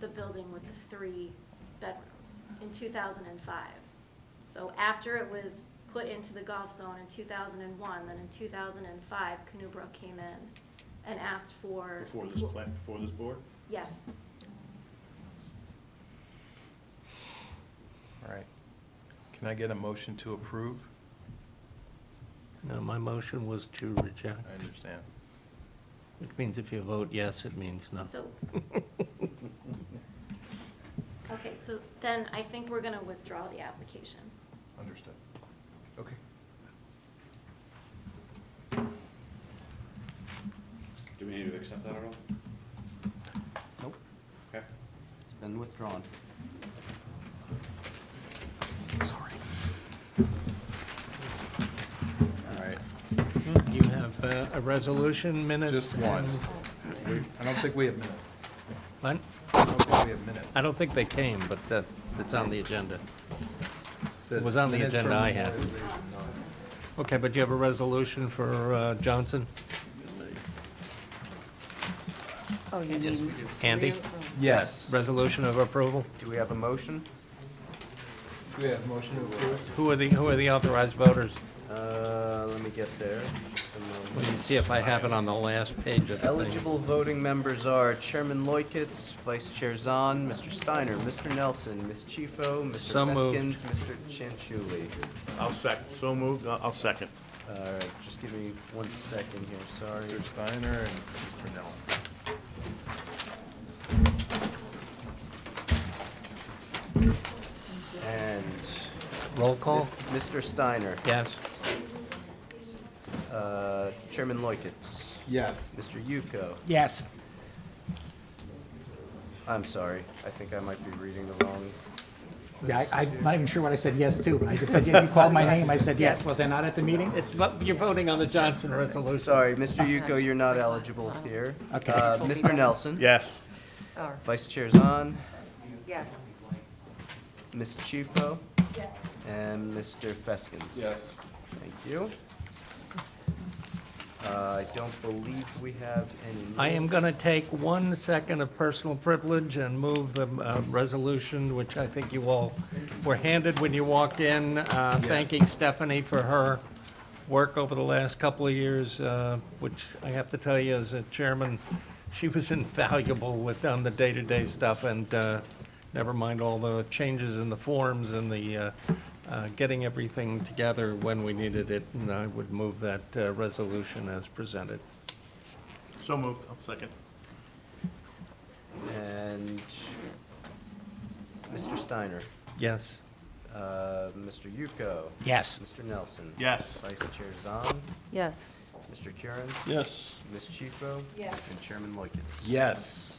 building with the 3 bedrooms in 2005. So after it was put into the golf zone in 2001, then in 2005, Canoe Brook came in and asked for. Before this board? Yes. All right. Can I get a motion to approve? No, my motion was to reject, I understand. which means if you vote yes, it means no. So. Okay, so then I think we're gonna withdraw the application. Understood. Okay. Do we need to accept that at all? Nope, Okay. it's been withdrawn. All right. You have a resolution, minutes? Just one. and- I don't think we have minutes. What? I don't think we have minutes. I don't think they came, but that's on the agenda. Says It was on the minutes agenda from I had. memorialization, no. Okay, but you have a resolution for Johnson? Oh, you Yes, mean we do. Andy? Yes. Resolution of approval? Do we have a motion? Do we have motion to approve? Who are the authorized voters? Let me get there. Just a moment. Let me see if I have it on the last page of the thing. Eligible voting members are Chairman Loikitz, Vice Chair Zahn, Mr. Steiner, Mr. Nelson, Ms. Chifo, Mr. So moved. Veskins, Mr. Chanchuli. I'll second, so moved, I'll second. All right, just give me 1 second here, sorry. Mr. Steiner and Mr. Nelson. And Roll call? Mr. Steiner, Yes. Chairman Loikitz, Yes. Mr. Yuko. Yes. I'm sorry, I think I might be reading the wrong. Yeah, I'm not even sure what I said yes to. I just said, yes, you called my name, I said yes. Yes. Was I not at the meeting? You're voting on the Johnson resolution. Sorry, Mr. Yuko, you're not eligible here. Okay. Mr. Nelson. Yes. Vice Chair Zahn, Yes. Ms. Chifo. Yes. And Mr. Feskins. Yes. Thank you. I don't believe we have any. I am going to take 1 second of personal privilege and move the resolution, which I think you all were handed when you walked in, thanking Stephanie for her work over the last couple of years, which I have to tell you, as a chairman, she was invaluable on the day-to-day stuff, and never mind all the changes in the forms and the getting everything together when we needed it, and I would move that resolution as presented. So moved. I'll second. And Mr. Steiner, Yes. Mr. Yuko, Yes. Mr. Nelson. Yes. Vice Chair Zahn, Yes. Mr. Kieran, Yes. Ms. Chico. Yes. And Chairman Moikins. Yes.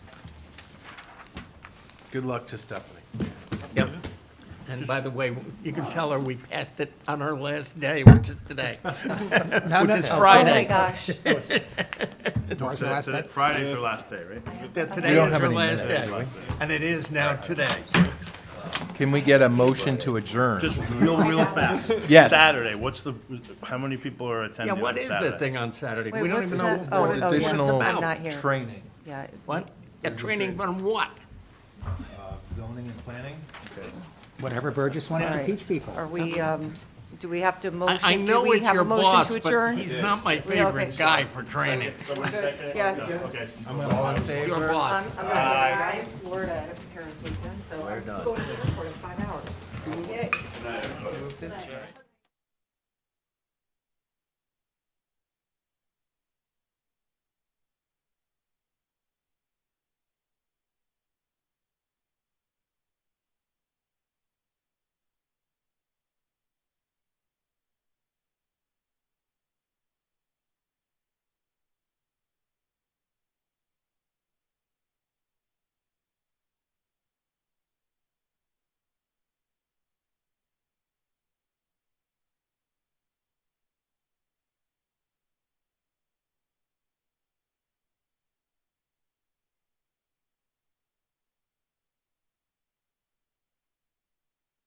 Good luck to Stephanie. Yep. And by the way, you can tell her we passed it on her last day, which is today, which is Oh, my Friday. gosh. Tomorrow's the last day. Friday's her last day, right? Today We don't is have her any last minutes. day, and it is now today. Can we get a motion to adjourn? Just real fast. Yes. Saturday, how many people are Yeah, attending what on is Saturday? that thing on Saturday? Wait, We don't what's even know that? Oh, what oh, it- yeah. what it's Additional I'm about. not here. training. Yeah. What? Yeah, training on what? Zoning and planning? Whatever Burgess wants All to right. teach people. Are we, do we have to motion? I know Do we it's have a your motion boss, to but adjourn? he's not my We- okay. favorite guy for training. Yes. Okay. All in He's favor? your boss. I'm going to Florida at a parents' weekend, so We're I'm done. going to the airport in 5 hours. Moved it.